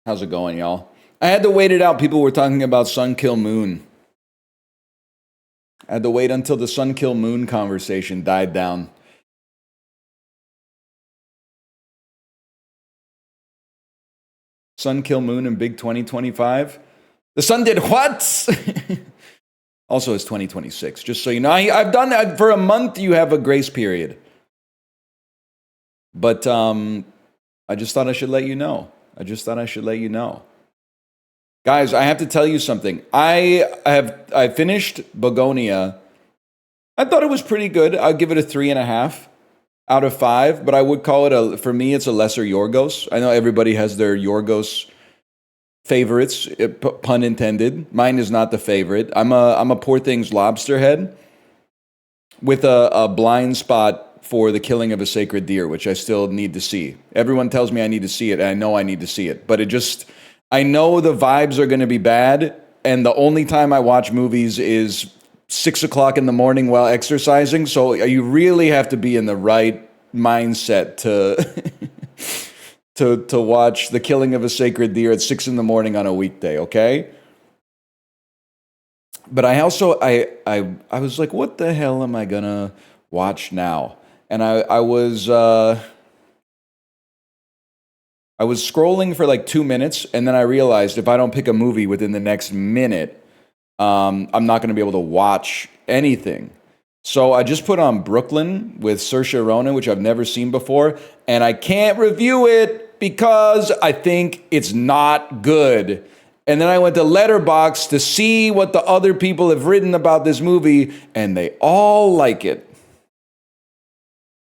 How's it going, y'all? I had to wait it out. People were talking about Sun Kill Moon. I had to wait until the Sun Kill Moon conversation died down. Sun Kill Moon in big 2025. The sun did what? Also, it's 2026. Just so you know, I've done that for a month. You have a grace period, but I just thought I should let you know. Guys, I have to tell you something. I finished Begonia. I thought it was pretty good. I'll give it a 3.5 out of 5, but I would call it for me, it's a lesser Yorgos. I know everybody has their Yorgos favorites, pun intended. Mine is not the favorite. I'm a Poor Things lobster head with a blind spot for The Killing of a Sacred Deer, which I still need to see. Everyone tells me I need to see it, and I know I need to see it, but I know the vibes are going to be bad, and the only time I watch movies is 6 o'clock in the morning while exercising, so you really have to be in the right mindset to watch The Killing of a Sacred Deer at 6 in the morning on a weekday, okay? But I also I was like, what the hell am I gonna watch now? And I was scrolling for like 2 minutes, and then I realized if I don't pick a movie within the next minute, I'm not going to be able to watch anything. So I just put on Brooklyn with Saoirse Ronan, which I've never seen before, and I can't review it because I think it's not good. And then I went to Letterboxd to see what the other people have written about this movie, and they all like it.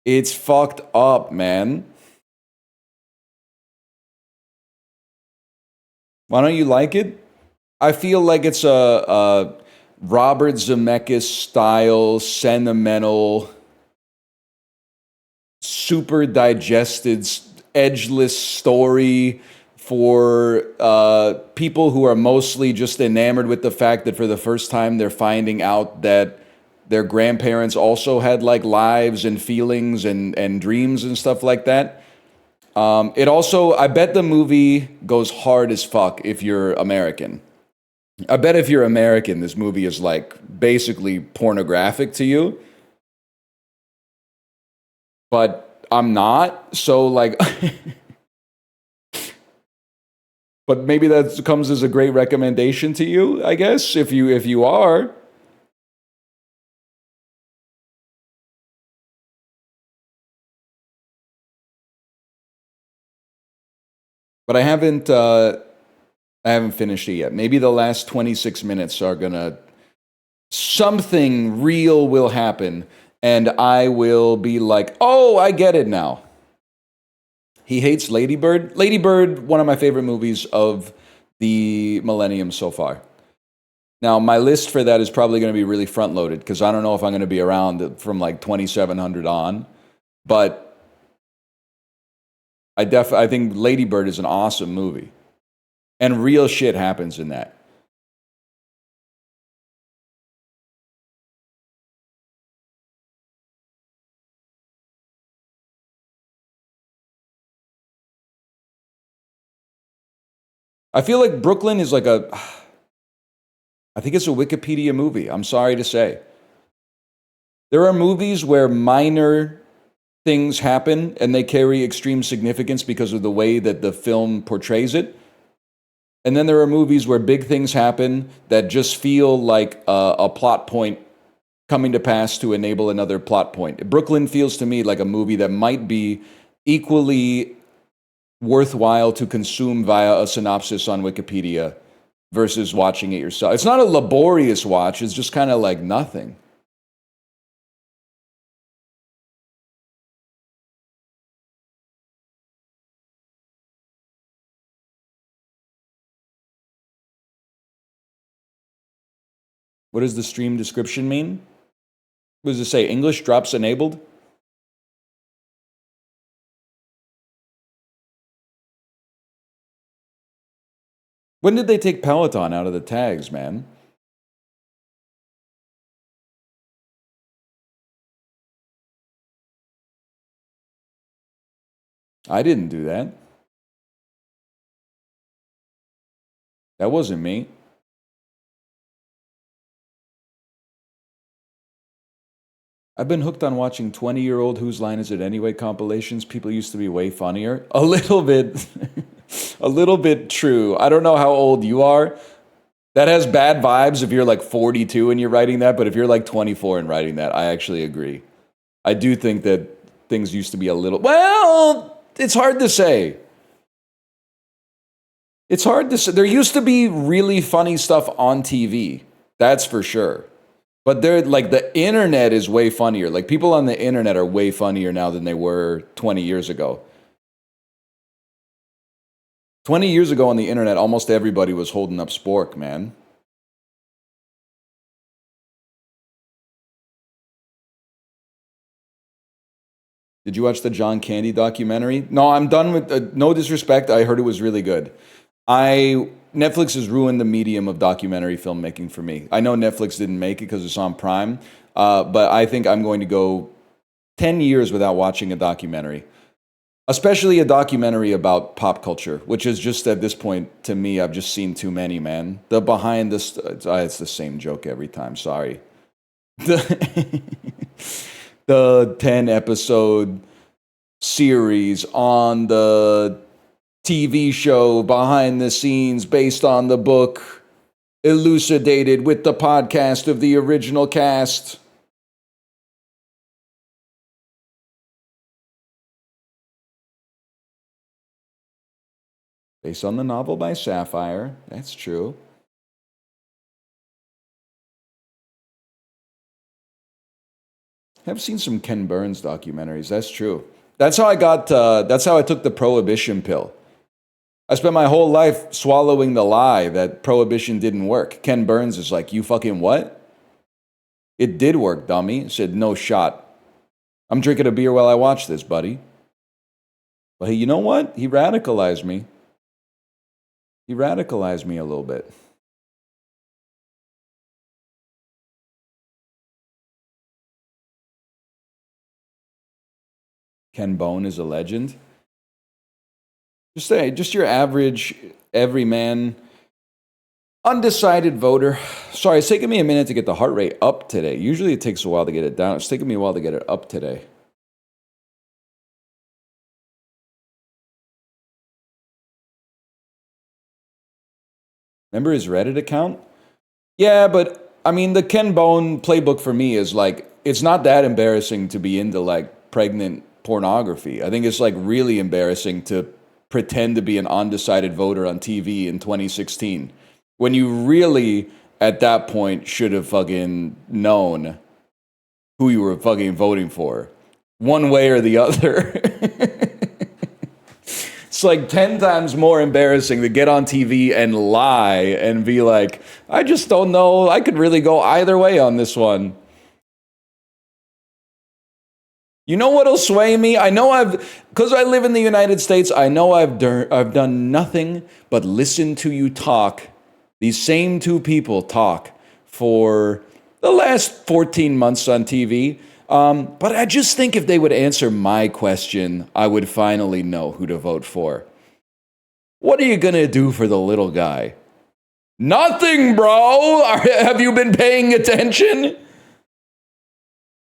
It's fucked up, man. Why don't you like it? I feel like it's a Robert Zemeckis style, sentimental, super digested, edgeless story for people who are mostly just enamored with the fact that for the first time they're finding out that their grandparents also had like lives and feelings and dreams and stuff like that. It also, I bet the movie goes hard as fuck if you're American. I bet if you're American, this movie is like basically pornographic to you. But I'm not, so like, but maybe that comes as a great recommendation to you, I guess, if you are. But I haven't finished it yet. Maybe the last 26 minutes are gonna something real will happen, and I will be like, oh, I get it now. He hates Lady Bird. Lady Bird, one of my favorite movies of the millennium so far. Now, my list for that is probably going to be really front loaded because I don't know if I'm going to be around from like 2700 on. But I think Lady Bird is an awesome movie. And real shit happens in that. I feel like Brooklyn is like I think it's a Wikipedia movie. I'm sorry to say. There are movies where minor things happen and they carry extreme significance because of the way that the film portrays it. And then there are movies where big things happen that just feel like a plot point coming to pass to enable another plot point. Brooklyn feels to me like a movie that might be equally worthwhile to consume via a synopsis on Wikipedia versus watching it yourself. It's not a laborious watch, it's just kind of like nothing. What does the stream description mean? What does it say? English drops enabled? When did they take Peloton out of the tags, man? I didn't do that. That wasn't me. I've been hooked on watching 20-year-old Whose Line Is It Anyway compilations. People used to be way funnier. A little bit. A little bit true. I don't know how old you are. That has bad vibes if you're like 42 and you're writing that, but if you're like 24 and writing that, I actually agree. I do think that things used to be a little... Well, it's hard to say. It's hard to say. There used to be really funny stuff on TV. That's for sure. But they're like the internet is way funnier. Like people on the internet are way funnier now than they were 20 years ago. 20 years ago on the internet, almost everybody was holding up Spork, man. Did you watch the John Candy documentary? No, I'm done with. No disrespect, I heard it was really good. Netflix has ruined the medium of documentary filmmaking for me. I know Netflix didn't make it because it's on Prime, but I think I'm going to go 10 years without watching a documentary. Especially a documentary about pop culture, which is just at this point, to me, I've just seen too many, man. The behind this, it's the same joke every time, sorry. The 10-episode series on the TV show behind the scenes based on the book, elucidated with the podcast of the original cast. Based on the novel by Sapphire. That's true. I've seen some Ken Burns documentaries. That's true. That's how I got. That's how I took the prohibition pill. I spent my whole life swallowing the lie that prohibition didn't work. Ken Burns is like, you fucking what? It did work, dummy. I said, no shot. I'm drinking a beer while I watch this, buddy. But hey, you know what? He radicalized me. He radicalized me a little bit. Ken Bone is a legend. Just your average, everyman, undecided voter. Sorry, it's taking me a minute to get the heart rate up today. Usually it takes a while to get it down. It's taking me a while to get it up today. Remember his Reddit account? Yeah, but I mean, the Ken Bone playbook for me is like, it's not that embarrassing to be into like pregnant pornography. I think it's like really embarrassing to pretend to be an undecided voter on TV in 2016 when you really at that point should have fucking known who you were fucking voting for one way or the other. It's like 10 times more embarrassing to get on TV and lie and be like, I just don't know. I could really go either way on this one. You know what'll sway me? I know because I live in the United States, I know I've done nothing but listen to you talk, these same two people talk for the last 14 months on TV. But I just think if they would answer my question, I would finally know who to vote for. What are you going to do for the little guy? Nothing, bro! Have you been paying attention?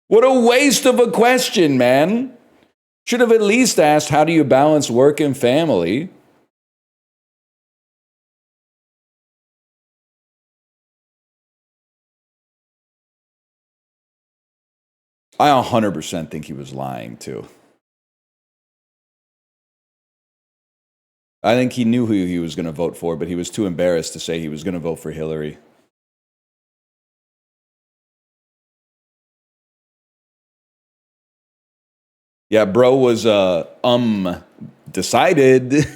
What a waste of a question, man. Should have at least asked, how do you balance work and family? I 100% think he was lying, too. I think he knew who he was going to vote for, but he was too embarrassed to say he was going to vote for Hillary. Yeah, bro was decided.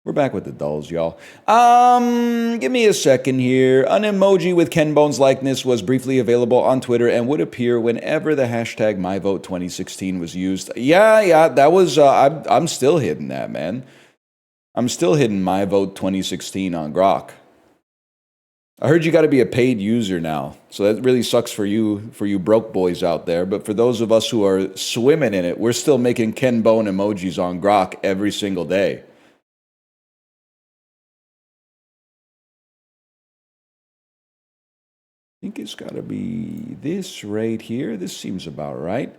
We're back with the dolls, y'all. Give me a second here. An emoji with Ken Bone's likeness was briefly available on Twitter and would appear whenever the hashtag MyVote2016 was used. Yeah, that was. I'm still hitting that, man. I'm still hitting MyVote2016 on Grok. I heard you got to be a paid user now, so that really sucks for you broke boys out there. But for those of us who are swimming in it, we're still making Ken Bone emojis on Grok every single day. I think it's got to be this right here. This seems about right.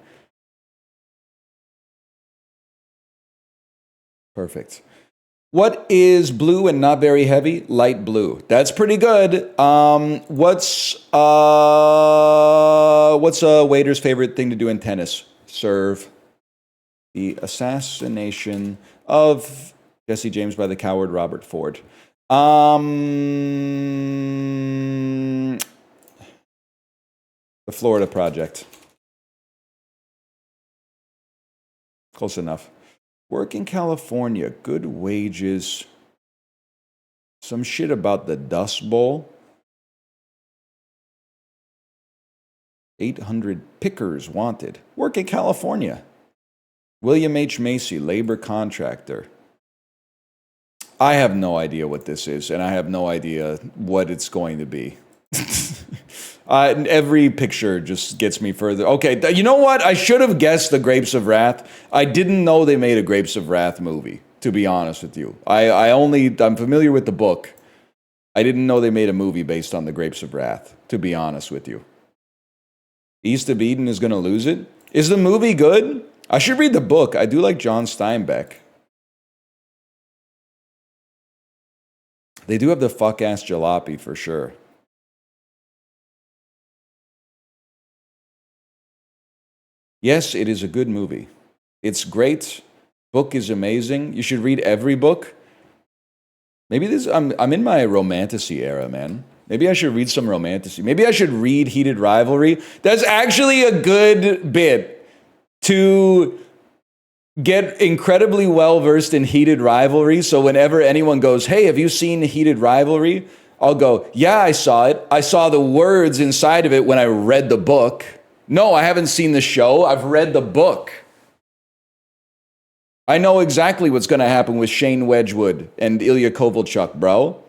Perfect. What is blue and not very heavy? Light blue. That's pretty good. What's a waiter's favorite thing to do in tennis? Serve. The assassination of Jesse James by the coward Robert Ford. The Florida Project. Close enough. Work in California, good wages. Some shit about the Dust Bowl. 800 pickers wanted. Work in California. William H. Macy, labor contractor. I have no idea what this is, and I have no idea what it's going to be. Every picture just gets me further. Okay, you know what? I should have guessed the Grapes of Wrath. I didn't know they made a Grapes of Wrath movie, to be honest with you. I'm familiar with the book. I didn't know they made a movie based on the Grapes of Wrath, to be honest with you. East of Eden is going to lose it? Is the movie good? I should read the book. I do like John Steinbeck. They do have the fuck-ass jalopy for sure. Yes, it is a good movie. It's great. Book is amazing. You should read every book. Maybe I'm in my romantasy era, man. Maybe I should read some romantasy. Maybe I should read Heated Rivalry. That's actually a good bit to get incredibly well versed in Heated Rivalry. So whenever anyone goes, "Hey, have you seen Heated Rivalry?" I'll go, "Yeah, I saw it. I saw the words inside of it when I read the book." No, I haven't seen the show. I've read the book. I know exactly what's going to happen with Shane Wedgwood and Ilya Kovalchuk, bro.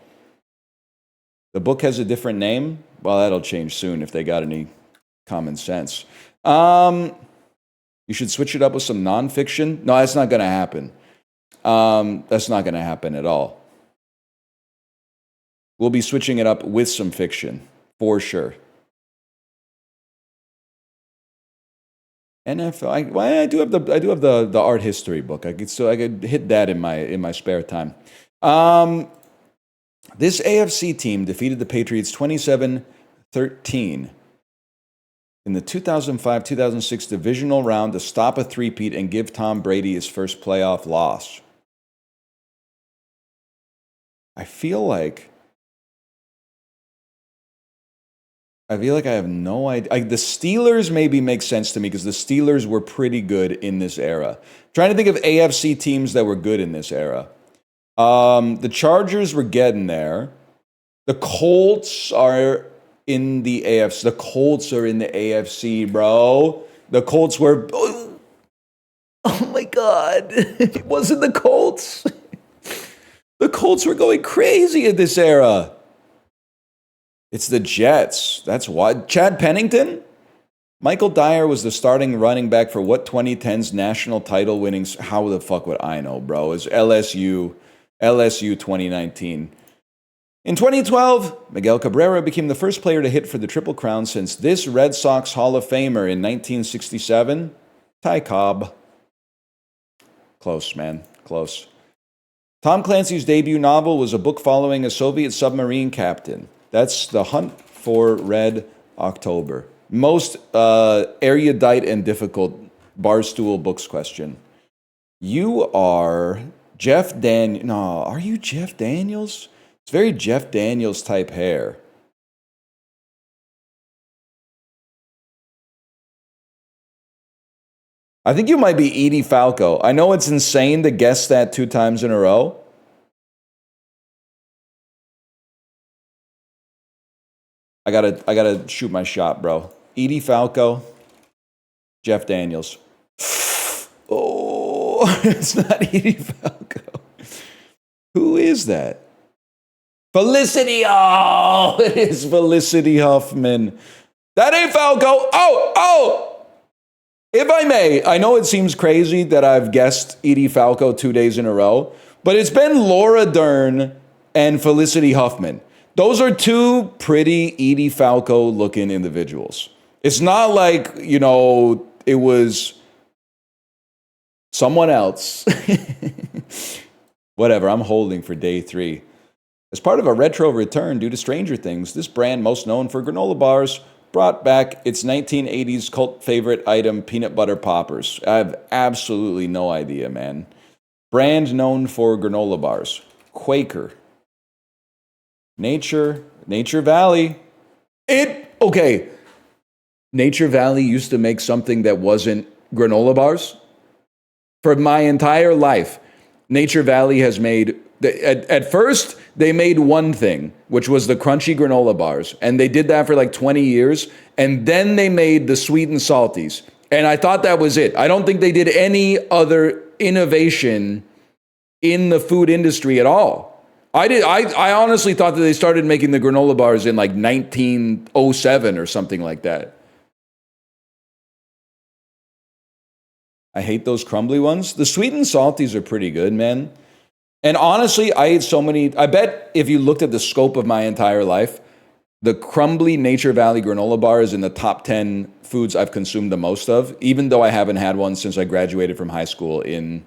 The book has a different name. Well, that'll change soon if they got any common sense. You should switch it up with some nonfiction. No, that's not going to happen. That's not going to happen at all. We'll be switching it up with some fiction, for sure. NFL. I do have the art history book. I could hit that in my spare time. This AFC team defeated the Patriots 27-13 in the 2005-2006 divisional round to stop a three-peat and give Tom Brady his first playoff loss. I feel like I have no idea. The Steelers maybe make sense to me because the Steelers were pretty good in this era. Trying to think of AFC teams that were good in this era. The Chargers were getting there. The Colts are in the AFC. The Colts are in the AFC, bro. The Colts were... Oh my God. It wasn't the Colts. The Colts were going crazy in this era. It's the Jets. That's why. Chad Pennington? Michael Dyer was the starting running back for what 2010's national title winnings? How the fuck would I know, bro? It's LSU 2019. In 2012, Miguel Cabrera became the first player to hit for the Triple Crown since this Red Sox Hall of Famer in 1967, Ty Cobb. Close, man. Close. Tom Clancy's debut novel was a book following a Soviet submarine captain. That's The Hunt for Red October. Most erudite and difficult Barstool Books question. You are Jeff Daniels. No, are you Jeff Daniels? It's very Jeff Daniels type hair. I think you might be Edie Falco. I know it's insane to guess that 2 times in a row. I gotta shoot my shot, bro. Edie Falco, Jeff Daniels. Oh, it's not Edie Falco. Who is that? Felicity. Oh, it is Felicity Huffman. That ain't Falco. Oh. If I may, I know it seems crazy that I've guessed Edie Falco 2 days in a row, but it's been Laura Dern and Felicity Huffman. Those are two pretty Edie Falco looking individuals. It's not like, it was someone else. Whatever, I'm holding for day 3. As part of a retro return due to Stranger Things, this brand, most known for granola bars, brought back its 1980s cult favorite item, peanut butter poppers. I have absolutely no idea, man. Brand known for granola bars. Quaker. Nature Valley. Okay. Nature Valley used to make something that wasn't granola bars. For my entire life, Nature Valley has made... At first, they made one thing, which was the crunchy granola bars. And they did that for like 20 years. And then they made the sweet and salties. And I thought that was it. I don't think they did any other innovation in the food industry at all. I honestly thought that they started making the granola bars in like 1907 or something like that. I hate those crumbly ones. The sweet and salties are pretty good, man. And honestly, I ate so many. I bet if you looked at the scope of my entire life, the crumbly Nature Valley granola bar is in the top 10 foods I've consumed the most of, even though I haven't had one since I graduated from high school in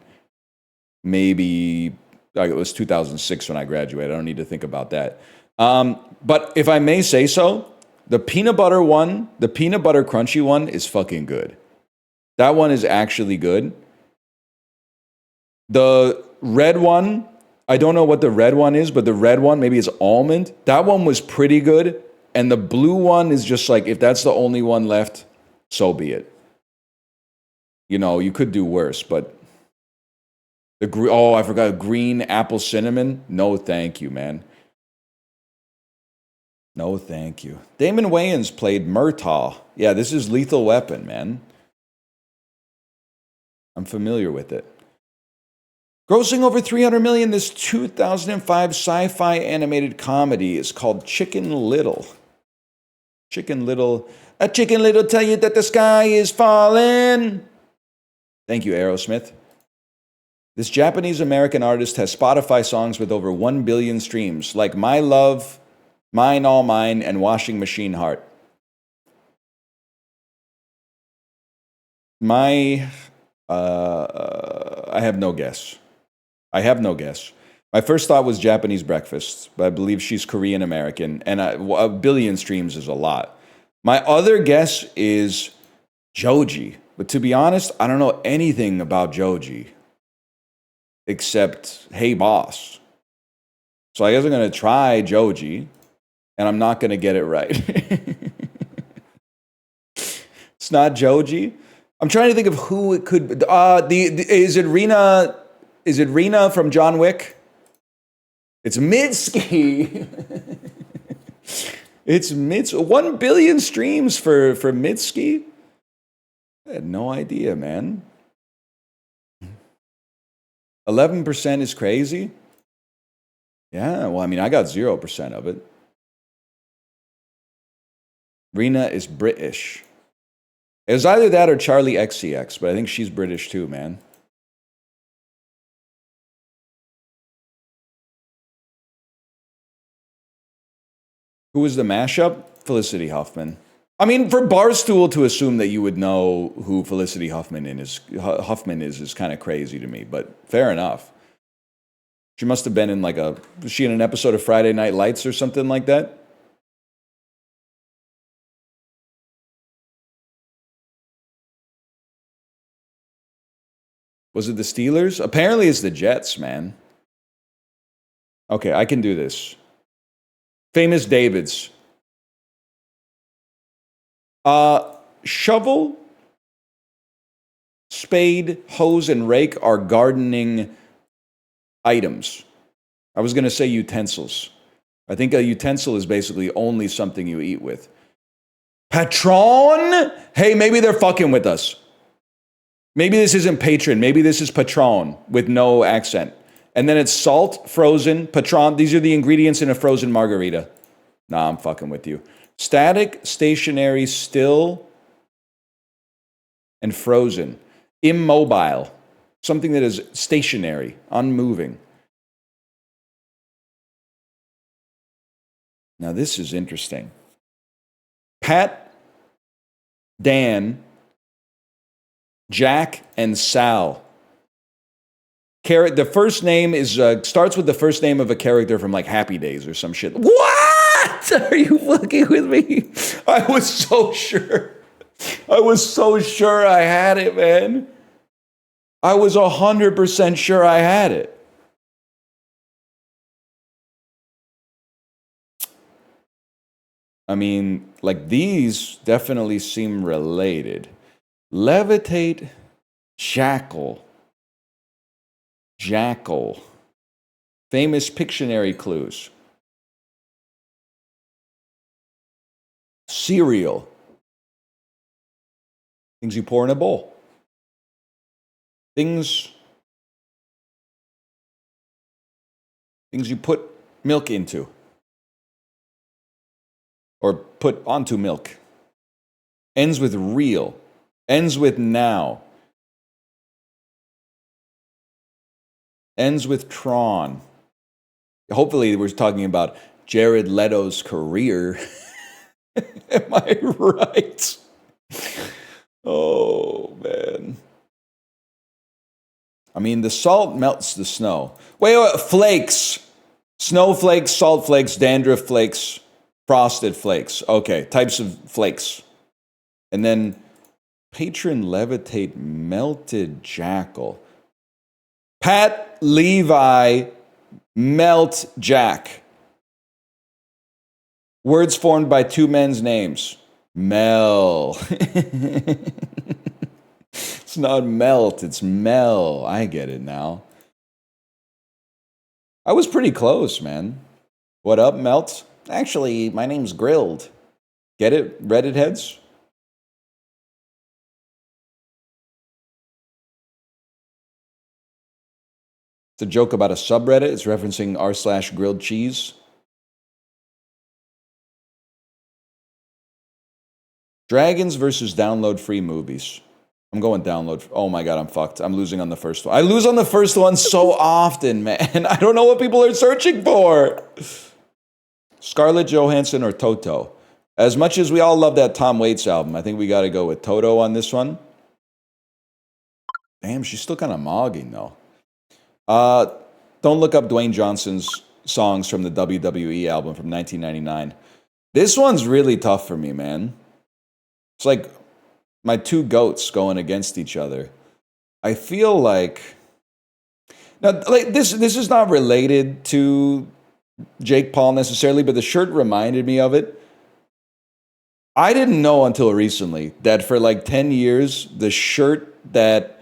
maybe, it was 2006 when I graduated. I don't need to think about that. But if I may say so, the peanut butter one, the peanut butter crunchy one is fucking good. That one is actually good. The red one, I don't know what the red one is, but the red one, maybe it's almond. That one was pretty good. And the blue one is just like, if that's the only one left, so be it. You could do worse, but I forgot green apple cinnamon. No, thank you, man. No, thank you. Damon Wayans played Murtaugh. Yeah, this is Lethal Weapon, man. I'm familiar with it. Grossing over $300 million, this 2005 sci-fi animated comedy is called Chicken Little. Chicken Little. A Chicken Little tell you that the sky is falling. Thank you, Aerosmith. This Japanese-American artist has Spotify songs with over 1 billion streams, like My Love, Mine All Mine, and Washing Machine Heart. I have no guess. My first thought was Japanese breakfast, but I believe she's Korean American, and 1 billion streams is a lot. My other guess is Joji, but to be honest, I don't know anything about Joji except Hey Boss. So I guess I'm going to try Joji, and I'm not going to get it right. It's not Joji. I'm trying to think of who it could be. Is it Rena? Is it Rena from John Wick? It's Mitski. It's 1 billion streams for Mitski. I had no idea, man. 11% is crazy. Yeah, well, I mean, I got 0% of it. Rena is British. It was either that or Charlie XCX, but I think she's British too, man. Who was the mashup? Felicity Huffman. I mean, for Barstool to assume that you would know who Felicity Huffman is kind of crazy to me, but fair enough. She must have been in was she in an episode of Friday Night Lights or something like that? Was it the Steelers? Apparently it's the Jets, man. Okay, I can do this. Famous Davids. Shovel, spade, hose, and rake are gardening items. I was going to say utensils. I think a utensil is basically only something you eat with. Patron? Hey, maybe they're fucking with us. Maybe this isn't patron. Maybe this is patron with no accent. And then it's salt, frozen, Patron. These are the ingredients in a frozen margarita. Nah, I'm fucking with you. Static, stationary, still, and frozen. Immobile. Something that is stationary, unmoving. Now this is interesting. Pat, Dan, Jack, and Sal. The first name is starts with the first name of a character from like Happy Days or some shit. What? Are you fucking with me? I was so sure. I was so sure I had it, man. I was 100% sure I had it. I mean, like these definitely seem related. Levitate, jackal. Jackal. Famous Pictionary clues. Cereal. Things you pour in a bowl. Things you put milk into. Or put onto milk. Ends with real. Ends with now. Ends with Tron. Hopefully we're talking about Jared Leto's career. Am I right? Oh, man. I mean, the salt melts the snow. Wait, flakes. Snowflakes, salt flakes, dandruff flakes, frosted flakes. Okay, types of flakes. And then patron levitate melted jackal. Pat Levi melt Jack. Words formed by two men's names. Mel. It's not melt, it's Mel. I get it now. I was pretty close, man. What up, Melt? Actually, my name's Grilled. Get it, Reddit heads? It's a joke about a subreddit. It's referencing r/grilled cheese. Dragons versus download free movies. I'm going download. Oh my God, I'm fucked. I'm losing on the first one. I lose on the first one so often, man. I don't know what people are searching for. Scarlett Johansson or Toto? As much as we all love that Tom Waits album, I think we got to go with Toto on this one. Damn, she's still kind of mogging though. Don't look up Dwayne Johnson's songs from the WWE album from 1999. This one's really tough for me, man. It's like my two goats going against each other. I feel like now, like this is not related to Jake Paul necessarily, but the shirt reminded me of it. I didn't know until recently that for like 10 years, the shirt that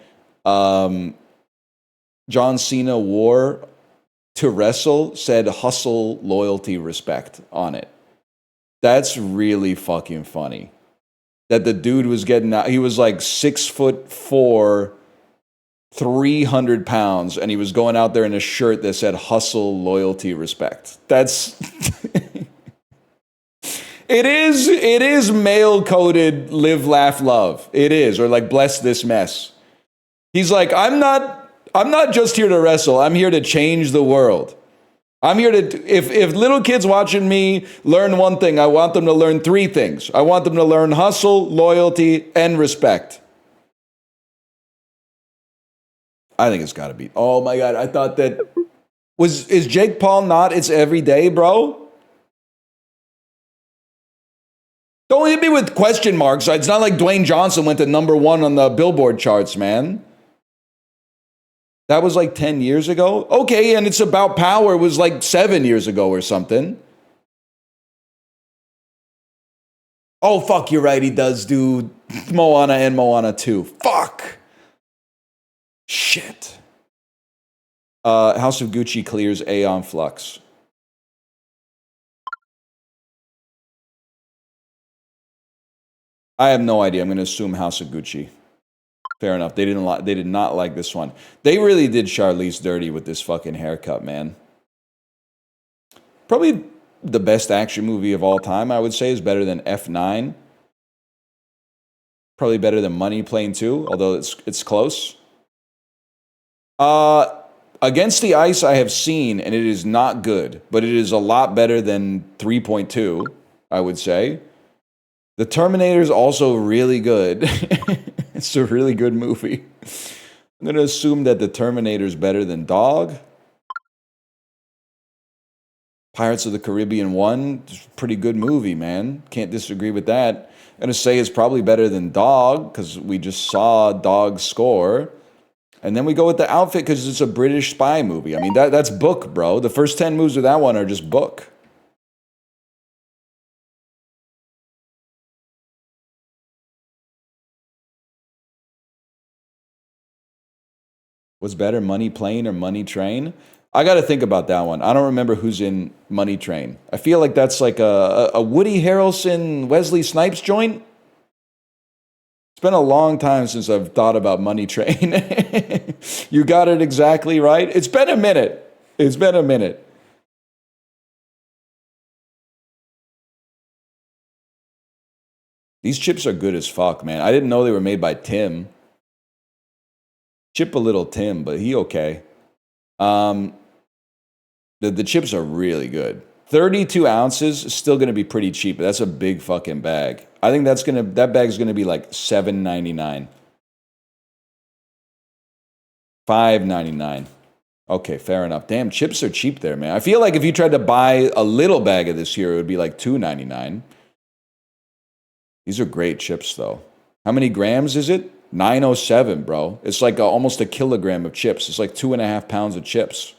John Cena wore to wrestle said hustle, loyalty, respect on it. That's really fucking funny. That the dude was getting out. He was like 6'4", 300 pounds, and he was going out there in a shirt that said hustle, loyalty, respect. That's it is male coded live, laugh, love. It is, or like bless this mess. He's like, I'm not just here to wrestle. I'm here to change the world. I'm here to, if little kids watching me learn one thing, I want them to learn three things. I want them to learn hustle, loyalty, and respect. I think it's got to be. Oh my God, I thought that, is Jake Paul not It's Every Day, bro? Don't hit me with question marks. It's not like Dwayne Johnson went to #1 on the Billboard charts, man. That was like 10 years ago? Okay, and It's About Power was like 7 years ago or something. Oh, fuck, you're right. He does do Moana and Moana 2. Fuck. Shit. House of Gucci clears Aeon Flux. I have no idea. I'm going to assume House of Gucci. Fair enough. They did not like this one. They really did Charlize dirty with this fucking haircut, man. Probably the best action movie of all time, I would say, is better than F9. Probably better than Money Plane 2, although it's close. Against the Ice I have seen, and it is not good, but it is a lot better than 3.2, I would say. The Terminator is also really good. It's a really good movie. I'm going to assume that The Terminator is better than Dog. Pirates of the Caribbean 1, pretty good movie, man. Can't disagree with that. I'm going to say it's probably better than Dog, because we just saw Dog score. And then we go with The Outfit, because it's a British spy movie. I mean, that's book, bro. The first 10 moves of that one are just book. What's better, Money Plane or Money Train? I got to think about that one. I don't remember who's in Money Train. I feel like that's like a Woody Harrelson, Wesley Snipes joint. It's been a long time since I've thought about Money Train. You got it exactly right. It's been a minute. It's been a minute. These chips are good as fuck, man. I didn't know they were made by Tim. Chip a little Tim, but he okay. The chips are really good. 32 ounces is still going to be pretty cheap, but that's a big fucking bag. I think that bag's going to be like $7.99. $5.99. Okay, fair enough. Damn, chips are cheap there, man. I feel like if you tried to buy a little bag of this here, it would be like $2.99. These are great chips, though. How many grams is it? 907, bro. It's like almost a kilogram of chips. It's like 2.5 pounds of chips.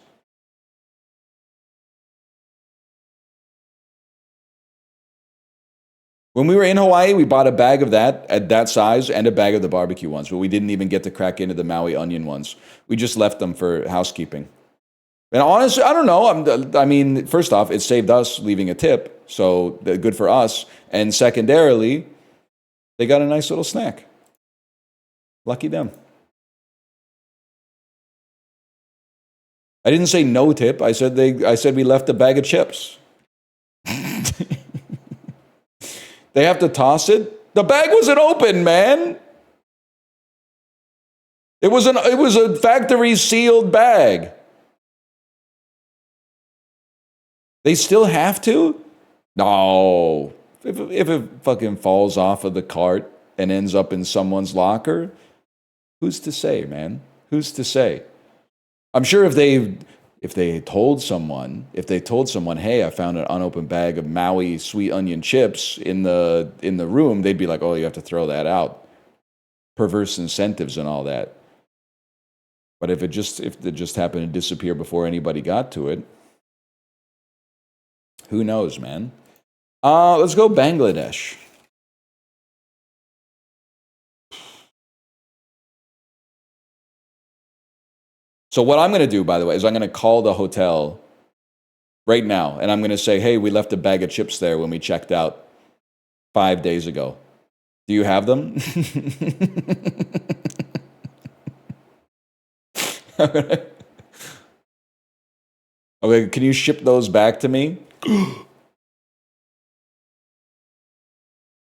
When we were in Hawaii, we bought a bag of that at that size and a bag of the barbecue ones, but we didn't even get to crack into the Maui onion ones. We just left them for housekeeping. And honestly, I don't know. I mean, first off, it saved us leaving a tip, so good for us. And secondarily, they got a nice little snack. Lucky them. I didn't say no tip. I said we left a bag of chips. They have to toss it? The bag wasn't open, man. It was a factory sealed bag. They still have to? No. If it fucking falls off of the cart and ends up in someone's locker, who's to say, man? Who's to say? I'm sure if they told someone, hey, I found an unopened bag of Maui sweet onion chips in the room, they'd be like, oh, you have to throw that out. Perverse incentives and all that. But if it just happened to disappear before anybody got to it, who knows, man? Let's go Bangladesh. So what I'm going to do, by the way, is I'm going to call the hotel right now, and I'm going to say, hey, we left a bag of chips there when we checked out 5 days ago. Do you have them? Okay, can you ship those back to me?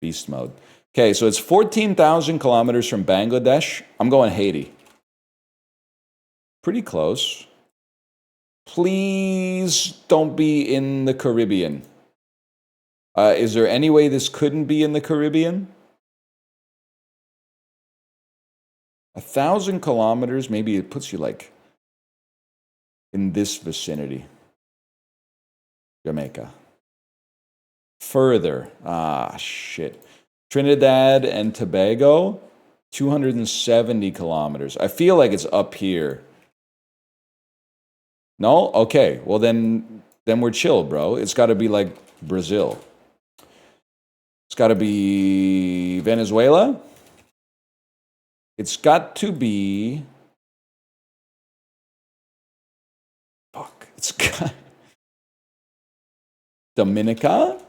Beast mode. Okay, so it's 14,000 kilometers from Bangladesh. I'm going Haiti. Pretty close. Please don't be in the Caribbean. Is there any way this couldn't be in the Caribbean? 1,000 kilometers, maybe it puts you like in this vicinity. Jamaica. Further. Shit. Trinidad and Tobago, 270 kilometers. I feel like it's up here. No? Okay. Well, then we're chill, bro. It's got to be like Brazil. It's got to be Venezuela. It's got to be... Fuck. It's got... Dominica?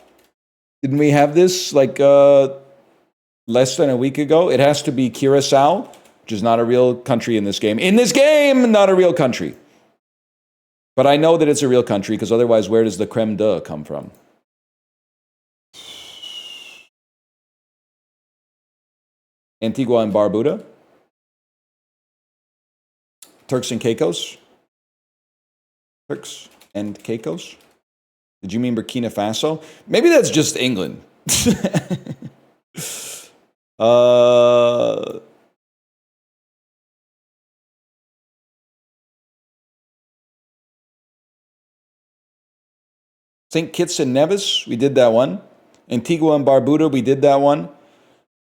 Didn't we have this like less than a week ago? It has to be Curacao. which is not a real country in this game. In this game, not a real country. But I know that it's a real country, because otherwise, where does the creme de come from? Antigua and Barbuda? Turks and Caicos? Turks and Caicos? Did you mean Burkina Faso? Maybe that's just England. St. Kitts and Nevis, we did that one. Antigua and Barbuda, we did that one.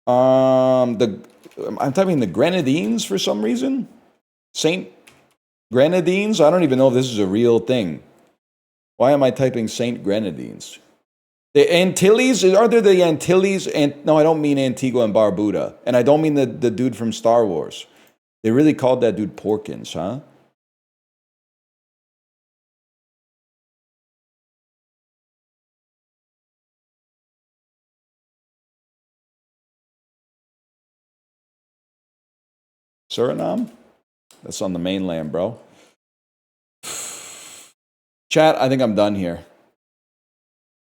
I'm typing the Grenadines for some reason. Saint Grenadines? I don't even know if this is a real thing. Why am I typing Saint Grenadines? The Antilles? Are there the Antilles? No, I don't mean Antigua and Barbuda. And I don't mean the dude from Star Wars. They really called that dude Porkins, huh? Suriname? That's on the mainland, bro. Chat, I think I'm done here.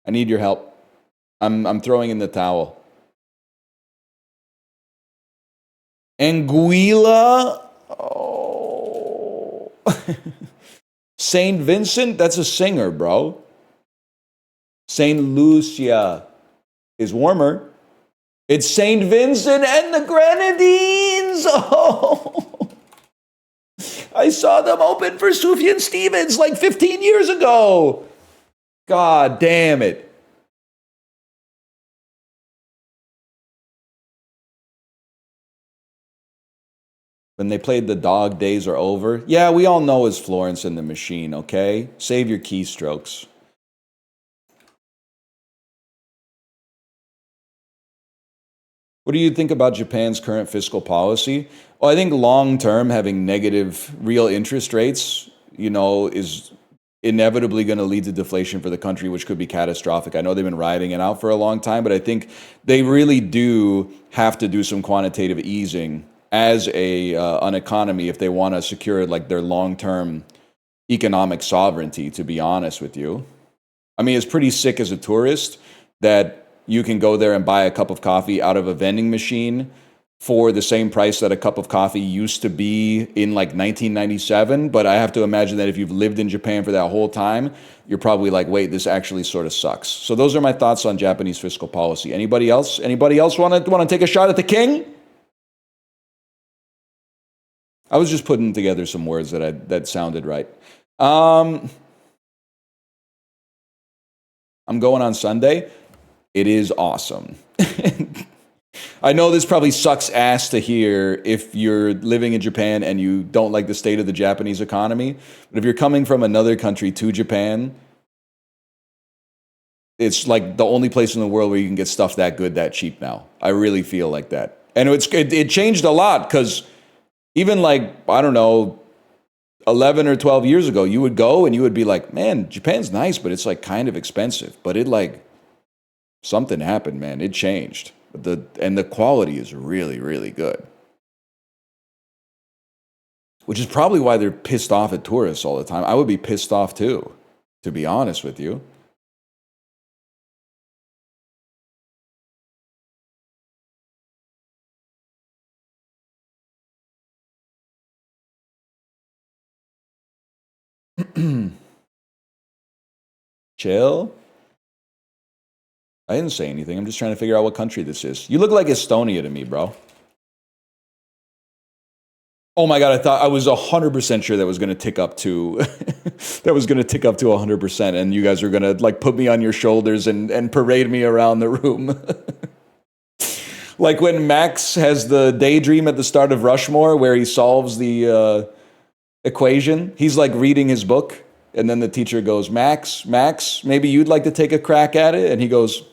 I need your help. I'm throwing in the towel. Anguilla? Oh. Saint Vincent? That's a singer, bro. Saint Lucia is warmer. It's Saint Vincent and the Grenadines. Oh. I saw them open for Sufjan Stevens like 15 years ago. God damn it. When they played The Dog Days Are Over. Yeah, we all know it's Florence and the Machine, okay? Save your keystrokes. What do you think about Japan's current fiscal policy? Well, I think long-term, having negative real interest rates, is inevitably going to lead to deflation for the country, which could be catastrophic. I know they've been riding it out for a long time, but I think they really do have to do some quantitative easing as an economy if they want to secure like their long-term economic sovereignty, to be honest with you. I mean, it's pretty sick as a tourist that you can go there and buy a cup of coffee out of a vending machine for the same price that a cup of coffee used to be in like 1997. But I have to imagine that if you've lived in Japan for that whole time, you're probably like, wait, this actually sort of sucks. So those are my thoughts on Japanese fiscal policy. Anybody else? Anybody else want to take a shot at the king? I was just putting together some words that sounded right. I'm going on Sunday. It is awesome. I know this probably sucks ass to hear if you're living in Japan and you don't like the state of the Japanese economy. But if you're coming from another country to Japan, it's like the only place in the world where you can get stuff that good, that cheap now. I really feel like that. And it changed a lot because even like, I don't know, 11 or 12 years ago, you would go and you would be like, man, Japan's nice, but it's like kind of expensive. But it like, something happened, man. It changed. And the quality is really, really good. Which is probably why they're pissed off at tourists all the time. I would be pissed off too, to be honest with you. Chill. I didn't say anything. I'm just trying to figure out what country this is. You look like Estonia to me, bro. Oh my God, I was 100% sure that was going to tick up to 100%, and you guys are going to like put me on your shoulders and parade me around the room. Like when Max has the daydream at the start of Rushmore where he solves the equation. He's like reading his book, and then the teacher goes, Max, maybe you'd like to take a crack at it? And he goes,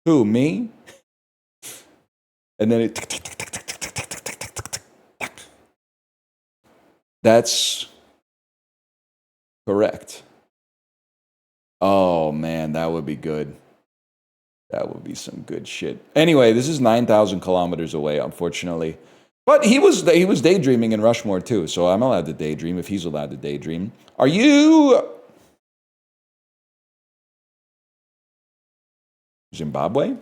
who, me? And then that's correct. Oh man, that would be good. That would be some good shit. Anyway, this is 9,000 kilometers away, unfortunately. But he was daydreaming in Rushmore too, so I'm allowed to daydream if he's allowed to daydream. Are you Zimbabwe?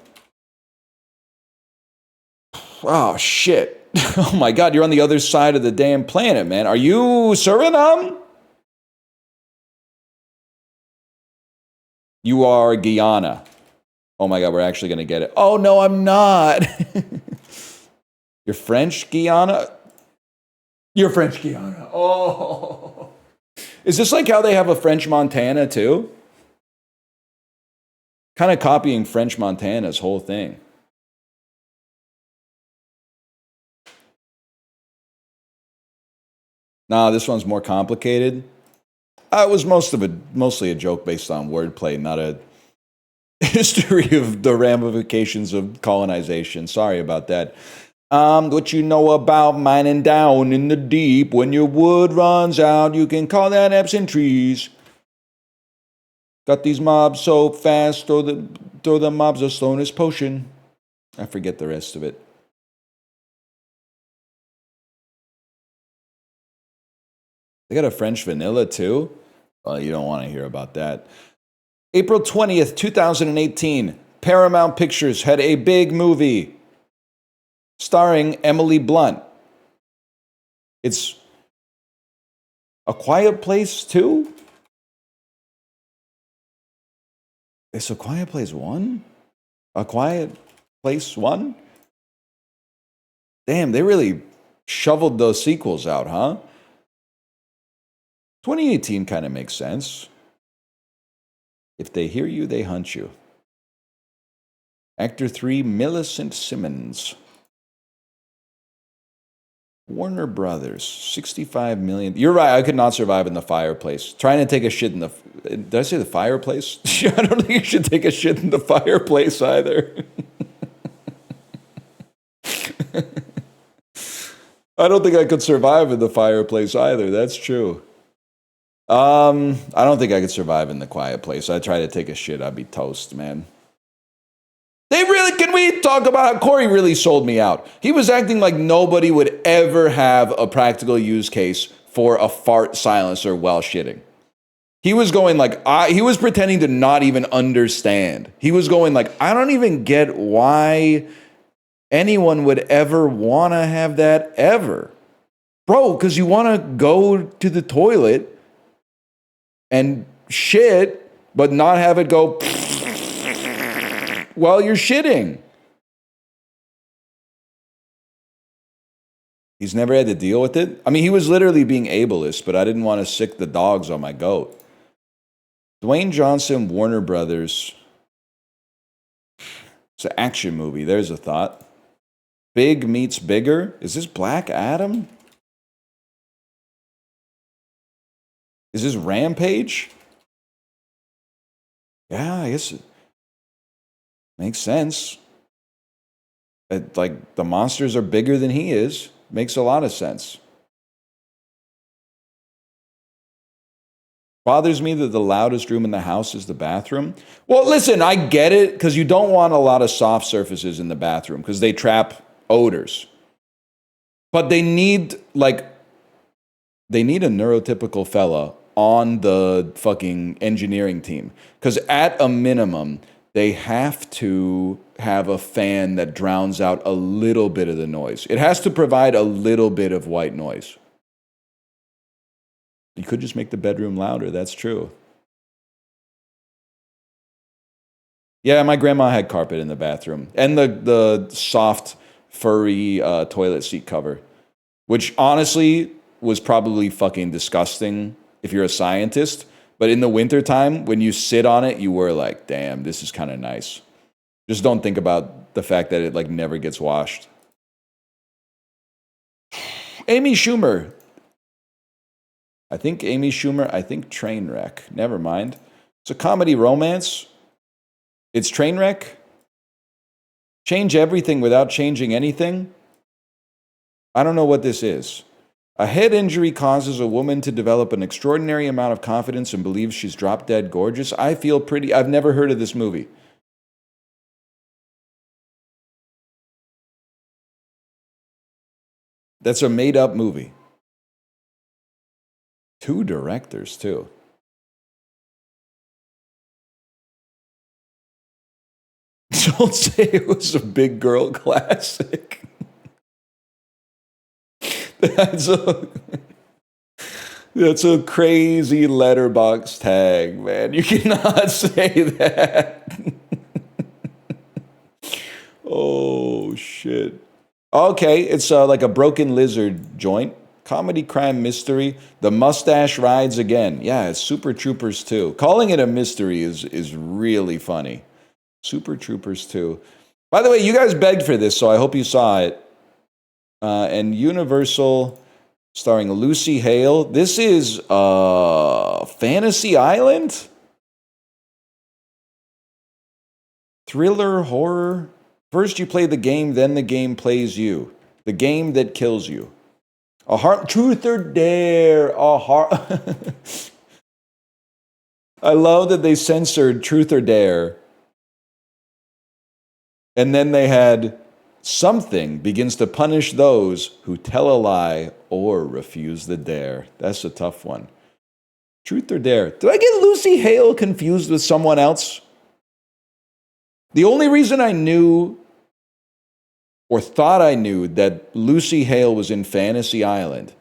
Oh shit. Oh my god, you're on the other side of the damn planet, man. Are you Suriname? You are Guyana. Oh my god, we're actually gonna get it. Oh no, I'm not. You're French Guyana? You're French Guyana. Oh. Is this like how they have a French Montana too? Kind of copying French Montana's whole thing. Nah, this one's more complicated. It was mostly a joke based on wordplay, not a history of the ramifications of colonization. Sorry about that. What you know about mining down in the deep? When your wood runs out, you can call that absent trees. Got these mobs so fast, throw the mobs a slowness potion. I forget the rest of it. They got a French vanilla too? Well, you don't want to hear about that. April 20th, 2018, Paramount Pictures had a big movie starring Emily Blunt. It's A Quiet Place 2? It's A Quiet Place 1? A Quiet Place 1? Damn, they really shoveled those sequels out, huh? 2018 kind of makes sense. If they hear you, they hunt you. Actor 3, Millicent Simmons. Warner Brothers, 65 million. You're right, I could not survive in the fireplace. Trying to take a shit in the... Did I say the fireplace? I don't think you should take a shit in the fireplace either. I don't think I could survive in the fireplace either, that's true. I don't think I could survive in the quiet place. I try to take a shit, I'd be toast, man. Can we talk about how Corey really sold me out? He was acting like nobody would ever have a practical use case for a fart silencer while shitting. He was going like, he was pretending to not even understand. He was going like, I don't even get why anyone would ever want to have that ever. Bro, because you want to go to the toilet and shit, but not have it go while you're shitting. He's never had to deal with it. I mean, he was literally being ableist, but I didn't want to sick the dogs on my goat. Dwayne Johnson, Warner Brothers. It's an action movie. There's a thought. Big meets bigger. Is this Black Adam? Is this Rampage? Yeah, I guess it makes sense. Like, the monsters are bigger than he is. Makes a lot of sense. Bothers me that the loudest room in the house is the bathroom. Well, listen, I get it, because you don't want a lot of soft surfaces in the bathroom, because they trap odors. But they need a neurotypical fella on the fucking engineering team. Because at a minimum, they have to have a fan that drowns out a little bit of the noise. It has to provide a little bit of white noise. You could just make the bedroom louder, that's true. Yeah, my grandma had carpet in the bathroom. And the soft, furry toilet seat cover. Which honestly was probably fucking disgusting if you're a scientist. But in the wintertime, when you sit on it, you were like, damn, this is kind of nice. Just don't think about the fact that it like never gets washed. Amy Schumer. I think Trainwreck. Never mind. It's a comedy romance. It's Trainwreck. Change everything without changing anything. I don't know what this is. A head injury causes a woman to develop an extraordinary amount of confidence and believes she's drop dead gorgeous. I've never heard of this movie. That's a made-up movie. 2 directors, too. Don't say it was a big girl classic. That's a crazy letterbox tag, man. You cannot say that. Oh, shit. Okay, it's like a broken lizard joint. Comedy, crime, mystery. The mustache rides again. Yeah, it's Super Troopers 2. Calling it a mystery is really funny. Super Troopers 2. By the way, you guys begged for this, so I hope you saw it. And Universal, starring Lucy Hale. This is Fantasy Island? Thriller, horror. First you play the game, then the game plays you. The game that kills you. Truth or dare. I love that they censored Truth or Dare. And then they had something begins to punish those who tell a lie or refuse the dare. That's a tough one. Truth or dare. Did I get Lucy Hale confused with someone else? The only reason I knew or thought I knew that Lucy Hale was in Fantasy Island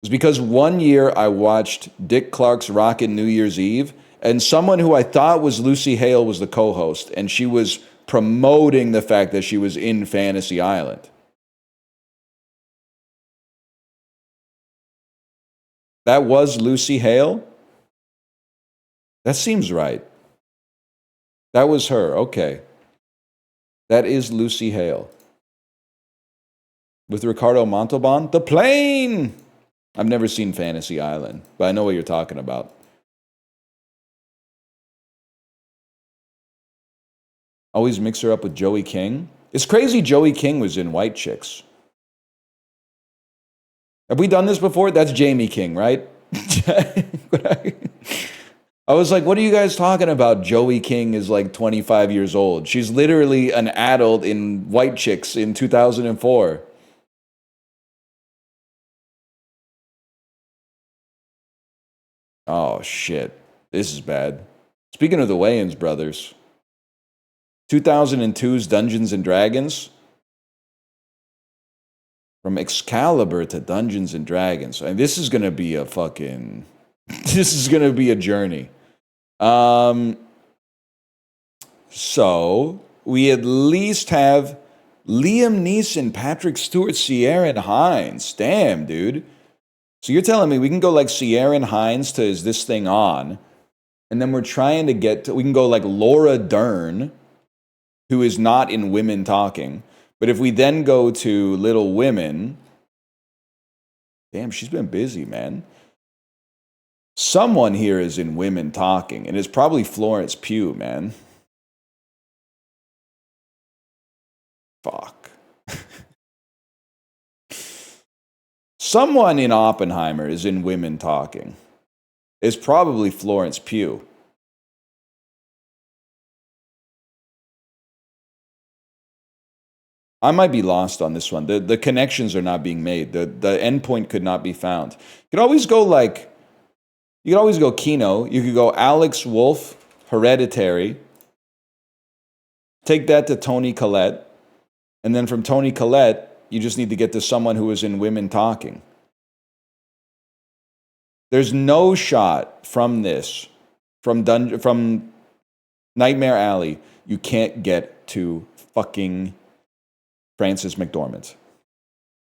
was because one year I watched Dick Clark's Rockin' New Year's Eve, and someone who I thought was Lucy Hale was the co-host, and she was promoting the fact that she was in Fantasy Island. That was Lucy Hale? That seems right. That was her, okay. That is Lucy Hale. With Ricardo Montalban? The Plane! I've never seen Fantasy Island, but I know what you're talking about. Always mix her up with Joey King. It's crazy Joey King was in White Chicks. Have we done this before? That's Jamie King, right? I was like, what are you guys talking about? Joey King is like 25 years old. She's literally an adult in White Chicks in 2004. Oh, shit. This is bad. Speaking of the Wayans brothers, 2002's Dungeons and Dragons. From Excalibur to Dungeons and Dragons. I mean, this is going to be a fucking... This is going to be a journey. So, we at least have Liam Neeson, Patrick Stewart, Ciaran Hinds. Damn, dude. So you're telling me we can go like Ciaran Hinds to Is This Thing On? And then we're trying to get to... We can go like Laura Dern, who is not in Women Talking. But if we then go to Little Women... Damn, she's been busy, man. Someone here is in Women Talking, and it's probably Florence Pugh, man. Fuck. Someone in Oppenheimer is in Women Talking. It's probably Florence Pugh. I might be lost on this one. The connections are not being made. The endpoint could not be found. You could always go like... You could always go Kino. You could go Alex Wolff, Hereditary. Take that to Toni Collette. And then from Toni Collette, you just need to get to someone who was in Women Talking. There's no shot from this, from Nightmare Alley, you can't get to fucking Frances McDormand.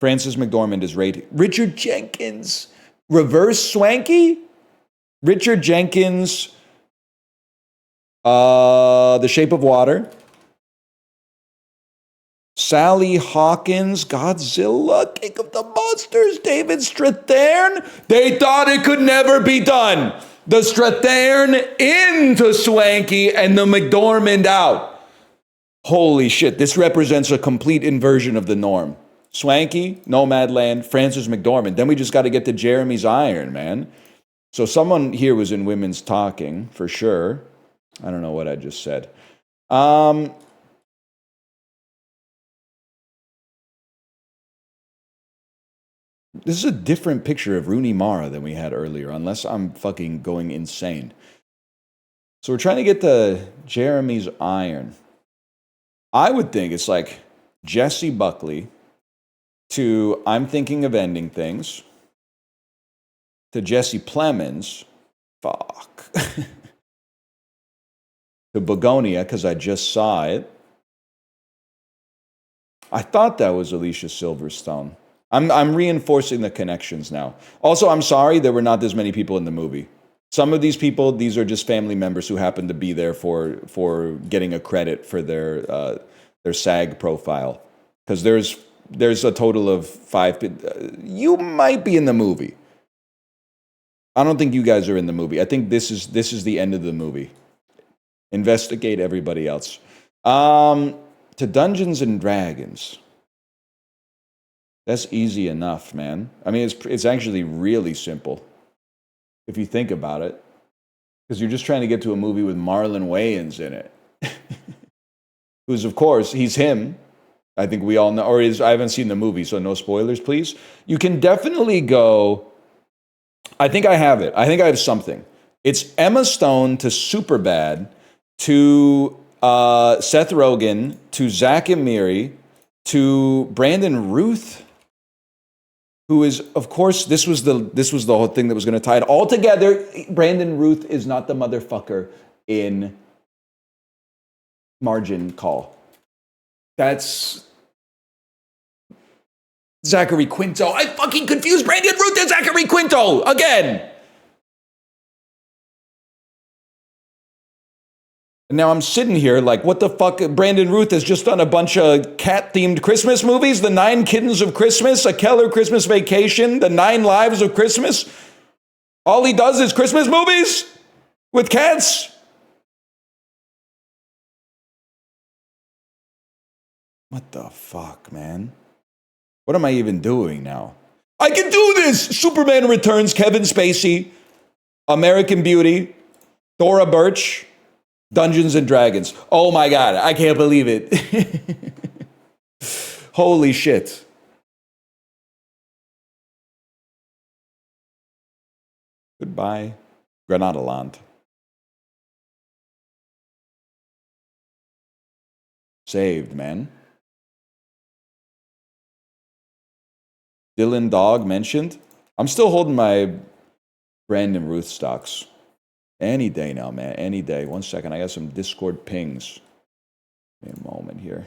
Frances McDormand is rated. Richard Jenkins, Reverse Swanky? Richard Jenkins, The Shape of Water. Sally Hawkins, Godzilla, King of the Monsters, David Strathairn. They thought it could never be done. The Strathairn into Swanky and the McDormand out. Holy shit, this represents a complete inversion of the norm. Swanky, Nomadland, Frances McDormand. Then we just got to get to Jeremy's Iron, man. So someone here was in Women's Talking, for sure. I don't know what I just said. This is a different picture of Rooney Mara than we had earlier, unless I'm fucking going insane. So we're trying to get to Jeremy's iron. I would think it's like Jesse Buckley to I'm Thinking of Ending Things to Jesse Plemons. Fuck. To Begonia, because I just saw it. I thought that was Alicia Silverstone. I'm reinforcing the connections now. Also, I'm sorry there were not this many people in the movie. Some of these people, these are just family members who happen to be there for getting a credit for their SAG profile. Because there's a total of 5. You might be in the movie. I don't think you guys are in the movie. I think this is the end of the movie. Investigate everybody else. To Dungeons and Dragons. That's easy enough, man. I mean, it's actually really simple if you think about it, because you're just trying to get to a movie with Marlon Wayans in it, who's, of course, he's him. I think we all know, or I haven't seen the movie, so no spoilers, please. You can definitely go. I think I have it. I think I have something. It's Emma Stone to Superbad to Seth Rogen to Zach Amiri to Brandon Routh, who is, of course, this was the whole thing that was going to tie it all together. Brandon Routh is not the motherfucker in Margin Call. That's Zachary Quinto. I fucking confused Brandon Routh and Zachary Quinto again. And now I'm sitting here like, what the fuck? Brandon Routh has just done a bunch of cat-themed Christmas movies. The 9 Kittens of Christmas, A Keller Christmas Vacation, The 9 Lives of Christmas. All he does is Christmas movies with cats. What the fuck, man? What am I even doing now? I can do this! Superman Returns, Kevin Spacey, American Beauty, Thora Birch, Dungeons and Dragons. Oh my God, I can't believe it. Holy shit. Goodbye, Granada Land. Saved, man. Dylan Dog mentioned. I'm still holding my Brandon Routh stocks. Any day now, man. Any day. 1 second. I got some Discord pings. Give me a moment here.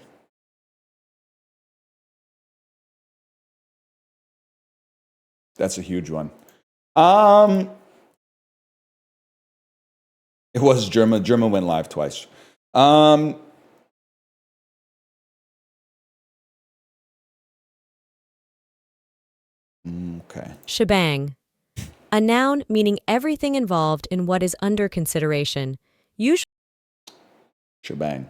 That's a huge one. It was German. German went live twice. Okay. Shebang. A noun meaning everything involved in what is under consideration. Usually. Shebang.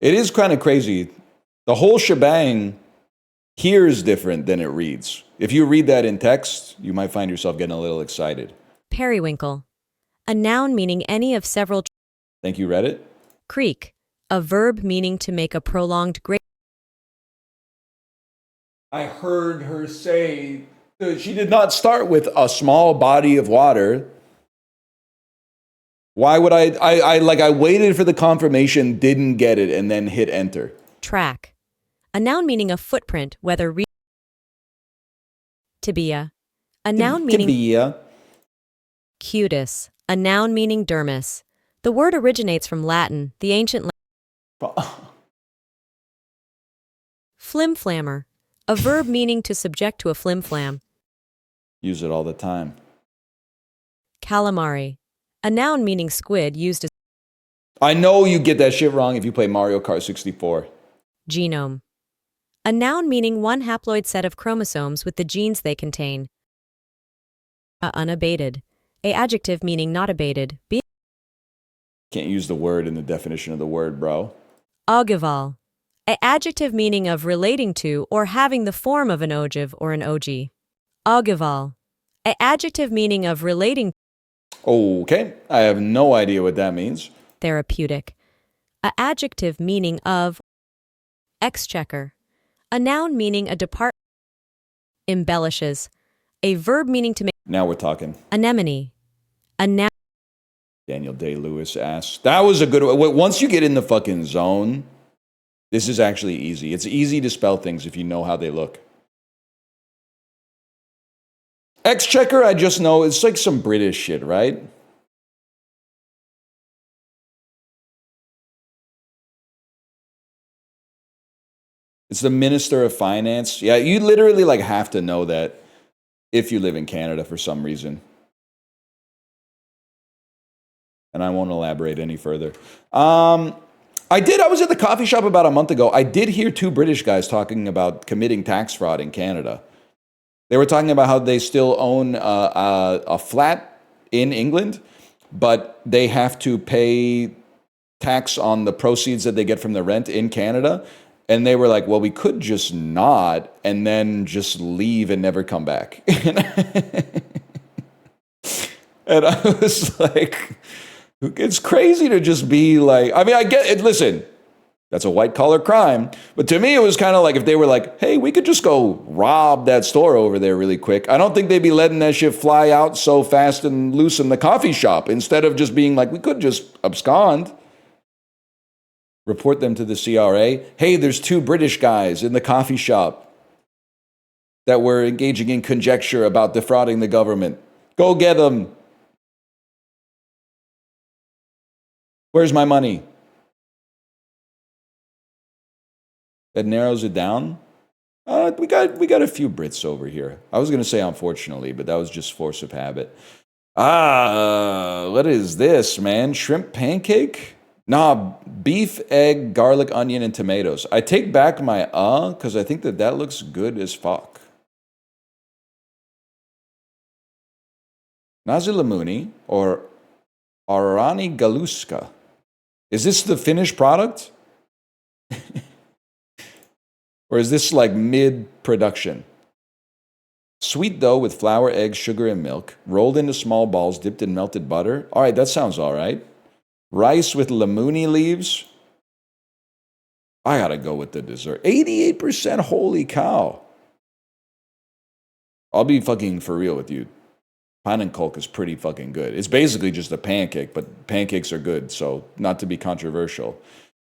It is kind of crazy. The whole shebang here is different than it reads. If you read that in text, you might find yourself getting a little excited. Periwinkle. A noun meaning any of several. Thank you, Reddit. Creak. A verb meaning to make a prolonged great. I heard her say she did not start with a small body of water. Why would I waited for the confirmation, didn't get it, and then hit enter. Track. A noun meaning a footprint, whether tibia. A noun meaning tibia. cutis. A noun meaning dermis. The word originates from Latin, the ancient flimflammer. A verb meaning to subject to a flimflam. Use it all the time. Calamari. A noun meaning squid used as I know you get that shit wrong if you play Mario Kart 64. genome. A noun meaning one haploid set of chromosomes with the genes they contain. Unabated. A adjective meaning not abated. Can't use the word in the definition of the word, bro. Ogival. A adjective meaning of relating to or having the form of an ogive or an og. Ogival. A adjective meaning of relating. Okay, I have no idea what that means. Therapeutic. A adjective meaning of. Exchequer. A noun meaning a department. embellishes. A verb meaning to make. Now we're talking. Anemone. A noun. Daniel Day-Lewis asks. That was a good one. Once you get in the fucking zone, this is actually easy. It's easy to spell things if you know how they look. Exchequer, I just know, it's like some British shit, right? It's the Minister of Finance. Yeah, you literally like have to know that if you live in Canada for some reason. And I won't elaborate any further. I was at the coffee shop about a month ago. I did hear two British guys talking about committing tax fraud in Canada. They were talking about how they still own a flat in England, but they have to pay tax on the proceeds that they get from the rent in Canada. And they were like, well, we could just not and then just leave and never come back. And I was like, it's crazy to just be like, I mean, I get it. Listen, that's a white collar crime. But to me, it was kind of like if they were like, hey, we could just go rob that store over there really quick. I don't think they'd be letting that shit fly out so fast and loose in the coffee shop instead of just being like, we could just abscond. Report them to the CRA. Hey, there's two British guys in the coffee shop that were engaging in conjecture about defrauding the government. Go get them. Where's my money? That narrows it down. We got a few Brits over here. I was going to say unfortunately, but that was just force of habit. What is this, man? Shrimp pancake? Nah, beef, egg, garlic, onion, and tomatoes. I take back my because I think that looks good as fuck. Nazilamuni or Arani Galuska. Is this the finished product? Or is this like mid-production? Sweet dough with flour, eggs, sugar, and milk, rolled into small balls, dipped in melted butter. All right, that sounds all right. Rice with lamuni leaves. I gotta go with the dessert. 88%, holy cow. I'll be fucking for real with you. Pannenkoek is pretty fucking good. It's basically just a pancake, but pancakes are good, so not to be controversial.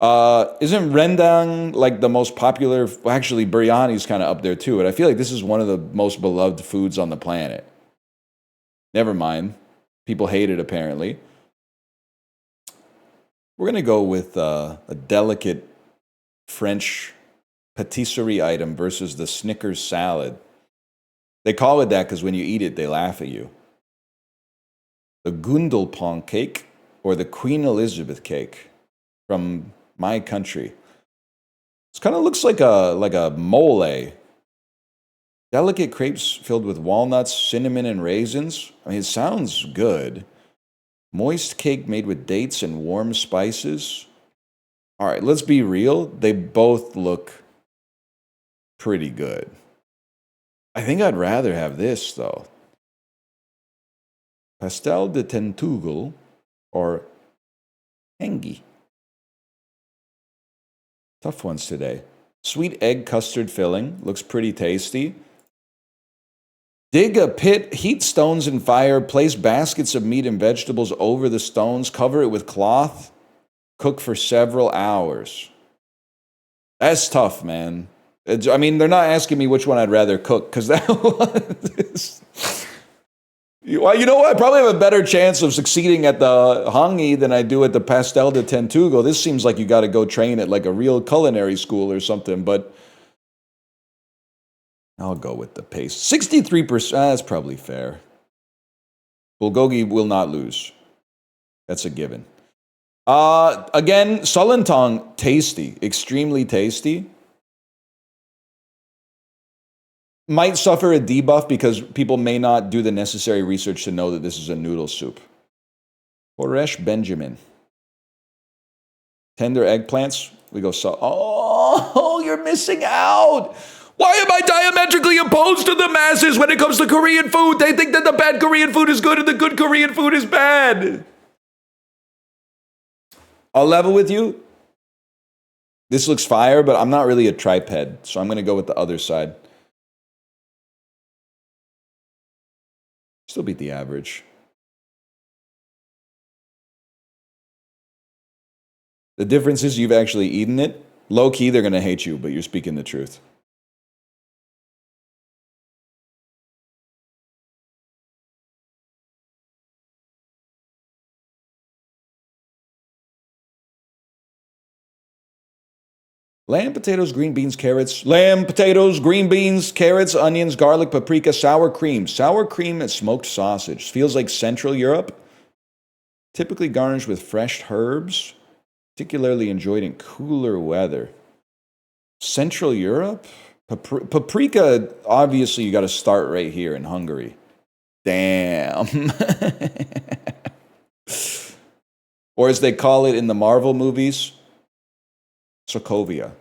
Isn't rendang like the most popular? Well, actually, biryani's kind of up there too, and I feel like this is one of the most beloved foods on the planet. Never mind. People hate it, apparently. We're going to go with a delicate French patisserie item versus the Snickers salad. They call it that because when you eat it, they laugh at you. The Gundelpong cake or the Queen Elizabeth cake from my country. It kind of looks like a mole. Delicate crepes filled with walnuts, cinnamon, and raisins. I mean, it sounds good. Moist cake made with dates and warm spices. All right, let's be real. They both look pretty good. I think I'd rather have this, though. Pastel de Tentugel or Hengi. Tough ones today. Sweet egg custard filling. Looks pretty tasty. Dig a pit, heat stones in fire, place baskets of meat and vegetables over the stones, cover it with cloth, cook for several hours. That's tough, man. I mean, they're not asking me which one I'd rather cook, because that one is... Well, you know what? I probably have a better chance of succeeding at the hangi than I do at the pastel de Tentugel. This seems like you got to go train at like a real culinary school or something, but... I'll go with the paste. 63%, that's probably fair. Bulgogi will not lose. That's a given. Again, Sulentong, tasty. Extremely tasty. Might suffer a debuff because people may not do the necessary research to know that this is a noodle soup. Horesh Benjamin. Tender eggplants. We go oh, you're missing out. Why am I diametrically opposed to the masses when it comes to Korean food? They think that the bad Korean food is good and the good Korean food is bad. I'll level with you. This looks fire, but I'm not really a triped, so I'm going to go with the other side. Still beat the average. The difference is you've actually eaten it. Low key, they're going to hate you, but you're speaking the truth. Lamb, potatoes, green beans, carrots. Lamb, potatoes, green beans, carrots, onions, garlic, paprika, sour cream. Sour cream and smoked sausage. Feels like Central Europe. Typically garnished with fresh herbs. Particularly enjoyed in cooler weather. Central Europe? Paprika, obviously you got to start right here in Hungary. Damn. Or as they call it in the Marvel movies, Sokovia.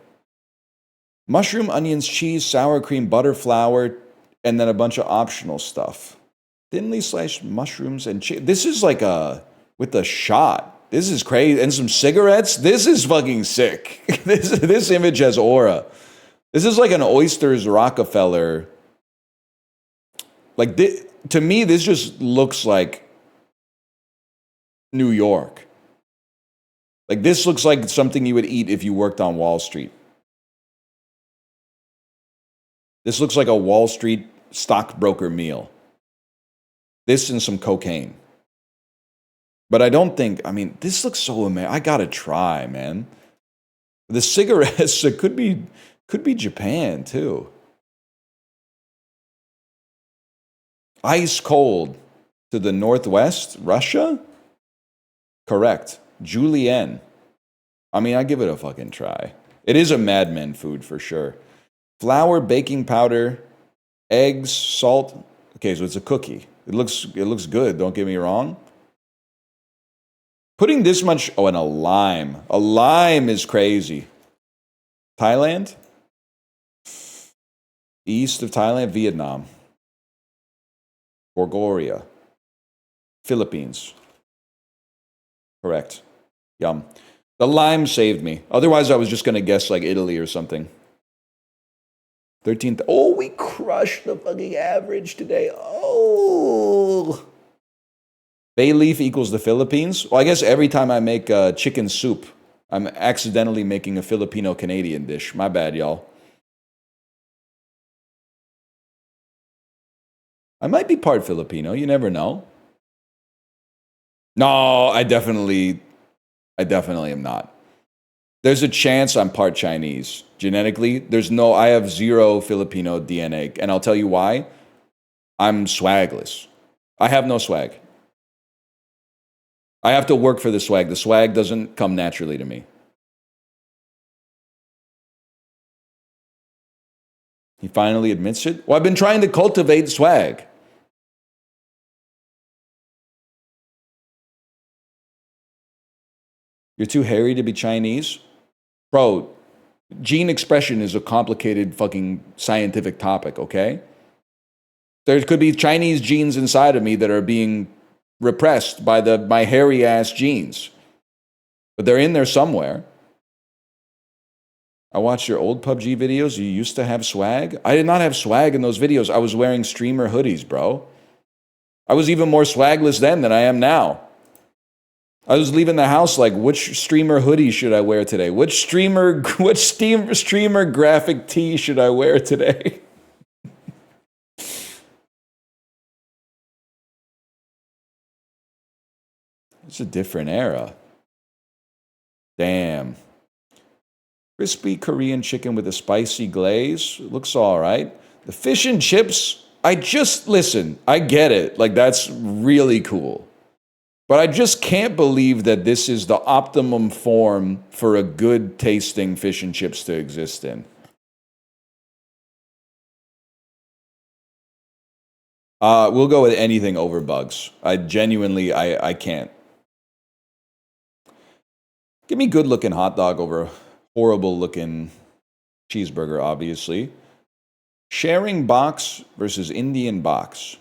Mushroom, onions, cheese, sour cream, butter, flour, and then a bunch of optional stuff. Thinly sliced mushrooms and cheese. This is like with a shot. This is crazy. And some cigarettes. This is fucking sick. This image has aura. This is like an Oysters Rockefeller. Like, to me, this just looks like New York. Like, this looks like something you would eat if you worked on Wall Street. This looks like a Wall Street stockbroker meal. This and some cocaine. But I don't think, I mean, this looks so amazing. I gotta try, man. The cigarettes, it could be Japan, too. Ice cold to the northwest, Russia? Correct. Julienne. I mean, I give it a fucking try. It is a Mad Men food for sure. Flour, baking powder, eggs, salt. Okay, so it's a cookie. It looks good, don't get me wrong. Putting this much, and a lime. A lime is crazy. Thailand? East of Thailand, Vietnam. Bulgaria. Philippines. Correct. Yum. The lime saved me. Otherwise, I was just going to guess like Italy or something. 13th. Oh, we crushed the fucking average today. Oh. Bay leaf equals the Philippines. Well, I guess every time I make chicken soup, I'm accidentally making a Filipino-Canadian dish. My bad, y'all. I might be part Filipino. You never know. No, I definitely am not. There's a chance I'm part Chinese. Genetically, I have zero Filipino DNA. And I'll tell you why. I'm swagless. I have no swag. I have to work for the swag. The swag doesn't come naturally to me. He finally admits it. Well, I've been trying to cultivate swag. You're too hairy to be Chinese? Bro, gene expression is a complicated fucking scientific topic, okay? There could be Chinese genes inside of me that are being repressed by my hairy ass genes. But they're in there somewhere. I watched your old PUBG videos. You used to have swag? I did not have swag in those videos. I was wearing streamer hoodies, bro. I was even more swagless then than I am now. I was leaving the house like, which streamer hoodie should I wear today? Which streamer graphic tee should I wear today? It's a different era. Damn. Crispy Korean chicken with a spicy glaze. Looks all right. The fish and chips, listen, I get it. Like, that's really cool. But I just can't believe that this is the optimum form for a good tasting fish and chips to exist in. We'll go with anything over bugs. I can't. Give me good looking hot dog over horrible looking cheeseburger, obviously. Sharing box versus Indian box.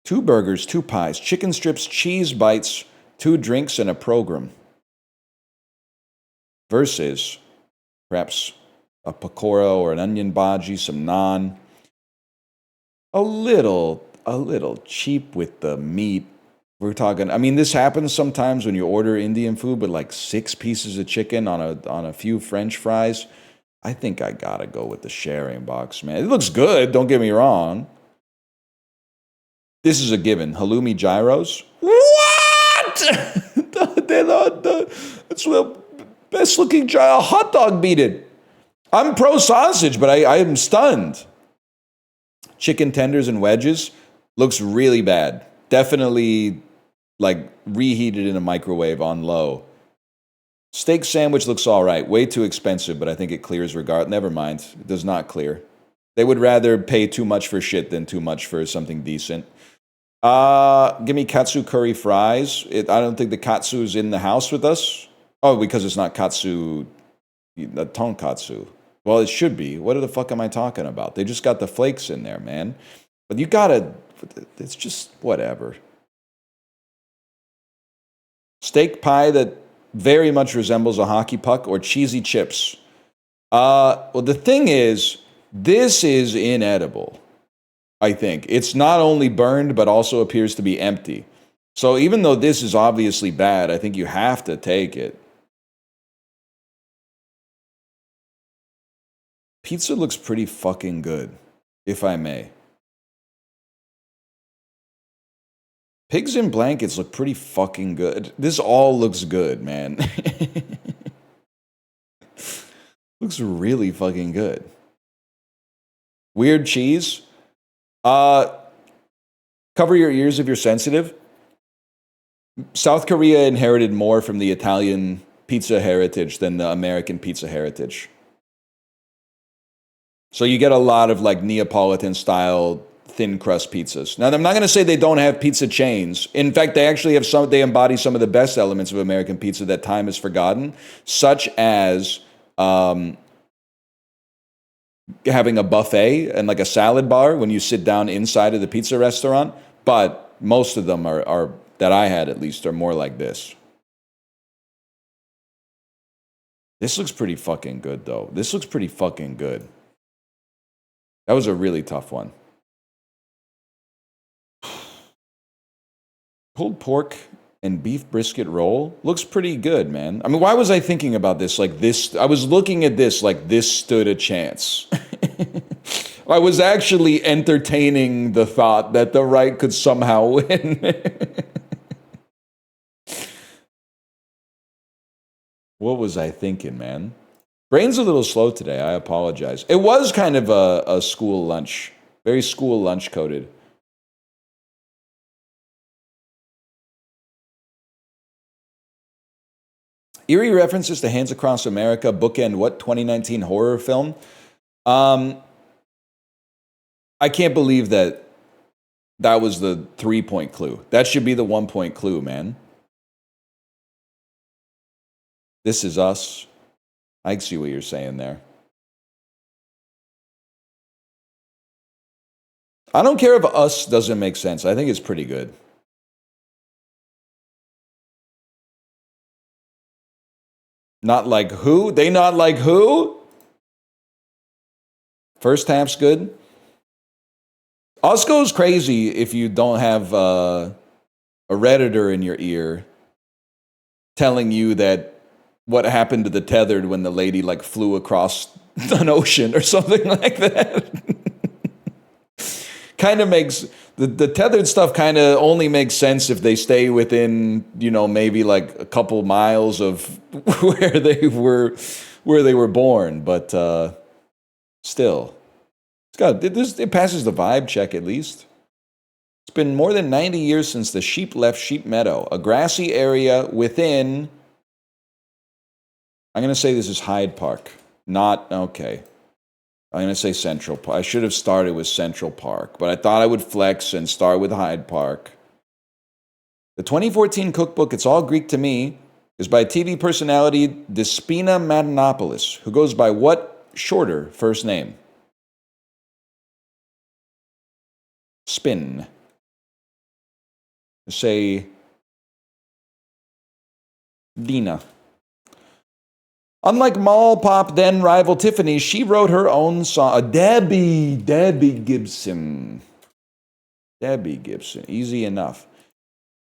2 burgers, 2 pies, chicken strips, cheese bites, 2 drinks, and a program. Versus perhaps a pakora or an onion bhaji, some naan. A little a little cheap with the meat. We're talking, I mean, this happens sometimes when you order Indian food, but like 6 pieces of chicken on a few French fries. I think I gotta go with the sharing box, man. It looks good, don't get me wrong. This is a given. Halloumi gyros. What? It's the best looking gyro. Hot dog beat it. I'm pro sausage, but I am stunned. Chicken tenders and wedges. Looks really bad. Definitely like reheated in a microwave on low. Steak sandwich looks all right. Way too expensive, but I think it clears regard. Never mind. It does not clear. They would rather pay too much for shit than too much for something decent. Give me katsu curry fries. I don't think the katsu's in the house with us. Oh, because it's not katsu, tonkatsu. Well, it should be. What the fuck am I talking about? They just got the flakes in there, man. But you gotta, it's just whatever. Steak pie that very much resembles a hockey puck, or cheesy chips. Well, the thing is, this is inedible. I think. It's not only burned, but also appears to be empty. So even though this is obviously bad, I think you have to take it. Pizza looks pretty fucking good, if I may. Pigs in blankets look pretty fucking good. This all looks good, man. Looks really fucking good. Weird cheese. Cover your ears if you're sensitive. South Korea inherited more from the Italian pizza heritage than the American pizza heritage. So you get a lot of like Neapolitan style thin crust pizzas. Now, I'm not going to say they don't have pizza chains. In fact, they actually have they embody some of the best elements of American pizza that time has forgotten, such as having a buffet and like a salad bar when you sit down inside of the pizza restaurant. But most of them are that I had at least, are more like this. This looks pretty fucking good, though. This looks pretty fucking good. That was a really tough one. Pulled pork and beef brisket roll looks pretty good, man. I mean, why was I thinking about this like this? I was looking at this like this stood a chance. I was actually entertaining the thought that the right could somehow win. What was I thinking, man? Brain's a little slow today. I apologize. It was kind of a school lunch. Very school lunch coded. Eerie references to Hands Across America, bookend what 2019 horror film? I can't believe that was the 3-point clue. That should be the 1-point clue, man. This Is Us. I see what you're saying there. I don't care if Us doesn't make sense. I think it's pretty good. Not like who? They not like who? First half's good. Us goes crazy if you don't have a Redditor in your ear telling you that what happened to the tethered when the lady like flew across an ocean or something like that. Kind of makes the tethered stuff kind of only makes sense if they stay within, you know, maybe like a couple miles of where they were born, but still, it passes the vibe check at least. It's been more than 90 years since the sheep left Sheep Meadow, a grassy area within. I'm going to say this is Hyde Park. Not okay. I'm going to say Central Park. I should have started with Central Park, but I thought I would flex and start with Hyde Park. The 2014 cookbook, It's All Greek to Me, is by TV personality Despina Madanopoulos, who goes by what shorter first name? Spin. Say Dina. Unlike mall pop then rival Tiffany, she wrote her own song. Debbie Gibson. Debbie Gibson. Easy enough.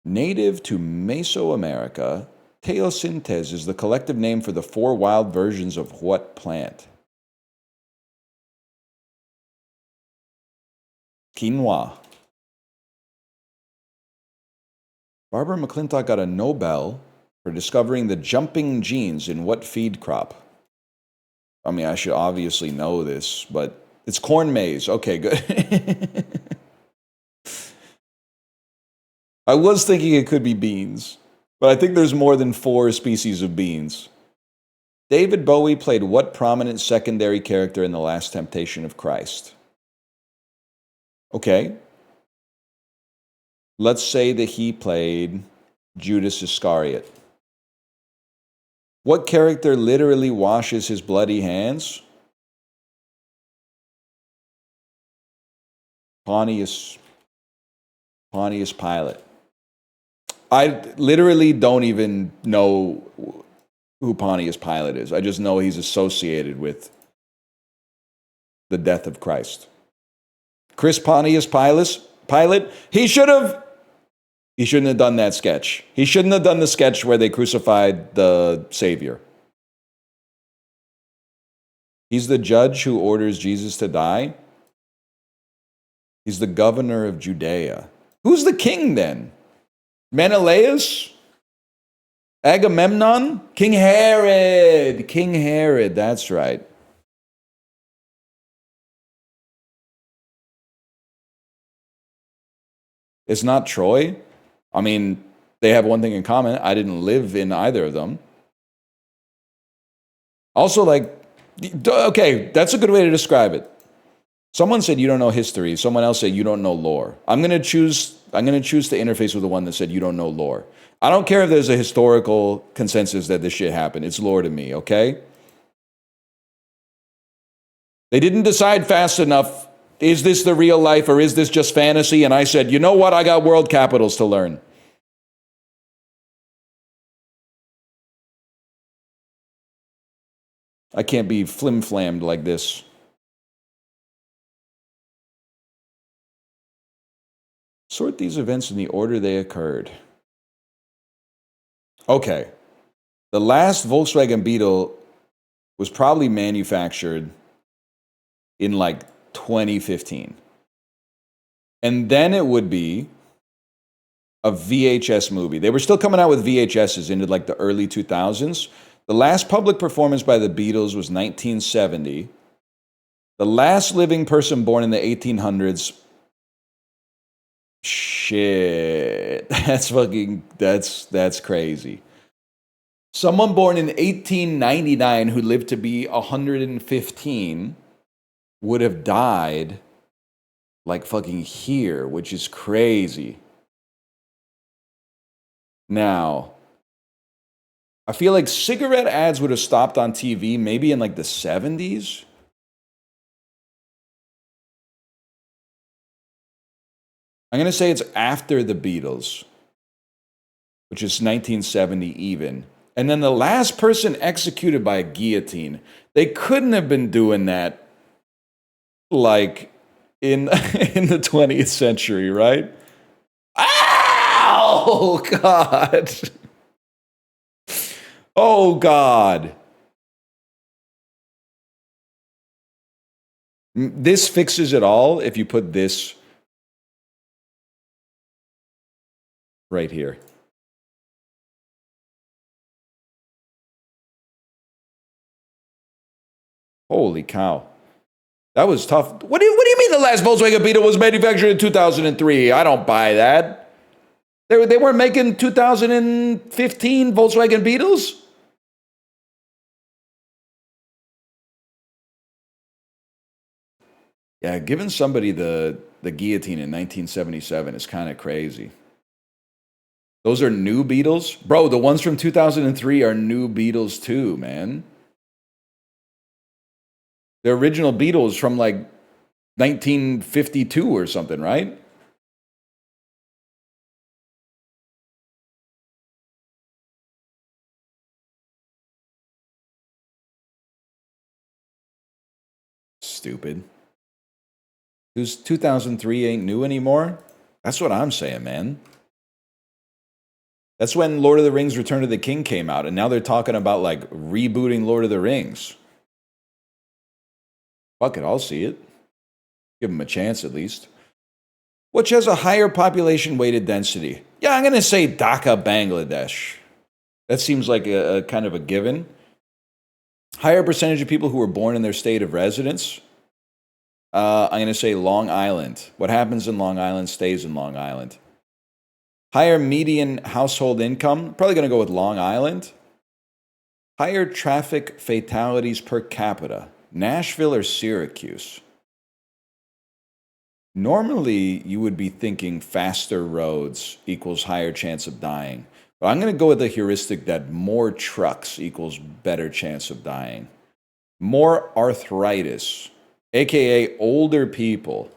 Native to Mesoamerica, teosyntes is the collective name for the 4 wild versions of what plant? Quinoa. Barbara McClintock got a Nobel for discovering the jumping genes in what feed crop? I mean, I should obviously know this, but it's corn maize. Okay, good. I was thinking it could be beans, but I think there's more than 4 species of beans. David Bowie played what prominent secondary character in The Last Temptation of Christ? Okay. Let's say that he played Judas Iscariot. What character literally washes his bloody hands? Pontius Pilate. I literally don't even know who Pontius Pilate is. I just know he's associated with the death of Christ. Chris Pontius Pilate, he shouldn't have done that sketch. He shouldn't have done the sketch where they crucified the Savior. He's the judge who orders Jesus to die. He's the governor of Judea. Who's the king then? Menelaus? Agamemnon? King Herod. King Herod, that's right. It's not Troy. I mean, they have one thing in common. I didn't live in either of them. Also, like, okay, that's a good way to describe it. Someone said you don't know history. Someone else said you don't know lore. I'm gonna choose to interface with the one that said you don't know lore. I don't care if there's a historical consensus that this shit happened. It's lore to me, okay? They didn't decide fast enough, is this the real life or is this just fantasy? And I said, you know what? I got world capitals to learn. I can't be flim-flammed like this. Sort these events in the order they occurred. Okay. The last Volkswagen Beetle was probably manufactured in like 2015. And then it would be a VHS movie. They were still coming out with VHSs into like the early 2000s. The last public performance by the Beatles was 1970. The last living person born in the 1800s. Shit. That's crazy. Someone born in 1899 who lived to be 115 would have died like fucking here, which is crazy. Now, I feel like cigarette ads would have stopped on TV maybe in like the 70s. I'm going to say it's after the Beatles, which is 1970 even. And then the last person executed by a guillotine, they couldn't have been doing that like in the 20th century, right? Ow! God. Oh, God. This fixes it all if you put this right here. Holy cow. That was tough. What do you mean the last Volkswagen Beetle was manufactured in 2003? I don't buy that. They weren't making 2015 Volkswagen Beetles? Yeah, giving somebody the guillotine in 1977 is kind of crazy. Those are new Beetles? Bro, the ones from 2003 are new Beetles too, man. The original Beetles from like 1952 or something, right? Stupid. 2003 ain't new anymore? That's what I'm saying, man. That's when Lord of the Rings Return of the King came out, and now they're talking about, like, rebooting Lord of the Rings. Fuck it, I'll see it. Give them a chance, at least. Which has a higher population-weighted density? Yeah, I'm going to say Dhaka, Bangladesh. That seems like a kind of a given. Higher percentage of people who were born in their state of residence? I'm going to say Long Island. What happens in Long Island stays in Long Island. Higher median household income? Probably going to go with Long Island. Higher traffic fatalities per capita? Nashville or Syracuse? Normally, you would be thinking faster roads equals higher chance of dying. But I'm going to go with the heuristic that more trucks equals better chance of dying. More arthritis, aka older people.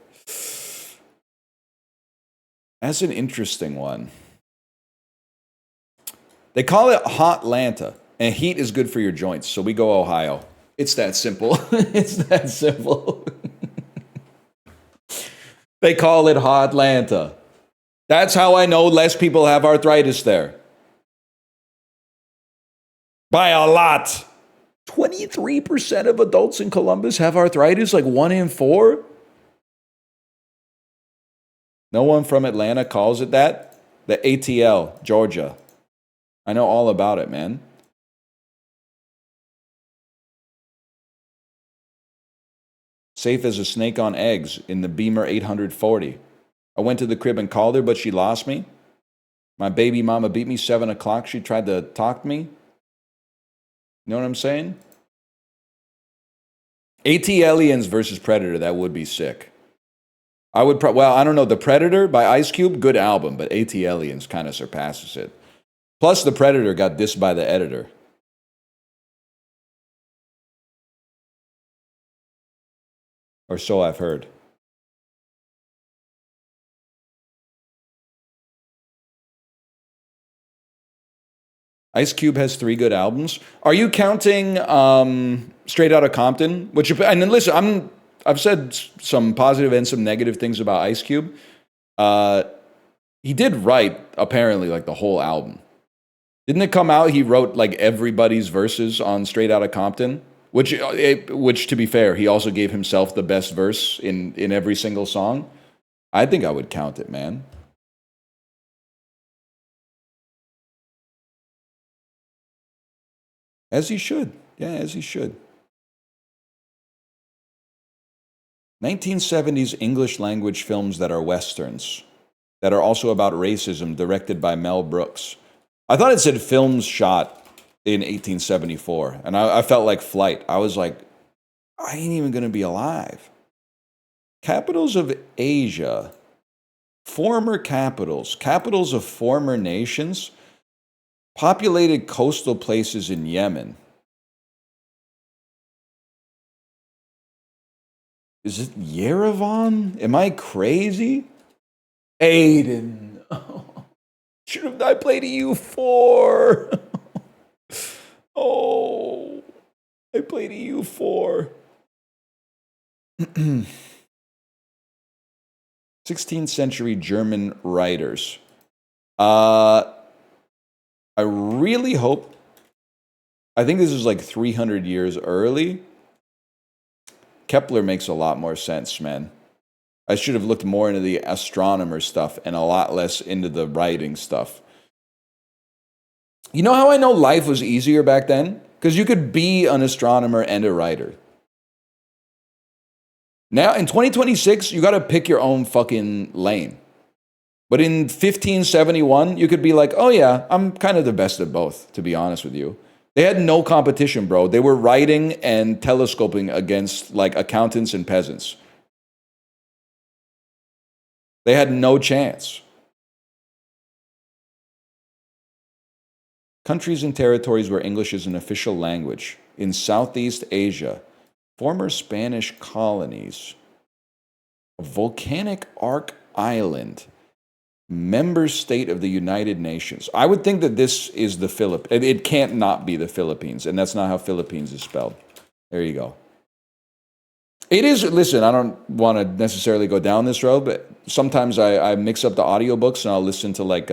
That's an interesting one. They call it Hotlanta, and heat is good for your joints, so we go Ohio. It's that simple. It's that simple. They call it Hotlanta. That's how I know less people have arthritis there. By a lot. 23% of adults in Columbus have arthritis, like 1 in 4. No one from Atlanta calls it that. The ATL, Georgia. I know all about it, man. Safe as a snake on eggs in the Beamer 840. I went to the crib and called her, but she lost me. My baby mama beat me 7 o'clock. She tried to talk to me. You know what I'm saying? AT-Aliens versus Predator, that would be sick. I would, well, I don't know. The Predator by Ice Cube, good album, but AT-Aliens kind of surpasses it. Plus, the Predator got dissed by the editor. Or so I've heard. Ice Cube has 3 good albums. Are you counting Straight Outta Compton? Which, and then listen, I've said some positive and some negative things about Ice Cube. He did write apparently like the whole album. Didn't it come out? He wrote like everybody's verses on Straight Outta Compton, which to be fair, he also gave himself the best verse in every single song. I think I would count it, man. As he should. Yeah, as he should. 1970s English language films that are Westerns, that are also about racism, directed by Mel Brooks. I thought it said films shot in 1874, and I felt like Flight. I was like, I ain't even going to be alive. Capitals of Asia, former capitals, capitals of former nations, populated coastal places in Yemen. Is it Yerevan? Am I crazy? Aiden. Oh, should have I played a U4? Oh, I played a U4. 16th century German writers. I really hope, I think this is like 300 years early. Kepler makes a lot more sense, man. I should have looked more into the astronomer stuff and a lot less into the writing stuff. You know how I know life was easier back then? Because you could be an astronomer and a writer. Now, in 2026, you got to pick your own fucking lane. But in 1571, you could be like, oh yeah, I'm kind of the best of both, to be honest with you. They had no competition, bro. They were writing and telescoping against like accountants and peasants. They had no chance. Countries and territories where English is an official language. In Southeast Asia, former Spanish colonies, a volcanic arc island, member state of the United Nations. I would think that this is the Philippines. It can't not be the Philippines, and that's not how Philippines is spelled. There you go. It is, listen, I don't want to necessarily go down this road, but sometimes I mix up the audiobooks and I'll listen to like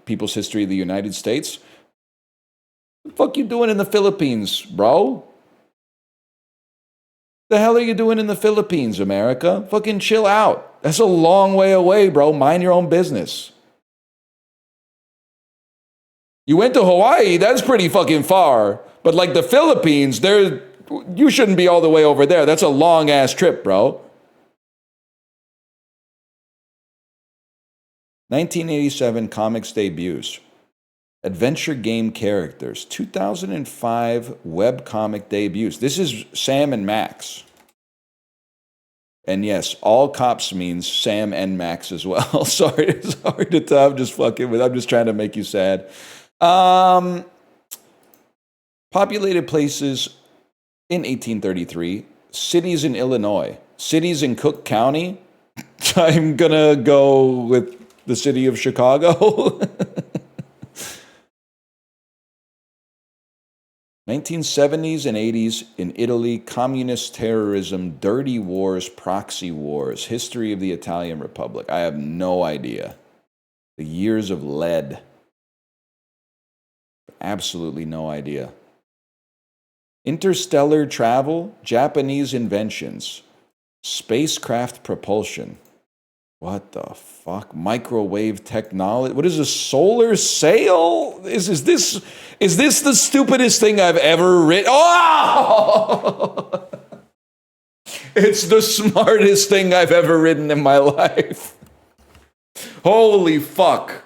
People's History of the United States. What the fuck you doing in the Philippines, bro? The hell are you doing in the Philippines, America? Fucking chill out. That's a long way away, bro. Mind your own business. You went to Hawaii, that's pretty fucking far. But like the Philippines, you shouldn't be all the way over there. That's a long ass trip, bro. 1987 comics debuts. Adventure game characters. 2005 webcomic debuts. This is Sam and Max. And yes, all cops means Sam and Max as well. sorry to tell. I'm just fucking with. I'm just trying to make you sad. Populated places in 1833. Cities in Illinois. Cities in Cook County. I'm gonna go with the city of Chicago. 1970s and 80s in Italy, communist terrorism, dirty wars, proxy wars, history of the Italian Republic. I have no idea. The years of lead. Absolutely no idea. Interstellar travel, Japanese inventions, spacecraft propulsion. What the fuck? Microwave technology? What is a solar sail? Is this the stupidest thing I've ever written? Oh! It's the smartest thing I've ever written in my life. Holy fuck.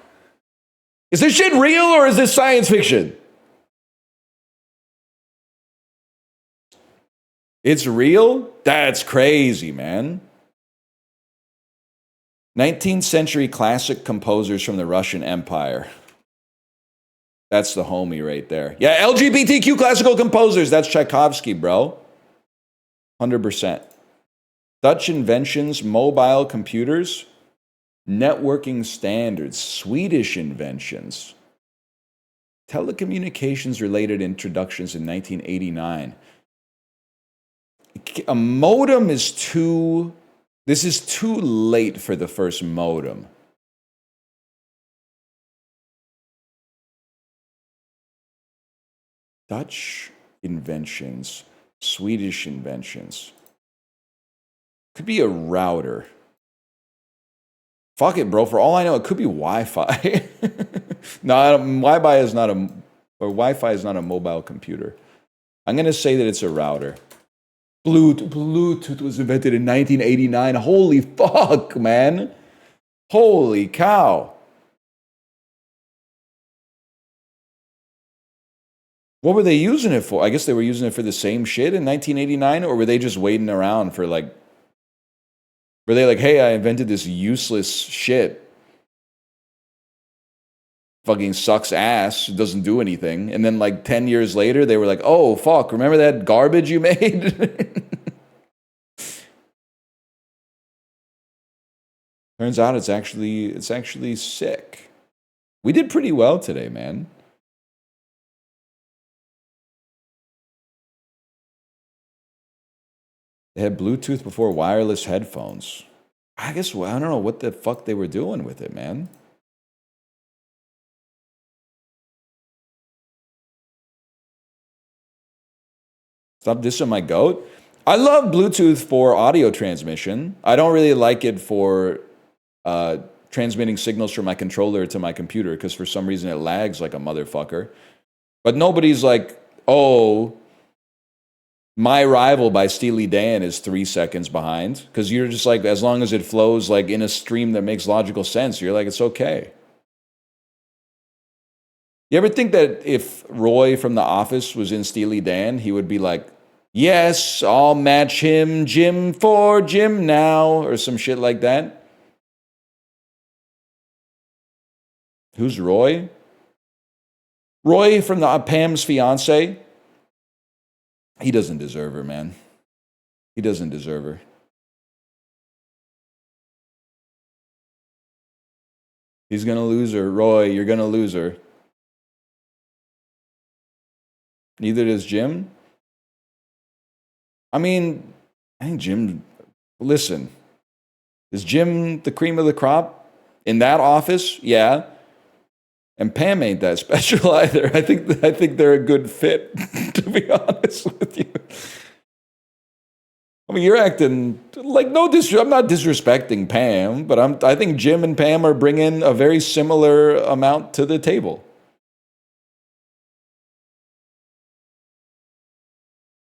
Is this shit real or is this science fiction? It's real? That's crazy, man. 19th century classic composers from the Russian Empire. That's the homie right there. Yeah, LGBTQ classical composers. That's Tchaikovsky, bro. 100%. Dutch inventions, mobile computers, networking standards, Swedish inventions, telecommunications related introductions in 1989. A modem is too... This is too late for the first modem. Dutch inventions, Swedish inventions. Could be a router. Fuck it, bro. For all I know, it could be Wi-Fi. No, Wi-Fi is not a mobile computer. I'm gonna say that it's a router. Bluetooth was invented in 1989. Holy fuck, man. Holy cow. What were they using it for? I guess they were using it for the same shit in 1989, or were they just waiting around for like... Were they like, hey, I invented this useless shit. Fucking sucks ass, doesn't do anything. And then like 10 years later, they were like, oh, fuck, remember that garbage you made? Turns out it's actually sick. We did pretty well today, man. They had Bluetooth before wireless headphones. I guess, well, I don't know what the fuck they were doing with it, man. Stop dissing my goat. I love Bluetooth for audio transmission. I don't really like it for transmitting signals from my controller to my computer because for some reason it lags like a motherfucker. But nobody's like, oh, My Rival by Steely Dan is 3 seconds behind because you're just like, as long as it flows like in a stream that makes logical sense, you're like, it's okay. You ever think that if Roy from The Office was in Steely Dan, he would be like, yes, I'll match him Jim for Jim now, or some shit like that? Who's Roy? Roy from the Pam's fiance? He doesn't deserve her, man. He doesn't deserve her. He's gonna lose her. Roy, you're gonna lose her. Neither does Jim. I mean, I think Jim, listen, is Jim the cream of the crop in that office? Yeah. And Pam ain't that special either. I think they're a good fit, to be honest with you. I mean, you're acting like I'm not disrespecting Pam, but I think Jim and Pam are bringing a very similar amount to the table.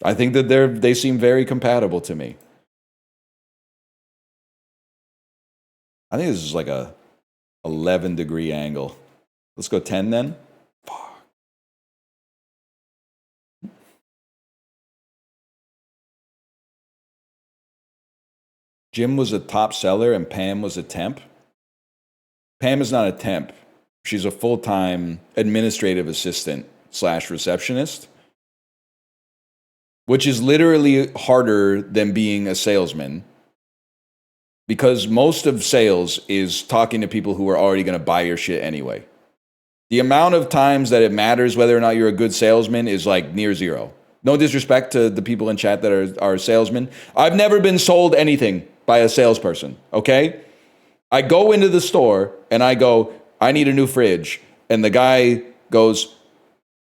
I think that they seem very compatible to me. I think this is like a 11-degree angle. Let's go 10 then. Fuck. Jim was a top seller and Pam was a temp. Pam is not a temp. She's a full-time administrative assistant / receptionist, which is literally harder than being a salesman because most of sales is talking to people who are already going to buy your shit anyway. The amount of times that it matters whether or not you're a good salesman is like near zero. No disrespect to the people in chat that are salesmen. I've never been sold anything by a salesperson, okay? I go into the store and I go, I need a new fridge. And the guy goes,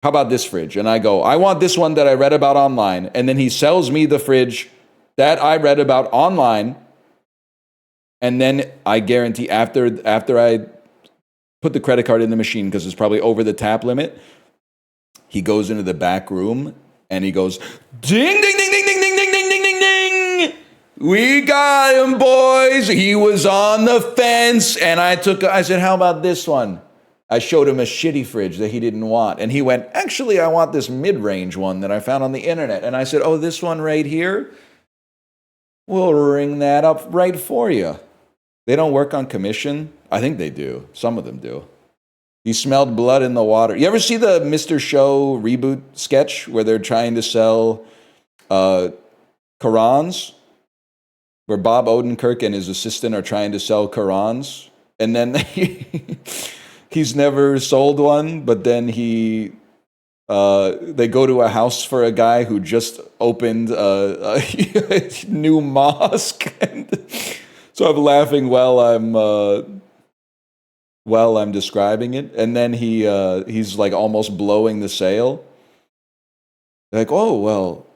how about this fridge? And I go, I want this one that I read about online. And then he sells me the fridge that I read about online. And then I guarantee after I put the credit card in the machine, because it's probably over the tap limit, he goes into the back room and he goes, ding, ding, ding, ding, ding, ding, ding, ding, ding, ding, ding. We got him, boys. He was on the fence. And I said, how about this one? I showed him a shitty fridge that he didn't want. And he went, actually, I want this mid-range one that I found on the internet. And I said, oh, this one right here? We'll ring that up right for you. They don't work on commission. I think they do. Some of them do. He smelled blood in the water. You ever see the Mr. Show reboot sketch where they're trying to sell Qurans? Where Bob Odenkirk and his assistant are trying to sell Qurans. And then he's never sold one, but then they go to a house for a guy who just opened a new mosque. So I'm laughing while I'm describing it, and then he's like almost blowing the sale. Like, oh well,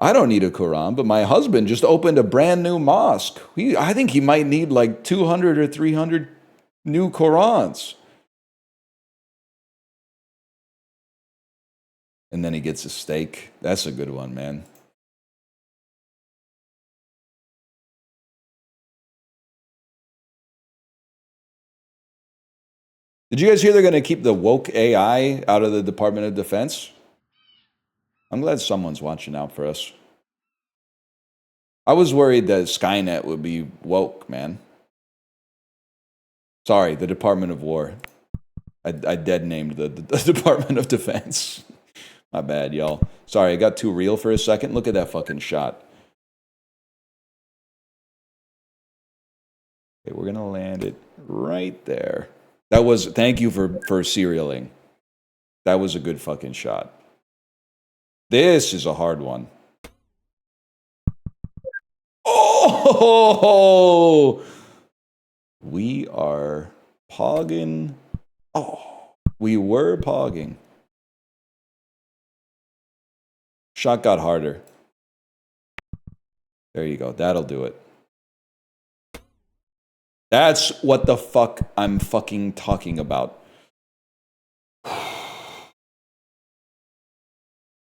I don't need a Quran, but my husband just opened a brand new mosque. I think he might need like 200 or 300 new Qurans. And then he gets a steak. That's a good one, man. Did you guys hear they're going to keep the woke AI out of the Department of Defense? I'm glad someone's watching out for us. I was worried that Skynet would be woke, man. Sorry, the Department of War. I dead named the Department of Defense. My bad, y'all. Sorry, I got too real for a second. Look at that fucking shot. Okay, we're going to land it right there. Thank you for serialing. That was a good fucking shot. This is a hard one. Oh! We are pogging. Oh, we were pogging. Shot got harder. There you go. That'll do it. That's what the fuck I'm fucking talking about.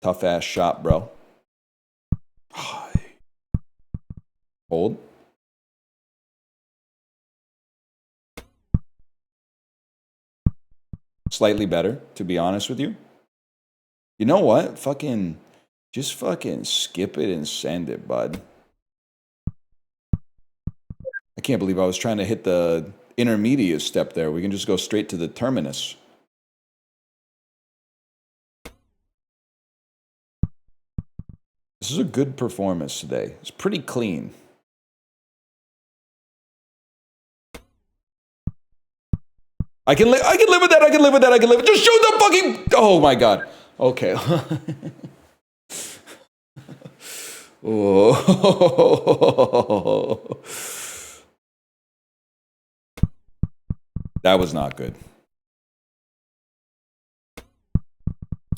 Tough ass shot, bro. Hold. Slightly better, to be honest with you. You know what? Just fucking skip it and send it, bud. I can't believe I was trying to hit the intermediate step there. We can just go straight to the terminus. This is a good performance today. It's pretty clean. I can live with that. I can live with that. Just show the fucking. Oh my god. Okay. Oh. That was not good.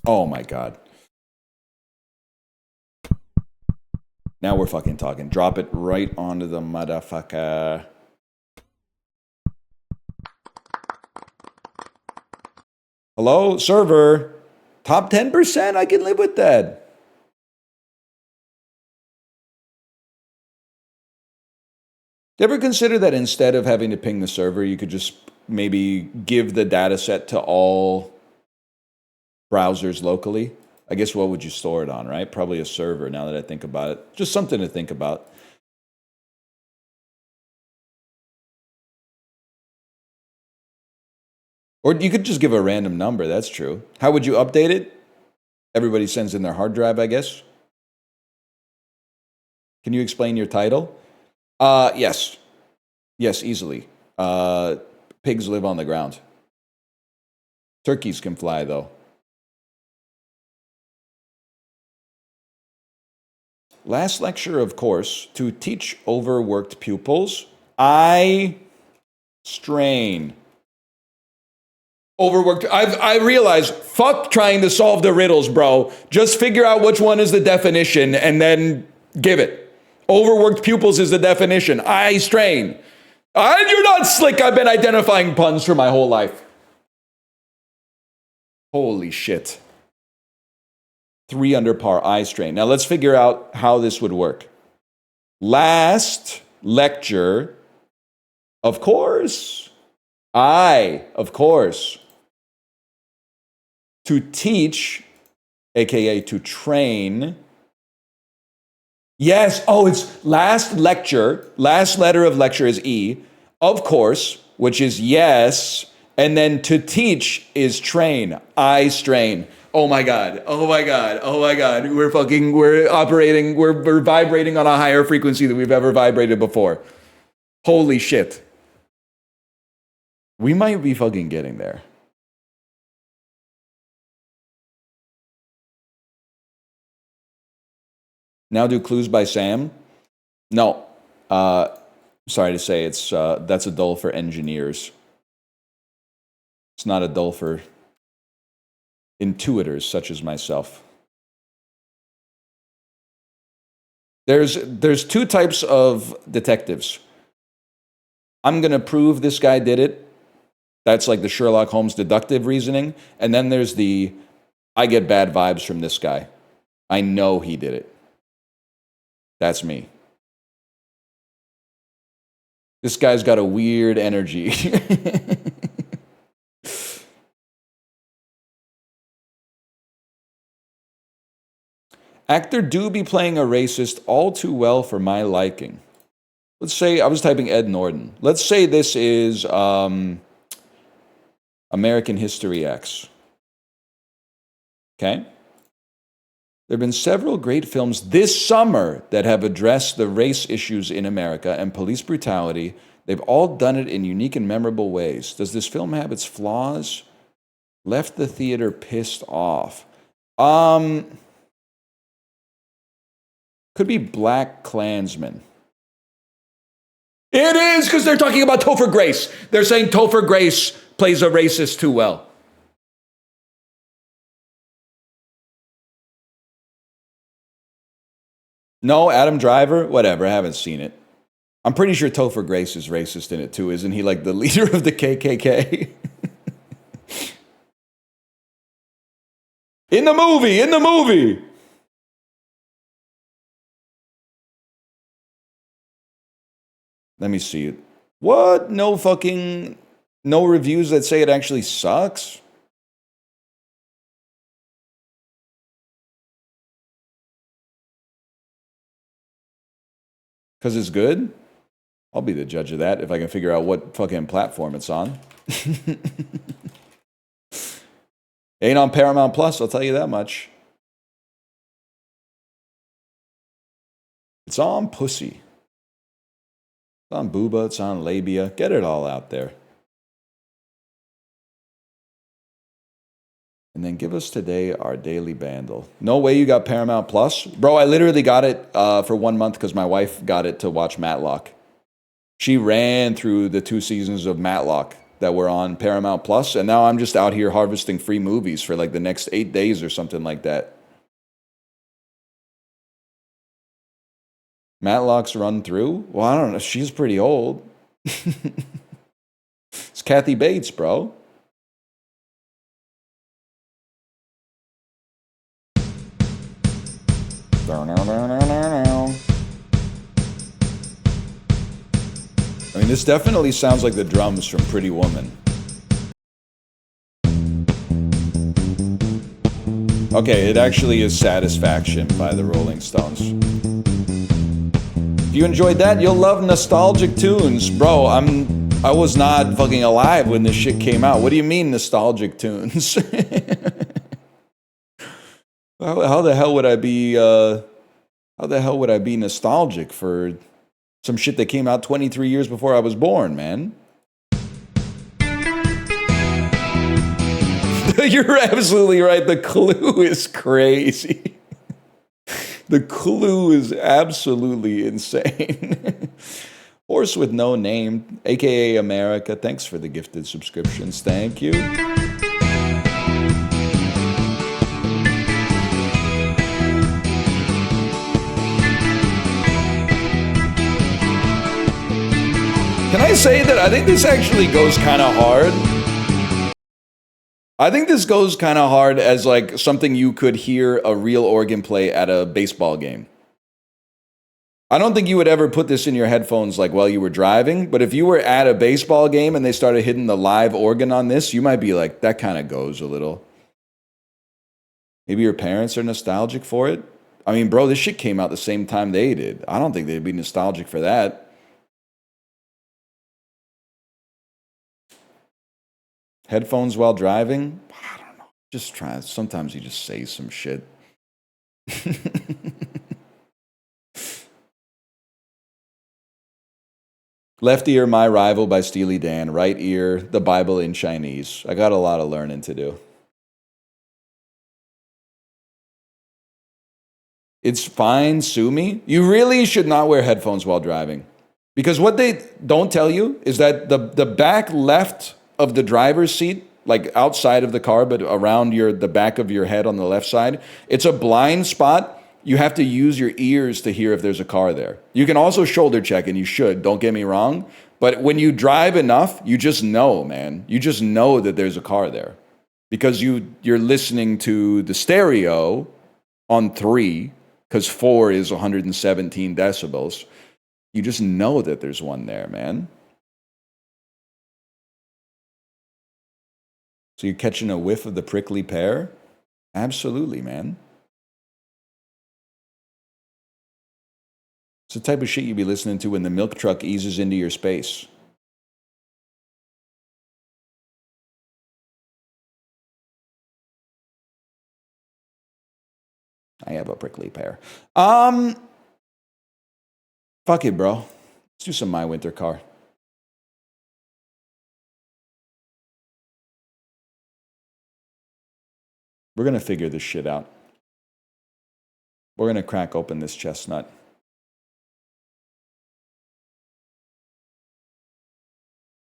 Oh my God. Now we're fucking talking. Drop it right onto the motherfucker. Hello, server. Top 10%? I can live with that. Do you ever consider that instead of having to ping the server, you could just maybe give the data set to all browsers locally? I guess what would you store it on, right? Probably a server, now that I think about it. Just something to think about. Or you could just give a random number, that's true. How would you update it? Everybody sends in their hard drive, I guess. Can you explain your title? Yes. Yes, easily. Pigs live on the ground. Turkeys can fly, though. Last lecture, of course, to teach overworked pupils. I strain. Overworked. I realize, fuck trying to solve the riddles, bro. Just figure out which one is the definition and then give it. Overworked pupils is the definition. I strain. You're not slick. I've been identifying puns for my whole life. Holy shit. 3 under par, eye strain. Now let's figure out how this would work. Last lecture, of course. Of course. To teach, aka to train. Yes, oh, it's last lecture. Last letter of lecture is E. Of course, which is yes. And then to teach is train. I strain. Oh my God. Oh my God. Oh my God. We're vibrating on a higher frequency than we've ever vibrated before. Holy shit. We might be fucking getting there. Now do clues by Sam? No. Sorry to say, that's a dull for engineers. It's not a dull for intuitors such as myself. There's 2 types of detectives. I'm going to prove this guy did it. That's like the Sherlock Holmes deductive reasoning. And then there's I get bad vibes from this guy. I know he did it. That's me. This guy's got a weird energy. Actor do be playing a racist all too well for my liking. Let's say, I was typing Ed Norton. Let's say this is American History X. Okay? There have been several great films this summer that have addressed the race issues in America and police brutality. They've all done it in unique and memorable ways. Does this film have its flaws? Left the theater pissed off. Could be Black Klansman. It is, because they're talking about Topher Grace. They're saying Topher Grace plays a racist too well. No, Adam Driver? Whatever, I haven't seen it. I'm pretty sure Topher Grace is racist in it too, isn't he? Like the leader of the KKK? In the movie! Let me see it. What? No reviews that say it actually sucks? Because it's good? I'll be the judge of that if I can figure out what fucking platform it's on. Ain't on Paramount Plus, I'll tell you that much. It's on Pussy. It's on Booba, it's on Labia. Get it all out there. And then give us today our daily bundle. No way you got Paramount Plus? Bro, I literally got it for 1 month because my wife got it to watch Matlock. She ran through the 2 seasons of Matlock that were on Paramount Plus, and now I'm just out here harvesting free movies for like the next 8 days or something like that. Matlock's run through? Well, I don't know. She's pretty old. It's Kathy Bates, bro. I mean, this definitely sounds like the drums from Pretty Woman. Okay, it actually is Satisfaction by the Rolling Stones. If you enjoyed that, you'll love nostalgic tunes. Bro, I was not fucking alive when this shit came out. What do you mean nostalgic tunes? How the hell would I be nostalgic for some shit that came out 23 years before I was born, man? You're absolutely right. The clue is crazy. The clue is absolutely insane. Horse with no name, aka America. Thanks for the gifted subscriptions. Thank you. Can I say that I think this actually goes kind of hard? I think this goes kind of hard as like something you could hear a real organ play at a baseball game. I don't think you would ever put this in your headphones like while you were driving, but if you were at a baseball game and they started hitting the live organ on this, you might be like, that kind of goes a little. Maybe your parents are nostalgic for it. I mean, bro, this shit came out the same time they did. I don't think they'd be nostalgic for that. Headphones while driving? I don't know. Just try. Sometimes you just say some shit. Left Ear, My Rival by Steely Dan. Right Ear, The Bible in Chinese. I got a lot of learning to do. It's fine, sue me. You really should not wear headphones while driving. Because what they don't tell you is that the back left of the driver's seat, like outside of the car, but around the back of your head on the left side, it's a blind spot. You have to use your ears to hear if there's a car there. You can also shoulder check, and you should, don't get me wrong. But when you drive enough, you just know, man. You just know that there's a car there. Because you're listening to the stereo on 3, because 4 is 117 decibels. You just know that there's one there, man. So you're catching a whiff of the prickly pear? Absolutely, man. It's the type of shit you'd be listening to when the milk truck eases into your space. I have a prickly pear. Fuck it, bro. Let's do some My Winter Car. We're going to figure this shit out. We're going to crack open this chestnut.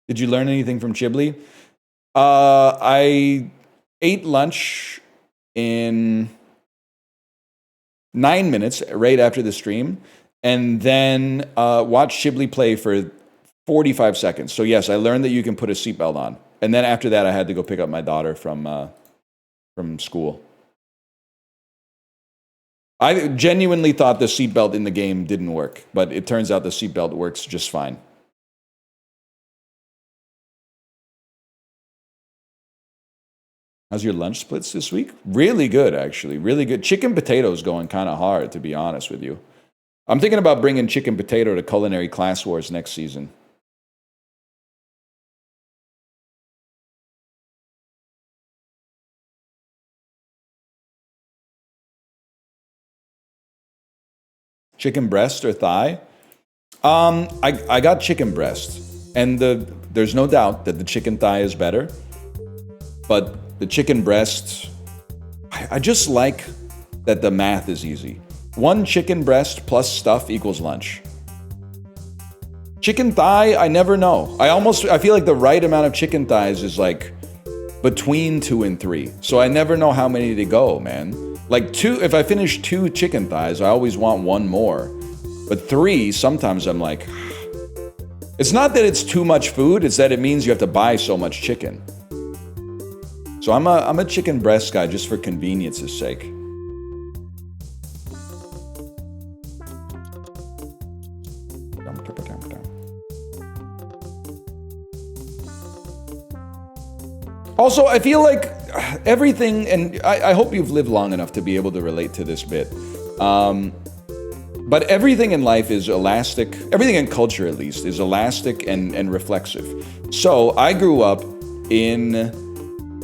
Did you learn anything from Chibli? I ate lunch in 9 minutes right after the stream, and then watched Chibli play for 45 seconds. So yes, I learned that you can put a seatbelt on. And then after that, I had to go pick up my daughter from school. I genuinely thought the seatbelt in the game didn't work, but it turns out the seatbelt works just fine. How's your lunch splits this week? Really good, actually. Really good. Chicken potatoes going kind of hard, to be honest with you. I'm thinking about bringing chicken potato to Culinary Class Wars next season. Chicken breast or thigh? I got chicken breast, and there's no doubt that the chicken thigh is better, but the chicken breast I just like that the math is easy. 1 chicken breast plus stuff equals lunch. Chicken thigh, I never know. I feel like the right amount of chicken thighs is like between 2 and 3. So I never know how many to go, man. Like 2, if I finish 2 chicken thighs, I always want 1 more. But 3, sometimes I'm like, it's not that it's too much food, it's that it means you have to buy so much chicken. So I'm a chicken breast guy just for convenience's sake. Also, I feel like everything, and I hope you've lived long enough to be able to relate to this bit, but everything in life is elastic, everything in culture at least, is elastic and reflexive. So I grew up in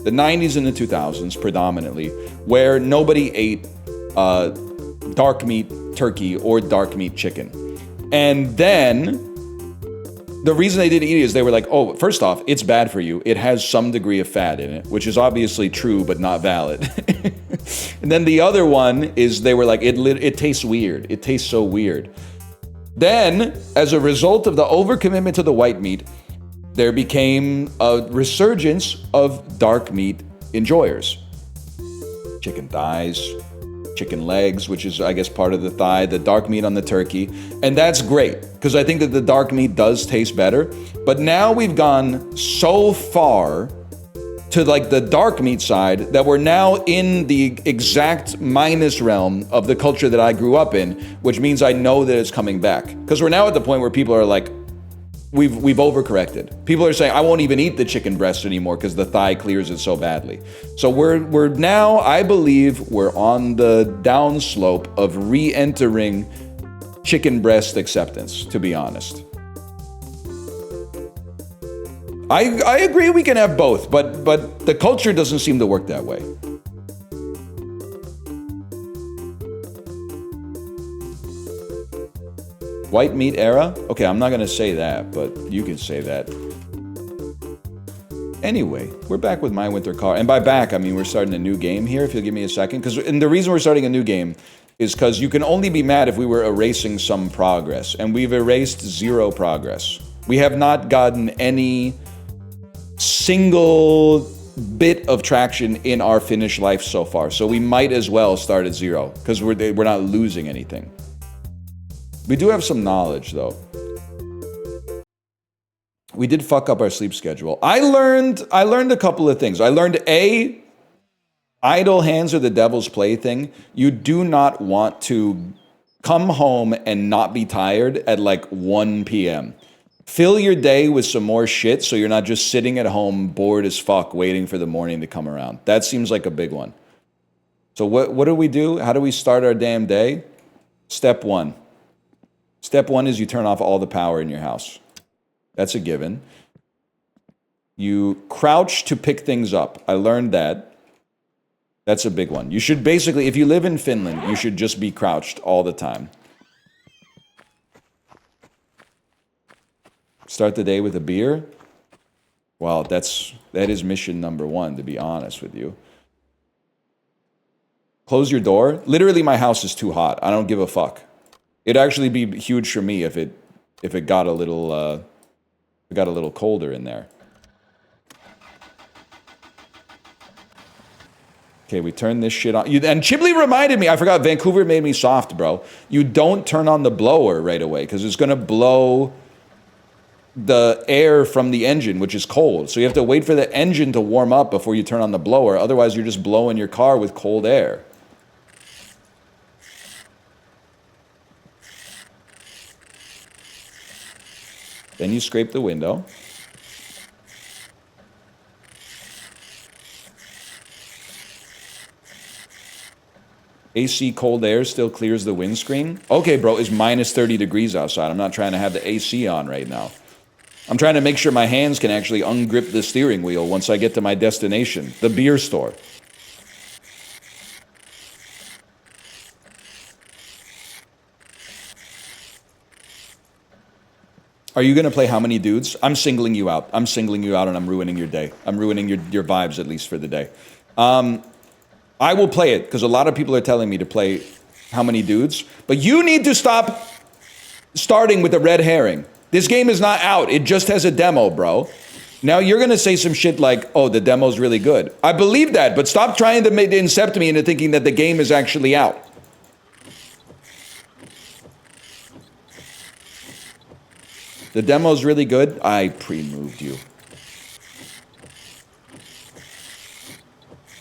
the 90s and the 2000s predominantly, where nobody ate dark meat turkey or dark meat chicken. And then the reason they didn't eat it is they were like, oh, first off, it's bad for you. It has some degree of fat in it, which is obviously true, but not valid. And then the other one is they were like, it tastes weird. It tastes so weird. Then, as a result of the overcommitment to the white meat, there became a resurgence of dark meat enjoyers. Chicken thighs, chicken legs, which is, I guess, part of the thigh, the dark meat on the turkey. And that's great, because I think that the dark meat does taste better. But now we've gone so far to like the dark meat side that we're now in the exact minus realm of the culture that I grew up in, which means I know that it's coming back. Because we're now at the point where people are like, we've overcorrected. People are saying, I won't even eat the chicken breast anymore because the thigh clears it so badly. So we're now, I believe, we're on the downslope of re-entering chicken breast acceptance, to be honest. I agree we can have both, but the culture doesn't seem to work that way. White meat era? Okay, I'm not gonna say that, but you can say that. Anyway, we're back with My Winter Car. And by back, I mean we're starting a new game here, if you'll give me a second. And the reason we're starting a new game is because you can only be mad if we were erasing some progress. And we've erased 0 progress. We have not gotten any single bit of traction in our finished life so far. So we might as well start at 0, because we're not losing anything. We do have some knowledge, though. We did fuck up our sleep schedule. I learned a couple of things. I learned A, idle hands are the devil's plaything. You do not want to come home and not be tired at like 1 p.m. Fill your day with some more shit so you're not just sitting at home bored as fuck waiting for the morning to come around. That seems like a big one. So what do we do? How do we start our damn day? Step 1. Step 1 is you turn off all the power in your house. That's a given. You crouch to pick things up. I learned that. That's a big one. You should basically, if you live in Finland, you should just be crouched all the time. Start the day with a beer. Well, that is mission number 1, to be honest with you. Close your door. Literally, my house is too hot. I don't give a fuck. It'd actually be huge for me if it got a little colder in there. Okay, we turn this shit on. And Chiblee reminded me, I forgot, Vancouver made me soft, bro. You don't turn on the blower right away because it's going to blow the air from the engine, which is cold. So you have to wait for the engine to warm up before you turn on the blower. Otherwise, you're just blowing your car with cold air. Then you scrape the window. AC cold air still clears the windscreen. Okay, bro, it's minus 30 degrees outside. I'm not trying to have the AC on right now. I'm trying to make sure my hands can actually ungrip the steering wheel once I get to my destination, the beer store. Are you going to play How Many Dudes? I'm singling you out. I'm singling you out and I'm ruining your day. I'm ruining your vibes, at least for the day. I will play it, because a lot of people are telling me to play How Many Dudes. But you need to stop starting with the red herring. This game is not out. It just has a demo, bro. Now you're going to say some shit like, oh, the demo's really good. I believe that, but stop trying to incept me into thinking that the game is actually out. The demo's really good. I pre-moved you.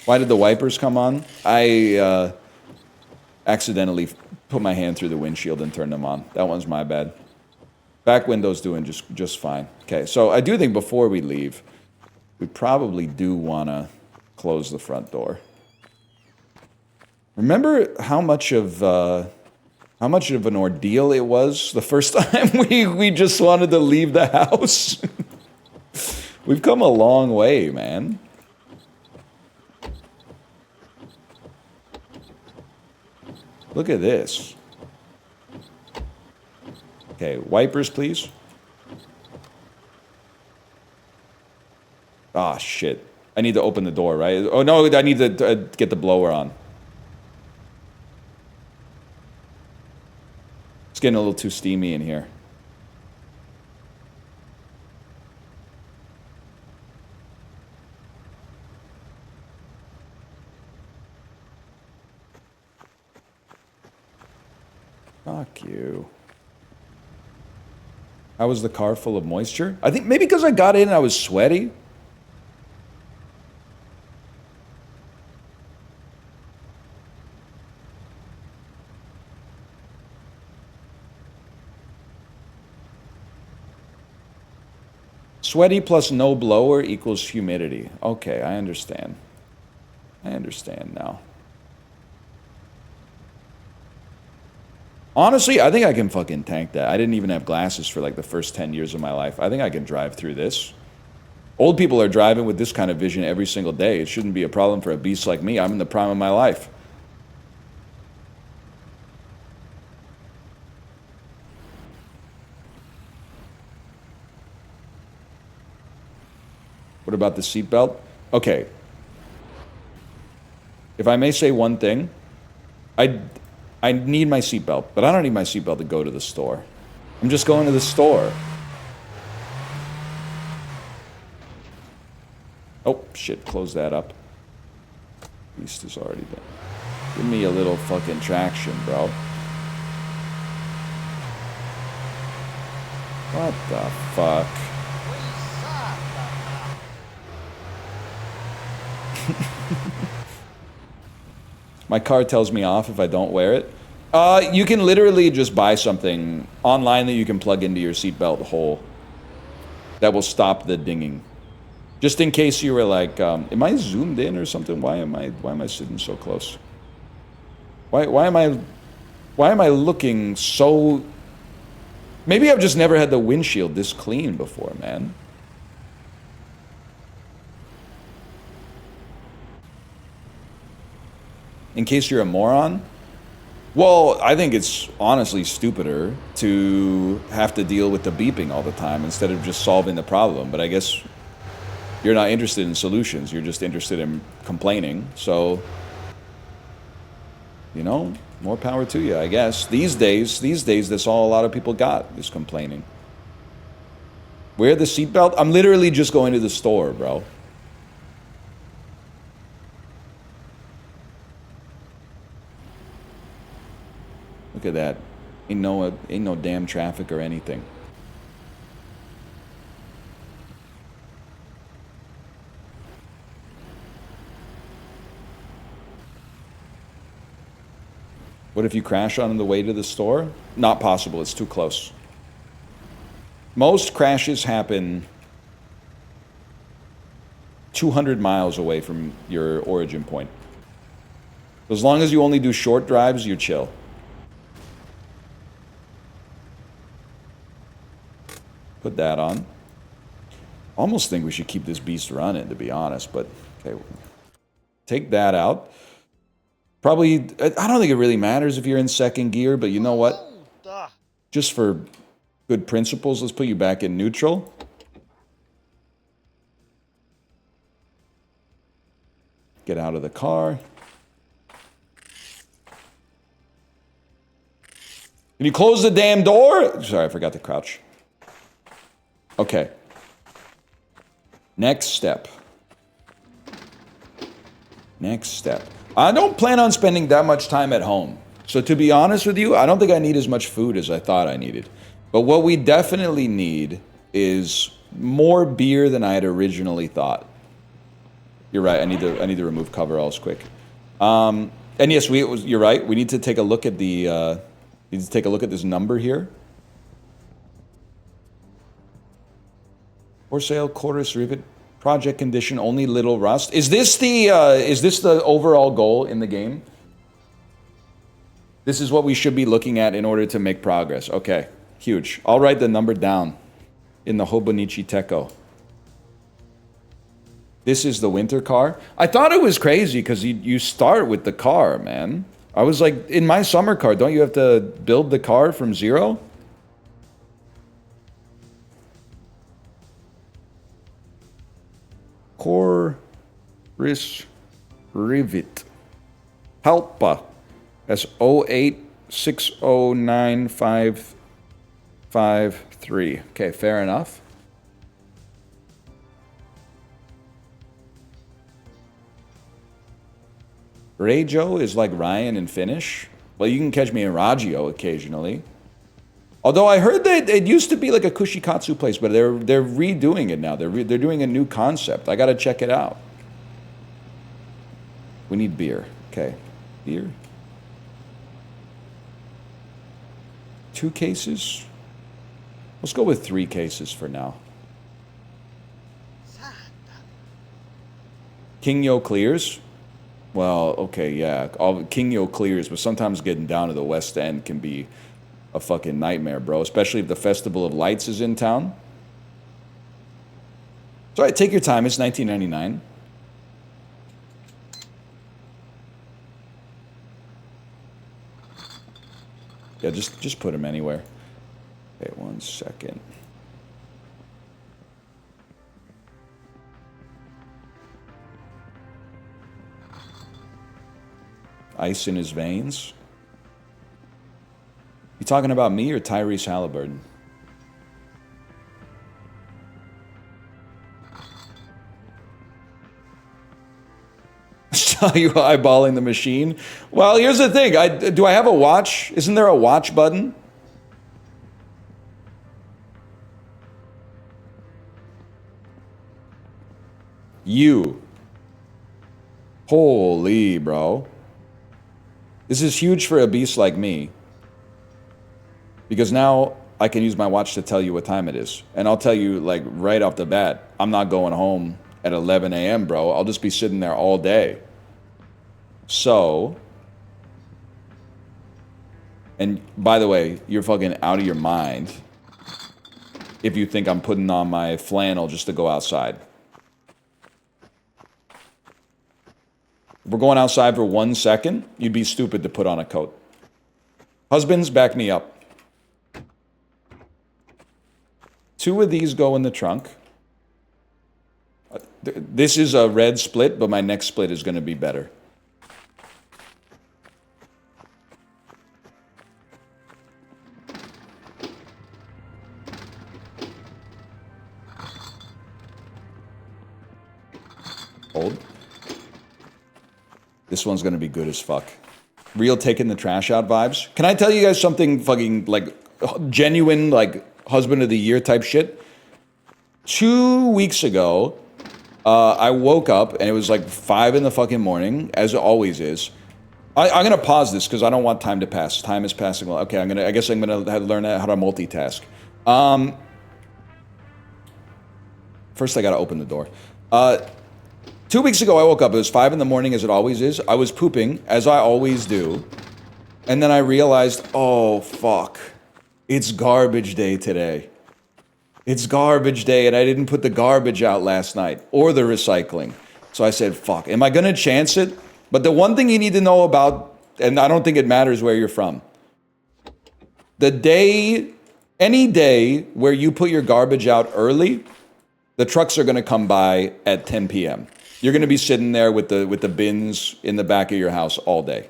Why did the wipers come on? I accidentally put my hand through the windshield and turned them on. That one's my bad. Back window's doing just fine. Okay, so I do think before we leave, we probably do want to close the front door. Remember how much of an ordeal it was the first time we just wanted to leave the house? We've come a long way, man. Look at this. Okay, wipers, please. Ah, shit. I need to open the door, right? Oh, no, I need to get the blower on. It's getting a little too steamy in here. Fuck you. How was the car full of moisture? I think maybe because I got in and I was sweaty. Sweaty plus no blower equals humidity. Okay, I understand. I understand now. Honestly, I think I can fucking tank that. I didn't even have glasses for like the first 10 years of my life. I think I can drive through this. Old people are driving with this kind of vision every single day. It shouldn't be a problem for a beast like me. I'm in the prime of my life. What about the seatbelt? Okay. If I may say one thing, I need my seatbelt, but I don't need my seatbelt to go to the store. I'm just going to the store. Oh, shit, close that up. Beast is already there. Give me a little fucking traction, bro. What the fuck? My car tells me off if I don't wear it. You can literally just buy something online that you can plug into your seatbelt hole that will stop the dinging. Just in case you were like, am I zoomed in or something? Why am I sitting so close? Why am I looking so... Maybe I've just never had the windshield this clean before, man. In case you're a moron? Well, I think it's honestly stupider to have to deal with the beeping all the time instead of just solving the problem. But I guess you're not interested in solutions. You're just interested in complaining. So, you know, more power to you, I guess. These days, that's all a lot of people got, is complaining. Wear the seatbelt? I'm literally just going to the store, bro. Look at that. Ain't no damn traffic or anything. What if you crash on the way to the store? Not possible, it's too close. Most crashes happen 200 miles away from your origin point. As long as you only do short drives, you're chill. Put that on. Almost think we should keep this beast running, to be honest, but okay. Take that out. Probably, I don't think it really matters if you're in second gear, but you know what? Just for good principles, let's put you back in neutral. Get out of the car. Can you close the damn door? Sorry, I forgot to crouch. Okay. Next step. Next step. I don't plan on spending that much time at home. So to be honest with you, I don't think I need as much food as I thought I needed. But what we definitely need is more beer than I had originally thought. You're right. I need to remove coveralls quick. And yes, you're right. We need to take a look at the this number here. For sale, quarters rivet, project condition, only little rust. Is this the overall goal in the game? This is what we should be looking at in order to make progress. Okay, huge. I'll write the number down in the Hobonichi Tekko. This is the winter car. I thought it was crazy because you start with the car, man. I was like, in my summer car, don't you have to build the car from zero? Chorus Rivet. Halpa. That's 086095553. Okay, fair enough. Reggio is like Ryan in Finnish. Well, you can catch me in Raggio occasionally. Although I heard that it used to be like a kushikatsu place, but they're redoing it now. They're doing a new concept. I gotta check it out. We need beer. Okay, beer. 2 cases. Let's go with 3 cases for now. Kingyo clears. Well, okay, yeah. Kingyo clears, but sometimes getting down to the West End can be a fucking nightmare, bro. Especially if the Festival of Lights is in town. It's alright, take your time. It's 1999. Yeah, just put him anywhere. Okay, 1 second. Ice in his veins. You talking about me or Tyrese Halliburton? Saw you eyeballing the machine. Well, here's the thing. Do I have a watch? Isn't there a watch button? You. Holy, bro. This is huge for a beast like me. Because now I can use my watch to tell you what time it is. And I'll tell you, like, right off the bat, I'm not going home at 11 a.m., bro. I'll just be sitting there all day. So... And by the way, you're fucking out of your mind if you think I'm putting on my flannel just to go outside. If we're going outside for 1 second, you'd be stupid to put on a coat. Husbands, back me up. 2 of these go in the trunk. This is a red split, but my next split is going to be better. Hold. This one's gonna be good as fuck. Real taking the trash out vibes. Can I tell you guys something fucking, like, genuine, like, husband of the year type shit? 2 weeks ago, I woke up and it was like 5 in the fucking morning, as it always is. I'm gonna pause this because I don't want time to pass. Time is passing. Okay, I guess I'm gonna have to learn how to multitask. First I gotta open the door. 2 weeks ago, I woke up. It was 5 in the morning, as it always is. I was pooping, as I always do. And then I realized, oh, fuck. It's garbage day today. It's garbage day, and I didn't put the garbage out last night, or the recycling. So I said, fuck. Am I going to chance it? But the one thing you need to know about, and I don't think it matters where you're from. Any day where you put your garbage out early, the trucks are going to come by at 10 p.m. You're going to be sitting there with the bins in the back of your house all day.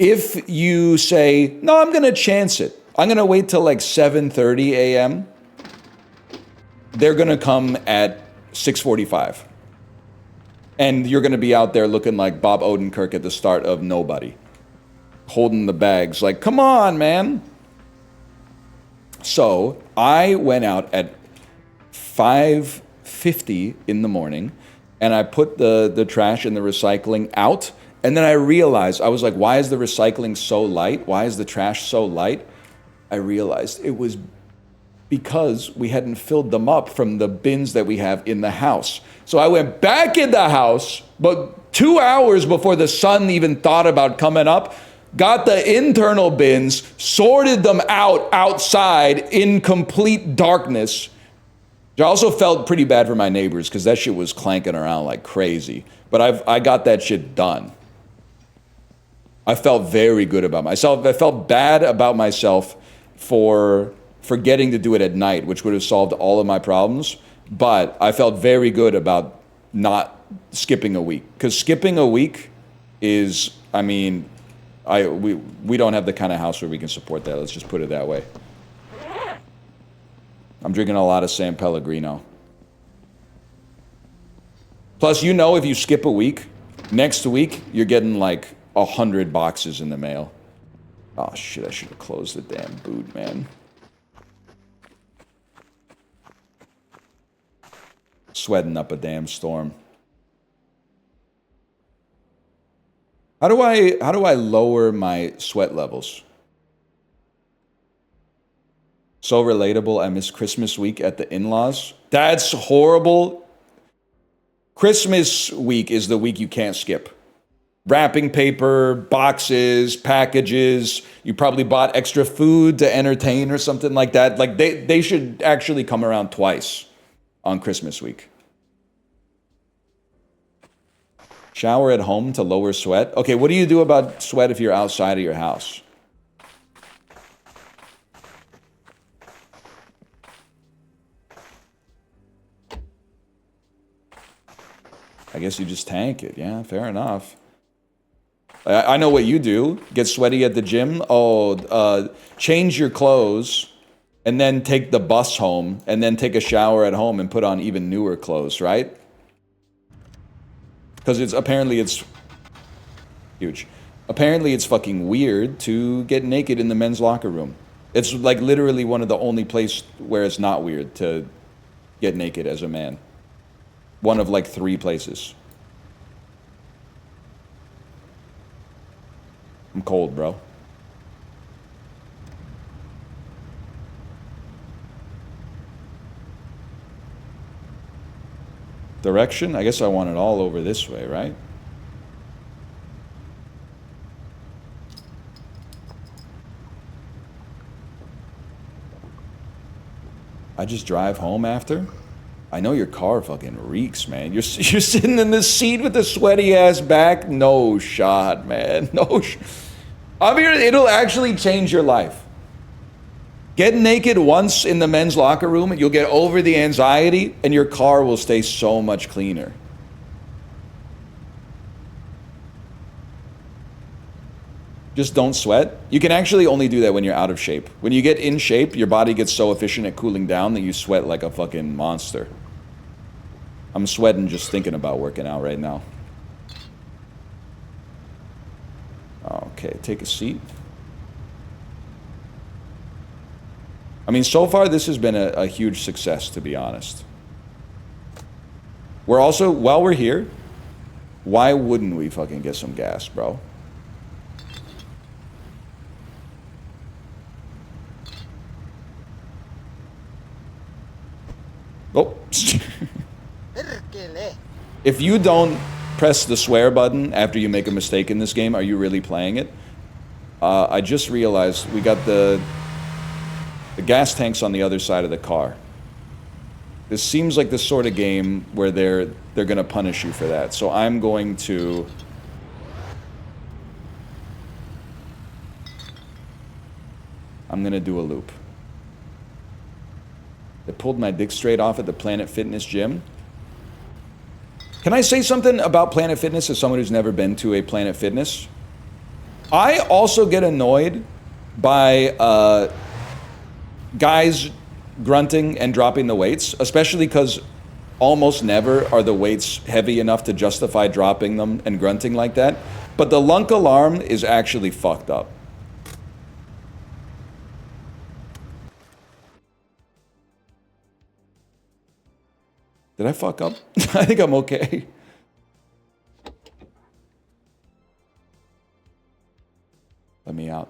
If you say, no, I'm going to chance it. I'm going to wait till like 7:30 a.m. They're going to come at 6:45. And you're going to be out there looking like Bob Odenkirk at the start of Nobody. Holding the bags like, come on, man. So I went out at 5:50 in the morning and I put the trash and the recycling out. And then I realized, I was like, why is the recycling so light? Why is the trash so light? I realized it was because we hadn't filled them up from the bins that we have in the house. So I went back in the house, but 2 hours before the sun even thought about coming up, got the internal bins, sorted them out outside in complete darkness. I also felt pretty bad for my neighbors because that shit was clanking around like crazy. But I got that shit done. I felt very good about myself. I felt bad about myself for forgetting to do it at night, which would have solved all of my problems. But I felt very good about not skipping a week. Because skipping a week is, I mean, we don't have the kind of house where we can support that. Let's just put it that way. I'm drinking a lot of San Pellegrino. Plus, you know, if you skip a week, next week, you're getting like 100 boxes in the mail. Oh shit, I should have closed the damn boot, man. Sweating up a damn storm. How do I lower my sweat levels? So relatable, I miss Christmas week at the in-laws. That's horrible. Christmas week is the week you can't skip. Wrapping paper, boxes, packages. You probably bought extra food to entertain or something like that. Like they should actually come around twice on Christmas week. Shower at home to lower sweat. Okay, what do you do about sweat if you're outside of your house? I guess you just tank it. Yeah, fair enough. I know what you do. Get sweaty at the gym. Oh, change your clothes and then take the bus home and then take a shower at home and put on even newer clothes, right? Because apparently it's huge. Apparently it's fucking weird to get naked in the men's locker room. It's like literally one of the only places where it's not weird to get naked as a man. One of like 3 places. I'm cold, bro. Direction? I guess I want it all over this way, right? I just drive home after? I know your car fucking reeks, man. You're sitting in the seat with the sweaty ass back. No shot, man. No shot. I mean, it'll actually change your life. Get naked once in the men's locker room and you'll get over the anxiety and your car will stay so much cleaner. Just don't sweat. You can actually only do that when you're out of shape. When you get in shape, your body gets so efficient at cooling down that you sweat like a fucking monster. I'm sweating just thinking about working out right now. Okay, take a seat. I mean, so far this has been a huge success, to be honest. We're also, while we're here, why wouldn't we fucking get some gas, bro? Oh. If you don't press the swear button after you make a mistake in this game, are you really playing it? I just realized we got the gas tanks on the other side of the car. This seems like the sort of game where they're gonna punish you for that. So I'm going to do a loop. They pulled my dick straight off at the Planet Fitness gym. Can I say something about Planet Fitness as someone who's never been to a Planet Fitness? I also get annoyed by guys grunting and dropping the weights, especially because almost never are the weights heavy enough to justify dropping them and grunting like that. But the lunk alarm is actually fucked up. Did I fuck up? I think I'm okay. Let me out.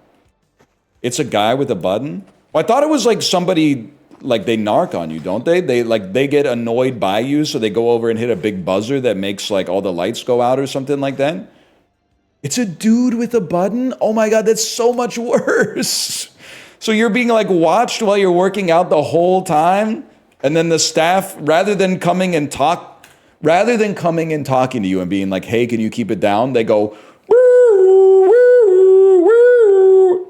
It's a guy with a button? Well, I thought it was like somebody, like they narc on you, don't they? They get annoyed by you, so they go over and hit a big buzzer that makes like all the lights go out or something like that. It's a dude with a button? Oh my God, that's so much worse. So you're being like watched while you're working out the whole time? And then the staff, rather than coming and talking to you and being like, hey, can you keep it down? They go, woo, woo, woo.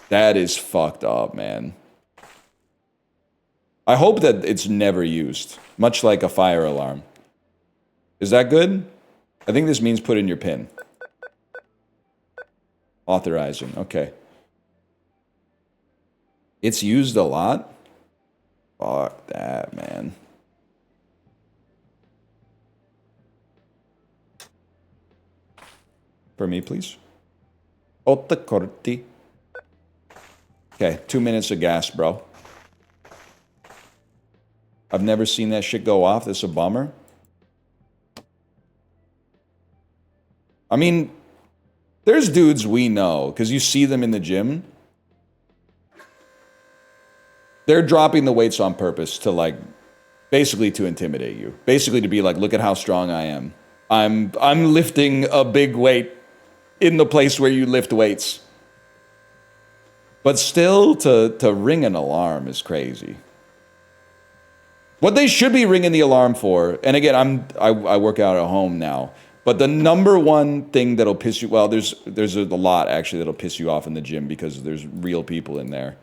That is fucked up, man. I hope that it's never used, much like a fire alarm. Is that good? I think this means put in your PIN. Authorizing, okay. It's used a lot? Fuck that, man. For me, please. Otta corti. Okay, 2 minutes of gas, bro. I've never seen that shit go off. That's a bummer. I mean, there's dudes we know, because you see them in the gym. They're dropping the weights on purpose to like, basically to intimidate you. Basically to be like, look at how strong I am. I'm lifting a big weight in the place where you lift weights. But still, to ring an alarm is crazy. What they should be ringing the alarm for, and again, I work out at home now, but the number one thing that'll piss you, well, there's a lot actually that'll piss you off in the gym because there's real people in there.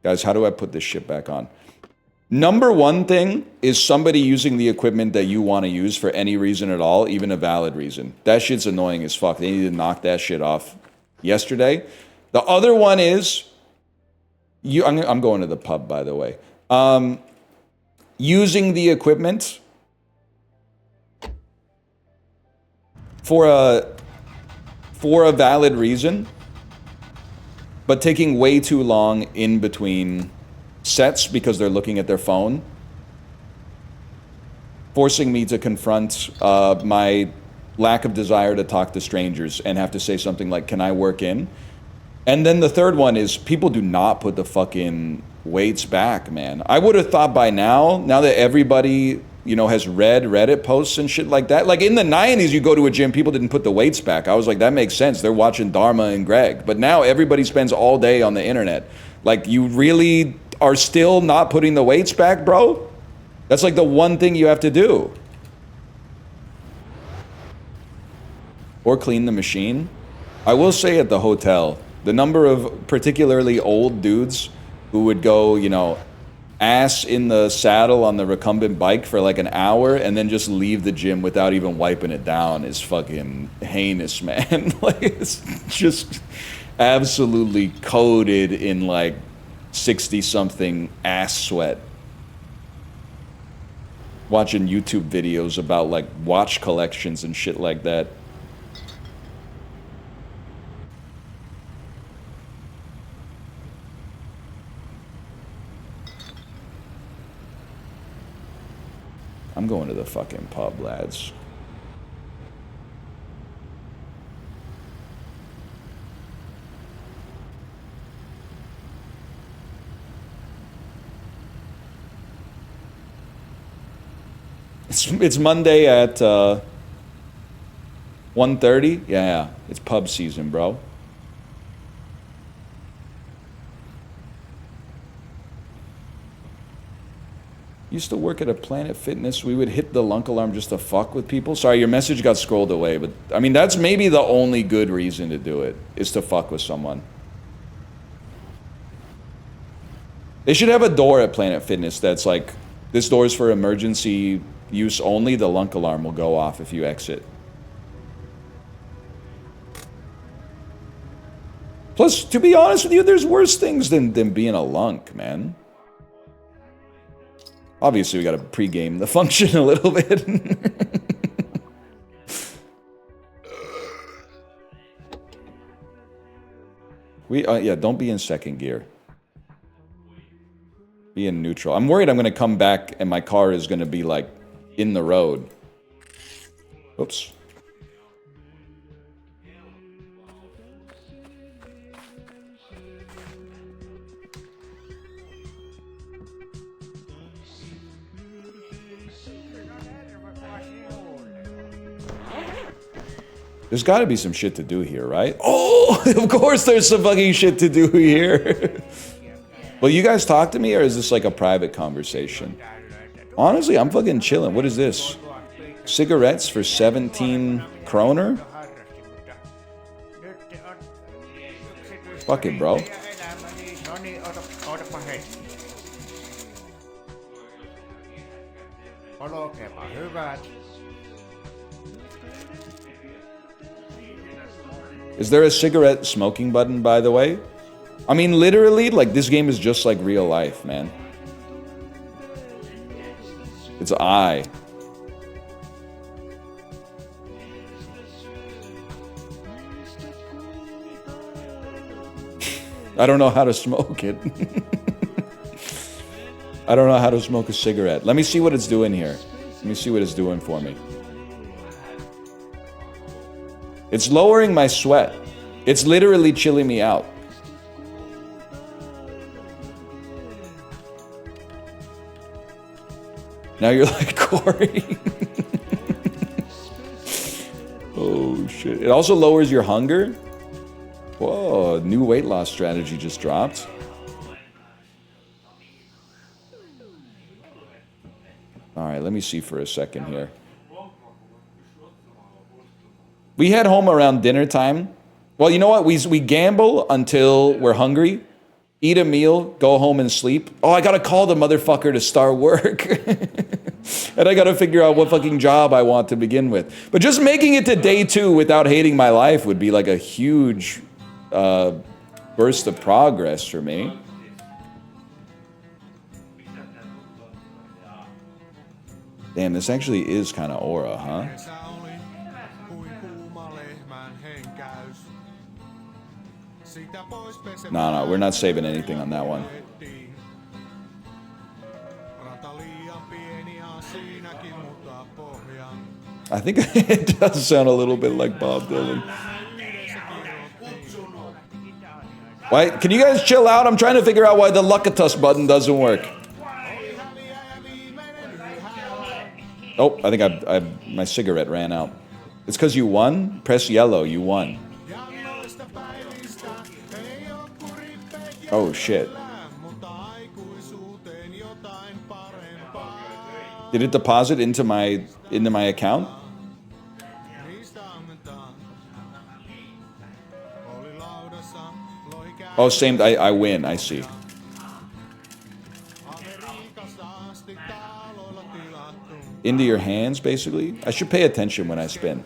Guys, how do I put this shit back on? Number one thing is somebody using the equipment that you want to use for any reason at all, even a valid reason. That shit's annoying as fuck. They need to knock that shit off yesterday. The other one is, I'm going to the pub, by the way. Using the equipment for a valid reason, but taking way too long in between sets because they're looking at their phone, forcing me to confront my lack of desire to talk to strangers and have to say something like, can I work in? And then the third one is people do not put the fucking weights back, man. I would have thought by now that everybody, you know, has read Reddit posts and shit like that. Like in the 90s, you go to a gym, people didn't put the weights back. I was like, that makes sense. They're watching Dharma and Greg. But now everybody spends all day on the internet. Like, you really are still not putting the weights back, bro? That's like the one thing you have to do. Or clean the machine. I will say at the hotel, the number of particularly old dudes who would go, you know, ass in the saddle on the recumbent bike for like an hour and then just leave the gym without even wiping it down is fucking heinous, man. Like, it's just absolutely coated in like 60-something ass sweat. Watching YouTube videos about like watch collections and shit like that. I'm going to the fucking pub, lads. It's Monday at 1:30. Yeah, it's pub season, bro. Used to work at a Planet Fitness. We would hit the lunk alarm just to fuck with people. Sorry, your message got scrolled away, but I mean, that's maybe the only good reason to do it, is to fuck with someone. They should have a door at Planet Fitness that's like, this door is for emergency use only. The lunk alarm will go off if you exit. Plus, to be honest with you, there's worse things than being a lunk, man. Obviously, we got to pregame the function a little bit. Yeah, don't be in second gear. Be in neutral. I'm worried I'm going to come back and my car is going to be, like, in the road. Oops. There's got to be some shit to do here, right? Oh, of course there's some fucking shit to do here. Will you guys talk to me, or is this like a private conversation? Honestly, I'm fucking chilling. What is this? Cigarettes for 17 kroner? Fuck it, bro. Is there a cigarette smoking button, by the way? I mean, literally, like, this game is just like real life, man. It's I. I don't know how to smoke it. I don't know how to smoke a cigarette. Let me see what it's doing here. Let me see what it's doing for me. It's lowering my sweat. It's literally chilling me out. Now you're like, Corey. Oh, shit. It also lowers your hunger. Whoa, new weight loss strategy just dropped. All right, let me see for a second here. We head home around dinner time. Well, you know what? We gamble until we're hungry, eat a meal, go home and sleep. Oh, I gotta call the motherfucker to start work. And I gotta figure out what fucking job I want to begin with. But just making it to day 2 without hating my life would be like a huge burst of progress for me. Damn, this actually is kind of aura, huh? No, we're not saving anything on that one. I think it does sound a little bit like Bob Dylan. Why? Can you guys chill out? I'm trying to figure out why the Lucatus button doesn't work. Oh, I think my cigarette ran out. It's because you won? Press yellow, you won. Oh, shit. Did it deposit into my account? Oh, same. I win. I see. Into your hands, basically. I should pay attention when I spin.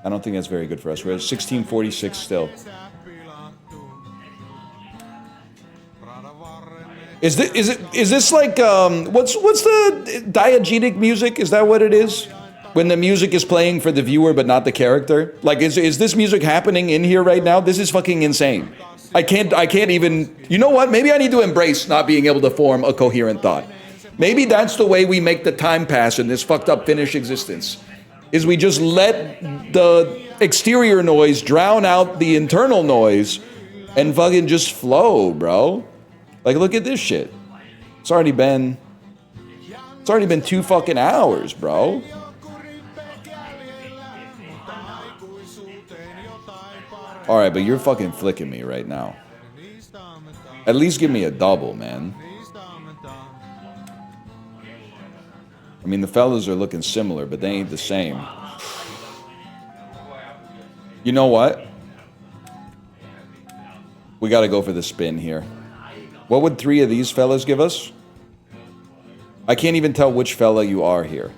I don't think that's very good for us. We're at 1646 still. Is this like what's the diegetic music? Is that what it is? When the music is playing for the viewer but not the character? Like is this music happening in here right now? This is fucking insane. I can't even. You know what? Maybe I need to embrace not being able to form a coherent thought. Maybe that's the way we make the time pass in this fucked up Finnish existence. Is we just let the exterior noise drown out the internal noise and fucking just flow, bro. Like, look at this shit. It's already been 2 fucking hours, bro. All right, but you're fucking flicking me right now. At least give me a double, man. I mean, the fellas are looking similar, but they ain't the same. You know what? We got to go for the spin here. What would 3 of these fellas give us? I can't even tell which fella you are here.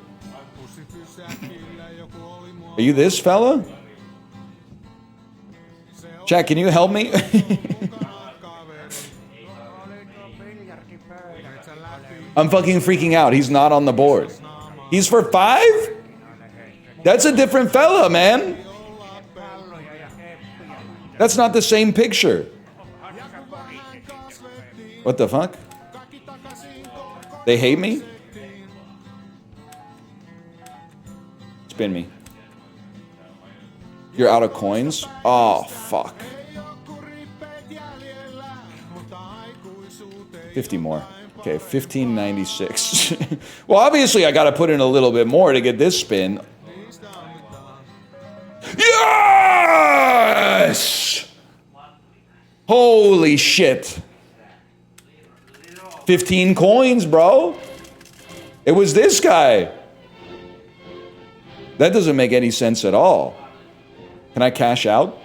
Are you this fella? Chat, can you help me? I'm fucking freaking out. He's not on the board. He's for 5? That's a different fella, man. That's not the same picture. What the fuck? They hate me? Spin me. You're out of coins? Oh, fuck. 50 more. Okay, 1596. Well, obviously I gotta put in a little bit more to get this spin. Yes! Holy shit. 15 coins, bro. It was this guy. That doesn't make any sense at all. Can I cash out?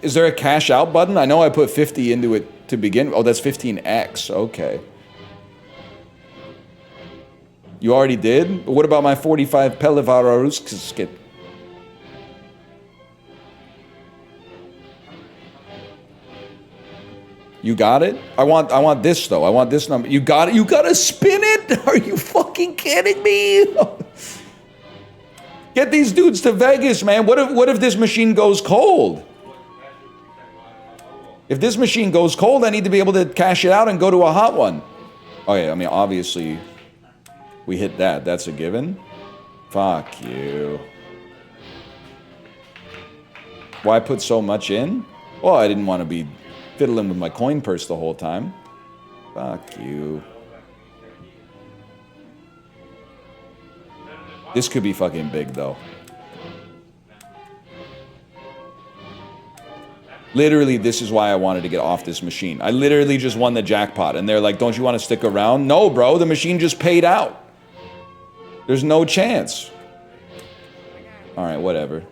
Is there a cash out button? I know I put 50 into it to begin. Oh, that's 15x. Okay. You already did? But what about my 45 Pelivaros? You got it? I want this though. I want this number. You got it? You gotta spin it? Are you fucking kidding me? Get these dudes to Vegas, man. What if this machine goes cold? If this machine goes cold, I need to be able to cash it out and go to a hot one. Oh yeah, I mean, obviously, we hit that. That's a given. Fuck you. Why put so much in? Well, I didn't want to be fiddling with my coin purse the whole time. Fuck you. This could be fucking big, though. Literally, this is why I wanted to get off this machine. I literally just won the jackpot, and they're like, don't you want to stick around? No, bro, the machine just paid out. There's no chance. All right, whatever.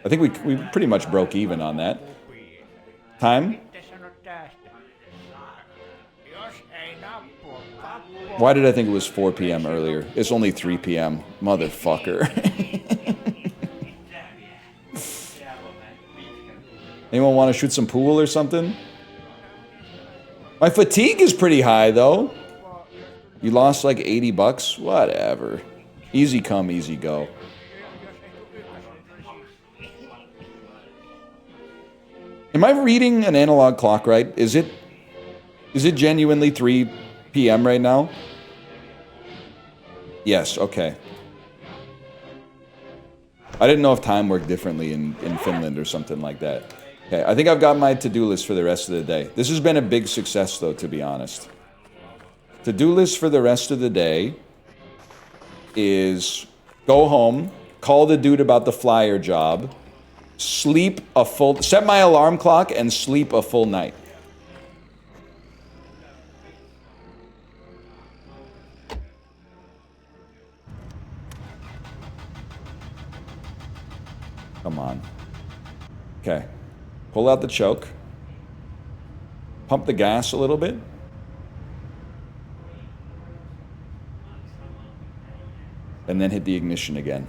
I think we pretty much broke even on that. Time? Why did I think it was 4 p.m. earlier? It's only 3 p.m. Motherfucker. Anyone want to shoot some pool or something? My fatigue is pretty high, though. You lost like 80 bucks? Whatever. Easy come, easy go. Am I reading an analog clock right? Is it genuinely 3 p.m. right now? Yes, okay. I didn't know if time worked differently in Finland or something like that. Okay, I think I've got my to-do list for the rest of the day. This has been a big success, though, to be honest. To-do list for the rest of the day is go home, call the dude about the flyer job, set my alarm clock and sleep a full night. Come on. Okay. Pull out the choke. Pump the gas a little bit. And then hit the ignition again.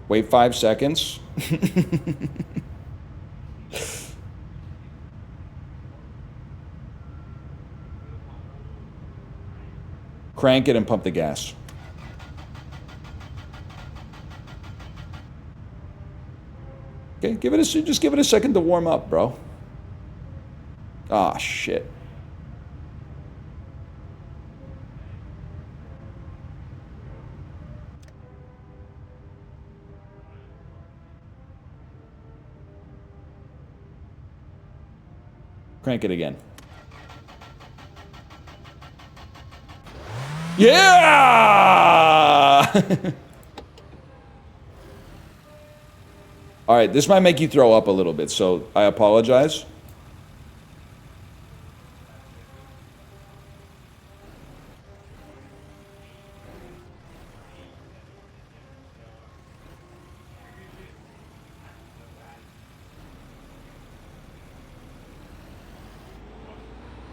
Wait 5 seconds. Crank it and pump the gas. Okay, just give it a second to warm up, bro. Ah, shit. Crank it again. Yeah! All right, this might make you throw up a little bit, so I apologize.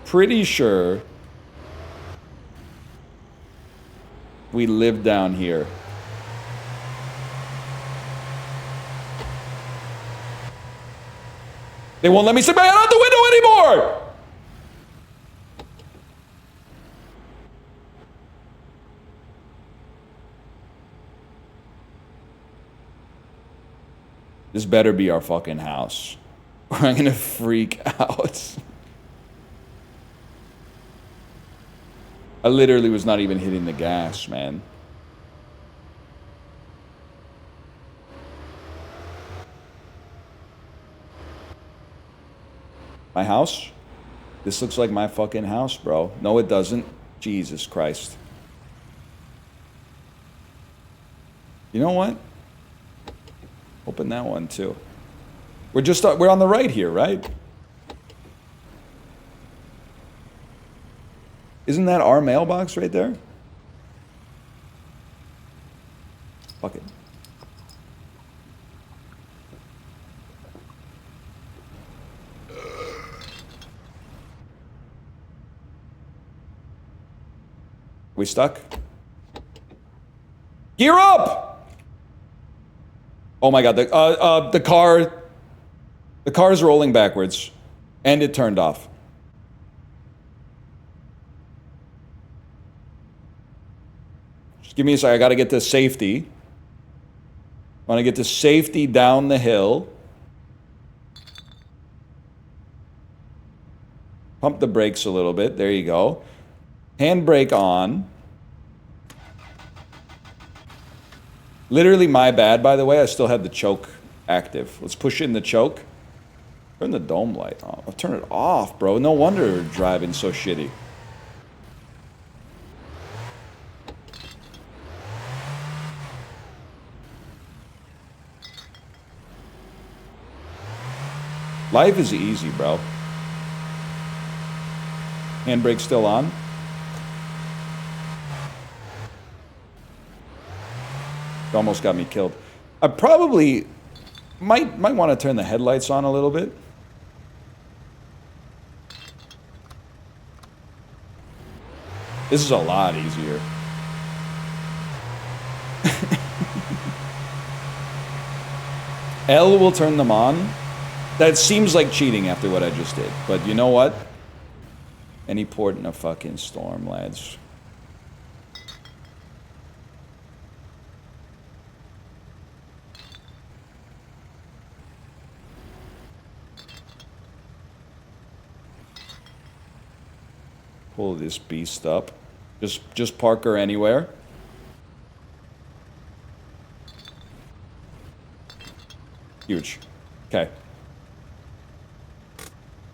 Pretty sure We live down here. They won't let me sit my head out the window anymore! This better be our fucking house. Or I'm gonna freak out. I literally was not even hitting the gas, man. My house? This looks like my fucking house, bro. No, it doesn't. Jesus Christ. You know what? Open that one too. We're on the right here, right? Isn't that our mailbox right there? Fuck it. We stuck? Gear up! Oh my god, the car's rolling backwards. And it turned off. Just give me a second, I gotta get to safety. I wanna get to safety down the hill. Pump the brakes a little bit, there you go. Handbrake on. Literally my bad, by the way. I still had the choke active. Let's push in the choke. Turn the dome light off. I'll turn it off, bro. No wonder you're driving so shitty. Life is easy, bro. Handbrake still on. It almost got me killed. I probably might want to turn the headlights on a little bit. This is a lot easier. L will turn them on. That seems like cheating after what I just did. But you know what? Any port in a fucking storm, lads. Pull this beast up. Just park her anywhere. Huge. Okay.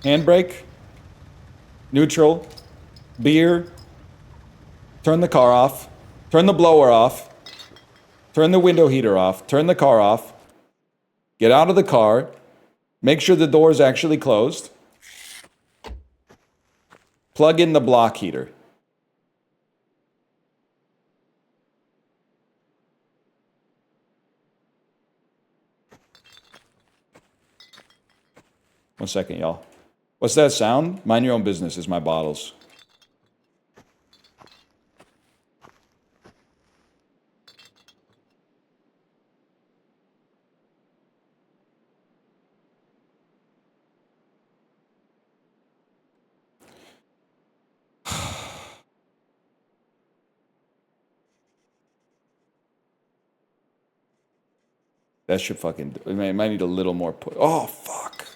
Handbrake. Neutral. Beer. Turn the car off. Turn the blower off. Turn the window heater off. Turn the car off. Get out of the car. Make sure the door is actually closed. Plug in the block heater. One second, y'all. What's that sound? Mind your own business is my bottles. That should fucking do it. Might need a little more put. Oh, fuck.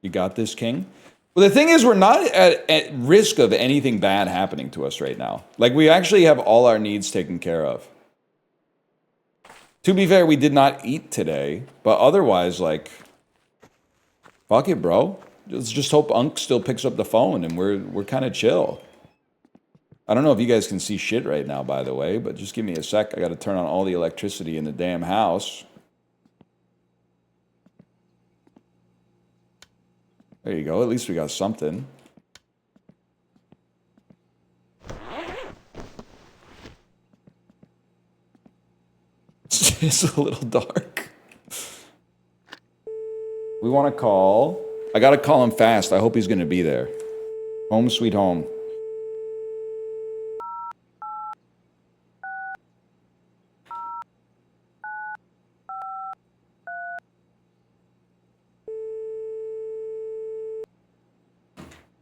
You got this, King? Well, the thing is, we're not at risk of anything bad happening to us right now. Like, we actually have all our needs taken care of. To be fair, we did not eat today, but otherwise, like, fuck it, bro. Let's just hope Unc still picks up the phone and we're kind of chill. I don't know if you guys can see shit right now, by the way, but just give me a sec. I got to turn on all the electricity in the damn house. There you go. At least we got something. It's a little dark. We want to call. I got to call him fast. I hope he's going to be there. Home sweet home.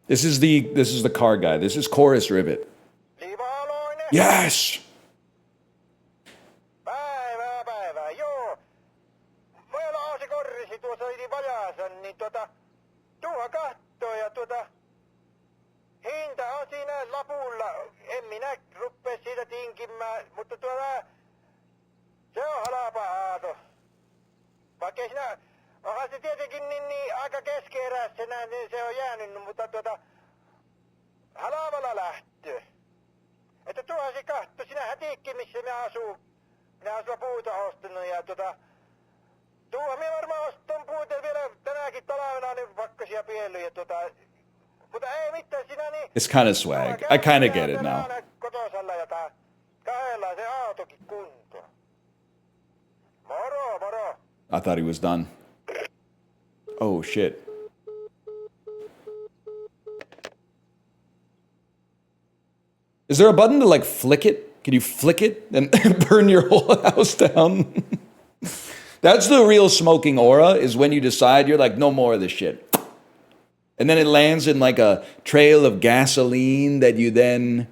This is the car guy. This is Chorus Rivet. Yes. Päivää, joo. Meillä on se korrisi tuossa yli vajaansa, niin tuohan kattoo ja hinta on siinä lapulla. En minä ruppee siitä tinkimään, mutta se on halpa aato. Vaikka ei sinä, onhan se tietenkin niin aika keskeeräisenä, niin se on jäänyt, mutta halvalla lähtö. Että tuohan se katto, sinähän tiikki missä me asuu. Minä oon sulla puuta ostanut ja tuohan me varmaan ostan puuta vielä tänäkin talvena niin pakkasia piellyt ja mutta ei mitään sinä niin. It's kind of swag. I kind of get it now. Kotosalla ja kahdella se autokin kuntoon. Moro. I thought he was done. Oh shit. Is there a button to like flick it? Can you flick it and burn your whole house down? That's the real smoking aura, is when you decide you're like, no more of this shit. And then it lands in like a trail of gasoline that you then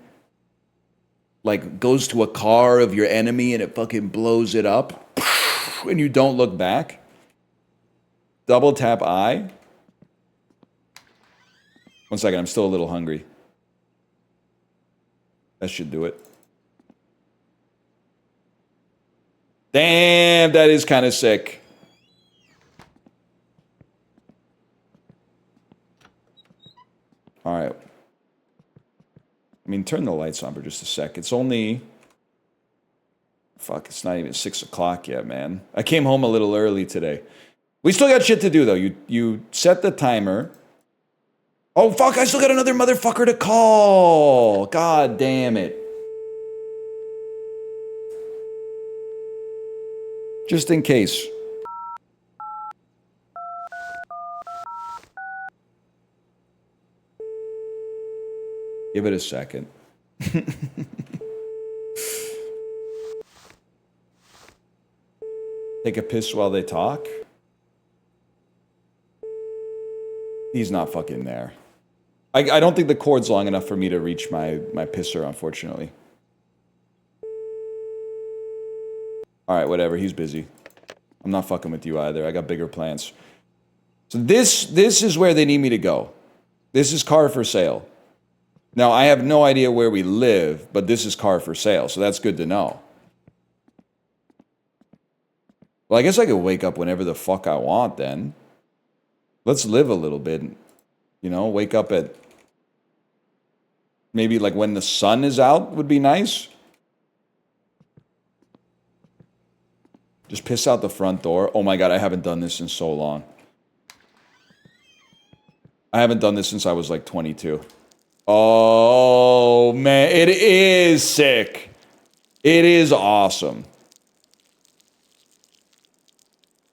like goes to a car of your enemy and it fucking blows it up. And you don't look back. Double tap I. 1 second, I'm still a little hungry. That should do it. Damn, that is kind of sick. All right. I mean, turn the lights on for just a sec. It's only... Fuck, it's not even 6 o'clock yet, man. I came home a little early today. We still got shit to do, though. You set the timer. Oh, fuck, I still got another motherfucker to call. God damn it. Just in case. Give it a second. Take a piss while they talk. He's not fucking there. I don't think the cord's long enough for me to reach my pisser, unfortunately. Alright, whatever, he's busy. I'm not fucking with you either. I got bigger plans. So this is where they need me to go. This is car for sale. Now, I have no idea where we live, but this is car for sale, so that's good to know. Well, I guess I could wake up whenever the fuck I want then. Let's live a little bit. You know, wake up at... Maybe like when the sun is out would be nice. Just piss out the front door. Oh my god, I haven't done this in so long. I haven't done this since I was like 22. Oh man, it is sick. It is awesome.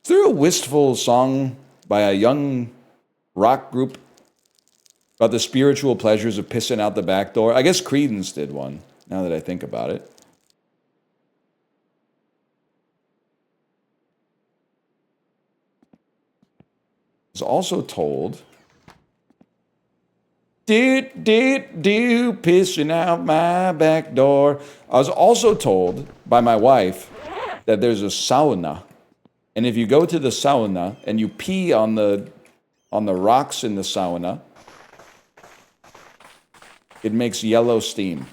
Is there a wistful song by a young rock group about the spiritual pleasures of pissing out the back door? I guess Creedence did one, now that I think about it. I was also told... pissing out my back door. I was also told by my wife that there's a sauna. And if you go to the sauna and you pee on the rocks in the sauna, it makes yellow steam.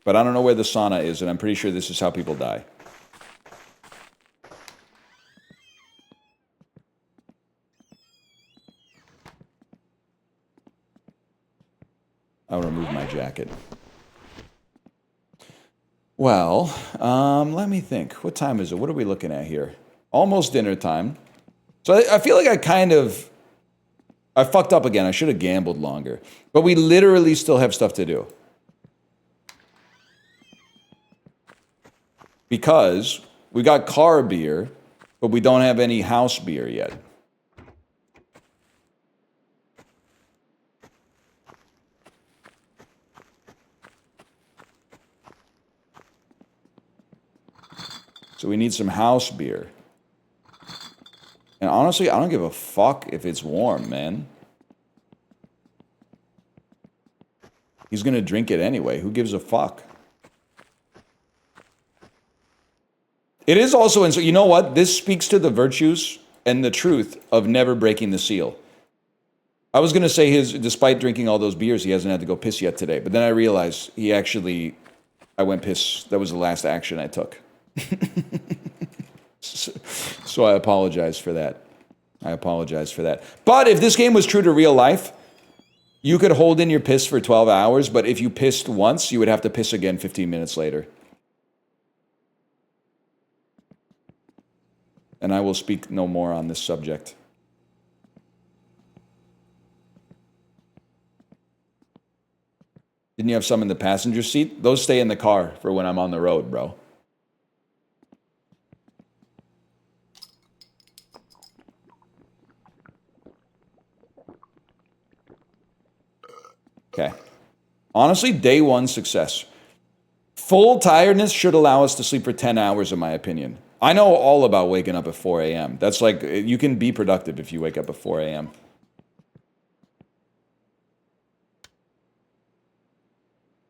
But I don't know where the sauna is, and I'm pretty sure this is how people die. I'll remove my jacket. Well, let me think. What time is it? What are we looking at here? Almost dinner time. So I feel like I fucked up again. I should have gambled longer. But we literally still have stuff to do. Because we got car beer, But we don't have any house beer yet. So we need some house beer. And honestly, I don't give a fuck if it's warm, man. He's gonna drink it anyway. Who gives a fuck? It is also, and so you know what? This speaks to the virtues and the truth of never breaking the seal. I was gonna say despite drinking all those beers, he hasn't had to go piss yet today. But then I realized I went piss. That was the last action I took. So I apologize for that. But if this game was true to real life, you could hold in your piss for 12 hours, but if you pissed once, you would have to piss again 15 minutes later. And I will speak no more on this subject. Didn't you have some in the passenger seat? Those stay in the car for when I'm on the road, bro. Okay. Honestly, day one success. Full tiredness should allow us to sleep for 10 hours, in my opinion. I know all about waking up at 4 a.m. That's like, you can be productive if you wake up at 4 a.m.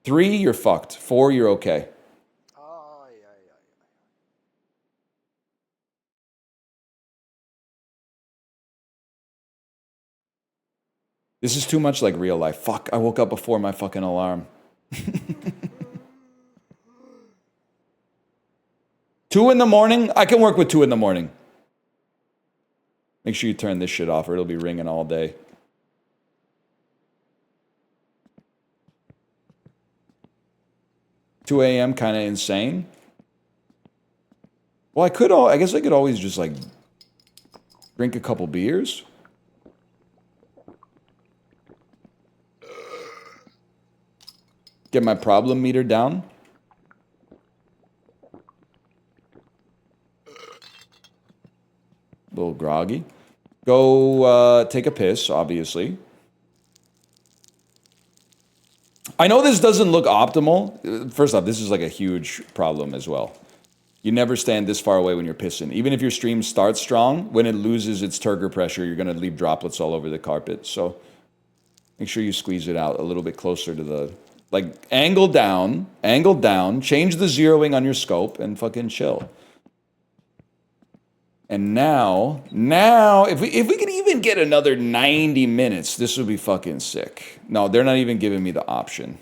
3, you're fucked. 4, you're okay. This is too much like real life. Fuck, I woke up before my fucking alarm. 2 in the morning? I can work with 2 in the morning. Make sure you turn this shit off or it'll be ringing all day. $2 a.m. kind of insane. Well, I guess I could always just like drink a couple beers. Get my problem meter down. A little groggy. Go take a piss, obviously. I know this doesn't look optimal. First off, this is like a huge problem as well. You never stand this far away when you're pissing. Even if your stream starts strong, when it loses its turgor pressure, you're going to leave droplets all over the carpet. So make sure you squeeze it out a little bit closer to the... Like, angle down, change the zeroing on your scope, and fucking chill. And now, if we can even get another 90 minutes, this would be fucking sick. No, they're not even giving me the option.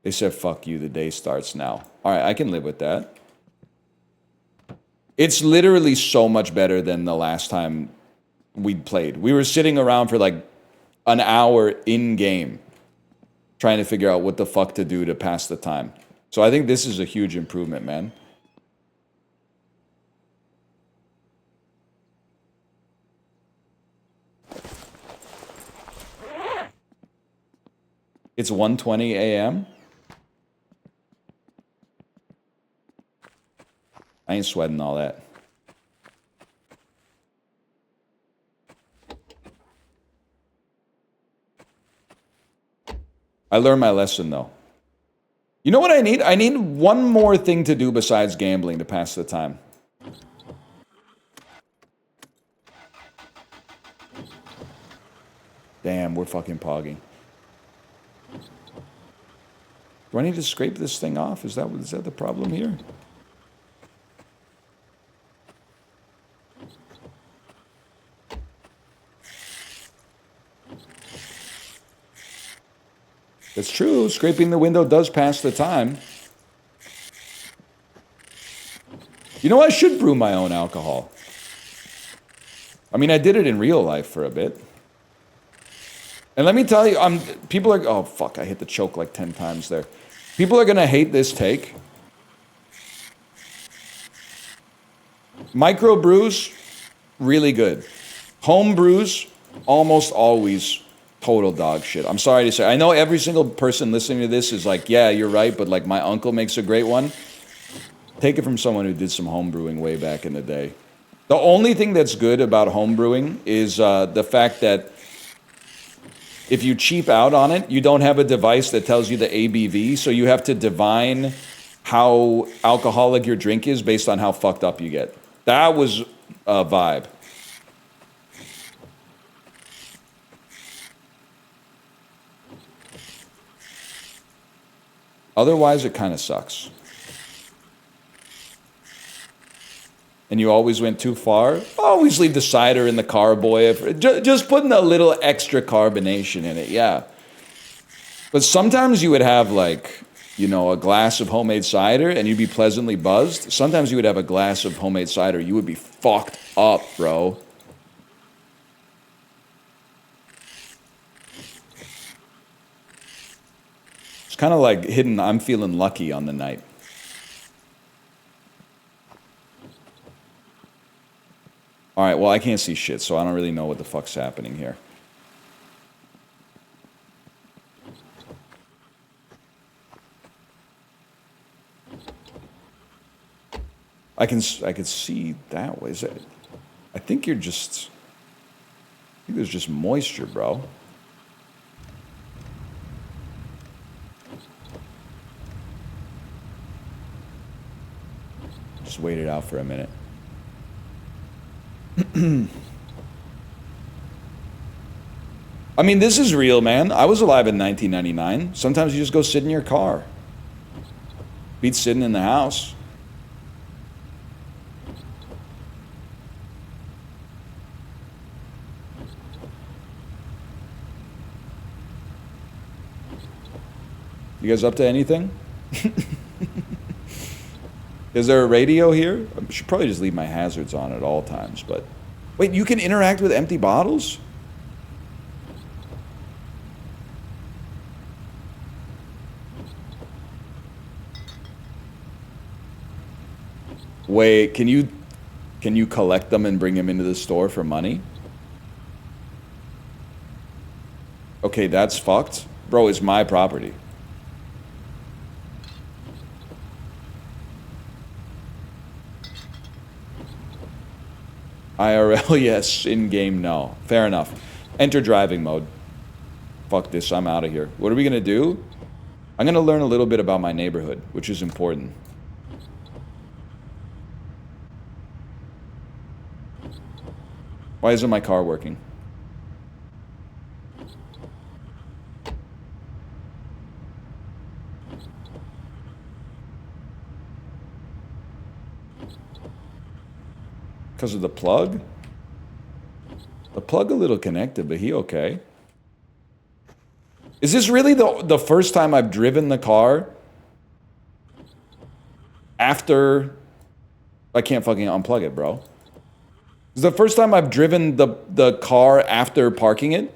They said, fuck you, the day starts now. All right, I can live with that. It's literally so much better than the last time we played. We were sitting around for like an hour in-game, trying to figure out what the fuck to do to pass the time. So I think this is a huge improvement, man. It's 1:20 a.m. I ain't sweating all that. I learned my lesson, though. You know what I need? I need one more thing to do besides gambling to pass the time. Damn, we're fucking pogging. Do I need to scrape this thing off? Is that the problem here? That's true. Scraping the window does pass the time. You know, I should brew my own alcohol. I mean, I did it in real life for a bit. And let me tell you, people are... Oh, fuck, I hit the choke like 10 times there. People are going to hate this take. Micro brews, really good. Home brews, almost always total dog shit. I'm sorry to say. I know every single person listening to this is like, yeah, you're right, but like my uncle makes a great one. Take it from someone who did some home brewing way back in the day. The only thing that's good about homebrewing is the fact that if you cheap out on it, you don't have a device that tells you the ABV, so you have to divine how alcoholic your drink is based on how fucked up you get. That was a vibe. Otherwise, it kind of sucks. And you always went too far? Always leave the cider in the carboy. Just putting a little extra carbonation in it, yeah. But sometimes you would have, like, you know, a glass of homemade cider and you'd be pleasantly buzzed. Sometimes you would have a glass of homemade cider. You would be fucked up, bro. It's kind of like hidden I'm feeling lucky on the night. All right, well, I can't see shit, so I don't really know what the fuck's happening here. I can see that way. Is that, I think you're just... I think there's just moisture, bro. Just wait it out for a minute. I mean, this is real, man. I was alive in 1999. Sometimes you just go sit in your car. Beats sitting in the house. You guys up to anything? Is there a radio here? I should probably just leave my hazards on at all times, but... Wait, you can interact with empty bottles? Wait, can you collect them and bring them into the store for money? Okay, that's fucked. Bro, it's my property. IRL, yes. In-game, no. Fair enough. Enter driving mode. Fuck this, I'm out of here. What are we gonna do? I'm gonna learn a little bit about my neighborhood, which is important. Why isn't my car working? Because of the plug? The plug a little connected, but he okay. Is this really the first time I've driven the car after... I can't fucking unplug it, bro. It's the first time I've driven the car after parking it.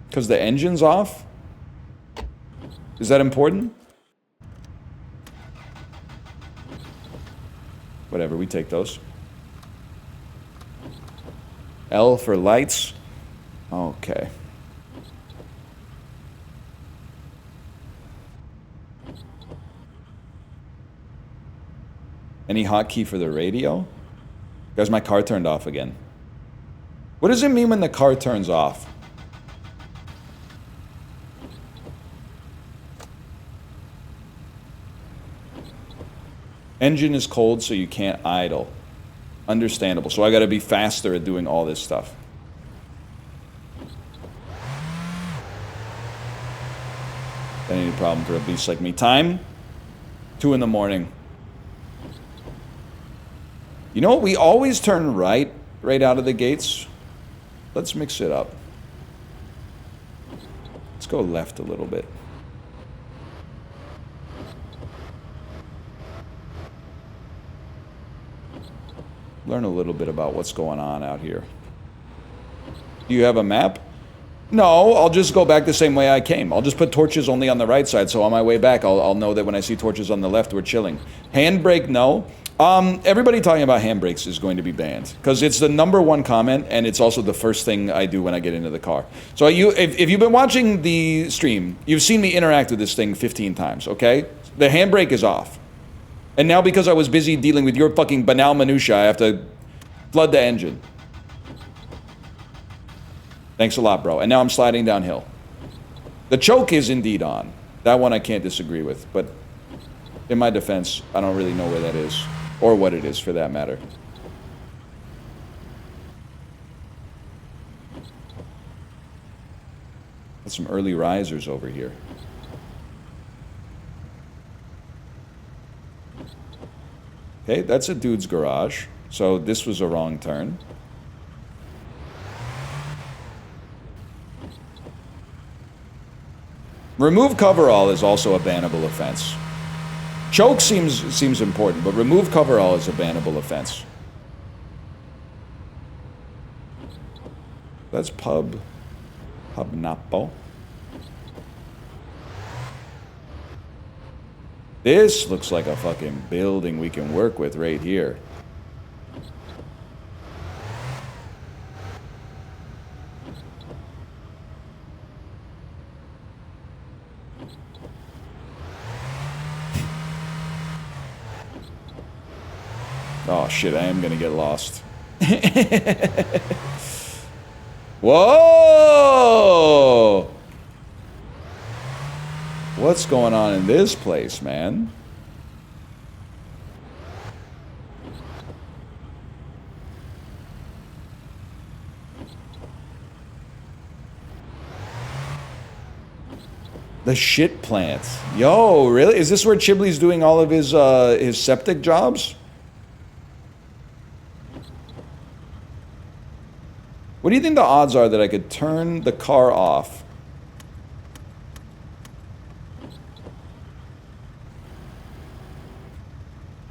Because the engine's off? Is that important? Whatever, we take those. L for lights. Okay. Any hotkey for the radio? Guys, my car turned off again. What does it mean when the car turns off? Engine is cold, so you can't idle. Understandable. So I gotta be faster at doing all this stuff. That ain't a problem for a beast like me. Time? 2 in the morning. You know what? We always turn right out of the gates. Let's mix it up. Let's go left a little bit. Learn a little bit about what's going on out here. Do you have a map? No, I'll just go back the same way I came. I'll just put torches only on the right side, so on my way back, I'll know that when I see torches on the left, we're chilling. Handbrake, no. Everybody talking about handbrakes is going to be banned, because it's the #1 comment, and it's also the first thing I do when I get into the car. So if you've been watching the stream, you've seen me interact with this thing 15 times, okay? The handbrake is off. And now because I was busy dealing with your fucking banal minutia, I have to flood the engine. Thanks a lot, bro. And now I'm sliding downhill. The choke is indeed on. That one I can't disagree with, but in my defense, I don't really know where that is. Or what it is, for that matter. Got some early risers over here. Okay, that's a dude's garage. So this was a wrong turn. Remove coverall is also a bannable offense. Choke seems important, but remove coverall is a bannable offense. That's pub Napo. This looks like a fucking building we can work with right here. Oh shit, I am gonna get lost. Whoa! What's going on in this place, man? The shit plant. Yo, really? Is this where Chibley's doing all of his septic jobs? What do you think the odds are that I could turn the car off?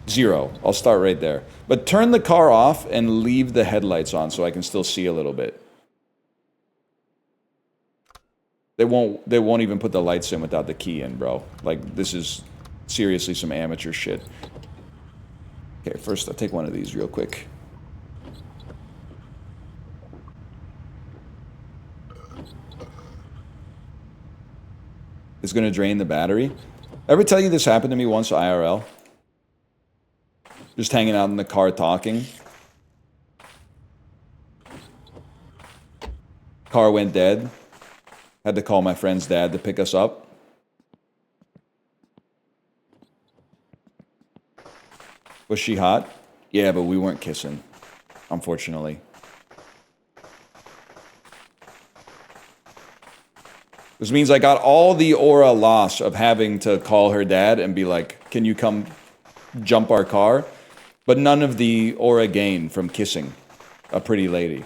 Zero. I'll start right there. But turn the car off and leave the headlights on so I can still see a little bit. They won't even put the lights in without the key in, bro. Like, this is seriously some amateur shit. Okay, first I'll take one of these real quick. It's gonna drain the battery. Ever tell you this happened to me once IRL? Just hanging out in the car talking. Car went dead. Had to call my friend's dad to pick us up. Was she hot? Yeah, but we weren't kissing, unfortunately. This means I got all the aura loss of having to call her dad and be like, can you come jump our car? But none of the aura gain from kissing a pretty lady.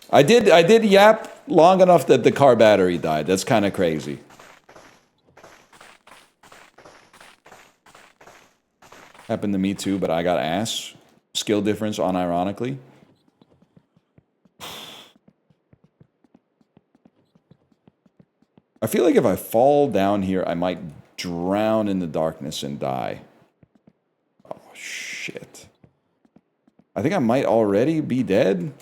I did yap long enough that the car battery died. That's kind of crazy. Happened to me too, but I got ass. Skill difference unironically. I feel like if I fall down here, I might drown in the darkness and die. Oh, shit. I think I might already be dead.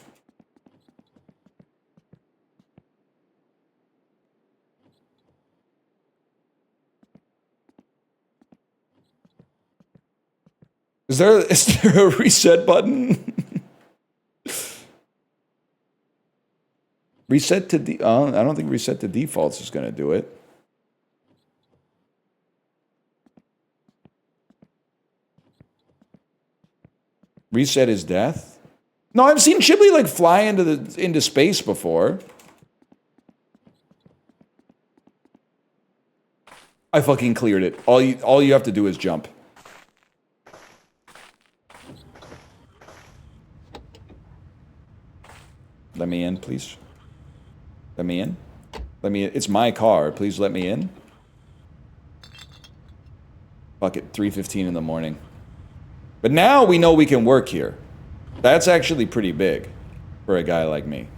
Is there a reset button? Reset to I don't think reset to defaults is going to do it. Reset is death? No, I've seen Chibley like fly into space before. I fucking cleared it. All you have to do is jump. Let me in, please. Let me in. Let me in. It's my car. Please let me in. Fuck it. 3:15 in the morning. But now we know we can work here. That's actually pretty big for a guy like me.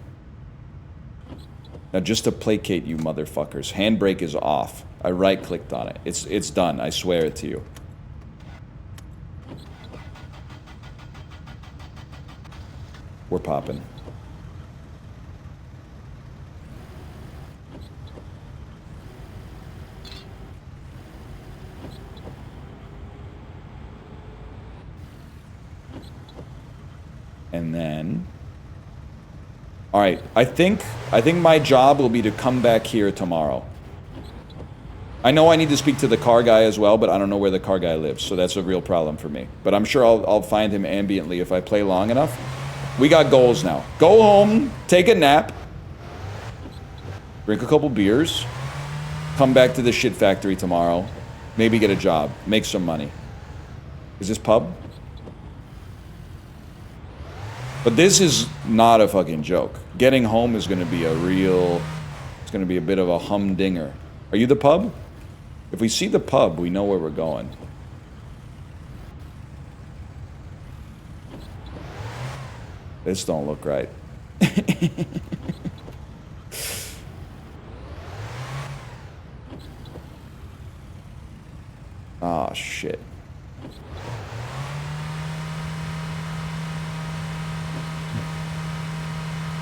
Now, just to placate you motherfuckers, handbrake is off. I right-clicked on it. It's done. I swear it to you. We're popping. And then... Alright, I think my job will be to come back here tomorrow. I know I need to speak to the car guy as well, but I don't know where the car guy lives, so that's a real problem for me. But I'm sure I'll find him ambiently if I play long enough. We got goals now. Go home, take a nap, drink a couple beers, come back to the shit factory tomorrow, maybe get a job, make some money. Is this pub? But this is not a fucking joke. Getting home is gonna be it's gonna be a bit of a humdinger. Are you the pub? If we see the pub, we know where we're going. This don't look right. Ah, shit.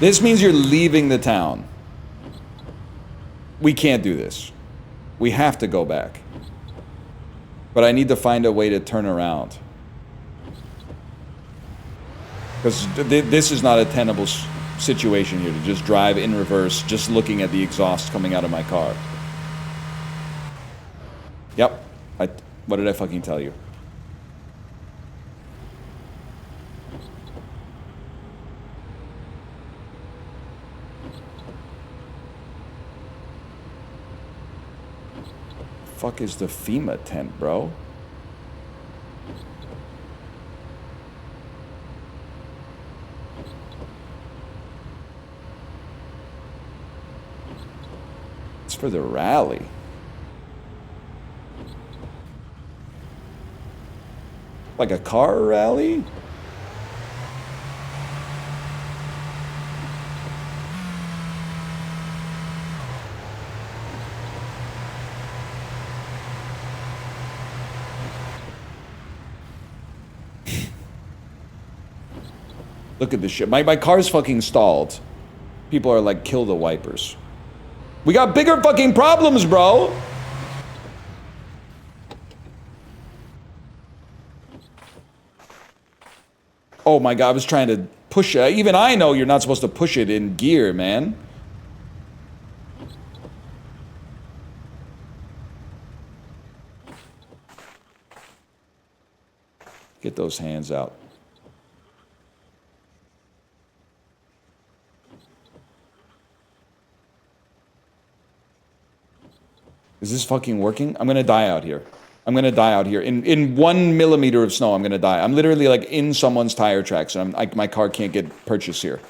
This means you're leaving the town. We can't do this. We have to go back. But I need to find a way to turn around. Because this is not a tenable situation here to just drive in reverse, just looking at the exhaust coming out of my car. Yep. What did I fucking tell you? Fuck is the FEMA tent, bro? It's for the rally. Like a car rally? Look at this shit. My car's fucking stalled. People are like, kill the wipers. We got bigger fucking problems, bro! Oh my god, I was trying to push it. Even I know you're not supposed to push it in gear, man. Get those hands out. Is this fucking working? I'm gonna die out here. I'm gonna die out here. In 1 millimeter of snow, I'm gonna die. I'm literally like in someone's tire tracks, and my car can't get purchased here.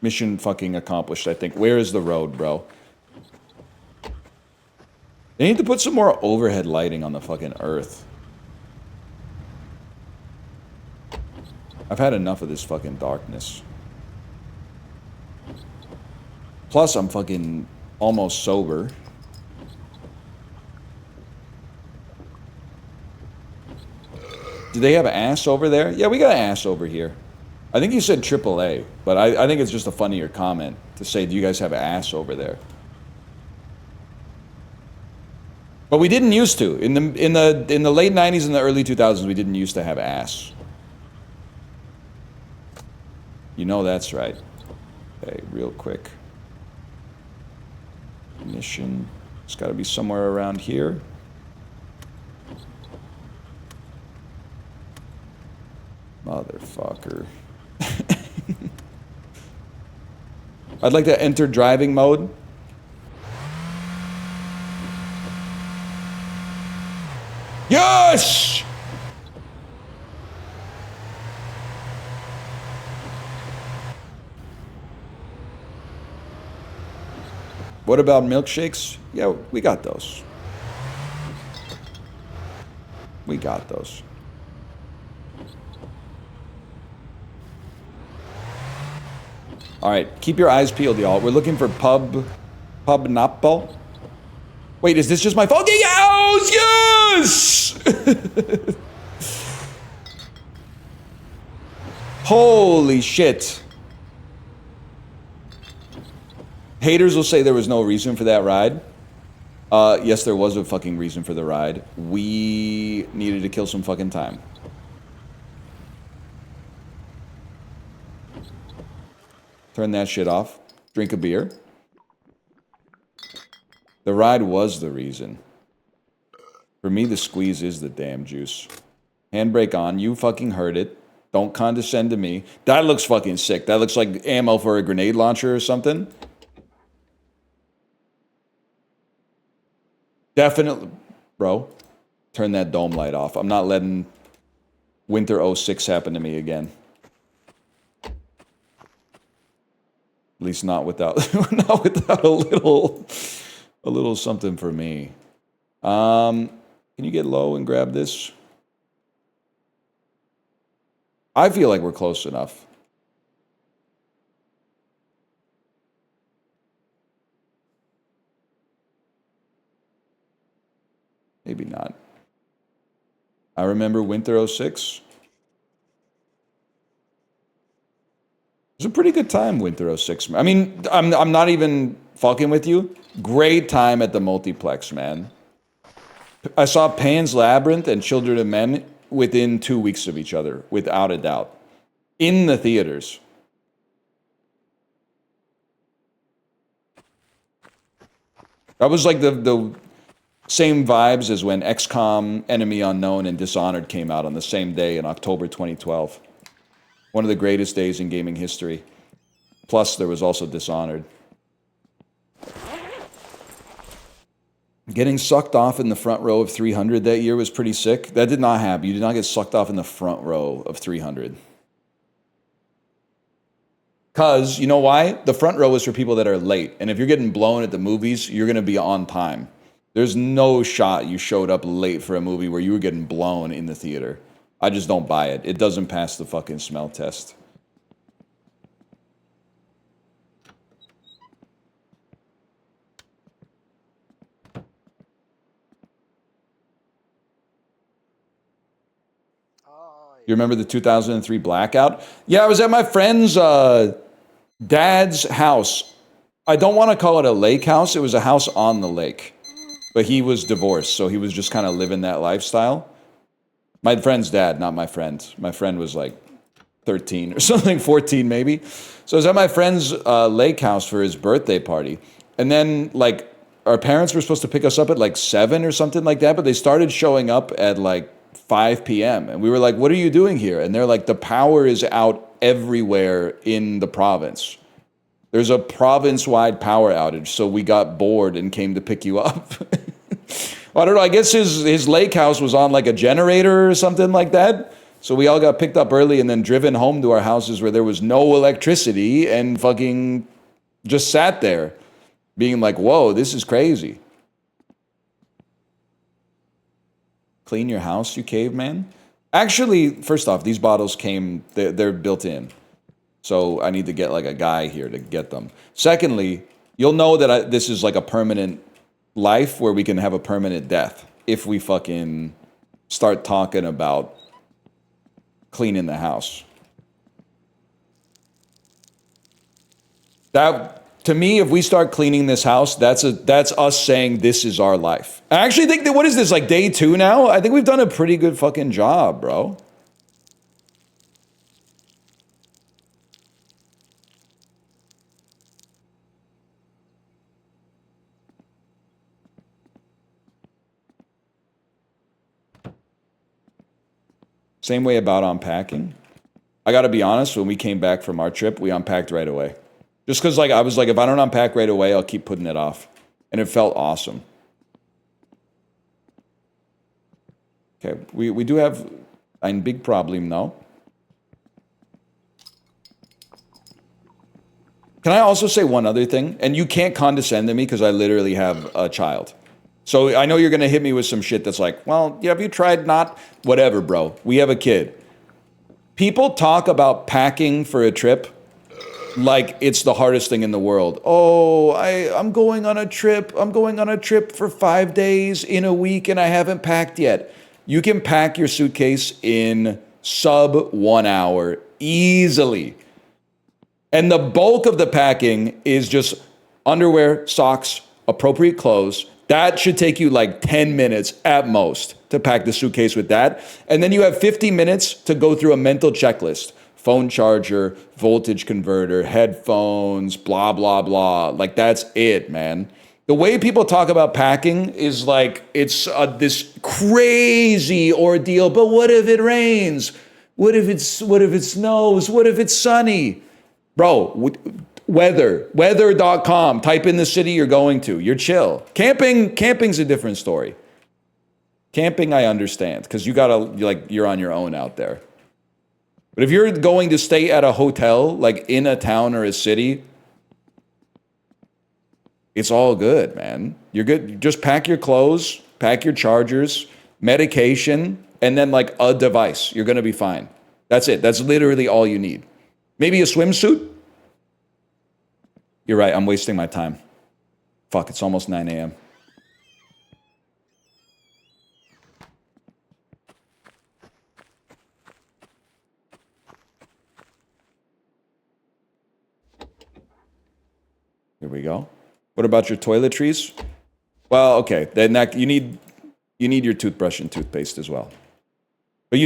Mission fucking accomplished, I think. Where is the road, bro? They need to put some more overhead lighting on the fucking earth. I've had enough of this fucking darkness. Plus, I'm fucking almost sober. Do they have ass over there? Yeah, we got ass over here. I think you said AAA, but I think it's just a funnier comment to say, do you guys have ass over there? But we didn't used to. In the late 90s and the early 2000s, we didn't used to have ass. You know that's right. Okay, real quick. Mission. It's got to be somewhere around here. Motherfucker. I'd like to enter driving mode. Yes! What about milkshakes? Yeah, we got those. We got those. All right, keep your eyes peeled, y'all. We're looking for Pub Napo. Wait, is this just my phone? Yes! Holy shit. Haters will say there was no reason for that ride. Yes, there was a fucking reason for the ride. We needed to kill some fucking time. Turn that shit off. Drink a beer. The ride was the reason. For me, the squeeze is the damn juice. Handbrake on. You fucking heard it. Don't condescend to me. That looks fucking sick. That looks like ammo for a grenade launcher or something. Definitely. Bro, turn that dome light off. I'm not letting Winter 06 happen to me again. At least not without not without a little something for me. Can you get low and grab this? I feel like we're close enough. Maybe not. I remember Winter 06. It was a pretty good time, Winter 06. I mean, I'm not even fucking with you. Great time at the multiplex, man. I saw Pan's Labyrinth and Children of Men within 2 weeks of each other, without a doubt. In the theaters. That was like the same vibes as when XCOM, Enemy Unknown, and Dishonored came out on the same day in October 2012. One of the greatest days in gaming history. Plus, there was also Dishonored. Getting sucked off in the front row of 300 that year was pretty sick. That did not happen. You did not get sucked off in the front row of 300. Because, you know why? The front row is for people that are late. And if you're getting blown at the movies, you're going to be on time. There's no shot you showed up late for a movie where you were getting blown in the theater. I just don't buy it. It doesn't pass the fucking smell test. You remember the 2003 blackout? Yeah, I was at my friend's dad's house. I don't want to call it a lake house. It was a house on the lake. But he was divorced, so he was just kind of living that lifestyle. My friend's dad, not my friend. My friend was like 13 or something, 14 maybe. So I was at my friend's lake house for his birthday party. And then, like, our parents were supposed to pick us up at like 7 or something like that, but they started showing up at like 5 p.m. And we were like, what are you doing here? And they're like, the power is out everywhere in the province. There's a province-wide power outage, so we got bored and came to pick you up. I don't know, I guess his lake house was on like a generator or something like that. So we all got picked up early and then driven home to our houses where there was no electricity and fucking just sat there being like, whoa, this is crazy. Clean your house, you caveman? Actually, first off, these bottles came, they're built in. So I need to get like a guy here to get them. Secondly, you'll know that this is like a permanent life where we can have a permanent death if we fucking start talking about cleaning the house. That, to me, if we start cleaning this house, that's us saying this is our life. I actually think that, what is this, like day 2 now? I think we've done a pretty good fucking job, bro. Same way about unpacking. I gotta be honest, when we came back from our trip, we unpacked right away. Just because like I was like, if I don't unpack right away, I'll keep putting it off. And it felt awesome. Okay, we do have a big problem now. Can I also say one other thing? And you can't condescend to me because I literally have a child. So I know you're going to hit me with some shit that's like, well, yeah, have you tried not? Whatever, bro. We have a kid. People talk about packing for a trip like it's the hardest thing in the world. Oh, I'm going on a trip. I'm going on a trip for 5 days in a week and I haven't packed yet. You can pack your suitcase in sub 1 hour easily. And the bulk of the packing is just underwear, socks, appropriate clothes. That should take you like 10 minutes at most to pack the suitcase with that. And then you have 50 minutes to go through a mental checklist. Phone charger, voltage converter, headphones, blah, blah, blah. Like, that's it, man. The way people talk about packing is like it's this crazy ordeal. But what if it rains? What if it snows? What if it's sunny? Bro, weather.com. Type in the city you're going to. You're chill. Camping's a different story. Camping, I understand, because you're on your own out there. But if you're going to stay at a hotel, like in a town or a city, it's all good, man. You're good. Just pack your clothes, pack your chargers, medication, and then like a device. You're going to be fine. That's it. That's literally all you need. Maybe a swimsuit? You're right. I'm wasting my time. Fuck, it's almost 9 a.m. Here we go. What about your toiletries? Well, okay. Then you need your toothbrush and toothpaste as well. But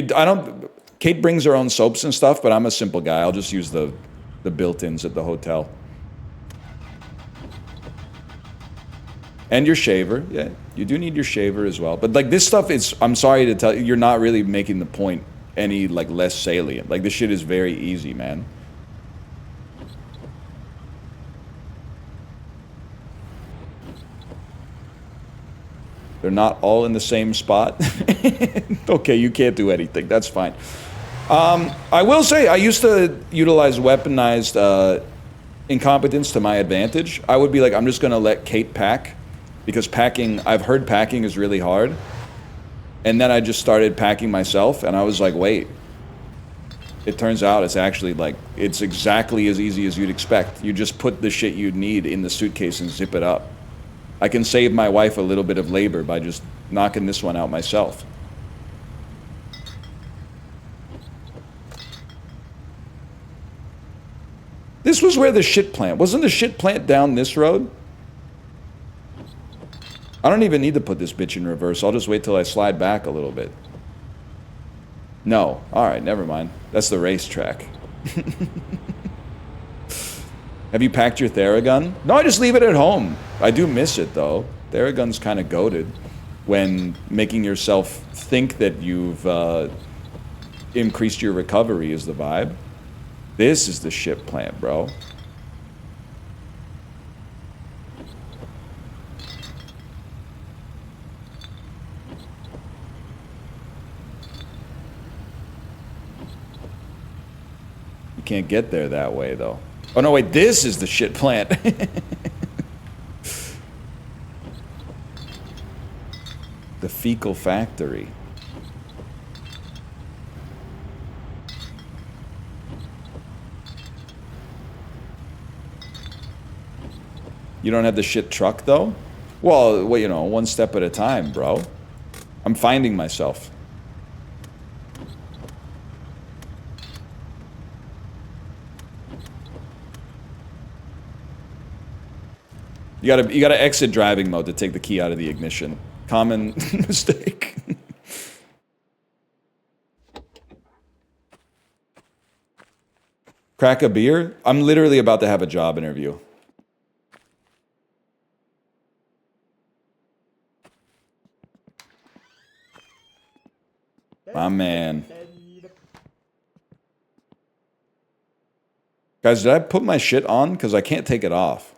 Kate brings her own soaps and stuff, but I'm a simple guy. I'll just use the built-ins at the hotel. And your shaver. Yeah, you do need your shaver as well. But like this stuff is, I'm sorry to tell you, you're not really making the point any like less salient. Like this shit is very easy, man. They're not all in the same spot. Okay, you can't do anything. That's fine. I will say, I used to utilize weaponized incompetence to my advantage. I would be like, I'm just going to let Kate pack. Because I've heard packing is really hard. And then I just started packing myself. And I was like, wait. It turns out it's actually like, it's exactly as easy as you'd expect. You just put the shit you'd need in the suitcase and zip it up. I can save my wife a little bit of labor by just knocking this one out myself. This was where the shit plant... Wasn't the shit plant down this road? I don't even need to put this bitch in reverse. I'll just wait till I slide back a little bit. No. Alright, never mind. That's the racetrack. Have you packed your Theragun? No, I just leave it at home. I do miss it, though. Theragun's kind of goated when making yourself think that you've increased your recovery is the vibe. This is the shit plant, bro. You can't get there that way, though. Oh, no, wait, this is the shit plant. The fecal factory. You don't have the shit truck, though? Well, one step at a time, bro. I'm finding myself. You gotta exit driving mode to take the key out of the ignition. Common mistake. Crack a beer? I'm literally about to have a job interview. My man. Guys, did I put my shit on? Because I can't take it off.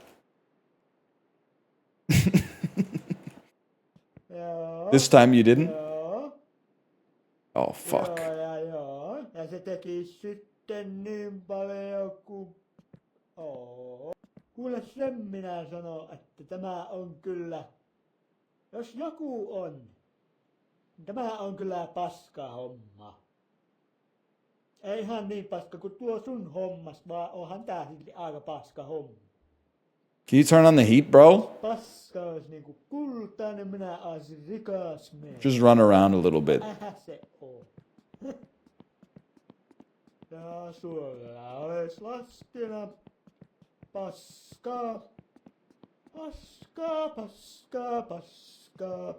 This time you didn't? Oh, fuck. Ja se teki sitten niin paljon kuin... Kuule, sen minä sanon, että tämä on kyllä... Jos joku on, tämä on kyllä paska homma. Ei ihan niin paska kuin tuo sun hommas, vaan onhan tää silti aika paska homma. Can you turn on the heat, bro? Paska olisi niinku kultainen, minä olisin rikas mies. Just run around a little bit. Se on. sulla ois lastina. Paskaa. Paskaa, paskaa, paskaa.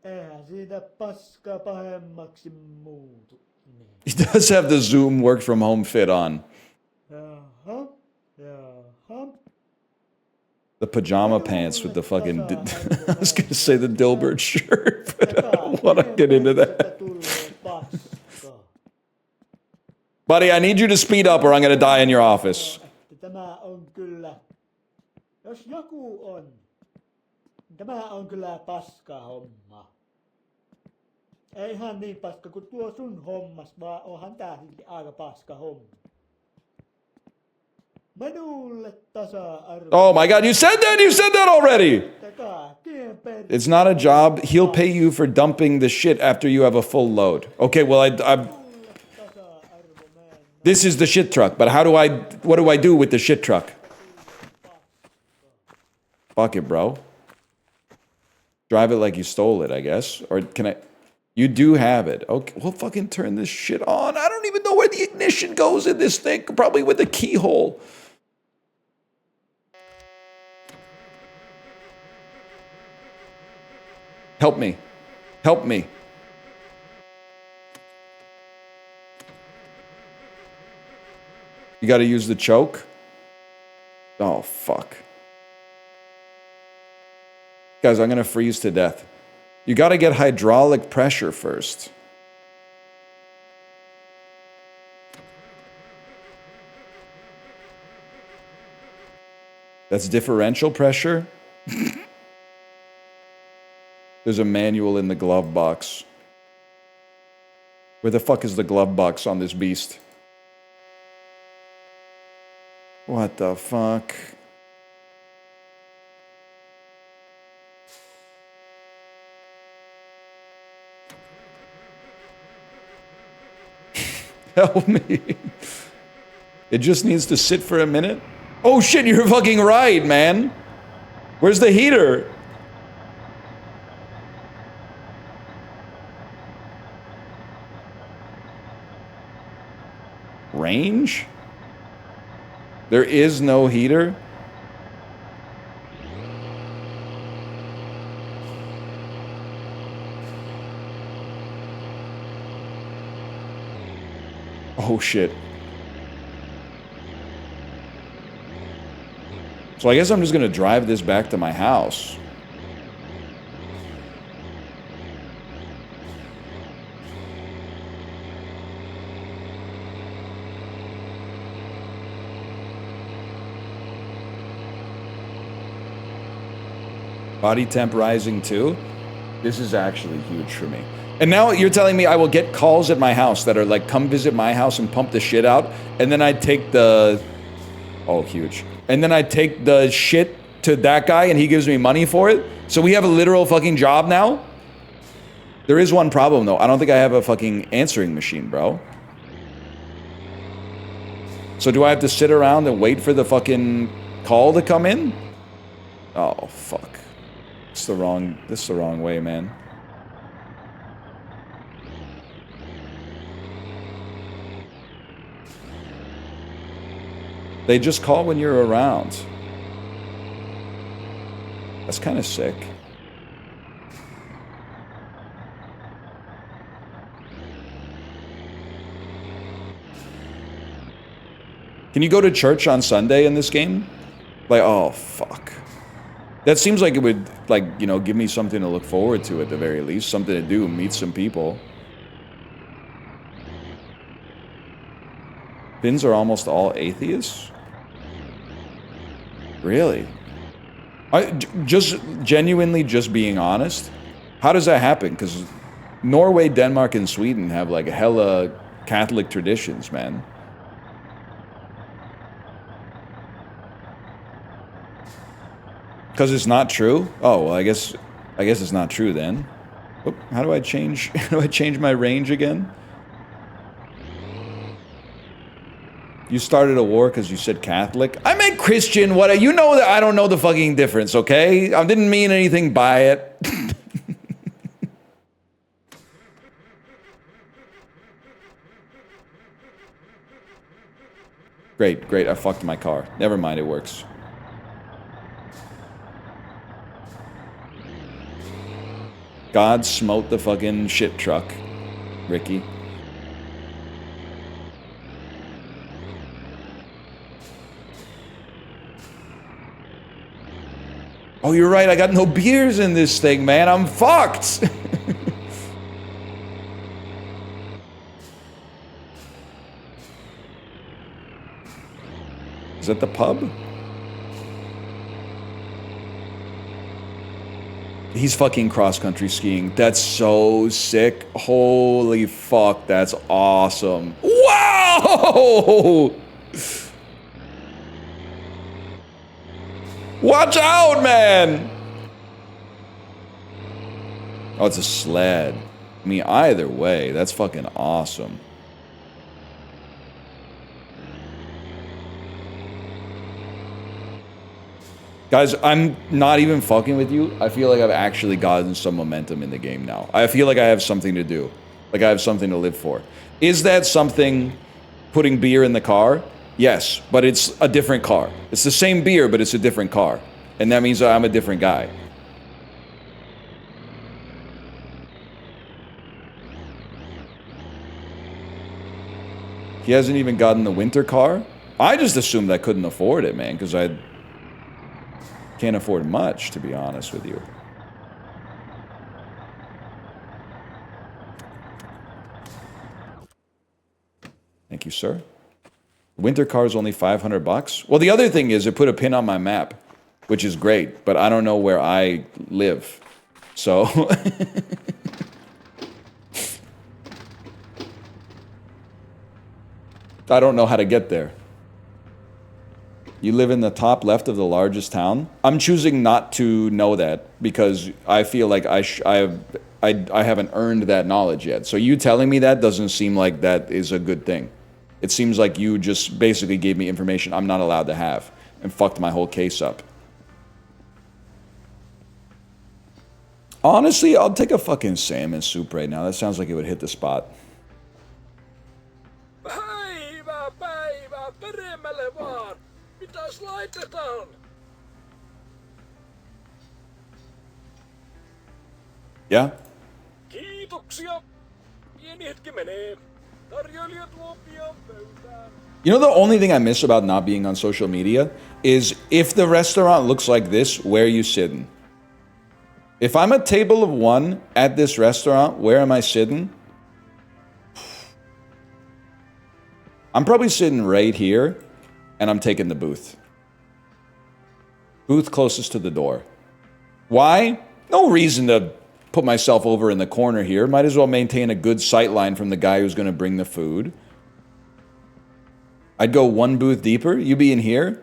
Eihän siitä paska pahemmaksi muutu. Niin. He does have the Zoom work from home fit on. Jaha, jaha. The pajama pants with the fucking... I was going to say the Dilbert shirt, but I don't want to get into that. Buddy, I need you to speed up or I'm going to die in your office. Tämä on kyllä, jos joku on, tämä on kyllä paska homma. Ei ihan niin paska kuin tuo sun hommas, vaan onhan tää silti aika paska homma. Minulle tasa-arvo. Oh my God, you said that? You said that already! It's not a job. He'll pay you for dumping the shit after you have a full load. Okay, well, I'm... This is the shit truck, but what do I do with the shit truck? Fuck it, bro. Drive it like you stole it, I guess. Or can I... You do have it. Okay, we'll fucking turn this shit on. I don't even know where the ignition goes in this thing. Probably with the keyhole. Help me. Help me. You gotta use the choke? Oh, fuck. Guys, I'm gonna freeze to death. You gotta get hydraulic pressure first. That's differential pressure? There's a manual in the glove box. Where the fuck is the glove box on this beast? What the fuck? Help me. It just needs to sit for a minute. Oh shit, you're fucking right, man. Where's the heater? Range? There is no heater? Oh shit. So I guess I'm just gonna drive this back to my house. Body temp rising too? This is actually huge for me. And now you're telling me I will get calls at my house that are like, come visit my house and pump the shit out. And then I take the... Oh, huge. And then I take the shit to that guy and he gives me money for it. So we have a literal fucking job now? There is one problem though. I don't think I have a fucking answering machine, bro. So do I have to sit around and wait for the fucking call to come in? Oh, fuck. This is the wrong way, man. They just call when you're around. That's kind of sick. Can you go to church on Sunday in this game? Like, oh, fuck. That seems like it would, like, you know, give me something to look forward to at the very least. Something to do, meet some people. Finns are almost all atheists? Really? Just genuinely just being honest? How does that happen? Because Norway, Denmark, and Sweden have, like, hella Catholic traditions, man. Because it's not true? Oh, well, I guess it's not true then. Oop, how do I change my range again? You started a war because you said Catholic? I meant Christian, what? You know that I don't know the fucking difference, okay? I didn't mean anything by it. Great, great. I fucked my car. Never mind, it works. God smote the fucking shit truck, Ricky. Oh, you're right. I got no beers in this thing, man. I'm fucked. Is that the pub? He's fucking cross-country skiing. That's so sick. Holy fuck, that's awesome. Wow! Watch out, man! Oh, it's a sled. I mean, either way, that's fucking awesome. Guys, I'm not even fucking with you. I feel like I've actually gotten some momentum in the game now. I feel like I have something to do. Like I have something to live for. Is that something putting beer in the car? Yes, but it's a different car. It's the same beer, but it's a different car. And that means I'm a different guy. He hasn't even gotten the winter car? I just assumed I couldn't afford it, man, because I can't afford much, to be honest with you. Thank you, sir. Winter car is only 500 bucks. Well, the other thing is it put a pin on my map, which is great, but I don't know where I live. So I don't know how to get there. You live in the top left of the largest town? I'm choosing not to know that because I feel like I haven't earned that knowledge yet. So you telling me that doesn't seem like that is a good thing. It seems like you just basically gave me information I'm not allowed to have and fucked my whole case up. Honestly, I'll take a fucking salmon soup right now. That sounds like it would hit the spot. Päivää peremmälle vaan. Mitäs laitetaan? Yeah? Kiitoksia. Pieni hetki menee. Tarjoilijat tuo pian pöytään. You know, the only thing I miss about not being on social media is if the restaurant looks like this, where are you sitting? If I'm a table of one at this restaurant, where am I sitting? I'm probably sitting right here, and I'm taking the booth. Booth closest to the door. Why? No reason to put myself over in the corner here. Might as well maintain a good sight line from the guy who's going to bring the food. I'd go one booth deeper. You be in here.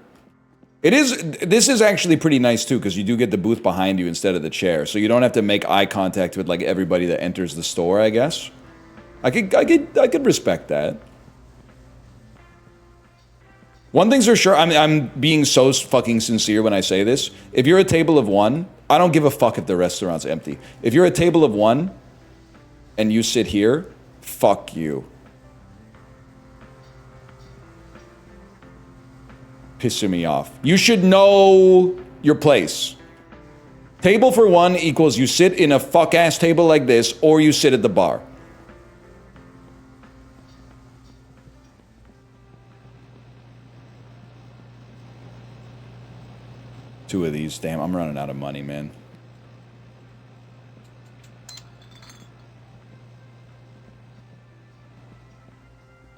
This is actually pretty nice too, because you do get the booth behind you instead of the chair, so you don't have to make eye contact with like everybody that enters the store, I guess. I could respect that. One thing's for sure, I'm being so fucking sincere when I say this. If you're a table of one, I don't give a fuck if the restaurant's empty. If you're a table of one and you sit here, fuck you. Pissing me off. You should know your place. Table for one equals you sit in a fuck-ass table like this, or you sit at the bar. Two of these. Damn, I'm running out of money, man.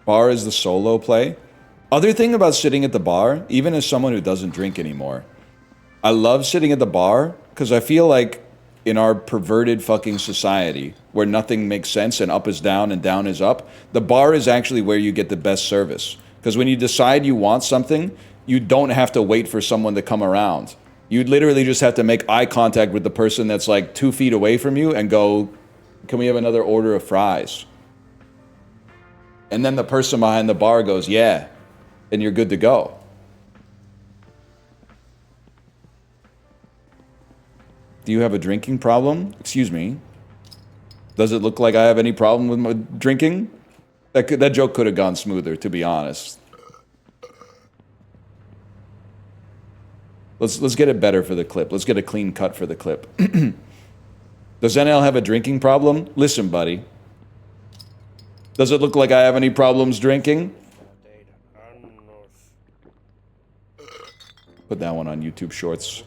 Bar is the solo play. Other thing about sitting at the bar, even as someone who doesn't drink anymore, I love sitting at the bar because I feel like in our perverted fucking society where nothing makes sense and up is down and down is up, the bar is actually where you get the best service. Because when you decide you want something, you don't have to wait for someone to come around. You literally just have to make eye contact with the person that's like 2 feet away from you and go, can we have another order of fries? And then the person behind the bar goes, yeah, and you're good to go. Do you have a drinking problem? Excuse me. Does it look like I have any problem with my drinking? That joke could have gone smoother, to be honest. Let's get it better for the clip. Let's get a clean cut for the clip. Does NL have a drinking problem? Listen, buddy. Does it look like I have any problems drinking? Put that one on YouTube Shorts.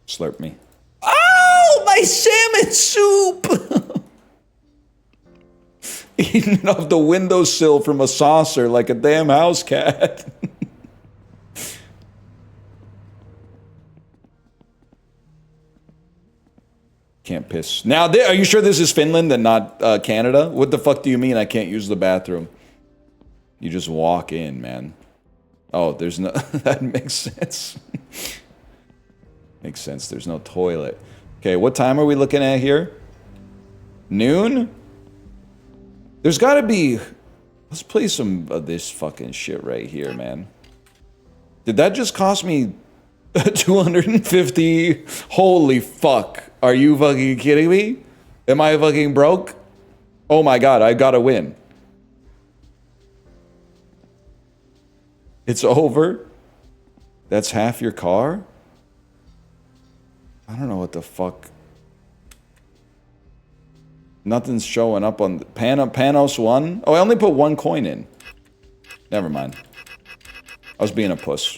Slurp me. Oh, my salmon soup! Eating off the windowsill from a saucer like a damn house cat. Can't piss. Now, are you sure this is Finland and not Canada? What the fuck do you mean I can't use the bathroom? You just walk in, man. Oh, there's no... That makes sense. Makes sense. There's no toilet. Okay, what time are we looking at here? Noon? There's gotta be... Let's play some of this fucking shit right here, man. Did that just cost me 250? Holy fuck. Are you fucking kidding me? Am I fucking broke? Oh my god, I gotta win. It's over? That's half your car? I don't know what the fuck. Nothing's showing up on... Panos 1? Oh, I only put 1 coin in. Never mind. I was being a puss.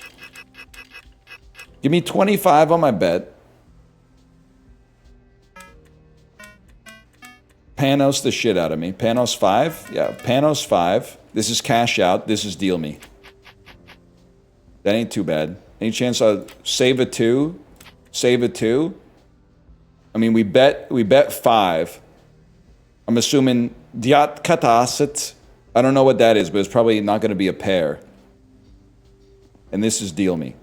Give me 25 on my bet. Panos the shit out of me. Panos 5? Yeah, Panos 5. This is cash out. This is deal me. That ain't too bad. Any chance I'll save a 2? Save a 2? I mean, we bet 5. I'm assuming Diat Katasit. I don't know what that is, but it's probably not going to be a pair. And this is deal me.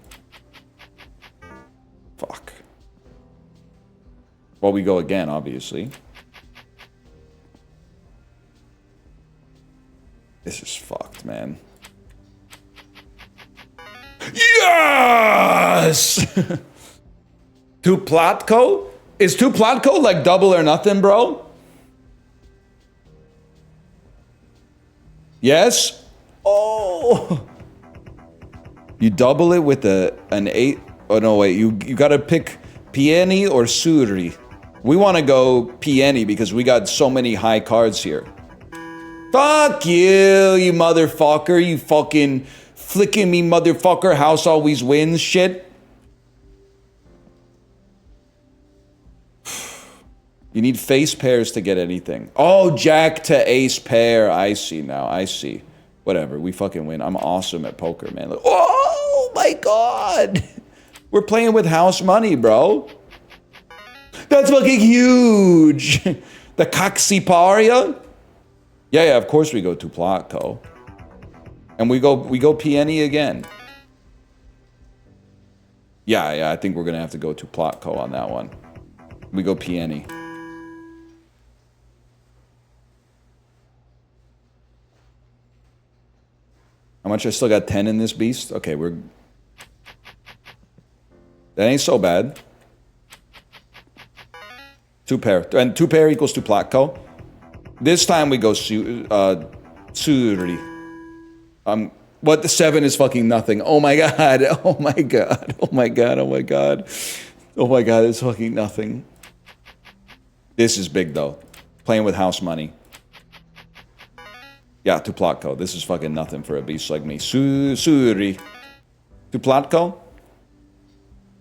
Fuck. Well, we go again, obviously. This is fucked, man. Yes! Tuplatko? Is Tuplatko like double or nothing, bro? Yes? Oh! You double it with an 8. Oh, no, wait. You gotta pick Pieni or Suri. We want to go Pieni because we got so many high cards here. Fuck you motherfucker. You fucking flicking me motherfucker. House always wins shit. You need face pairs to get anything. Oh, jack to ace pair. I see now. I see. Whatever. We fucking win. I'm awesome at poker, man. Like, oh my god. We're playing with house money, bro. That's fucking huge. The Kaksiparia? Yeah, of course we go to Platko. And we go Pieni again. Yeah, I think we're gonna have to go to Platko on that one. We go Pieni. How much? I still got 10 in this beast? Okay, we're... That ain't so bad. 2 pair. And 2 pair equals to Platko. This time we go Suri. What? The 7 is fucking nothing. Oh my god. Oh my god. Oh my god. Oh my god. Oh my god, it's fucking nothing. This is big though. Playing with house money. Yeah, to Platko. This is fucking nothing for a beast like me. Suri. To Platko?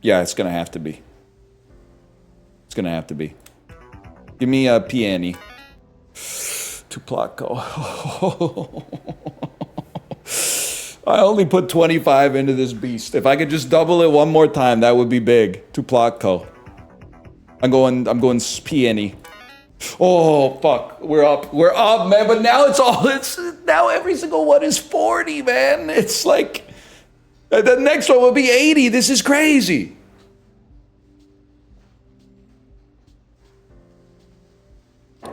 Yeah, it's gonna have to be. It's gonna have to be. Give me a Pieni. To Platko. I only put 25 into this beast. If I could just double it one more time, that would be big. To Platko. I'm going Pieni. Oh fuck, we're up, man. But now now every single one is 40, man. It's like the next one will be 80. This is crazy.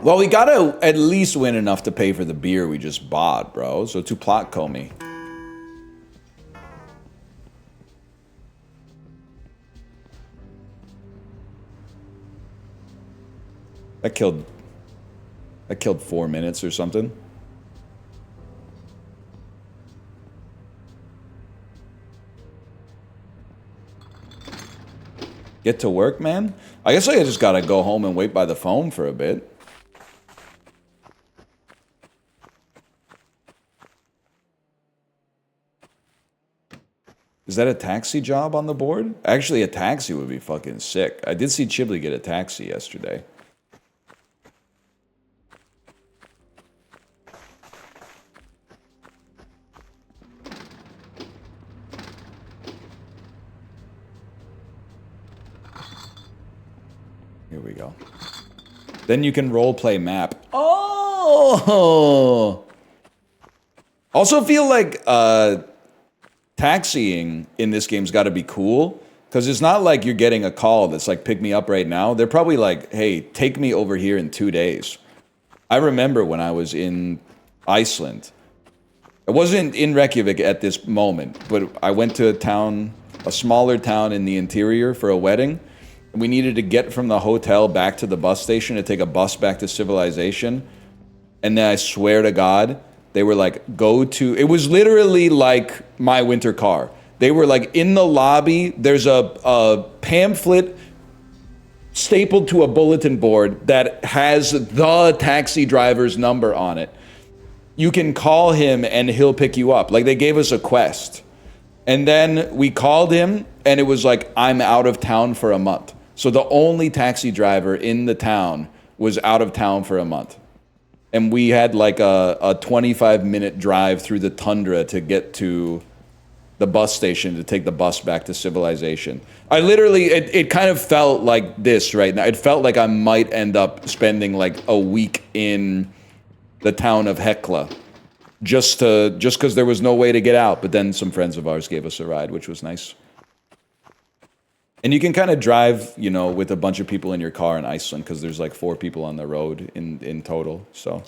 Well, we gotta at least win enough to pay for the beer we just bought, bro. So to Platko me. That killed I killed 4 minutes or something. Get to work, man? I guess I just gotta go home and wait by the phone for a bit. Is that a taxi job on the board? Actually, a taxi would be fucking sick. I did see Chiblee get a taxi yesterday. Here we go. Then you can roleplay map. Oh! Also feel like taxiing in this game's got to be cool, because it's not like you're getting a call that's like, pick me up right now. They're probably like, hey, take me over here in 2 days. I remember when I was in Iceland. I wasn't in Reykjavik at this moment, but I went to a town, a smaller town in the interior for a wedding. We needed to get from the hotel back to the bus station to take a bus back to civilization. And then I swear to God, they were like, go to... It was literally like My Winter Car. They were like, in the lobby, there's a pamphlet stapled to a bulletin board that has the taxi driver's number on it. You can call him and he'll pick you up. Like, they gave us a quest. And then we called him and it was like, I'm out of town for a month. So the only taxi driver in the town was out of town for a month. And we had like a 25-minute drive through the tundra to get to the bus station to take the bus back to civilization. I literally, it kind of felt like this right now. It felt like I might end up spending like a week in the town of Hekla just because there was no way to get out. But then some friends of ours gave us a ride, which was nice. And you can kind of drive, you know, with a bunch of people in your car in Iceland because there's like 4 people on the road in total, so.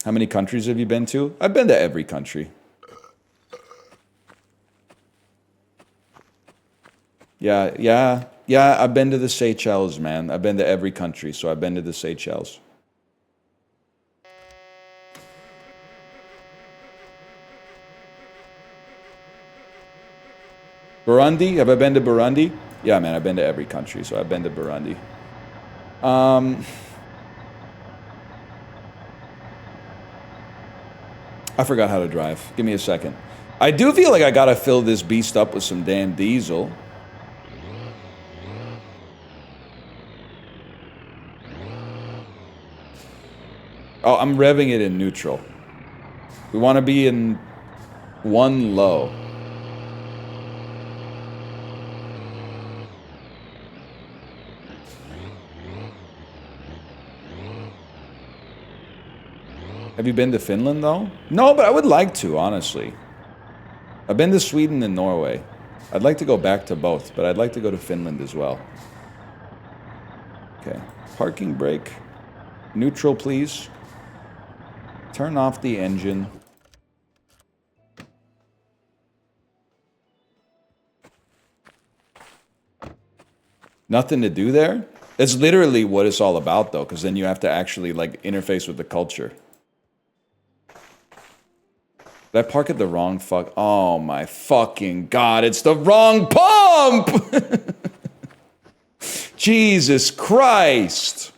How many countries have you been to? I've been to every country. Yeah, I've been to the Seychelles, man. I've been to every country, so I've been to the Seychelles. Burundi? Have I been to Burundi? Yeah, man, I've been to every country, so I've been to Burundi. I forgot how to drive. Give me a second. I do feel like I gotta fill this beast up with some damn diesel. Oh, I'm revving it in neutral. We want to be in 1 low. Have you been to Finland, though? No, but I would like to, honestly. I've been to Sweden and Norway. I'd like to go back to both, but I'd like to go to Finland as well. Okay. Parking brake. Neutral, please. Turn off the engine. Nothing to do there? It's literally what it's all about, though, because then you have to actually, like, interface with the culture. Did I park at the wrong fuck? Oh, my fucking God, it's the wrong pump! Jesus Christ!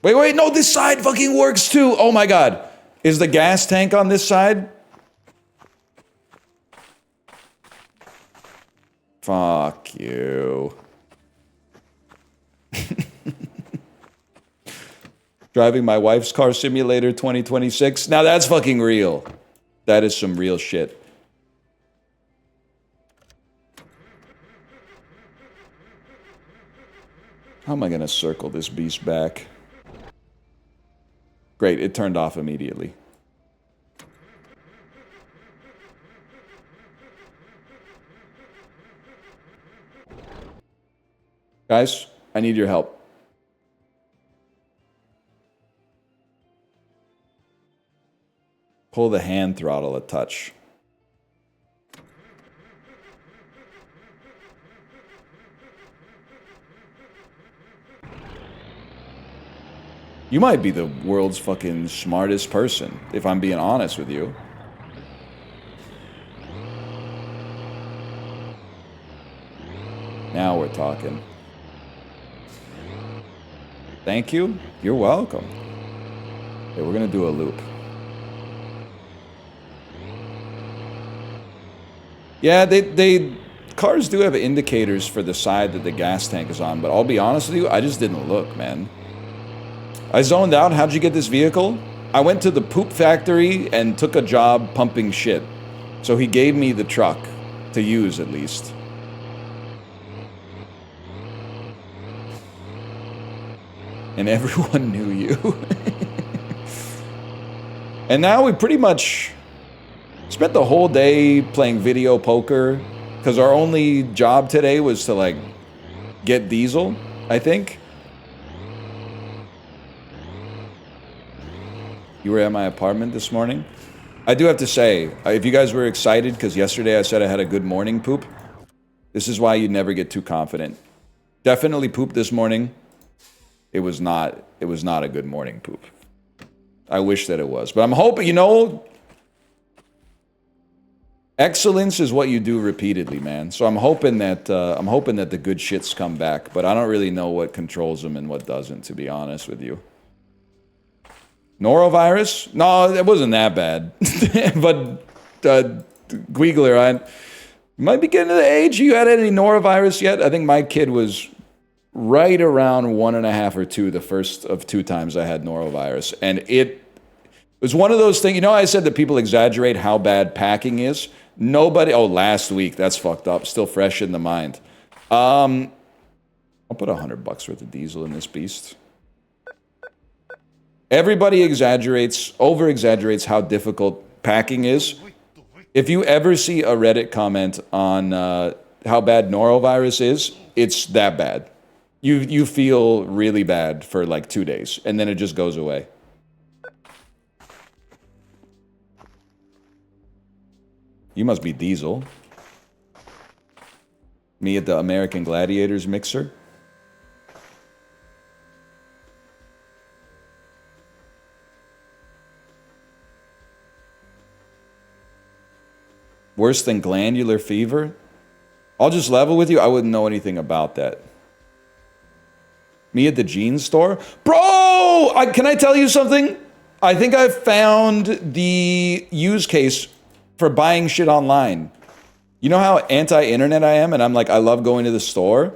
Wait, no, this side fucking works too. Oh my God. Is the gas tank on this side? Fuck you. Driving my wife's car simulator 2026. Now that's fucking real. That is some real shit. How am I gonna circle this beast back? Great, it turned off immediately. Guys, I need your help. Pull the hand throttle a touch. You might be the world's fucking smartest person, if I'm being honest with you. Now we're talking. Thank you. You're welcome. Okay, we're gonna do a loop. Yeah, cars do have indicators for the side that the gas tank is on, but I'll be honest with you, I just didn't look, man. I zoned out. How'd you get this vehicle? I went to the poop factory and took a job pumping shit. So he gave me the truck to use at least. And everyone knew you. And now we pretty much spent the whole day playing video poker because our only job today was to like get diesel, I think. You were at my apartment this morning. I do have to say, if you guys were excited because yesterday I said I had a good morning poop, this is why you never get too confident. Definitely pooped this morning. It was not a good morning poop. I wish that it was, but I'm hoping, you know, excellence is what you do repeatedly, man. So I'm hoping that the good shits come back, but I don't really know what controls them and what doesn't, to be honest with you. Norovirus? No, it wasn't that bad. But Guigler, I might be getting to the age. You had any norovirus yet? I think my kid was right around 1.5 or 2 the first of 2 times I had norovirus. And it was one of those things, you know, I said that people exaggerate how bad packing is. Nobody, oh, last week, that's fucked up. Still fresh in the mind. I'll put $100 worth of diesel in this beast. Everybody over-exaggerates how difficult packing is. If you ever see a Reddit comment on how bad norovirus is, it's that bad. You feel really bad for like 2 days, and then it just goes away. You must be Diesel. Me at the American Gladiators mixer. Worse than glandular fever? I'll just level with you, I wouldn't know anything about that. Me at the jeans store? Bro! Can I tell you something? I think I found the use case for buying shit online. You know how anti-internet I am, and I'm like, I love going to the store?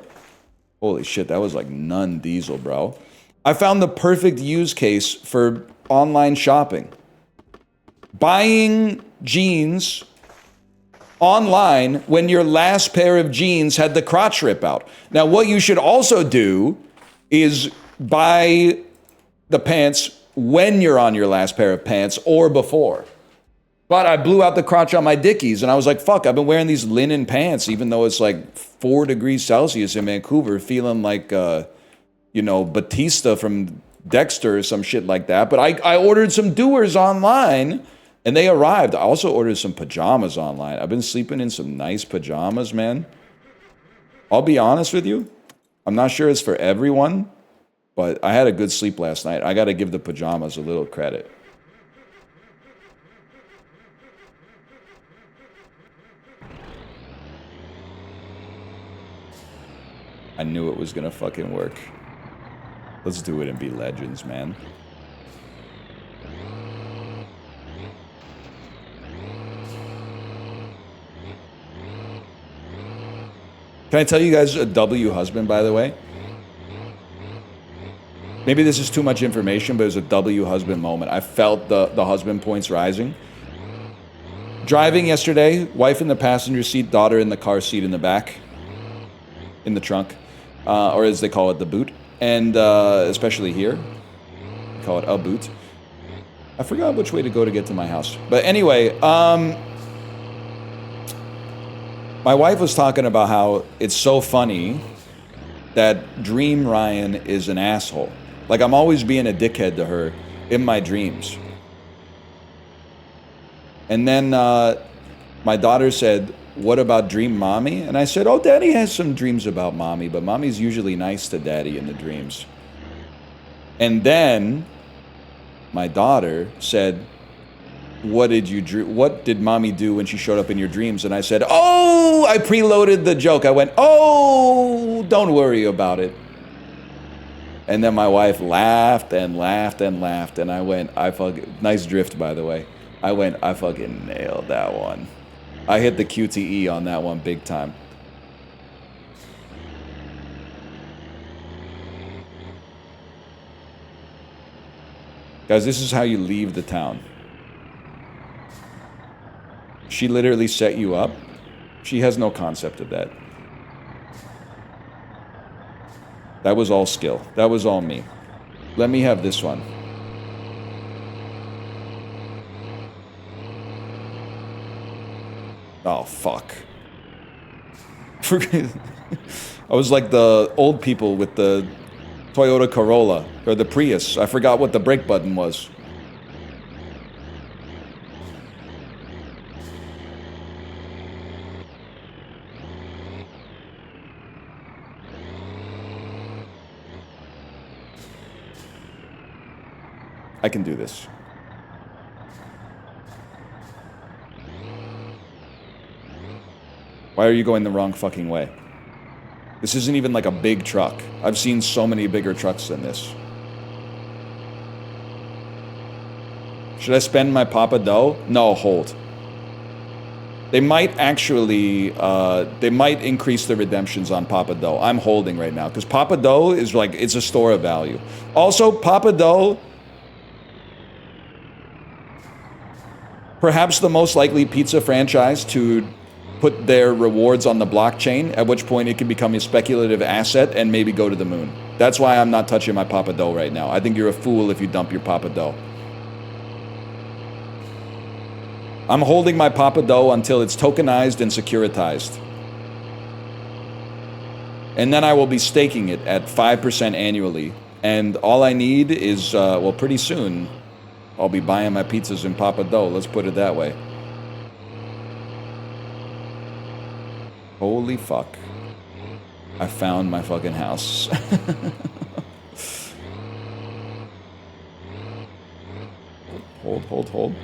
Holy shit, that was like none diesel, bro. I found the perfect use case for online shopping. Buying jeans online when your last pair of jeans had the crotch rip out. Now, what you should also do is buy the pants when you're on your last pair of pants or before. But I blew out the crotch on my Dickies, and I was like, fuck, I've been wearing these linen pants, even though it's like 4 degrees Celsius in Vancouver, feeling like, you know, Batista from Dexter or some shit like that. But I ordered some doers online, and they arrived. I also ordered some pajamas online. I've been sleeping in some nice pajamas, man. I'll be honest with you. I'm not sure it's for everyone, but I had a good sleep last night. I got to give the pajamas a little credit. I knew it was gonna fucking work. Let's do it and be legends, man. Can I tell you guys a W husband, by the way? Maybe this is too much information, but it was a W husband moment. I felt the husband points rising. Driving yesterday, wife in the passenger seat, daughter in the car seat in the back, in the trunk. Or as they call it, the boot. And especially here, they call it a boot. I forgot which way to go to get to my house. But anyway, my wife was talking about how it's so funny that Dream Ryan is an asshole. Like, I'm always being a dickhead to her in my dreams. And then my daughter said, what about Dream Mommy? And I said, oh, Daddy has some dreams about Mommy, but Mommy's usually nice to Daddy in the dreams. And then my daughter said, what did Mommy do when she showed up in your dreams? And I said, oh, I preloaded the joke. I went, oh, don't worry about it. And then my wife laughed and laughed and laughed. And I went, nice drift, by the way. I went, I fucking nailed that one. I hit the QTE on that one big time. Guys, this is how you leave the town. She literally set you up. She has no concept of that. That was all skill. That was all me. Let me have this one. Oh, fuck. I was like the old people with the Toyota Corolla, or the Prius. I forgot what the brake button was. I can do this. Why are you going the wrong fucking way? This isn't even like a big truck. I've seen so many bigger trucks than this. Should I spend my Papa Dough? No, hold. They might actually, they might increase the redemptions on Papa Dough. I'm holding right now, because Papa Dough is like, it's a store of value. Also, Papa Dough, perhaps the most likely pizza franchise to put their rewards on the blockchain, at which point it can become a speculative asset and maybe go to the moon. That's why I'm not touching my Papa Dough right now. I think you're a fool if you dump your Papa Dough. I'm holding my Papa Dough until it's tokenized and securitized. And then I will be staking it at 5% annually. And all I need is, well, pretty soon, I'll be buying my pizzas in Papa Dough. Let's put it that way. Holy fuck. I found my fucking house. Hold.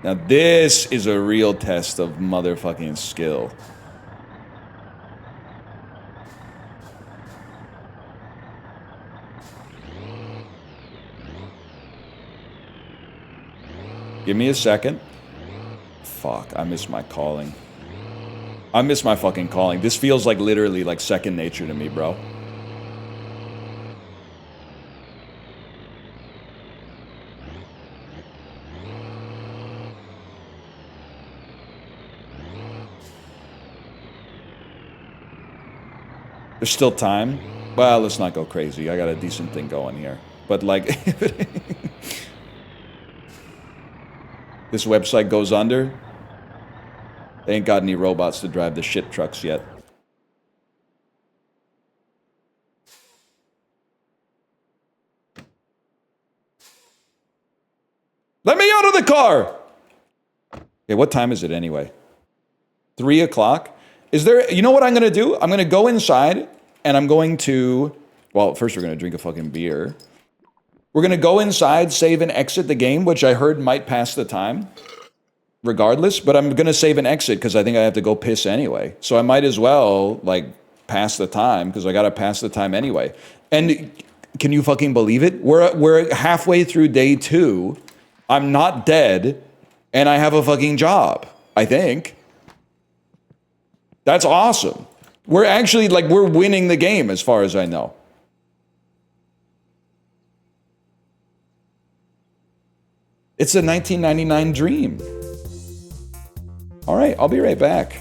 Now this is a real test of motherfucking skill. Give me a second. Fuck, I miss my calling. I miss my fucking calling. This feels like literally like second nature to me, bro. There's still time. Well, let's not go crazy. I got a decent thing going here. But like, this website goes under, they ain't got any robots to drive the shit trucks yet. Let me out of the car! Okay, what time is it anyway? 3 o'clock? Is there, you know what I'm gonna do? I'm gonna go inside and I'm going to, well, first we're gonna drink a fucking beer. We're gonna go inside, save and exit the game, which I heard might pass the time, regardless, but I'm gonna save and exit because I think I have to go piss anyway. So I might as well, like, pass the time, because I gotta pass the time anyway. And can you fucking believe it? We're halfway through day 2, I'm not dead, and I have a fucking job, I think. That's awesome. We're actually, like, we're winning the game as far as I know. It's a 1999 dream. All right, I'll be right back.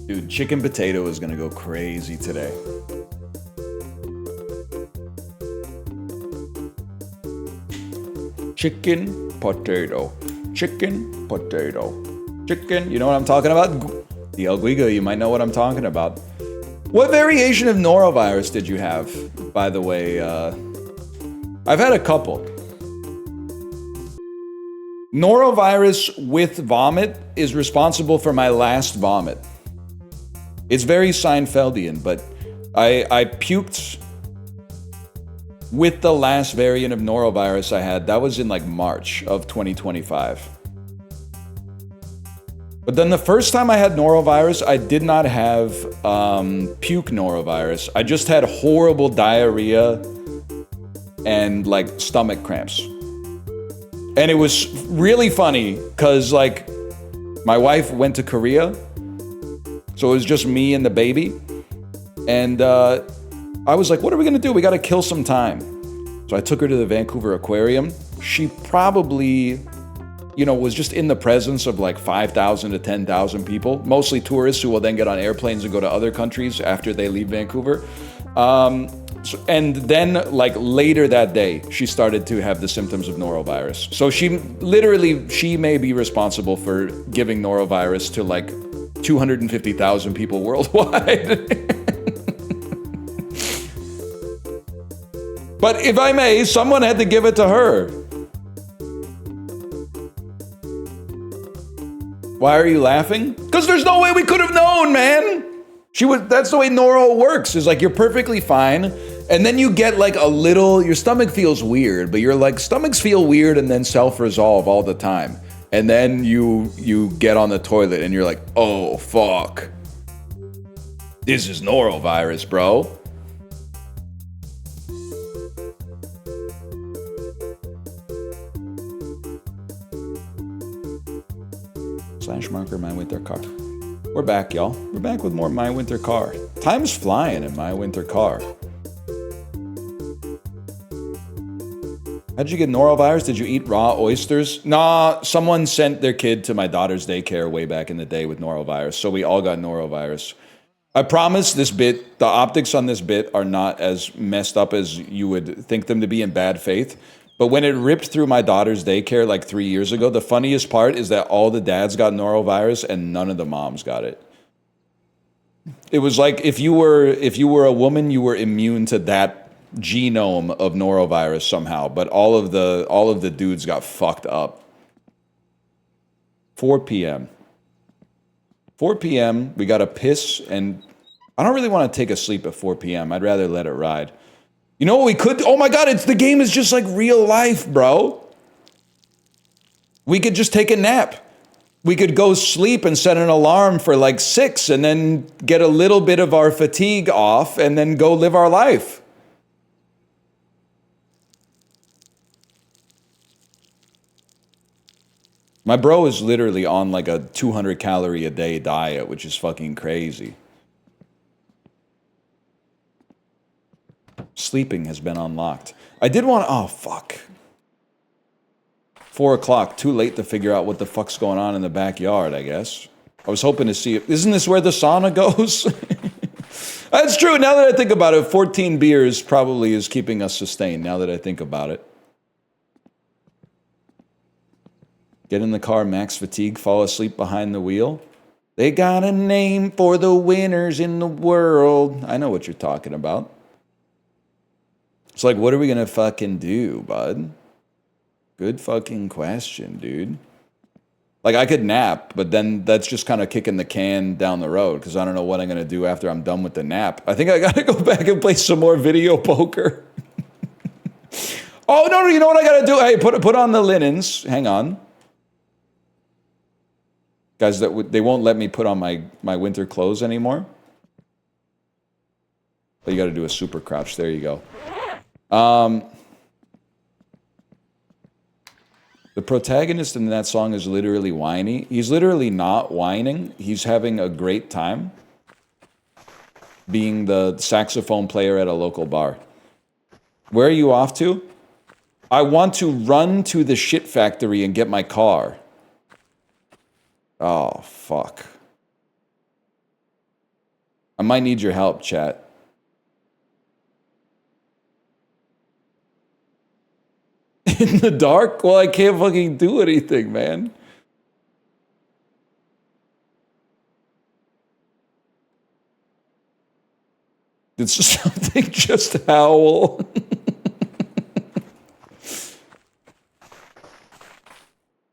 Dude, chicken potato is gonna go crazy today. Chicken potato. Chicken potato. Chicken, you know what I'm talking about? The El Guigo, you might know what I'm talking about. What variation of norovirus did you have, by the way? I've had a couple. Norovirus with vomit is responsible for my last vomit. It's very Seinfeldian, but I puked with the last variant of norovirus I had. That was in like March of 2025. But then the first time I had norovirus, I did not have puke norovirus. I just had horrible diarrhea and like stomach cramps. And it was really funny because like my wife went to Korea. So it was just me and the baby. And I was like, what are we gonna do? We gotta kill some time. So I took her to the Vancouver Aquarium. She probably, you know, was just in the presence of like 5,000 to 10,000 people, mostly tourists who will then get on airplanes and go to other countries after they leave Vancouver. And then like later that day, she started to have the symptoms of norovirus. So she may be responsible for giving norovirus to like 250,000 people worldwide. But if I may, someone had to give it to her. Why are you laughing? Because there's no way we could have known, man. That's the way noro works, is like you're perfectly fine. And then you get like a little, your stomach feels weird, but you're like, stomachs feel weird and then self-resolve all the time. And then you get on the toilet and you're like, oh, fuck. This is norovirus, bro. / marker My Winter Car. We're back, y'all. We're back with more My Winter Car. Time's flying in My Winter Car. How'd you get norovirus? Did you eat raw oysters? Nah, someone sent their kid to my daughter's daycare way back in the day with norovirus, so we all got norovirus. I promise this bit, the optics on this bit are not as messed up as you would think them to be in bad faith. But when it ripped through my daughter's daycare like 3 years ago, the funniest part is that all the dads got norovirus and none of the moms got it. It was like if you were a woman, you were immune to that genome of norovirus somehow, but all of the dudes got fucked up. 4 p.m. 4 p.m. We got to piss, and I don't really want to take a sleep at 4 p.m. I'd rather let it ride. You know what we could? Oh my God, the game is just like real life, bro. We could just take a nap. We could go sleep and set an alarm for like 6 and then get a little bit of our fatigue off and then go live our life. My bro is literally on like a 200 calorie a day diet, which is fucking crazy. Sleeping has been unlocked. I did want to, oh fuck. 4 o'clock, too late to figure out what the fuck's going on in the backyard, I guess. I was hoping to see it. Isn't this where the sauna goes? That's true, now that I think about it, 14 beers probably is keeping us sustained, now that I think about it. Get in the car, max fatigue, fall asleep behind the wheel. They got a name for the winners in the world. I know what you're talking about. It's like, what are we gonna fucking do, bud? Good fucking question, dude. Like, I could nap, but then that's just kind of kicking the can down the road because I don't know what I'm gonna do after I'm done with the nap. I think I gotta go back and play some more video poker. Oh, no, you know what I gotta do? Hey, put on the linens. Hang on. Guys, they won't let me put on my winter clothes anymore. But you gotta do a super crouch. There you go. The protagonist in that song is literally whiny. He's literally not whining. He's having a great time being the saxophone player at a local bar. Where are you off to? I want to run to the shit factory and get my car. Oh, fuck. I might need your help, chat. In the dark? Well, I can't fucking do anything, man. Did something just howl?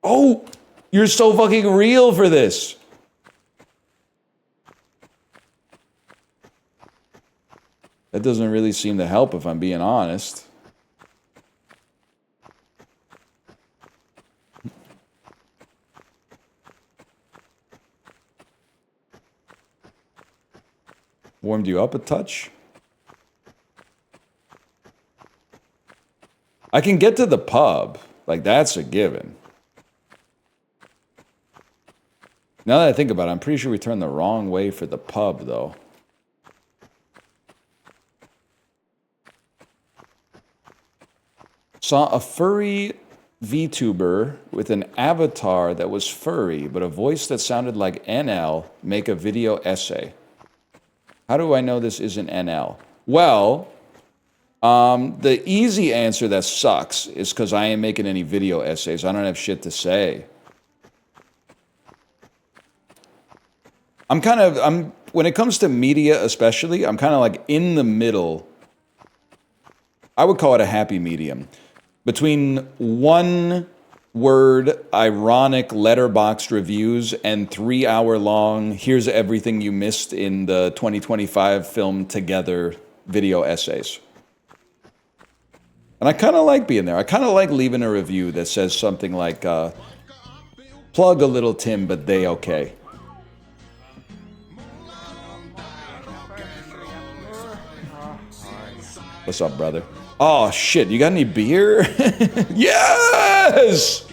Oh, you're so fucking real for this. That doesn't really seem to help if I'm being honest. Warmed you up a touch? I can get to the pub. Like, that's a given. Now that I think about it, I'm pretty sure we turned the wrong way for the pub, though. Saw a furry VTuber with an avatar that was furry, but a voice that sounded like NL make a video essay. How do I know this isn't NL? Well, the easy answer that sucks is because I ain't making any video essays. I don't have shit to say. When it comes to media especially, I'm kind of like in the middle. I would call it a happy medium. Between one-word ironic letterboxd reviews and 3-hour-long here's everything you missed in the 2025 film Together video essays. And I kind of like being there. I kind of like leaving a review that says something like, plug a little Tim, but they okay. What's up, brother? Oh, shit, you got any beer? Yes!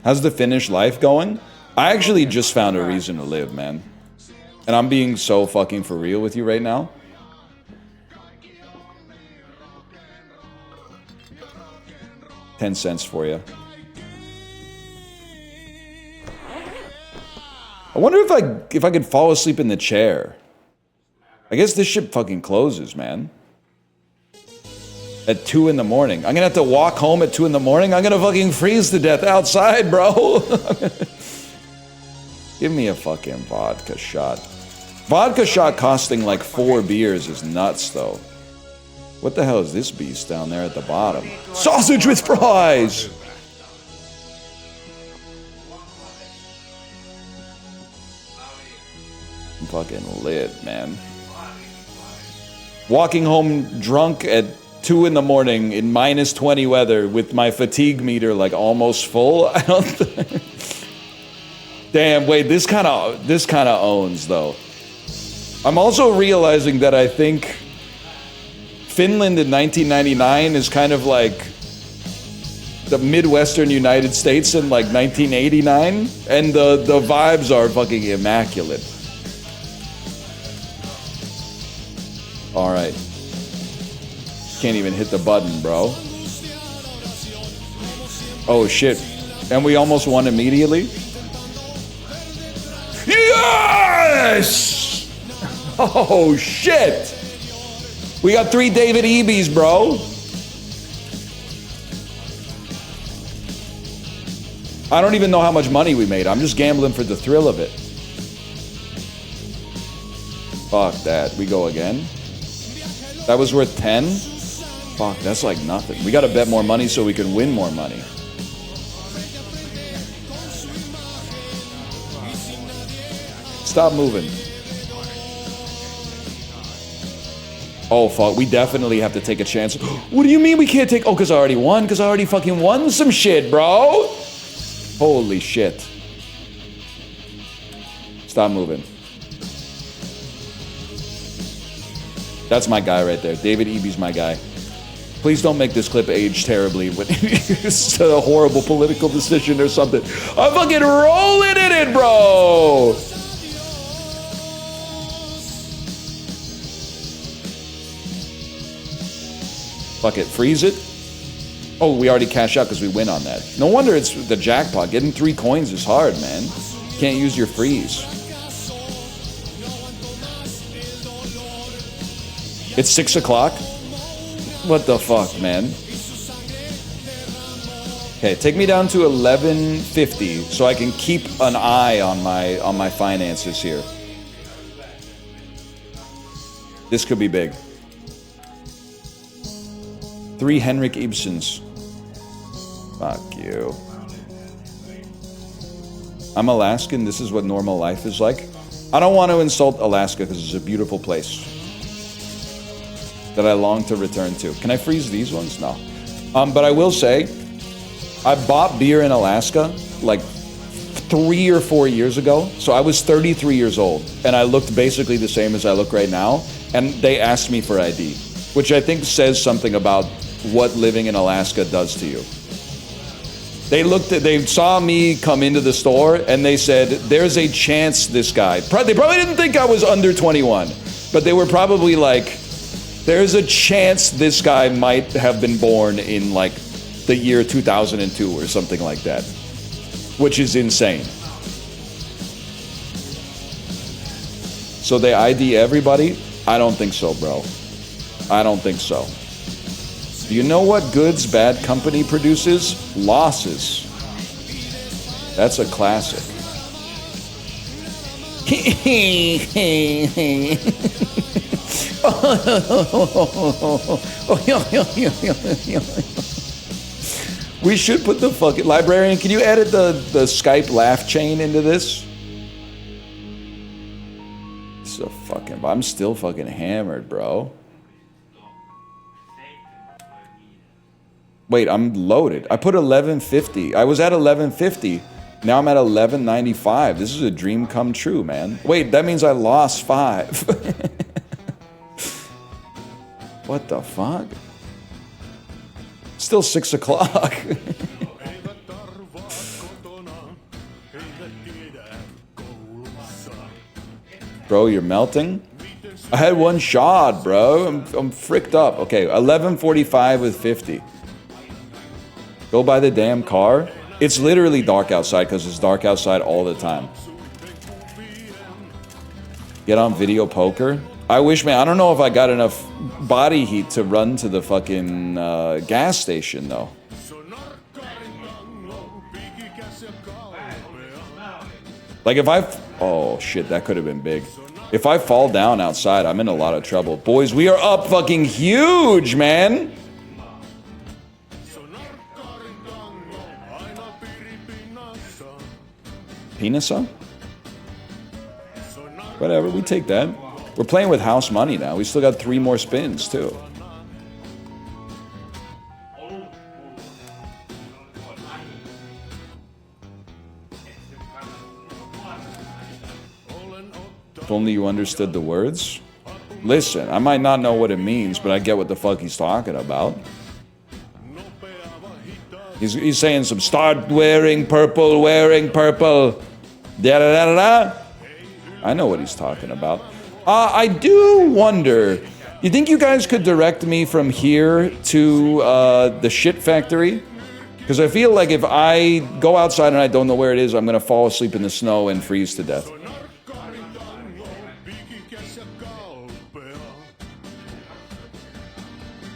How's the Finnish life going? I actually just found a reason to live, man. And I'm being so fucking for real with you right now. $0.10 for you. I wonder if I could fall asleep in the chair. I guess this shit fucking closes, man. At 2 in the morning. I'm gonna have to walk home at 2 in the morning. I'm gonna fucking freeze to death outside, bro. Give me a fucking vodka shot. Vodka shot costing like 4 beers is nuts, though. What the hell is this beast down there at the bottom? Sausage with fries! I'm fucking lit, man. Walking home drunk at 2 in the morning in -20 weather with my fatigue meter like almost full. I don't think... Damn, wait, this kind of owns, though. I'm also realizing that I think Finland in 1999 is kind of like the Midwestern United States in like 1989, and the vibes are fucking immaculate. All right. Can't even hit the button, bro. Oh, shit. And we almost won immediately? Yes! Oh, shit! We got 3 David EBs, bro. I don't even know how much money we made. I'm just gambling for the thrill of it. Fuck that. We go again. That was worth 10? Fuck, that's like nothing. We gotta bet more money so we can win more money. Stop moving. Oh, fuck. We definitely have to take a chance. What do you mean we can't take... Oh, because I already won? Because I already fucking won some shit, bro. Holy shit. Stop moving. That's my guy right there. David Eby's my guy. Please don't make this clip age terribly when it's a horrible political decision or something. I'm fucking rolling in it, bro! Fuck it. Freeze it. Oh, we already cashed out because we win on that. No wonder it's the jackpot. Getting 3 coins is hard, man. Can't use your freeze. It's 6 o'clock? What the fuck, man? Okay, take me down to 1150 so I can keep an eye on my finances here. This could be big. 3 Henrik Ibsens. Fuck you. I'm Alaskan. This is what normal life is like. I don't want to insult Alaska because it's a beautiful place that I long to return to. Can I freeze these ones? No. But I will say, I bought beer in Alaska like 3 or 4 years ago. So I was 33 years old and I looked basically the same as I look right now. And they asked me for ID, which I think says something about what living in Alaska does to you. They saw me come into the store and they said, there's a chance this guy, they probably didn't think I was under 21, but they were probably like, there's a chance this guy might have been born in like the year 2002 or something like that, which is insane. So they ID everybody? I don't think so, bro. I don't think so. Do you know what goods bad company produces? Losses. That's a classic. We should put the fucking librarian. Can you edit the Skype laugh chain into this? This is a fucking. I'm still fucking hammered, bro. Wait, I'm loaded. I put 1150. I was at 1150. Now I'm at 1195. This is a dream come true, man. Wait, that means I lost 5. What the fuck? Still 6 o'clock. Bro, you're melting? I had 1 shot, bro. I'm fricked up. Okay, 1145 with 50. Go buy the damn car. It's literally dark outside because it's dark outside all the time. Get on video poker. I wish, man. I don't know if I got enough body heat to run to the fucking gas station, though. Like if I... Oh, shit. That could have been big. If I fall down outside, I'm in a lot of trouble. Boys, we are up fucking huge, man. Penisa? Whatever, we take that. We're playing with house money now. We still got 3 more spins, too. If only you understood the words. Listen, I might not know what it means, but I get what the fuck he's talking about. He's saying some start wearing purple. Da-da-da-da-da. I know what he's talking about. I do wonder, you think you guys could direct me from here to the shit factory? Because I feel like if I go outside and I don't know where it is, I'm going to fall asleep in the snow and freeze to death.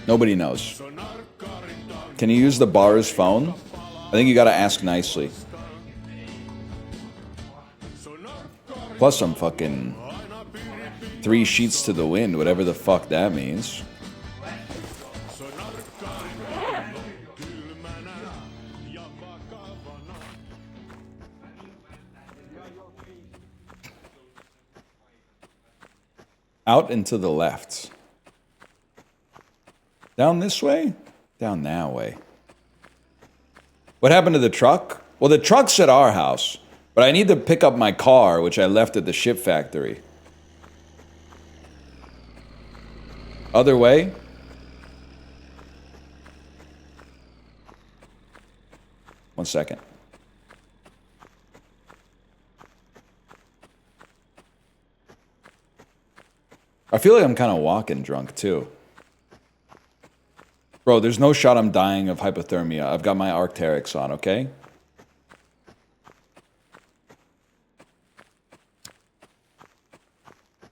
Nobody knows. Can you use the bar's phone? I think you gotta ask nicely. Plus I'm fucking 3 sheets to the wind, whatever the fuck that means. Out and to the left. Down this way? Down that way. What happened to the truck? Well, the truck's at our house, but I need to pick up my car, which I left at the ship factory. Other way? One second. I feel like I'm kind of walking drunk, too. Bro, there's no shot I'm dying of hypothermia. I've got my Arc'teryx on, okay?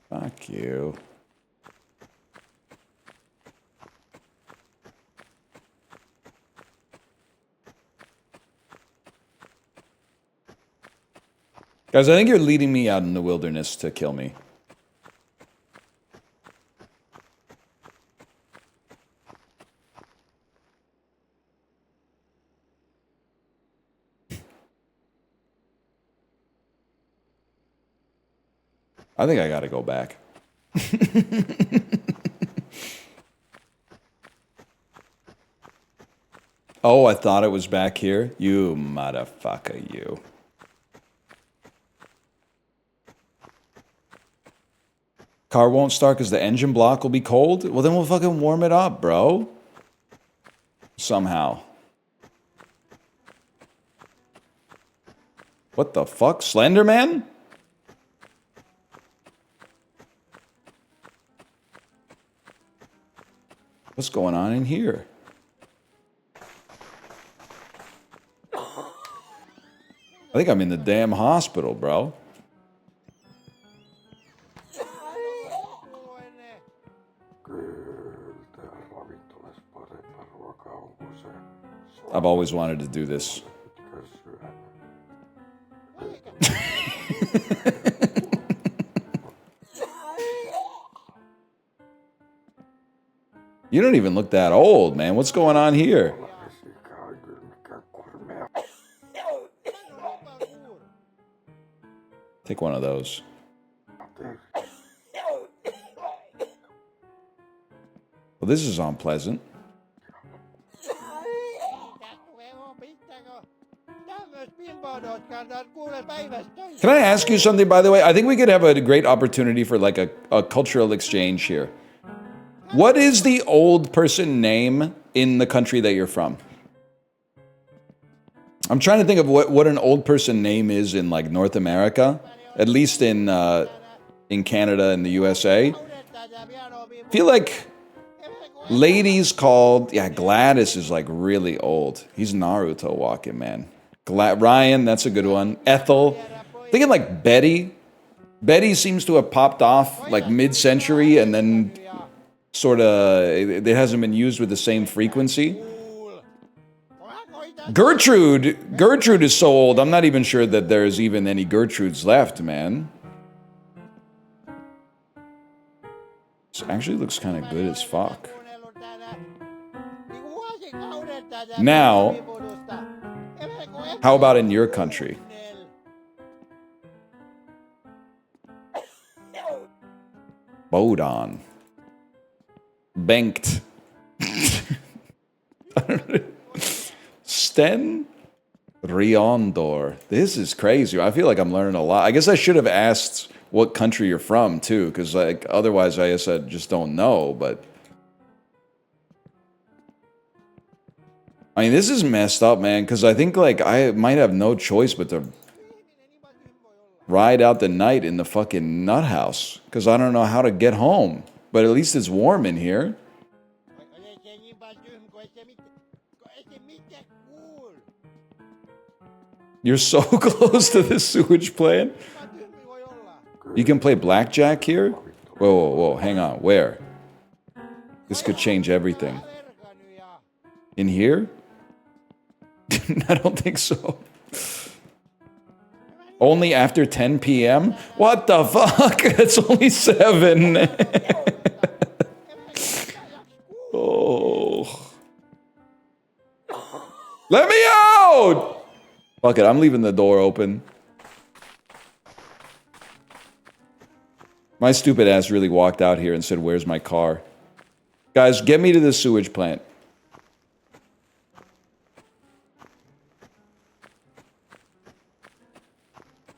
Fuck you. Guys, I think you're leading me out in the wilderness to kill me. I think I gotta go back. Oh, I thought it was back here. You motherfucker, you. Car won't start because the engine block will be cold? Well, then we'll fucking warm it up, bro. Somehow. What the fuck? Slenderman? What's going on in here? I think I'm in the damn hospital, bro. I've always wanted to do this. You don't even look that old, man. What's going on here? Take one of those. Well, this is unpleasant. Can I ask you something, by the way? I think we could have a great opportunity for like a cultural exchange here. What is the old person name in the country that you're from? I'm trying to think of what an old person name is in like North America, at least in Canada and the USA. I feel like ladies called, yeah, Gladys is like really old. He's Naruto walking, man. Ryan, that's a good one. Ethel, thinking like Betty. Betty seems to have popped off like mid-century and then sort of, it hasn't been used with the same frequency. Gertrude is so old, I'm not even sure that there's even any Gertrudes left, man. This actually looks kind of good as fuck. Now, how about in your country? Bodon. Banked. Sten Riondor. This is crazy. I feel like I'm learning a lot. I guess I should have asked what country you're from too, because like otherwise I guess I just don't know. But I mean, this is messed up, man. Because I think like I might have no choice but to ride out the night in the fucking nut house because I don't know how to get home. But at least it's warm in here. You're so close to the sewage plant. You can play blackjack here? Whoa, whoa, whoa, hang on. Where? This could change everything. In here? I don't think so. Only after 10 p.m.? What the fuck? It's only 7. Oh. Let me out! Fuck it, I'm leaving the door open. My stupid ass really walked out here and said, "Where's my car?" Guys, get me to the sewage plant.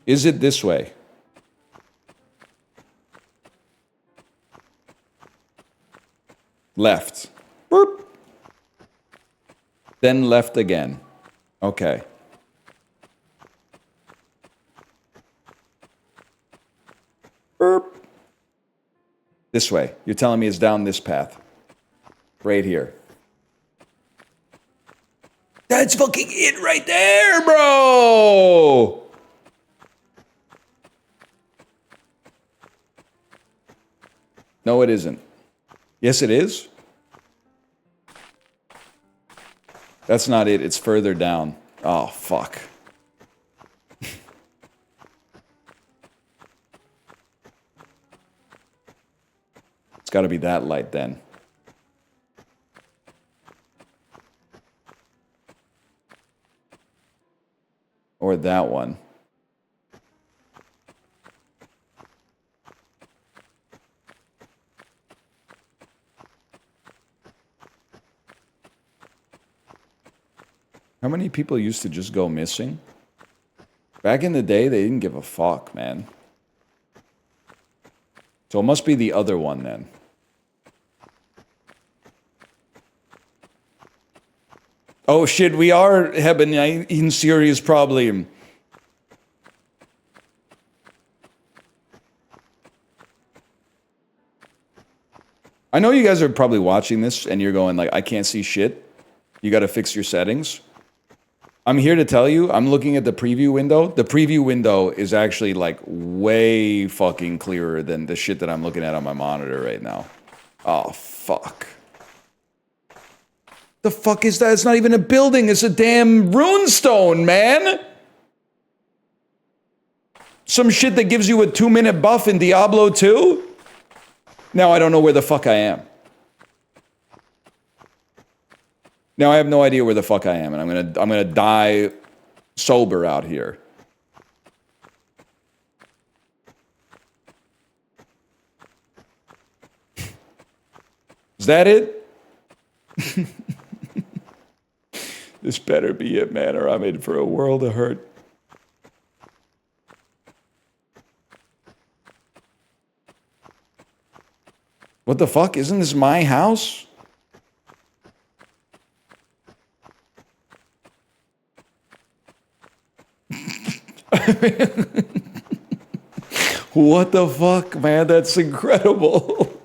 Is it this way? Left. Boop. Then left again. Okay. Boop. This way. You're telling me it's down this path. Right here. That's fucking it right there, bro. No, it isn't. Yes, it is. That's not it. It's further down. Oh, fuck. It's got to be that light then. Or that one. How many people used to just go missing? Back in the day, they didn't give a fuck, man. So it must be the other one then. Oh shit, we are having a serious problem. I know you guys are probably watching this and you're going like, I can't see shit. You got to fix your settings. I'm here to tell you, I'm looking at the preview window. The preview window is actually like way fucking clearer than the shit that I'm looking at on my monitor right now. Oh, fuck. The fuck is that? It's not even a building. It's a damn runestone, man. Some shit that gives you a 2-minute buff in Diablo 2? Now I don't know where the fuck I am. Now I have no idea where the fuck I am, and I'm gonna die sober out here. Is that it? This better be it, man, or I'm in for a world of hurt. What the fuck? Isn't this my house? What the fuck, man? That's incredible.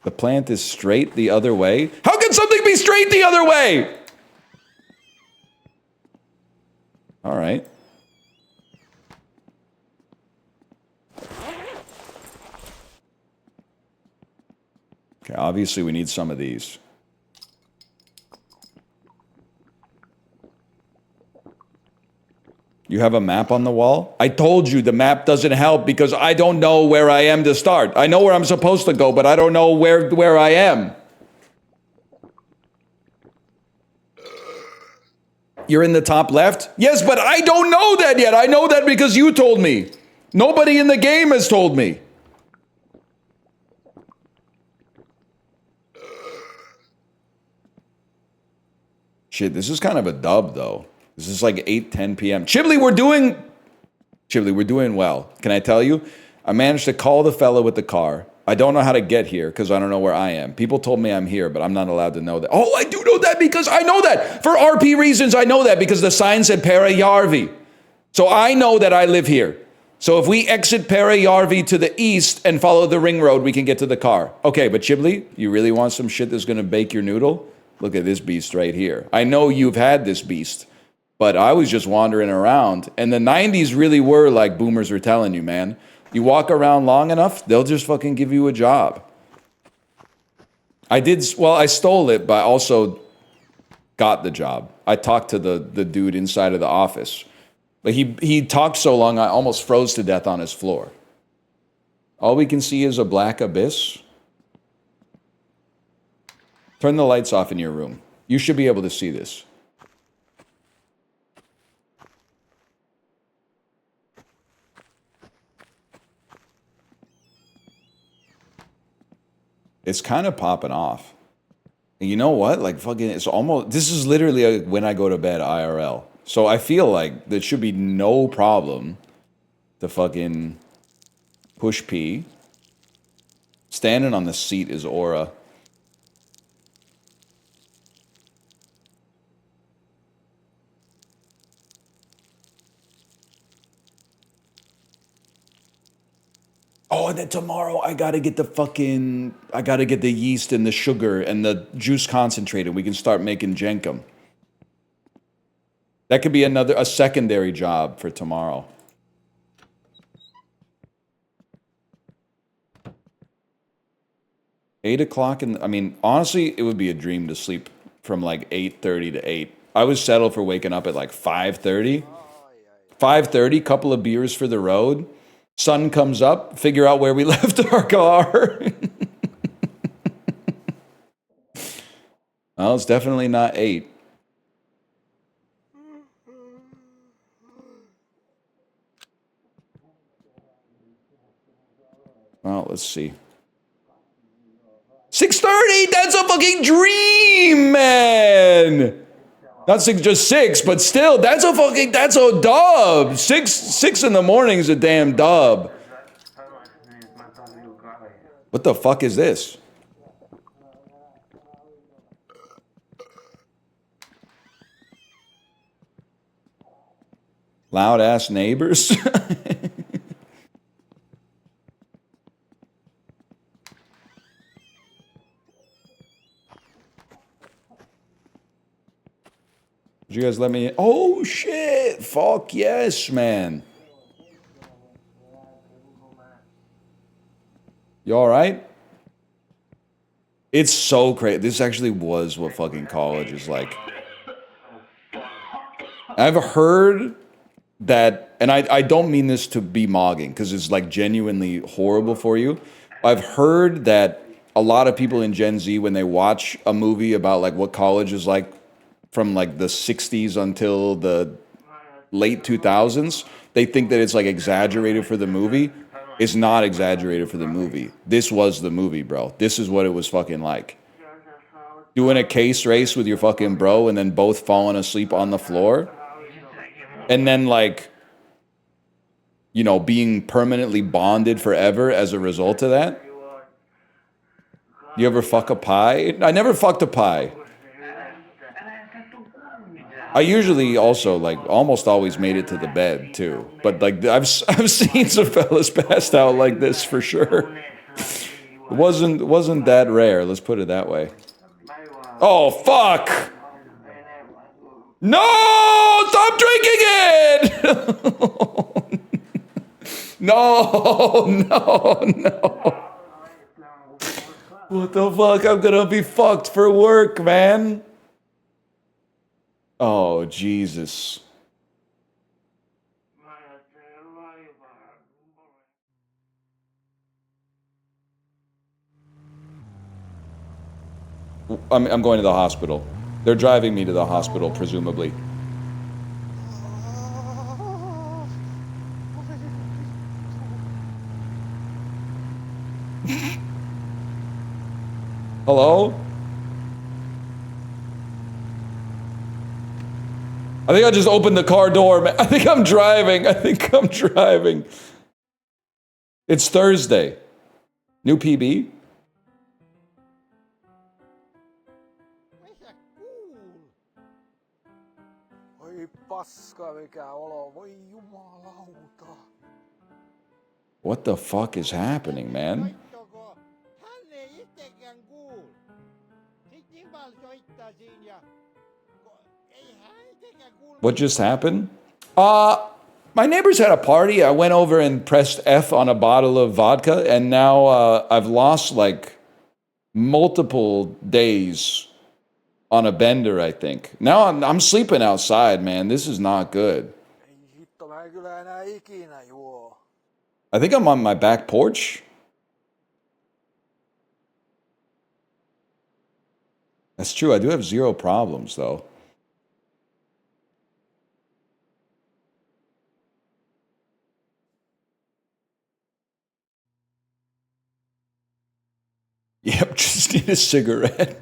The plant is straight the other way. How can something be straight the other way? All right. Okay, obviously we need some of these. You have a map on the wall? I told you the map doesn't help because I don't know where I am to start. I know where I'm supposed to go, but I don't know where I am. You're in the top left? Yes, but I don't know that yet. I know that because you told me. Nobody in the game has told me. Shit, this is kind of a dub, though. This is like 8:10 p.m. Chibli, we're doing well. Can I tell you? I managed to call the fella with the car. I don't know how to get here because I don't know where I am. People told me I'm here, but I'm not allowed to know that. Oh, I do know that because I know that. For RP reasons, I know that because the sign said Perejärvi. So I know that I live here. So if we exit Perejärvi to the east and follow the ring road, we can get to the car. Okay, but Chibli, you really want some shit that's going to bake your noodle? Look at this beast right here. I know you've had this beast. But I was just wandering around. And the 90s really were like boomers were telling you, man. You walk around long enough, they'll just fucking give you a job. I stole it, but I also got the job. I talked to the dude inside of the office. But he talked so long, I almost froze to death on his floor. All we can see is a black abyss. Turn the lights off in your room. You should be able to see this. It's kind of popping off. And you know what? Like, fucking, it's almost, this is literally when I go to bed IRL. So I feel like there should be no problem to fucking push P. Standing on the seat is aura. Oh, and then tomorrow I gotta get the yeast and the sugar and the juice concentrated. We can start making jenkem. That could be a secondary job for tomorrow. I mean, honestly, it would be a dream to sleep from like 8:30 to 8. I would settle for waking up at like 5:30. 5:30, couple of beers for the road. Sun comes up, figure out where we left our car. Well, it's definitely not 8. Well, let's see. 6:30. That's a fucking dream, man. Not just 6, but still, that's a dub. 6 in the morning is a damn dub. What the fuck is this? Loud ass neighbors. Did you guys let me in? Oh shit! Fuck yes, man. You alright? It's so crazy. This actually was what fucking college is like. I've heard that, and I don't mean this to be mogging, because it's like genuinely horrible for you. I've heard that a lot of people in Gen Z, when they watch a movie about like what college is like from like the 60s until the late 2000s, they think that it's like exaggerated for the movie. It's not exaggerated for the movie. This was the movie, bro. This is what it was fucking like. Doing a case race with your fucking bro and then both falling asleep on the floor. And then like, you know, being permanently bonded forever as a result of that. You ever fuck a pie? I never fucked a pie. I usually also like almost always made it to the bed too, but like I've seen some fellas passed out like this for sure. It wasn't that rare. Let's put it that way. Oh fuck! No! Stop drinking it! No! What the fuck? I'm gonna be fucked for work, man. Oh, Jesus. I'm going to the hospital. They're driving me to the hospital, presumably. Hello? I think I just opened the car door, man. I think I'm driving. It's Thursday. New PB? Oi paska mikä olo, voi jumalauta. What the fuck is happening, man? Hän ei itsekään kuulu. Sitten Nimbal soittaa siinä ja ei hän itsekään kuulu. What just happened? My neighbors had a party. I went over and pressed F on a bottle of vodka, and now I've lost like multiple days on a bender, I think. Now I'm sleeping outside, man. This is not good. Ei hitto, mä en kyllä enää ikinä juo. I think I'm on my back porch. That's true. I do have 0 problems, though. Yep, just need a cigarette.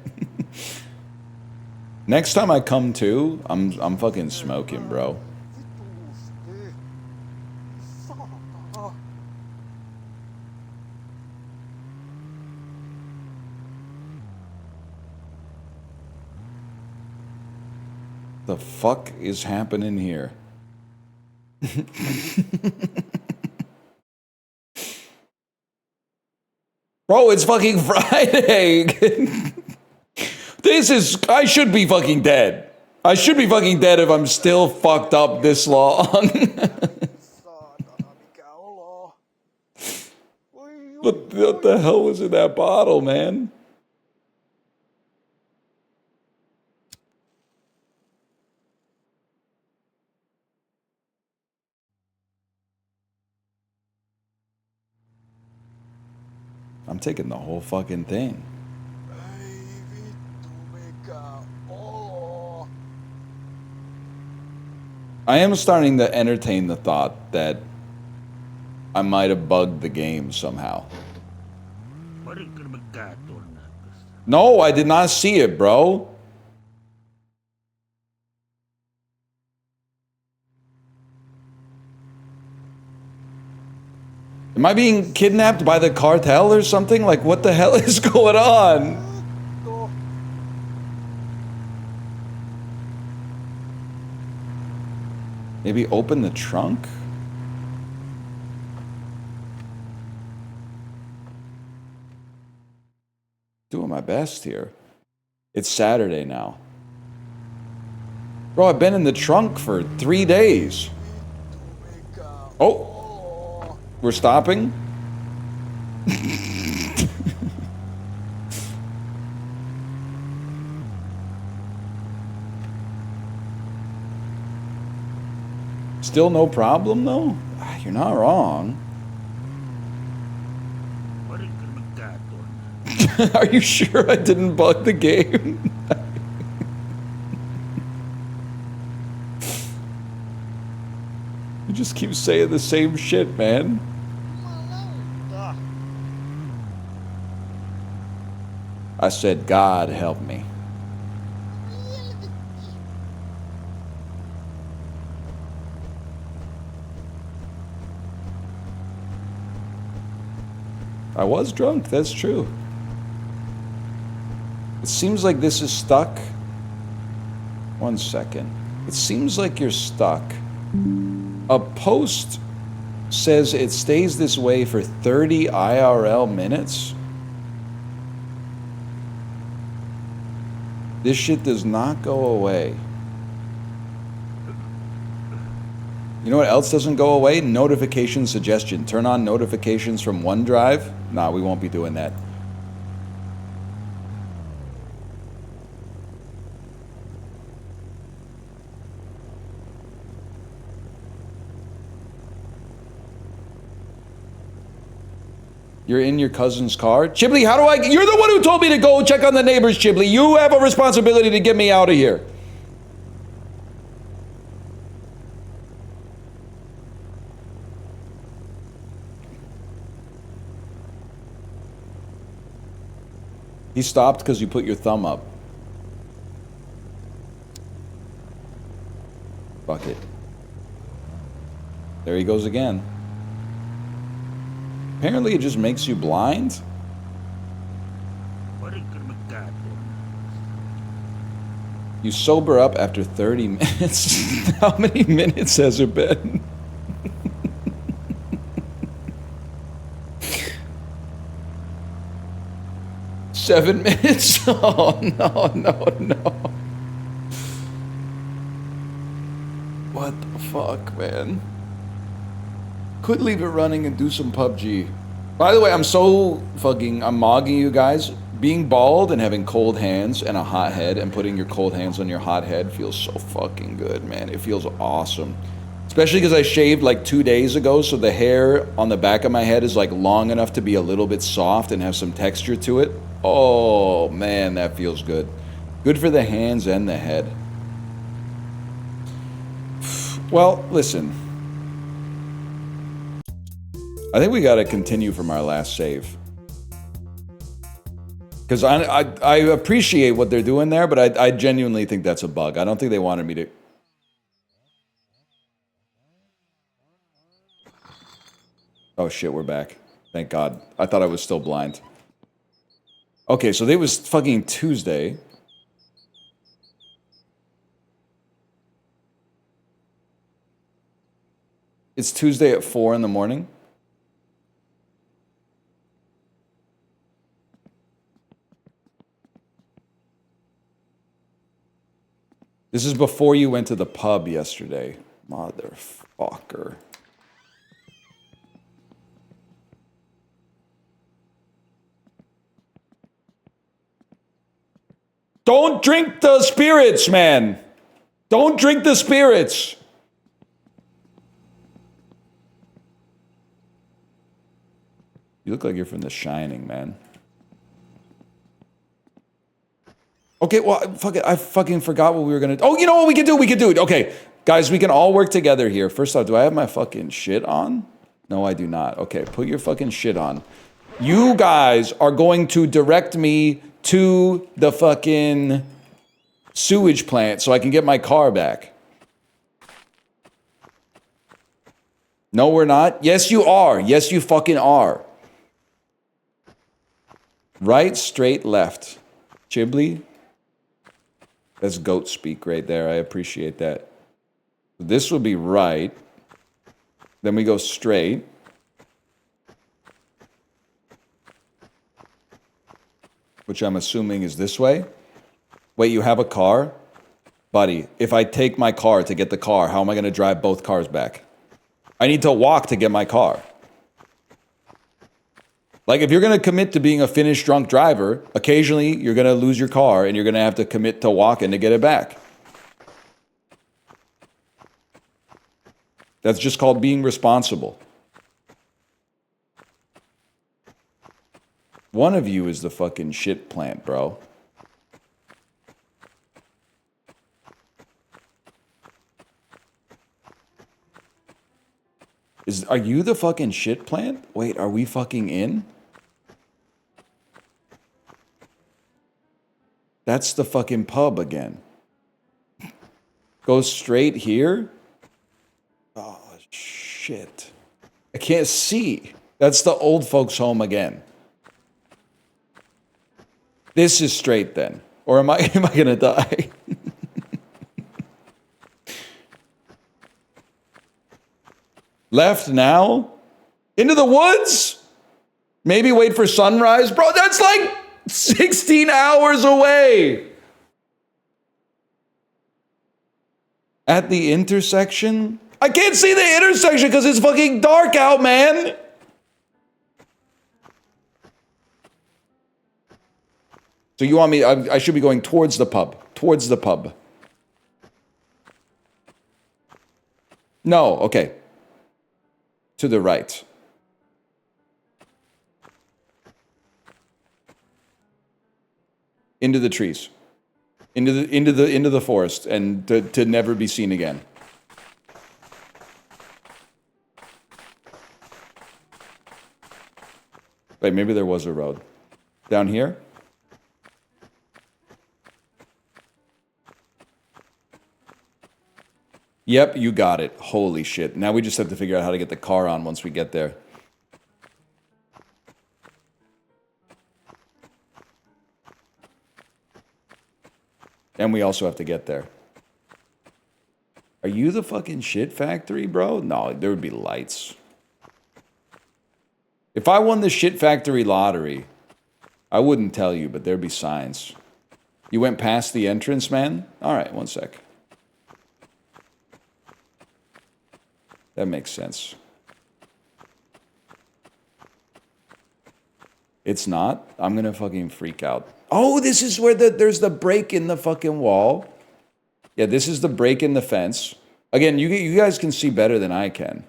Next time I come to, I'm fucking smoking, bro. The fuck is happening here? Bro, it's fucking Friday. I should be fucking dead. I should be fucking dead if I'm still fucked up this long. What the hell was in that bottle, man? I'm taking the whole fucking thing. I am starting to entertain the thought that I might have bugged the game somehow. No, I did not see it, bro. Am I being kidnapped by the cartel or something? Like, what the hell is going on? Maybe open the trunk? Doing my best here. It's Saturday now. Bro, I've been in the trunk for 3 days. Oh, we're stopping? Still no problem, though? You're not wrong. Are you sure I didn't bug the game? You just keep saying the same shit, man. I said, God help me. I was drunk, that's true. It seems like this is stuck. 1 second. It seems like you're stuck. A post says it stays this way for 30 IRL minutes. This shit does not go away. You know what else doesn't go away? Notification suggestion. Turn on notifications from OneDrive. Nah, we won't be doing that. You're in your cousin's car? Chiblee, how do I... You're the one who told me to go check on the neighbors, Chiblee. You have a responsibility to get me out of here. He stopped because you put your thumb up. Fuck it. There he goes again. Apparently it just makes you blind. You sober up after 30 minutes. How many minutes has it been? Seven minutes? Oh, no. What the fuck, man? Could leave it running and do some PUBG. By the way, I'm mogging you guys. Being bald and having cold hands and a hot head and putting your cold hands on your hot head feels so fucking good, man. It feels awesome. Especially because I shaved like 2 days ago, so the hair on the back of my head is like long enough to be a little bit soft and have some texture to it. Oh, man, that feels good. Good for the hands and the head. Well, listen. I think we got to continue from our last save. Because I appreciate what they're doing there, but I genuinely think that's a bug. I don't think they wanted me to... Oh shit, we're back. Thank God. I thought I was still blind. Okay, so it was fucking Tuesday. It's Tuesday at 4 in the morning. This is before you went to the pub yesterday. Motherfucker. Don't drink the spirits, man. Don't drink the spirits. You look like you're from The Shining, man. Okay, well, fuck it. I fucking forgot what we were gonna... Oh, you know what we can do? We can do it. Okay, guys, we can all work together here. First off, do I have my fucking shit on? No, I do not. Okay, put your fucking shit on. You guys are going to direct me to the fucking sewage plant so I can get my car back. No, we're not. Yes, you are. Yes, you fucking are. Right, straight, left. Chibli? That's goat speak right there. I appreciate that. This would be right. Then we go straight. Which I'm assuming is this way. Wait, you have a car? Buddy, if I take my car to get the car, how am I going to drive both cars back? I need to walk to get my car. Like, if you're going to commit to being a finished drunk driver, occasionally you're going to lose your car and you're going to have to commit to walking to get it back. That's just called being responsible. One of you is the fucking shit plant, bro. Are you the fucking shit plant? Wait, are we fucking in? That's the fucking pub again. Go straight here? Oh, shit. I can't see. That's the old folks' home again. This is straight then. Or am I gonna die? Left now? Into the woods? Maybe wait for sunrise? Bro, that's like 16 hours away. At the intersection? I can't see the intersection because it's fucking dark out, man. So you want me, I should be going towards the pub. Towards the pub. No, okay. To the right. Into the trees. Into the forest and to never be seen again. Wait, maybe there was a road. Down here? Yep, you got it. Holy shit. Now we just have to figure out how to get the car on once we get there. And we also have to get there. Are you the fucking shit factory, bro? No, there would be lights. If I won the shit factory lottery, I wouldn't tell you, but there'd be signs. You went past the entrance, man? All right, one sec. That makes sense. It's not? I'm gonna fucking freak out. Oh, this is where there's the break in the fucking wall. Yeah, this is the break in the fence. Again, you guys can see better than I can.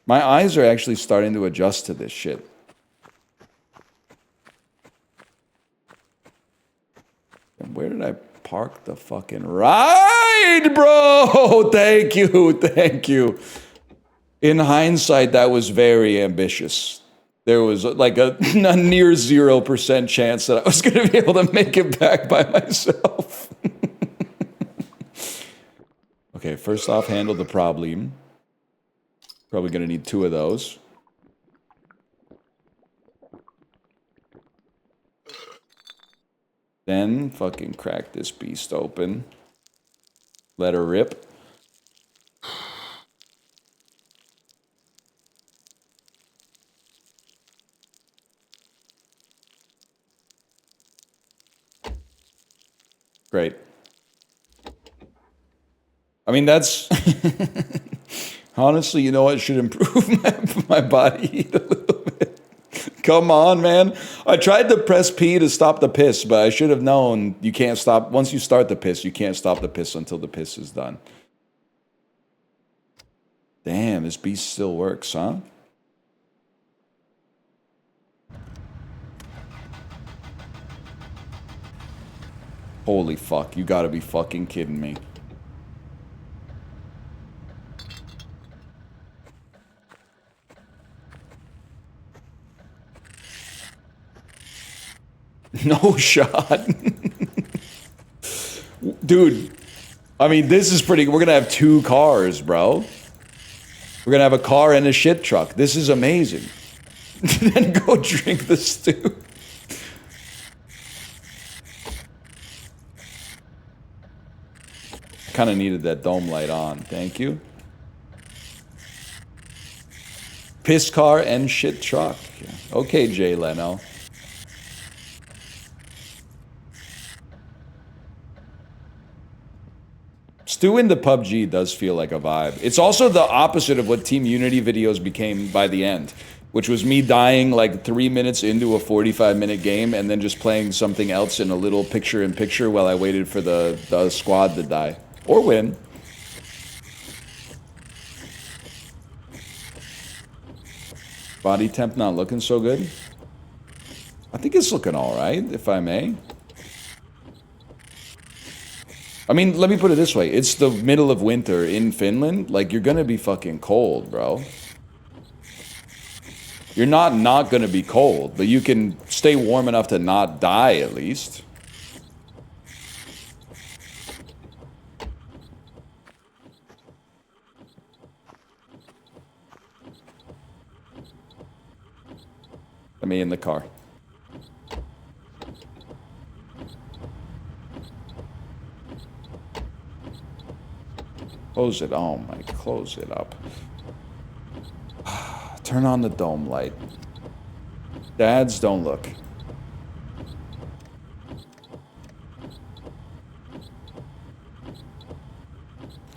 My eyes are actually starting to adjust to this shit. And where did I park the fucking ride, bro? Thank you, thank you. In hindsight, that was very ambitious. There was like a near 0% chance that I was going to be able to make it back by myself. Okay, first off, handle the problem. Probably going to need 2 of those. Then fucking crack this beast open. Let her rip. Great. I mean, that's... Honestly, you know what? Should improve my body heat a little bit. Come on, man. I tried to press P to stop the piss, but I should have known you can't stop. Once you start the piss, you can't stop the piss until the piss is done. Damn, this beast still works, huh? Holy fuck, you gotta be fucking kidding me. No shot. Dude, I mean, this is pretty... We're gonna have 2 cars, bro. We're gonna have a car and a shit truck. This is amazing. Then go drink the stew. Kind of needed that dome light on. Thank you. Piss car and shit truck. Okay, Jay Leno. Stew into PUBG does feel like a vibe. It's also the opposite of what Team Unity videos became by the end, which was me dying like 3 minutes into a 45-minute game and then just playing something else in a little picture-in-picture while I waited for the squad to die. Or win. Body temp not looking so good. I think it's looking alright, if I may. I mean, let me put it this way. It's the middle of winter in Finland. Like, you're gonna be fucking cold, bro. You're not gonna be cold, but you can stay warm enough to not die, at least. Let me in the car. Close it. Oh my, close it up. Turn on the dome light. Dads, don't look.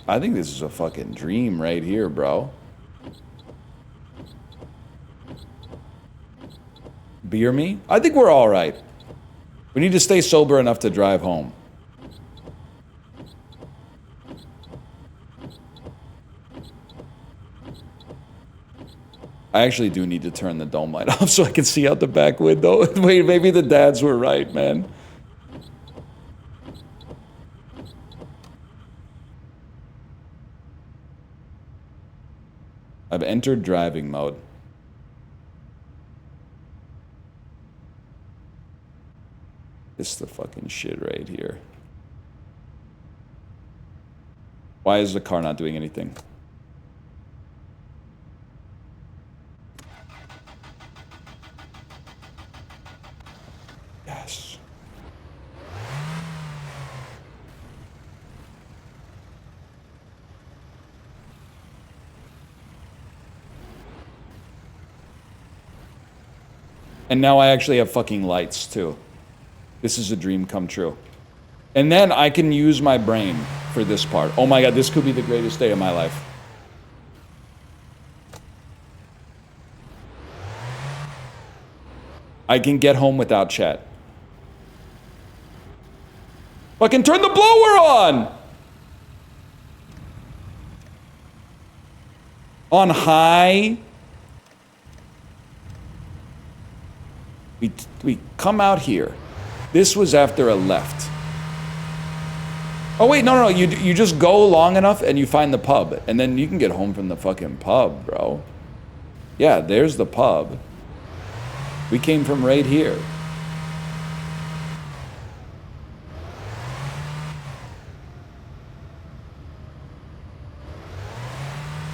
I think this is a fucking dream right here, bro. Beer me? I think we're all right. We need to stay sober enough to drive home. I actually do need to turn the dome light off so I can see out the back window. Wait, maybe the dads were right, man. I've entered driving mode. This is the fucking shit right here. Why is the car not doing anything? Yes. And now I actually have fucking lights too. This is a dream come true. And then I can use my brain for this part. Oh my god, this could be the greatest day of my life. I can get home without chat. Fucking turn the blower on! On high. We come out here. This was after a left. Oh wait, no, you just go long enough and you find the pub, and then you can get home from the fucking pub, bro. Yeah, there's the pub. We came from right here.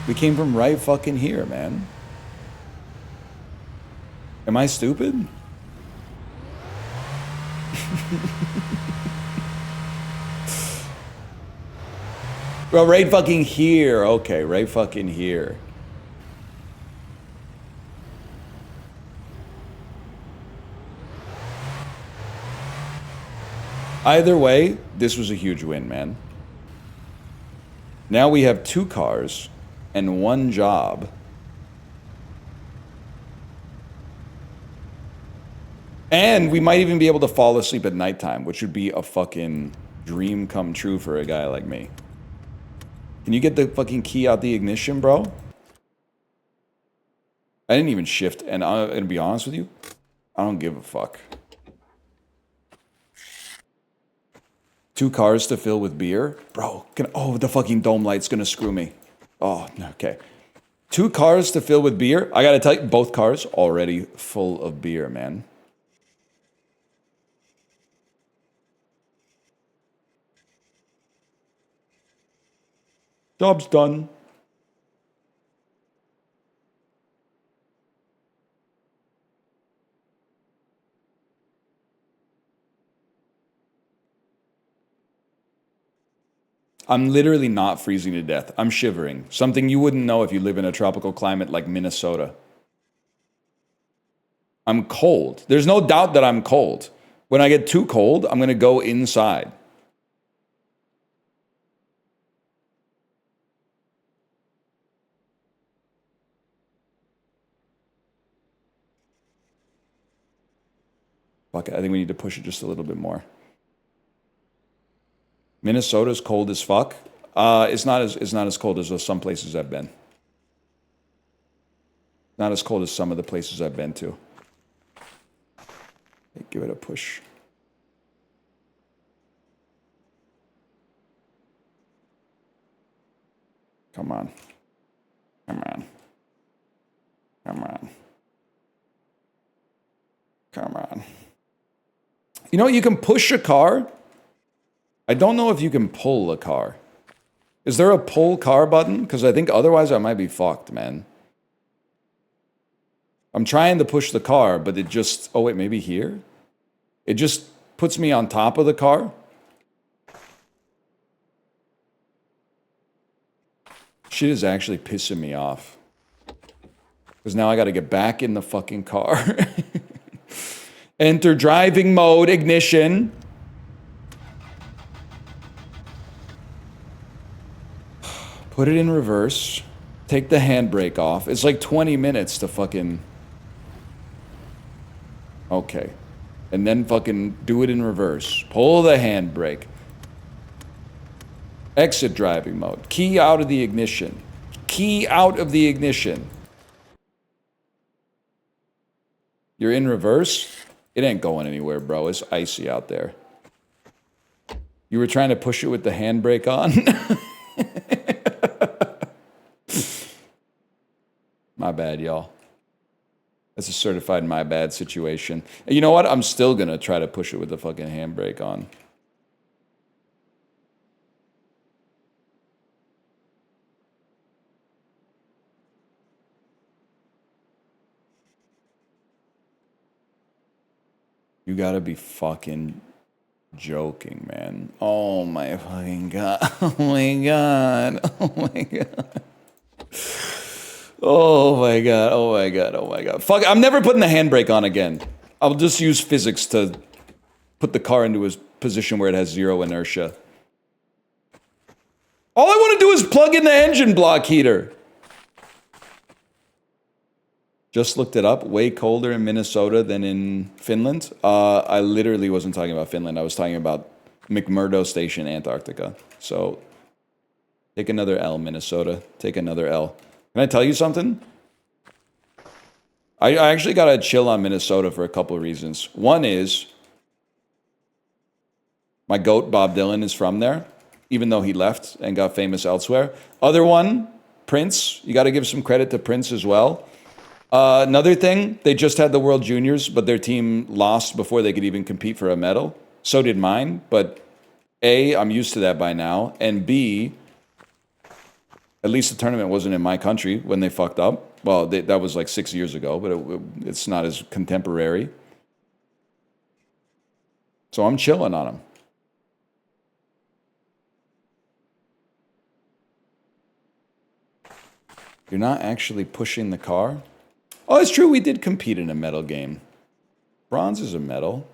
We came from right fucking here, man. Am I stupid? Bro, right fucking here. Okay, right fucking here. Either way, this was a huge win, man. Now we have 2 cars and 1 job. And we might even be able to fall asleep at nighttime, which would be a fucking dream come true for a guy like me. Can you get the fucking key out the ignition, bro? I didn't even shift, and I'm gonna be honest with you, I don't give a fuck. 2 cars to fill with beer? Bro, oh, the fucking dome light's gonna screw me. Oh, no, okay. 2 cars to fill with beer? I gotta tell you, both cars already full of beer, man. Job's done. I'm literally not freezing to death. I'm shivering. Something you wouldn't know if you live in a tropical climate like Minnesota. I'm cold. There's no doubt that I'm cold. When I get too cold, I'm going to go inside. Fuck it. I think we need to push it just a little bit more. Minnesota's cold as fuck. It's not as cold as some places I've been. Not as cold as some of the places I've been to. Give it a push. Come on. Come on. Come on. Come on. You know, you can push a car. I don't know if you can pull a car. Is there a pull car button? Because I think otherwise I might be fucked, man. I'm trying to push the car, but it just... Oh, wait, maybe here? It just puts me on top of the car. Shit is actually pissing me off. Because now I got to get back in the fucking car. Enter driving mode, ignition. Put it in reverse. Take the handbrake off. It's like 20 minutes to fucking... Okay. And then fucking do it in reverse. Pull the handbrake. Exit driving mode. Key out of the ignition. Key out of the ignition. You're in reverse? It ain't going anywhere, bro. It's icy out there. You were trying to push it with the handbrake on? My bad, y'all. That's a certified my bad situation. And you know what? I'm still gonna try to push it with the fucking handbrake on. You gotta be fucking joking, man. Oh my fucking god. Oh my god. Oh my god. Oh my god. Oh my god. Oh my god. Fuck, I'm never putting the handbrake on again. I'll just use physics to put the car into a position where it has zero inertia. All I want to do is plug in the engine block heater. Just looked it up. Way colder in Minnesota than in Finland. I literally wasn't talking about Finland. I was talking about McMurdo Station, Antarctica. So, take another L, Minnesota. Take another L. Can I tell you something? I actually got to chill on Minnesota for a couple of reasons. One is, my goat, Bob Dylan, is from there, even though he left and got famous elsewhere. Other one, Prince. You got to give some credit to Prince as well. Another thing, they just had the World Juniors, but their team lost before they could even compete for a medal. So did mine, but A, I'm used to that by now, and B, at least the tournament wasn't in my country when they fucked up. Well, that was like 6 years ago, but it's not as contemporary. So I'm chilling on them. You're not actually pushing the car? Oh, it's true, we did compete in a medal game. Bronze is a medal.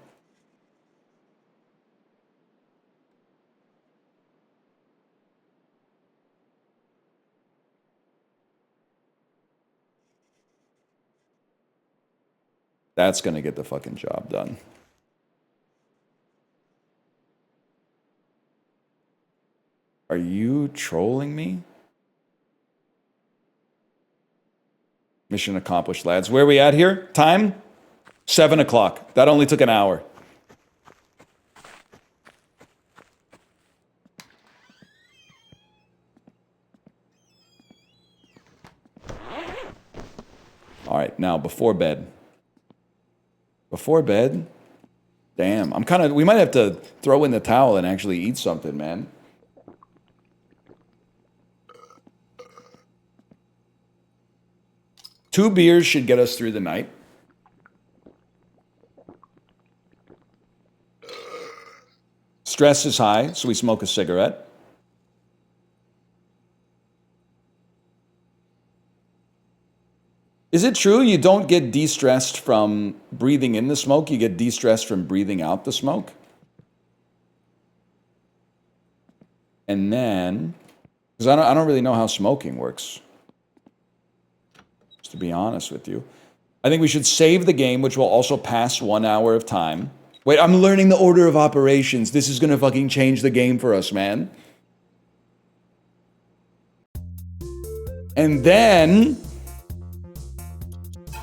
That's gonna get the fucking job done. Are you trolling me? Mission accomplished, lads. Where are we at here? Time? 7 o'clock. That only took an hour. All right, now before bed. Before bed? Damn, we might have to throw in the towel and actually eat something, man. Two beers should get us through the night. Stress is high, so we smoke a cigarette. Is it true you don't get de-stressed from breathing in the smoke? You get de-stressed from breathing out the smoke? And then, because I don't really know how smoking works, just to be honest with you. I think we should save the game, which will also pass 1 hour of time. Wait, I'm learning the order of operations. This is going to fucking change the game for us, man. And then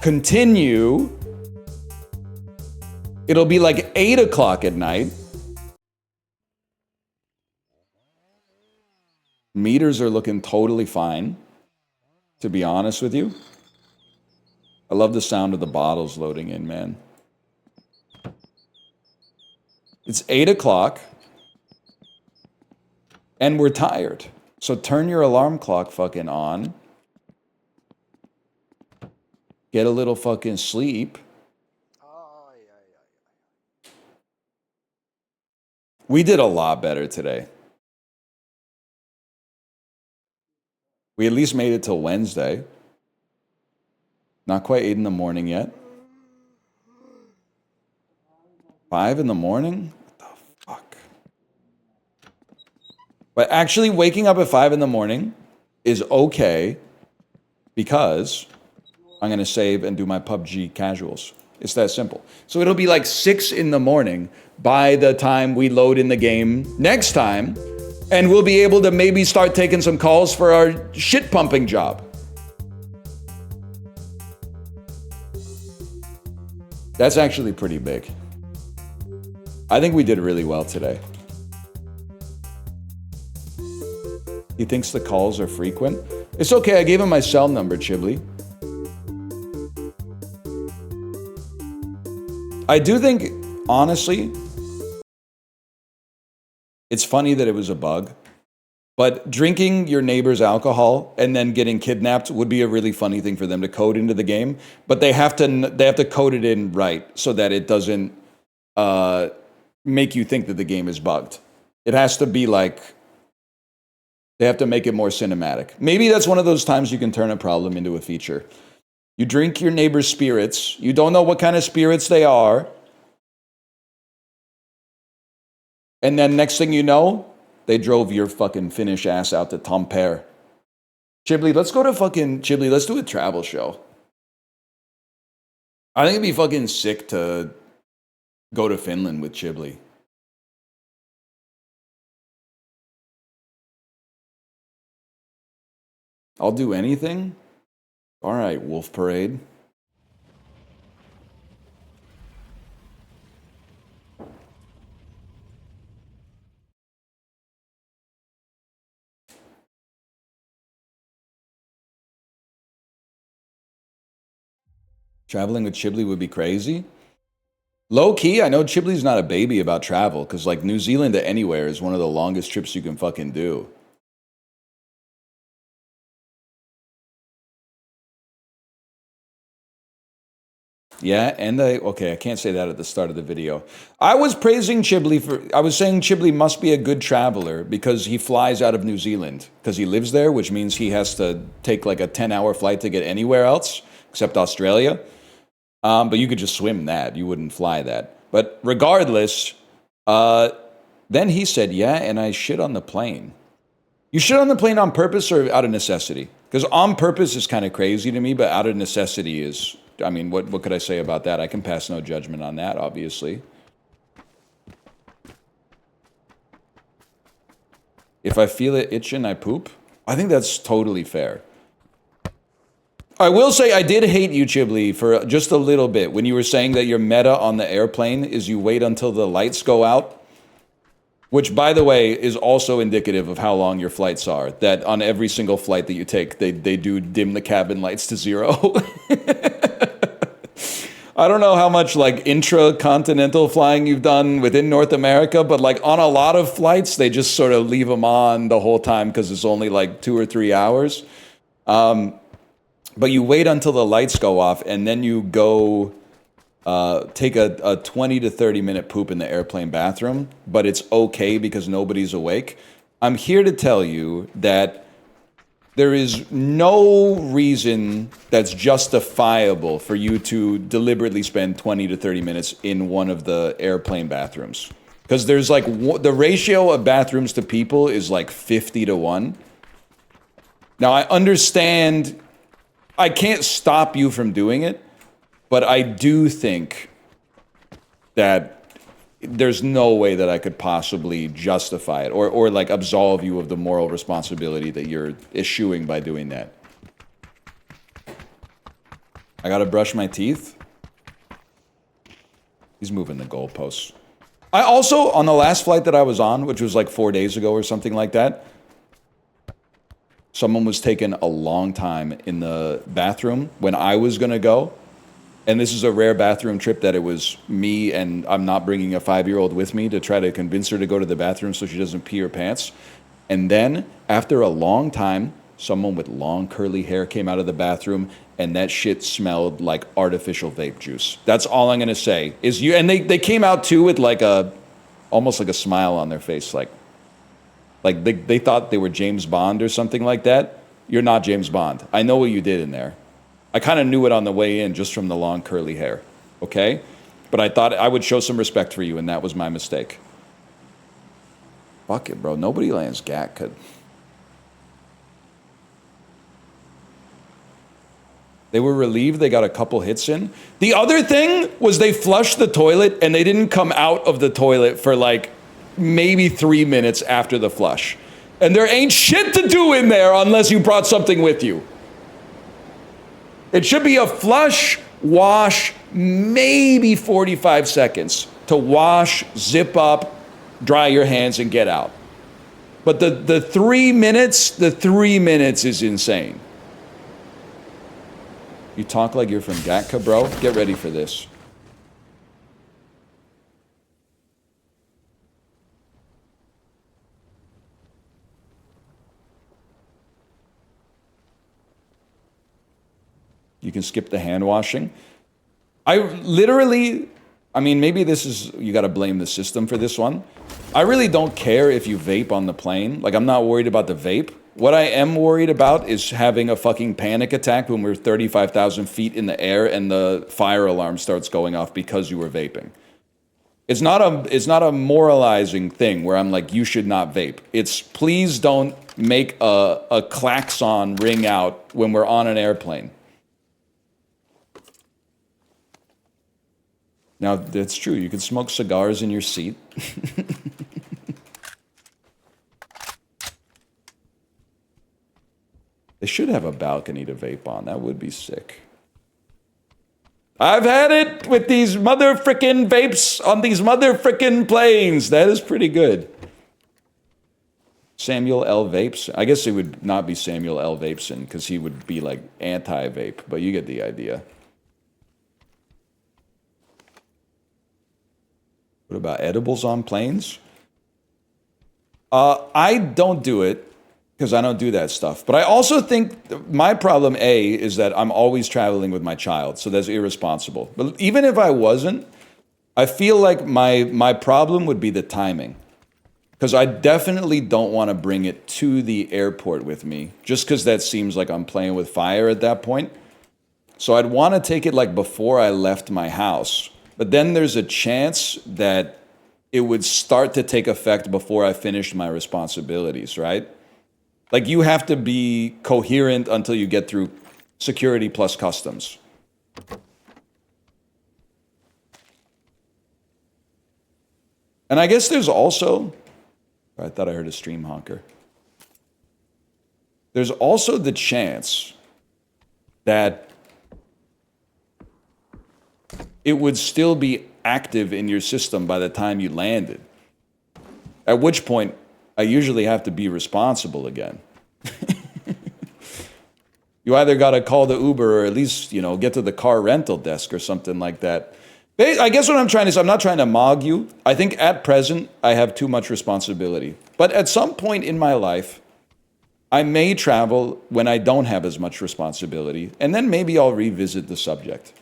continue. It'll be like 8 o'clock at night. Meters are looking totally fine, to be honest with you. I love the sound of the bottles loading in, man. It's 8 o'clock, and we're tired. So turn your alarm clock fucking on. Get a little fucking sleep. We did a lot better today. We at least made it till Wednesday. Not quite 8 in the morning yet. 5 in the morning? What the fuck? But actually waking up at 5 in the morning is okay because I'm going to save and do my PUBG casuals. It's that simple. So it'll be like 6 in the morning by the time we load in the game next time, and we'll be able to maybe start taking some calls for our shit pumping job. That's actually pretty big. I think we did really well today. He thinks the calls are frequent. It's okay, I gave him my cell number, Chibli. I do think, honestly, it's funny that it was a bug, but drinking your neighbor's alcohol and then getting kidnapped would be a really funny thing for them to code into the game, but they have to code it in right so that it doesn't make you think that the game is bugged. It has to be like, they have to make it more cinematic. Maybe that's one of those times you can turn a problem into a feature. You drink your neighbor's spirits. You don't know what kind of spirits they are. And then next thing you know, they drove your fucking Finnish ass out to Tampere. Chibli, let's go to fucking... Chibli, let's do a travel show. I think it'd be fucking sick to go to Finland with Chibli. I'll do anything? All right, Wolf Parade. Traveling with Chibli would be crazy. Low key, I know Chibli's not a baby about travel, because like New Zealand to anywhere is one of the longest trips you can fucking do. Yeah, and okay, I can't say that at the start of the video. I was praising Chibli I was saying Chibli must be a good traveler because he flies out of New Zealand because he lives there, which means he has to take like a 10-hour flight to get anywhere else except Australia. But you could just swim that. You wouldn't fly that. But regardless, then he said, yeah, and I shit on the plane. You shit on the plane on purpose or out of necessity? Because on purpose is kind of crazy to me, but out of necessity is I mean, what could I say about that? I can pass no judgment on that, obviously. If I feel it itching, I poop. I think that's totally fair. I will say I did hate you, Chibli, for just a little bit when you were saying that your meta on the airplane is you wait until the lights go out. Which, by the way, is also indicative of how long your flights are. That on every single flight that you take, they do dim the cabin lights to 0. I don't know how much like intra-continental flying you've done within North America, but like on a lot of flights, they just sort of leave them on the whole time because it's only like 2 or 3 hours. But you wait until the lights go off and then you go take a 20 to 30 minute poop in the airplane bathroom, but it's okay because nobody's awake. I'm here to tell you that there is no reason that's justifiable for you to deliberately spend 20 to 30 minutes in one of the airplane bathrooms. Because there's like, the ratio of bathrooms to people is like 50 to 1. Now, I understand, I can't stop you from doing it, but I do think that there's no way that I could possibly justify it or like absolve you of the moral responsibility that you're eschewing by doing that. I gotta brush my teeth. He's moving the goalposts. I also, on the last flight that I was on, which was like 4 days ago or something like that, someone was taking a long time in the bathroom when I was gonna go. And this is a rare bathroom trip that it was me and I'm not bringing a 5-year-old with me to try to convince her to go to the bathroom so she doesn't pee her pants. And then, after a long time, someone with long curly hair came out of the bathroom and that shit smelled like artificial vape juice. That's all I'm gonna say. And they came out too with like almost like a smile on their face, like they thought they were James Bond or something like that. You're not James Bond. I know what you did in there. I kind of knew it on the way in just from the long curly hair, okay? But I thought I would show some respect for you, and that was my mistake. Fuck it, bro. Nobody lands Gatka. They were relieved they got a couple hits in. The other thing was they flushed the toilet, and they didn't come out of the toilet for like maybe 3 minutes after the flush. And there ain't shit to do in there unless you brought something with you. It should be a flush, wash, maybe 45 seconds to wash, zip up, dry your hands, and get out. But the 3 minutes is insane. You talk like you're from Gatka, bro? Get ready for this. You can skip the hand washing. I mean, maybe this is, you gotta blame the system for this one. I really don't care if you vape on the plane. Like, I'm not worried about the vape. What I am worried about is having a fucking panic attack when we're 35,000 feet in the air and the fire alarm starts going off because you were vaping. It's not a moralizing thing where I'm like, you should not vape. It's please don't make a klaxon ring out when we're on an airplane. Now, that's true. You can smoke cigars in your seat. They should have a balcony to vape on. That would be sick. I've had it with these mother frickin' vapes on these mother frickin' planes. That is pretty good. Samuel L. Vapes. I guess it would not be Samuel L. Vapeson because he would be like anti-vape, but you get the idea. What about edibles on planes? I don't do it because I don't do that stuff. But I also think my problem, A, is that I'm always traveling with my child, so that's irresponsible. But even if I wasn't, I feel like my problem would be the timing. Because I definitely don't want to bring it to the airport with me, just because that seems like I'm playing with fire at that point. So I'd want to take it like before I left my house. But then there's a chance that it would start to take effect before I finished my responsibilities, right? Like you have to be coherent until you get through security plus customs. And I guess there's also... I thought I heard a stream honker. There's also the chance that it would still be active in your system by the time you landed. At which point, I usually have to be responsible again. You either got to call the Uber or at least, you know, get to the car rental desk or something like that. I guess what I'm trying to say, I'm not trying to mog you. I think at present, I have too much responsibility. But at some point in my life, I may travel when I don't have as much responsibility, and then maybe I'll revisit the subject.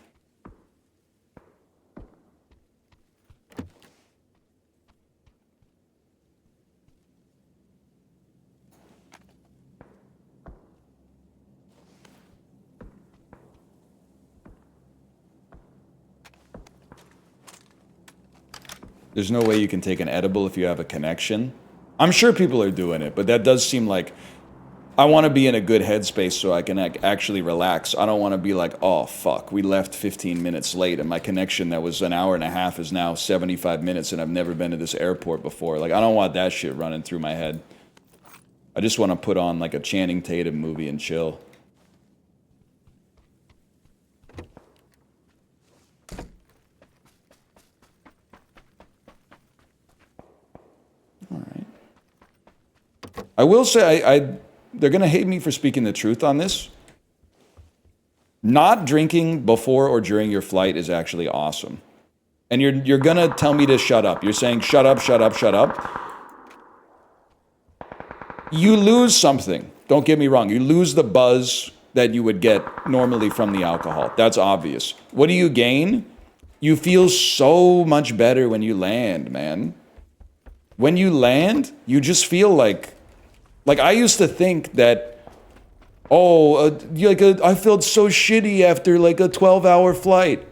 There's no way you can take an edible if you have a connection. I'm sure people are doing it, but that does seem like I want to be in a good headspace so I can actually relax. I don't want to be like, oh, fuck, we left 15 minutes late and my connection that was an hour and a half is now 75 minutes and I've never been to this airport before. Like, I don't want that shit running through my head. I just want to put on like a Channing Tatum movie and chill. All right. I will say, they're going to hate me for speaking the truth on this. Not drinking before or during your flight is actually awesome. And you're going to tell me to shut up. You're saying, shut up, shut up, shut up. You lose something. Don't get me wrong. You lose the buzz that you would get normally from the alcohol. That's obvious. What do you gain? You feel so much better when you land, man. When you land, you just feel like I used to think that, I felt so shitty after like a 12-hour flight.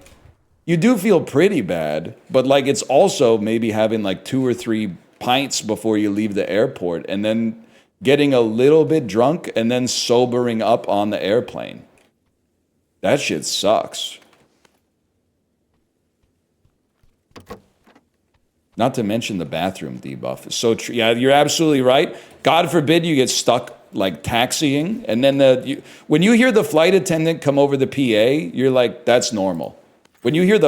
You do feel pretty bad, but like it's also maybe having like 2 or 3 pints before you leave the airport and then getting a little bit drunk and then sobering up on the airplane. That shit sucks. Not to mention the bathroom debuff is so true. Yeah, you're absolutely right. God forbid you get stuck like taxiing, and then when you hear the flight attendant come over the PA, you're like, that's normal. When you hear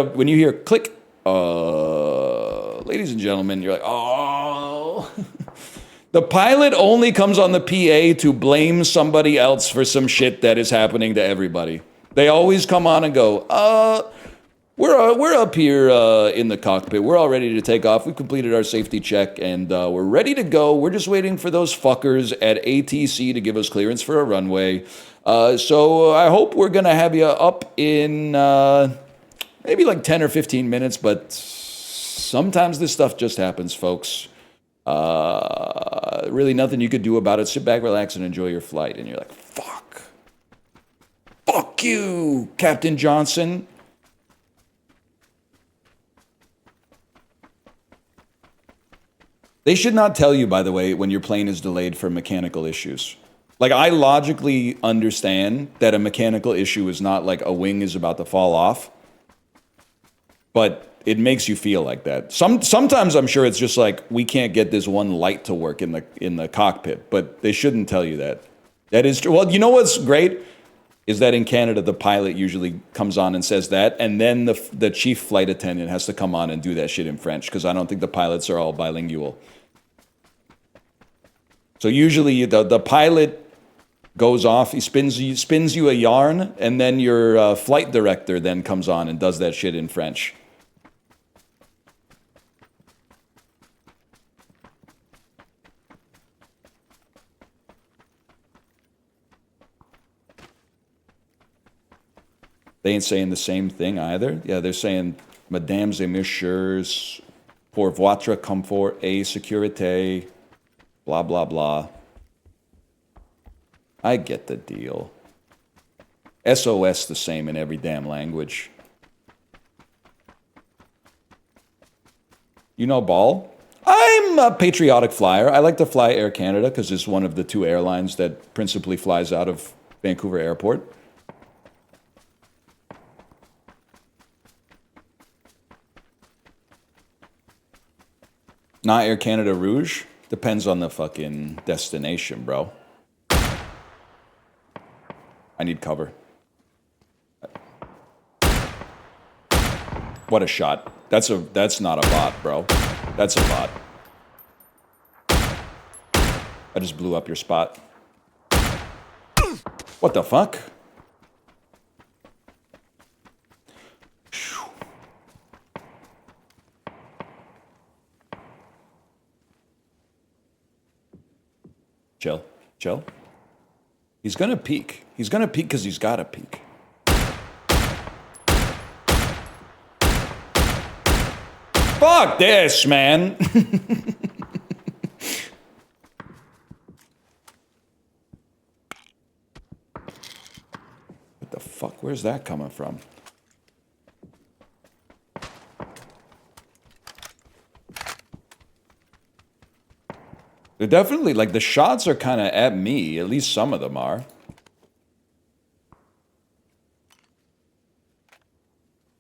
click, ladies and gentlemen, you're like, oh. The pilot only comes on the PA to blame somebody else for some shit that is happening to everybody. They always come on and go, we're up here in the cockpit. We're all ready to take off. We've completed our safety check, and we're ready to go. We're just waiting for those fuckers at ATC to give us clearance for a runway. So I hope we're going to have you up in maybe like 10 or 15 minutes, but sometimes this stuff just happens, folks. Really nothing you could do about it. Sit back, relax, and enjoy your flight. And you're like, fuck. Fuck you, Captain Johnson. They should not tell you, by the way, when your plane is delayed for mechanical issues. Like, I logically understand that a mechanical issue is not like a wing is about to fall off, but it makes you feel like that. Sometimes I'm sure it's just like, we can't get this one light to work in the cockpit, but they shouldn't tell you that. That is true. Well, you know what's great? Is that in Canada, the pilot usually comes on and says that, and then the chief flight attendant has to come on and do that shit in French, because I don't think the pilots are all bilingual. So usually the pilot goes off, he spins you a yarn, and then your flight director then comes on and does that shit in French. They ain't saying the same thing either. Yeah, they're saying, Mesdames et Messieurs, pour votre confort et sécurité, blah, blah, blah. I get the deal. SOS the same in every damn language. You know Ball? I'm a patriotic flyer. I like to fly Air Canada because it's one of the 2 airlines that principally flies out of Vancouver Airport. Not Air Canada Rouge? Depends on the fucking destination, bro. I need cover. What a shot. That's not a bot, bro. That's a bot. I just blew up your spot. What the fuck? Chill. Chill. He's gonna peek. He's gonna peek because he's gotta peek. Fuck this, man. What the fuck? Where's that coming from? They're definitely, like, the shots are kind of at me. At least some of them are.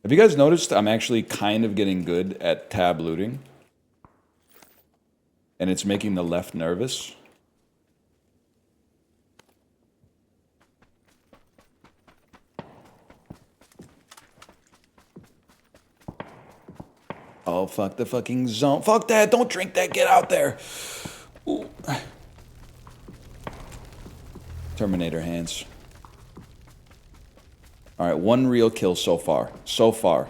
Have you guys noticed I'm actually kind of getting good at tab looting? And it's making the left nervous. Oh, fuck the fucking zone. Fuck that. Don't drink that. Get out there. Ooh. Terminator hands. All right, one real kill so far. So far.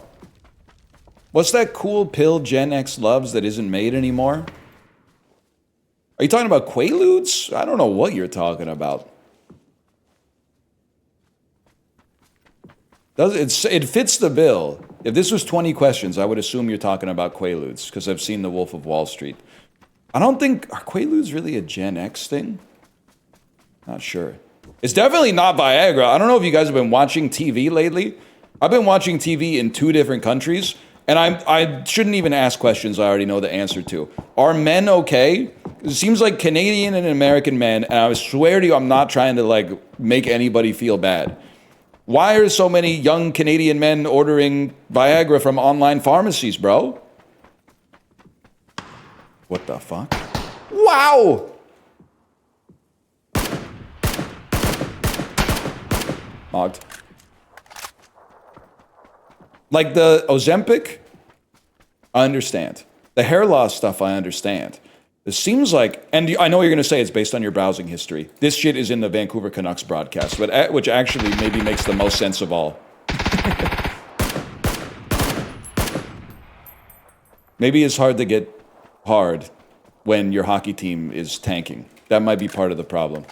What's that cool pill Gen X loves that isn't made anymore? Are you talking about Quaaludes? I don't know what you're talking about. It fits the bill. If this was 20 questions, I would assume you're talking about Quaaludes, because I've seen The Wolf of Wall Street. I don't think... Are Quaaludes really a Gen X thing? Not sure. It's definitely not Viagra. I don't know if you guys have been watching TV lately. I've been watching TV in 2 different countries, and I shouldn't even ask questions I already know the answer to. Are men okay? It seems like Canadian and American men, and I swear to you, I'm not trying to, like, make anybody feel bad. Why are so many young Canadian men ordering Viagra from online pharmacies, bro? What the fuck? Wow! Mogged. Like the Ozempic, I understand. The hair loss stuff, I understand. It seems like, and I know you're going to say it's based on your browsing history. This shit is in the Vancouver Canucks broadcast, but which actually maybe makes the most sense of all. Maybe it's hard to get hard when your hockey team is tanking. That might be part of the problem.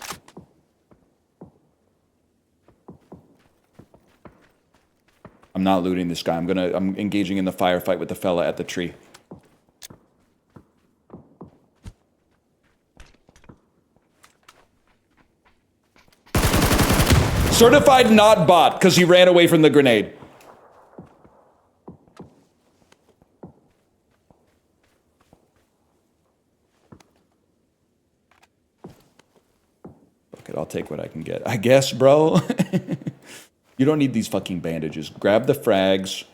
I'm not looting this guy. I'm engaging in the firefight with the fella at the tree. Certified not bot, because he ran away from the grenade. Okay, I'll take what I can get. I guess, bro. You don't need these fucking bandages. Grab the frags.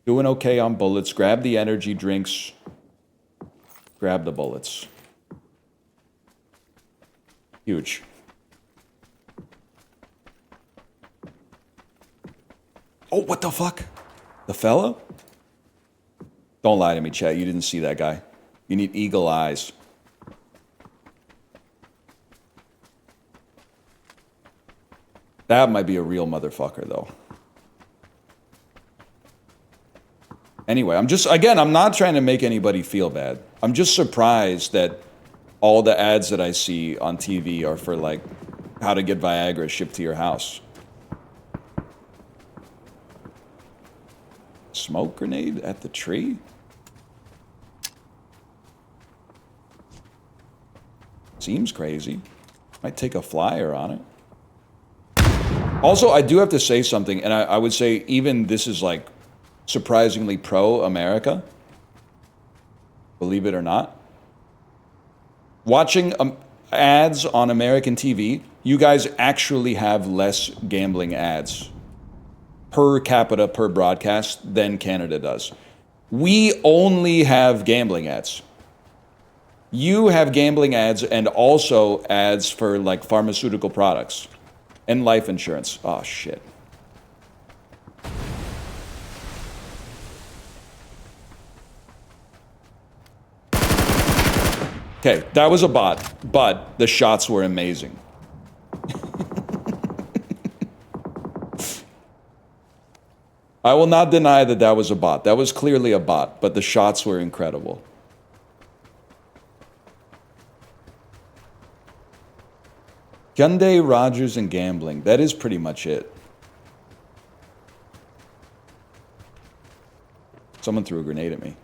Doing okay on bullets. Grab the energy drinks. Grab the bullets. Huge. Oh, what the fuck? The fella? Don't lie to me, chat. You didn't see that guy. You need eagle eyes. That might be a real motherfucker, though. Anyway, I'm not trying to make anybody feel bad. I'm just surprised that all the ads that I see on TV are for, like, how to get Viagra shipped to your house. Smoke grenade at the tree? Seems crazy. Might take a flyer on it. Also, I do have to say something, and I would say even this is, like, surprisingly pro-America. Believe it or not. Watching ads on American TV, you guys actually have less gambling ads per capita per broadcast than Canada does. We only have gambling ads. You have gambling ads and also ads for like pharmaceutical products and life insurance. Oh, shit. Okay, that was a bot, but the shots were amazing. I will not deny that that was a bot. That was clearly a bot, but the shots were incredible. Hyundai, Rogers, and gambling. That is pretty much it. Someone threw a grenade at me.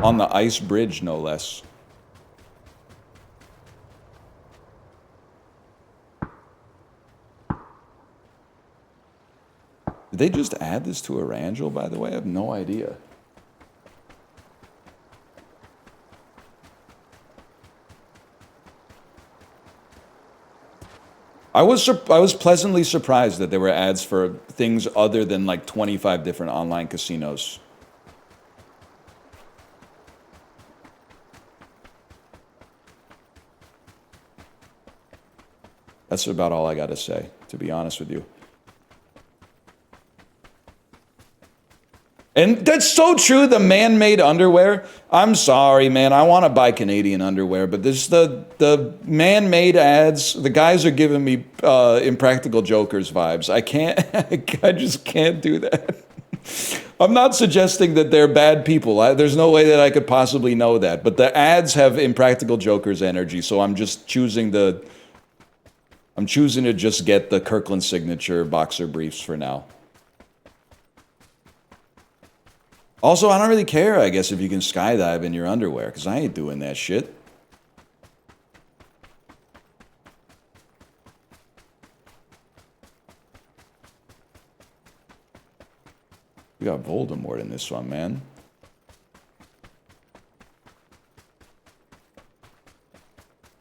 On the ice bridge, no less. Did they just add this to Arangel, by the way? I have no idea. I was pleasantly surprised that there were ads for things other than like 25 different online casinos. That's about all I got to say, to be honest with you. And that's so true, the man-made underwear. I'm sorry, man, I want to buy Canadian underwear, but this the man-made ads, the guys are giving me Impractical Jokers vibes. I can't, I just can't do that. I'm not suggesting that they're bad people. There's no way that I could possibly know that, but the ads have Impractical Jokers energy, so I'm just choosing to just get the Kirkland signature boxer briefs for now. Also, I don't really care, I guess, if you can skydive in your underwear, because I ain't doing that shit. We got Voldemort in this one, man.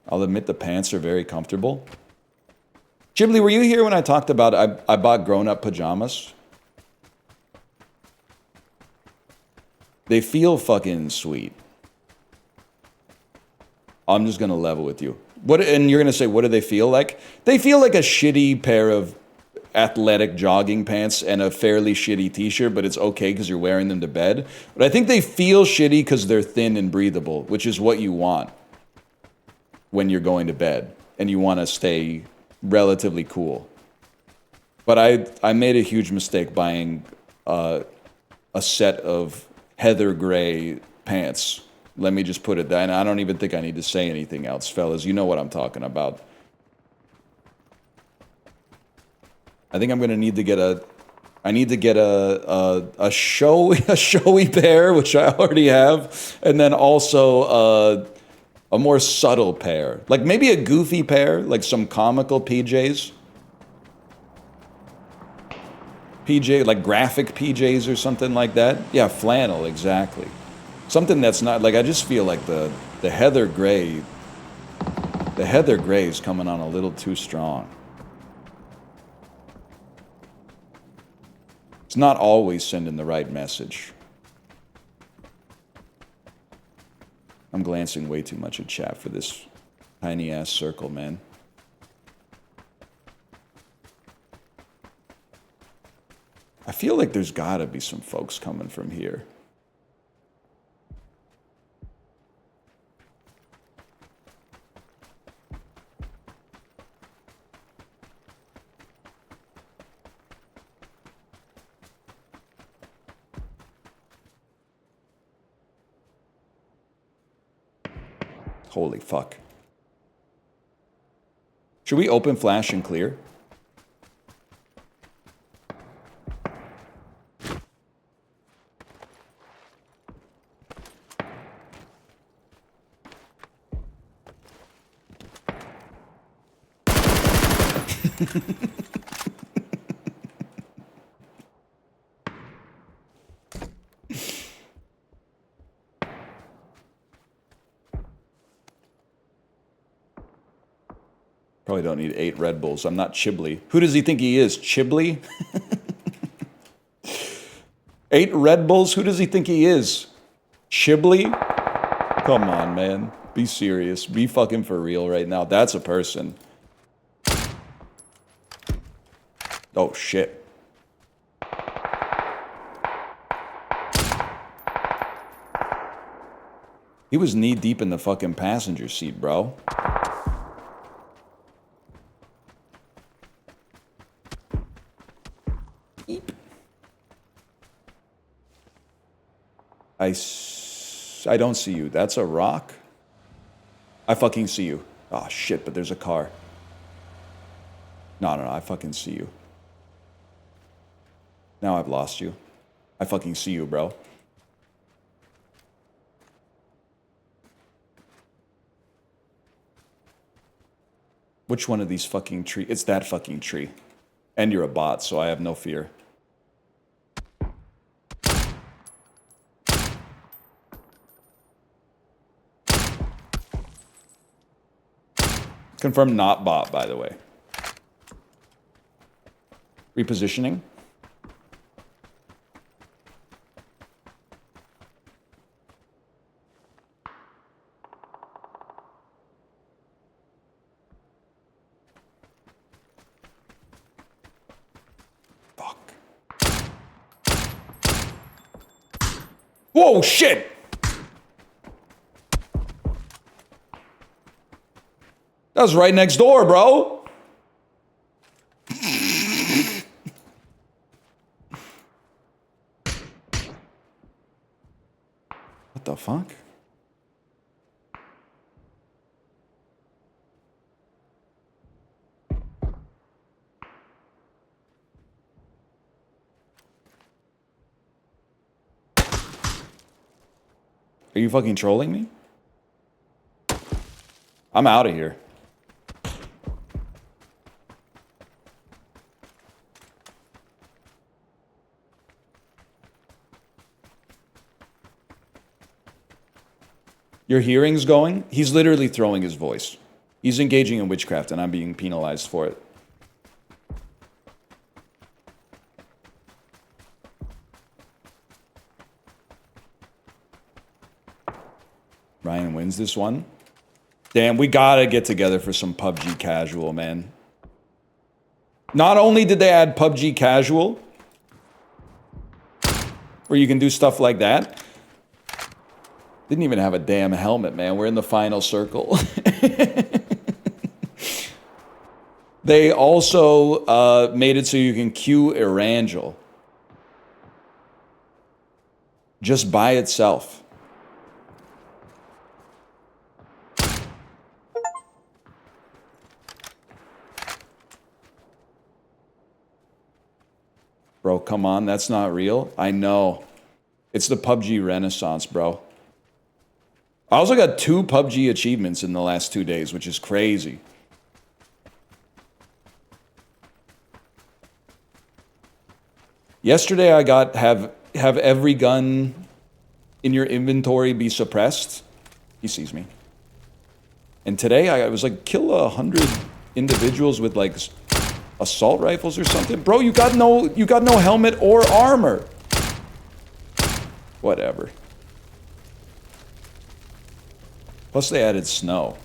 I'll admit the pants are very comfortable. Ghibli, were you here when I talked about I bought grown-up pajamas? They feel fucking sweet. I'm just gonna level with you. And you're gonna say, what do they feel like? They feel like a shitty pair of athletic jogging pants and a fairly shitty t-shirt, but it's okay because you're wearing them to bed. But I think they feel shitty because they're thin and breathable, which is what you want when you're going to bed and you want to stay relatively cool. But I made a huge mistake buying a set of heather gray pants. Let me just put it down. I don't even think I need to say anything else, fellas. You know what I'm talking about. I think I'm gonna need to get a showy pair, which I already have, and then also a more subtle pair, like maybe a goofy pair, like some comical PJs. Like graphic PJs or something like that. Yeah, flannel, exactly. Something that's not, like, I just feel like the heather gray is coming on a little too strong. It's not always sending the right message. I'm glancing way too much at chat for this tiny-ass circle, man. I feel like there's gotta be some folks coming from here. Holy fuck. Should we open flash and clear? Probably don't need 8 Red Bulls. I'm not Chibli. Who does he think he is? Chibli? 8 Red Bulls? Who does he think he is? Chibli? Come on, man. Be serious. Be fucking for real right now. That's a person. Oh, shit. He was knee deep in the fucking passenger seat, bro. Eep. I don't see you. That's a rock? I fucking see you. Oh, shit, but there's a car. No, I fucking see you. Now I've lost you. I fucking see you, bro. Which one of these fucking trees? It's that fucking tree. And you're a bot, so I have no fear. Confirm not bot, by the way. Repositioning. Fuck. Whoa, shit! That was right next door, bro. What the fuck? Are you fucking trolling me? I'm out of here. Your hearing's going? He's literally throwing his voice. He's engaging in witchcraft and I'm being penalized for it. Ryan wins this one. Damn, we gotta get together for some PUBG casual, man. Not only did they add PUBG casual, where you can do stuff like that, didn't even have a damn helmet, man. We're in the final circle. They also made it so you can queue Erangel. Just by itself. Bro, come on, that's not real. I know. It's the PUBG Renaissance, bro. I also got 2 PUBG achievements in the last 2 days, which is crazy. Yesterday I got have every gun in your inventory be suppressed. He sees me. And today I was like, kill 100 individuals with like assault rifles or something. Bro, you got no helmet or armor. Whatever. Plus they added snow.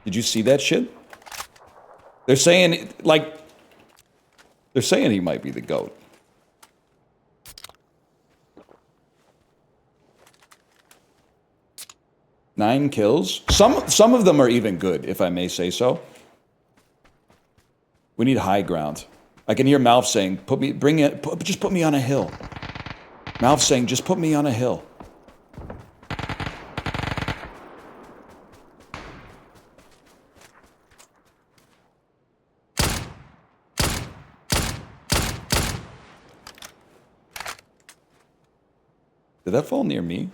Did you see that shit? They're saying he might be the GOAT. Nine kills. Some of them are even good, if I may say so. We need high ground. I can hear Malf saying, just put me on a hill. Malf saying, just put me on a hill. Did that fall near me?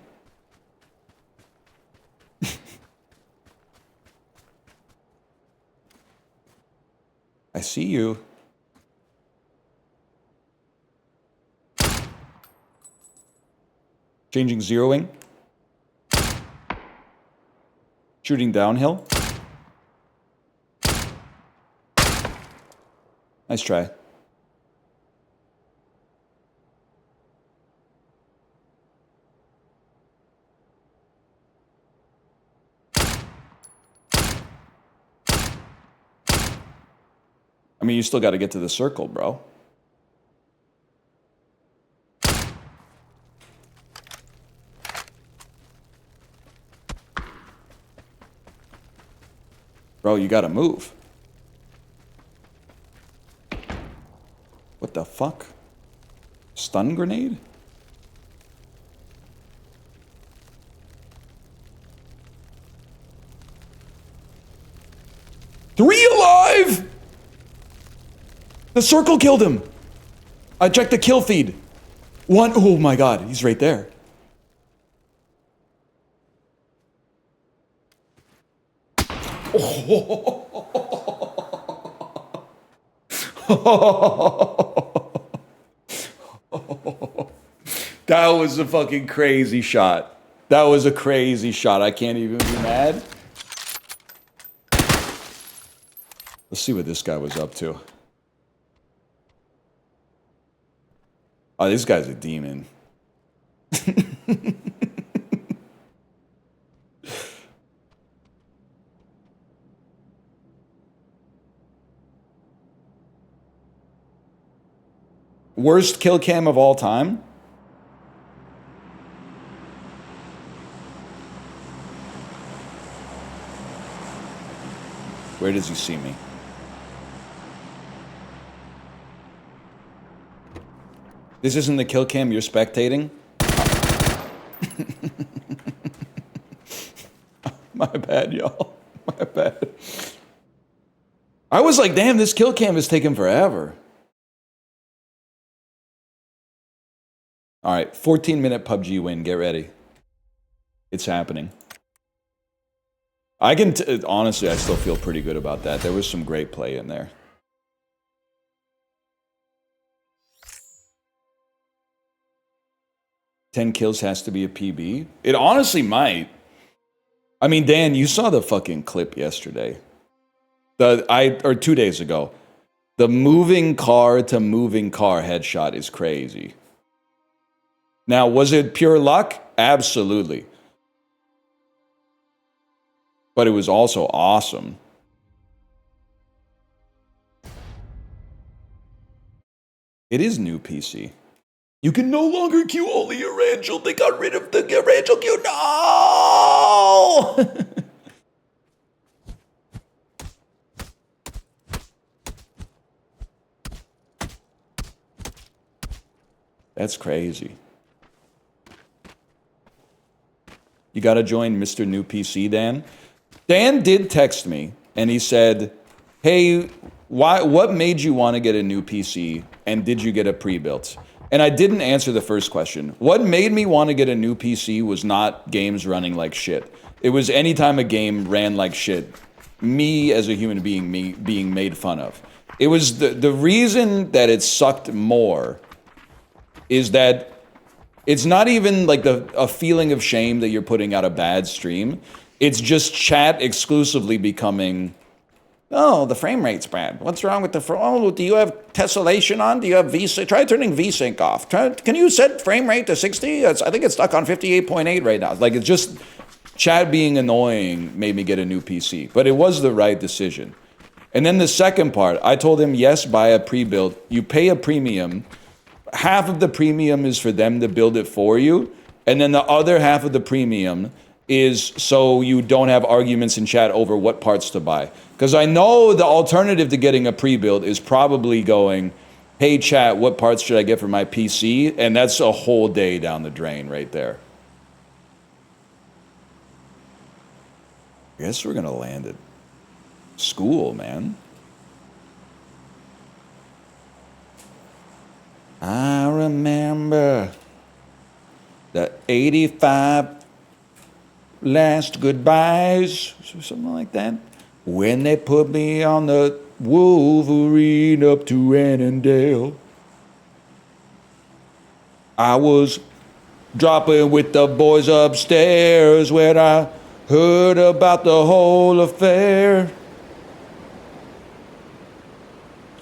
I see you. Changing zeroing. Shooting downhill. Nice try. I mean, you still got to get to the circle, bro. Bro, you got to move. What the fuck? Stun grenade? Three alive! The circle killed him. I checked the kill feed. One, oh my god, he's right there. That was a fucking crazy shot. That was a crazy shot. I can't even be mad. Let's see what this guy was up to. Oh, this guy's a demon. Worst kill cam of all time? Where does he see me? This isn't the kill cam you're spectating? My bad, y'all. My bad. I was like, damn, this kill cam is taking forever. All right, 14-minute PUBG win. Get ready. It's happening. I can honestly, I still feel pretty good about that. There was some great play in there. $10 kills has to be a PB. It honestly might. I mean, Dan, you saw the fucking clip yesterday. Or 2 days ago. The moving car to moving car headshot is crazy. Now, was it pure luck? Absolutely. But it was also awesome. It is new PC. You can no longer queue only Erangel. They got rid of the Erangel queue. No! That's crazy. You got to join Mr. New PC, Dan. Dan did text me, and he said, hey, what made you want to get a new PC, and did you get a pre-built? And I didn't answer the first question. What made me want to get a new PC was not games running like shit. It was any time a game ran like shit, me as a human being being made fun of. It was the reason that it sucked more is that it's not even like a feeling of shame that you're putting out a bad stream. It's just chat exclusively becoming, oh, the frame rate's bad. What's wrong with the oh, do you have tessellation on? Do you have VSync? Try turning VSync off. Can you set frame rate to 60? I think it's stuck on 58.8 right now. Like, it's just chat being annoying made me get a new PC. But it was the right decision. And then the second part, I told him, yes, buy a pre-built. You pay a premium. Half of the premium is for them to build it for you. And then the other half of the premium is so you don't have arguments in chat over what parts to buy. Because I know the alternative to getting a pre-build is probably going, hey chat, what parts should I get for my PC? And that's a whole day down the drain right there. I guess we're gonna land at school, man. I remember the 85 last goodbyes, something like that, when they put me on the Wolverine up to Annandale. I was dropping with the boys upstairs when I heard about the whole affair.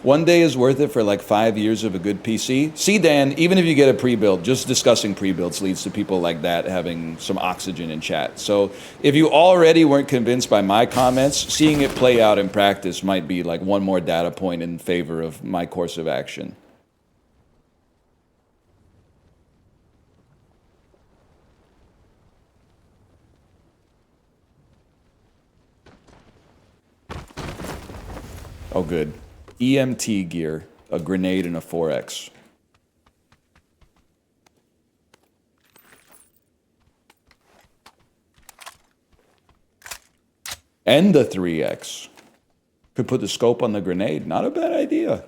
one day is worth it for like 5 years of a good PC. See, Dan, even if you get a pre-build, just discussing pre-builds leads to people like that having some oxygen in chat. So if you already weren't convinced by my comments, seeing it play out in practice might be like one more data point in favor of my course of action. Oh, good. EMT gear, a grenade, and a 4X. And the 3X. Could put the scope on the grenade. Not a bad idea.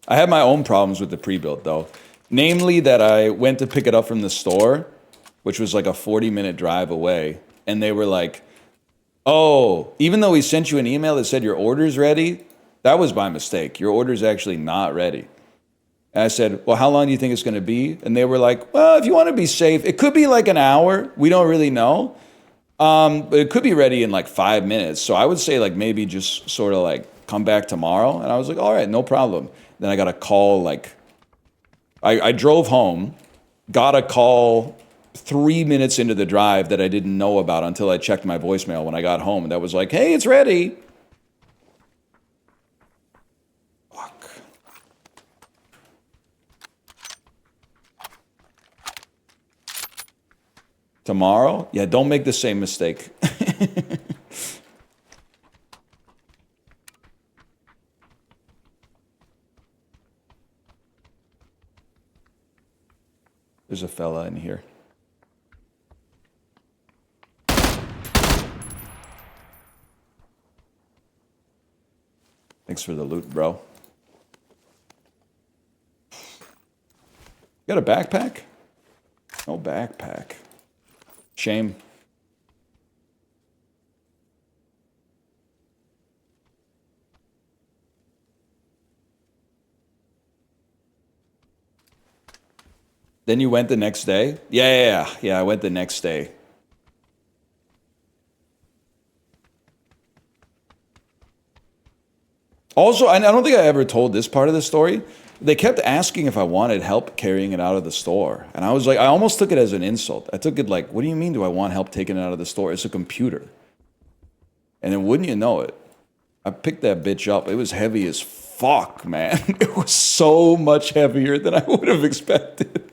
I had my own problems with the pre-build, though. Namely that I went to pick it up from the store, which was like a 40-minute drive away, and they were like, oh, even though we sent you an email that said your order's ready, that was by mistake. Your order's actually not ready. And I said, well, how long do you think it's going to be? And they were like, well, if you want to be safe, it could be like an hour. We don't really know. But it could be ready in like 5 minutes. So I would say like maybe just sort of like come back tomorrow. And I was like, all right, no problem. Then I got a call like, I drove home, got a call 3 minutes into the drive that I didn't know about until I checked my voicemail when I got home. And that was like, hey, it's ready. Fuck. Tomorrow? Yeah, don't make the same mistake. There's a fella in here. Thanks for the loot, bro. You got a backpack? No backpack. Shame. Then you went the next day? Yeah, I went the next day. Also, I don't think I ever told this part of the story. They kept asking if I wanted help carrying it out of the store. And I was like, I almost took it as an insult. I took it like, what do you mean do I want help taking it out of the store? It's a computer. And then wouldn't you know it, I picked that bitch up. It was heavy as fuck, man. It was so much heavier than I would have expected.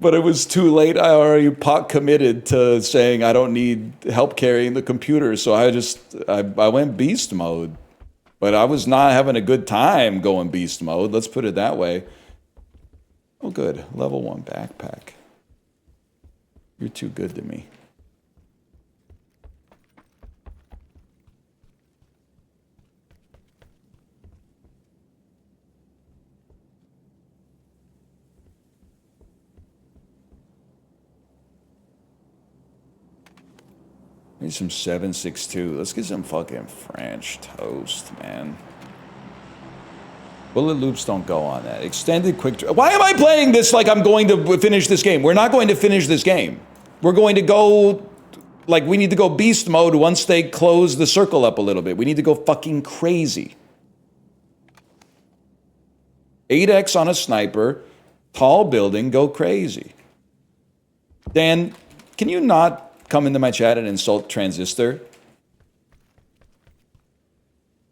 But it was too late. I already pot committed to saying I don't need help carrying the computer. So I went beast mode. But I was not having a good time going beast mode. Let's put it that way. Oh, good. Level 1 backpack. You're too good to me. Need some 7.62. Let's get some fucking French toast, man. Bullet loops don't go on that. Extended quick... Why am I playing this like I'm going to finish this game? We're not going to finish this game. We're going to go... Like, we need to go beast mode once they close the circle up a little bit. We need to go fucking crazy. 8x on a sniper. Tall building. Go crazy. Dan, can you not... come into my chat and insult Transistor?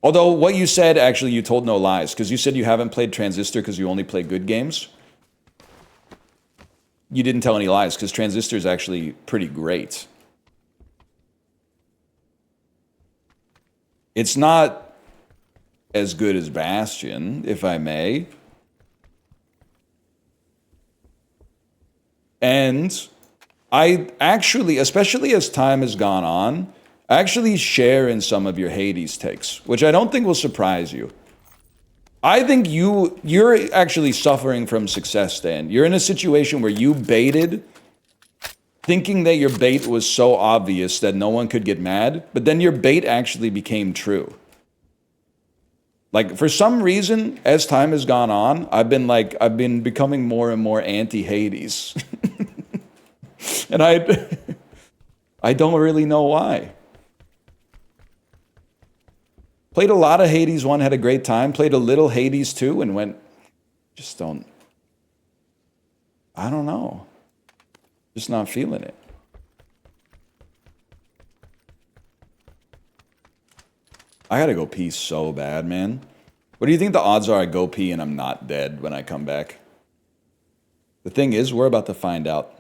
Although what you said, actually, you told no lies, because you said you haven't played Transistor because you only play good games. You didn't tell any lies, because Transistor is actually pretty great. It's not as good as Bastion, if I may. And... I actually, especially as time has gone on, actually share in some of your Hades takes, which I don't think will surprise you. I think you're actually suffering from success, Dan. You're in a situation where you baited, thinking that your bait was so obvious that no one could get mad, but then your bait actually became true. Like, for some reason, as time has gone on, I've been becoming more and more anti-Hades. And I don't really know why. Played a lot of Hades 1, had a great time. Played a little Hades 2 and went, just don't, I don't know. Just not feeling it. I gotta go pee so bad, man. What do you think the odds are I go pee and I'm not dead when I come back? The thing is, we're about to find out.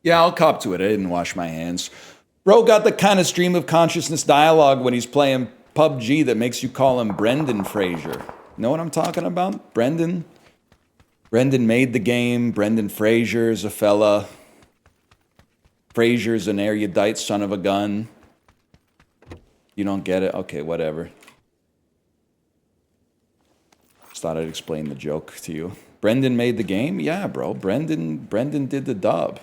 Yeah, I'll cop to it. I didn't wash my hands. Bro got the kind of stream of consciousness dialogue when he's playing PUBG that makes you call him Brendan Fraser. Know what I'm talking about? Brendan? Brendan made the game. Brendan Fraser's a fella. Fraser's an erudite son of a gun. You don't get it? Okay, whatever. Just thought I'd explain the joke to you. Brendan made the game? Yeah, bro. Brendan did the dub.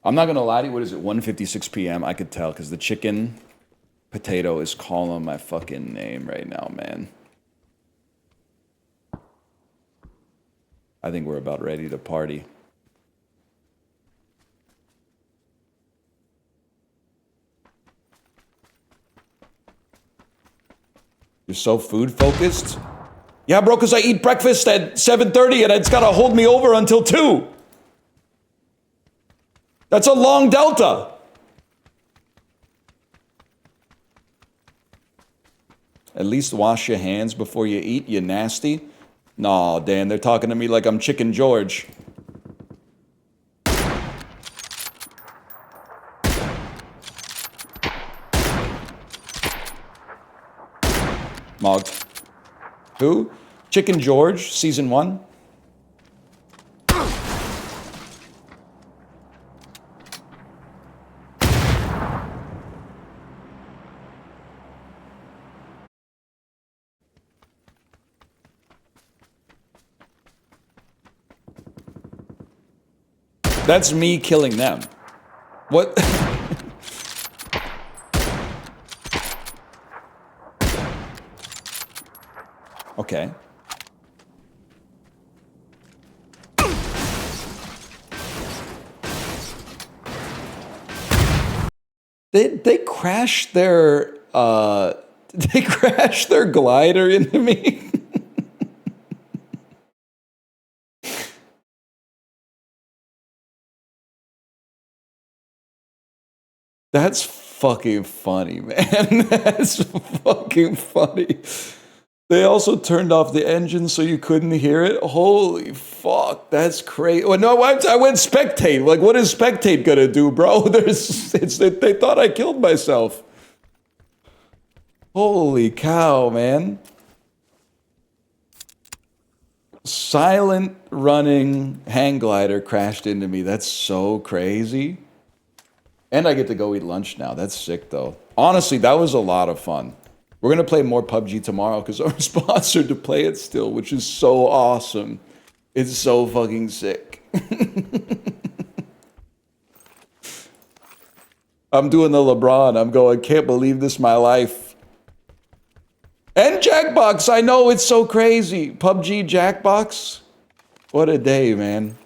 I'm not gonna lie to you, what is it, 1:56 p.m.? I could tell, because the chicken potato is calling my fucking name right now, man. I think we're about ready to party. You're so food focused? Yeah, bro, because I eat breakfast at 7:30 and it's gotta hold me over until 2. That's a long delta. At least wash your hands before you eat, you nasty. Nah, Dan, they're talking to me like I'm Chicken George. Mogged. Who? Chicken George, season 1. That's me killing them. What? Okay. They crashed their they crashed their glider into me. That's fucking funny, man. That's fucking funny. They also turned off the engine so you couldn't hear it. Holy fuck, that's crazy. Well, no, I went spectate. Like, what is spectate gonna do, bro? They thought I killed myself. Holy cow, man. Silent running hang glider crashed into me. That's so crazy. And I get to go eat lunch now. That's sick, though. Honestly, that was a lot of fun. We're going to play more PUBG tomorrow because I'm sponsored to play it still, which is so awesome. It's so fucking sick. I'm doing the LeBron. I'm going, can't believe this is my life. And Jackbox. I know, it's so crazy. PUBG Jackbox. What a day, man.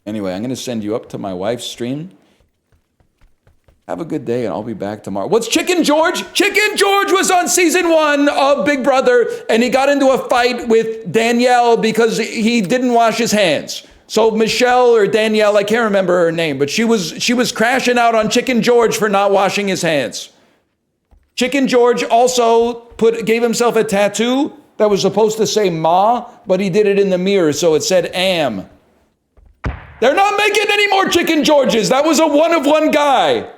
Anyway, I'm going to send you up to my wife's stream. Have a good day, and I'll be back tomorrow. What's Chicken George? Chicken George was on season 1 of Big Brother, and he got into a fight with Danielle because he didn't wash his hands. So Michelle or Danielle, I can't remember her name, but she was crashing out on Chicken George for not washing his hands. Chicken George also gave himself a tattoo that was supposed to say Ma, but he did it in the mirror, so it said Am. They're not making any more Chicken Georges. That was a one-of-one guy.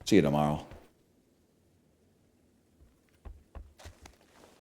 See you tomorrow.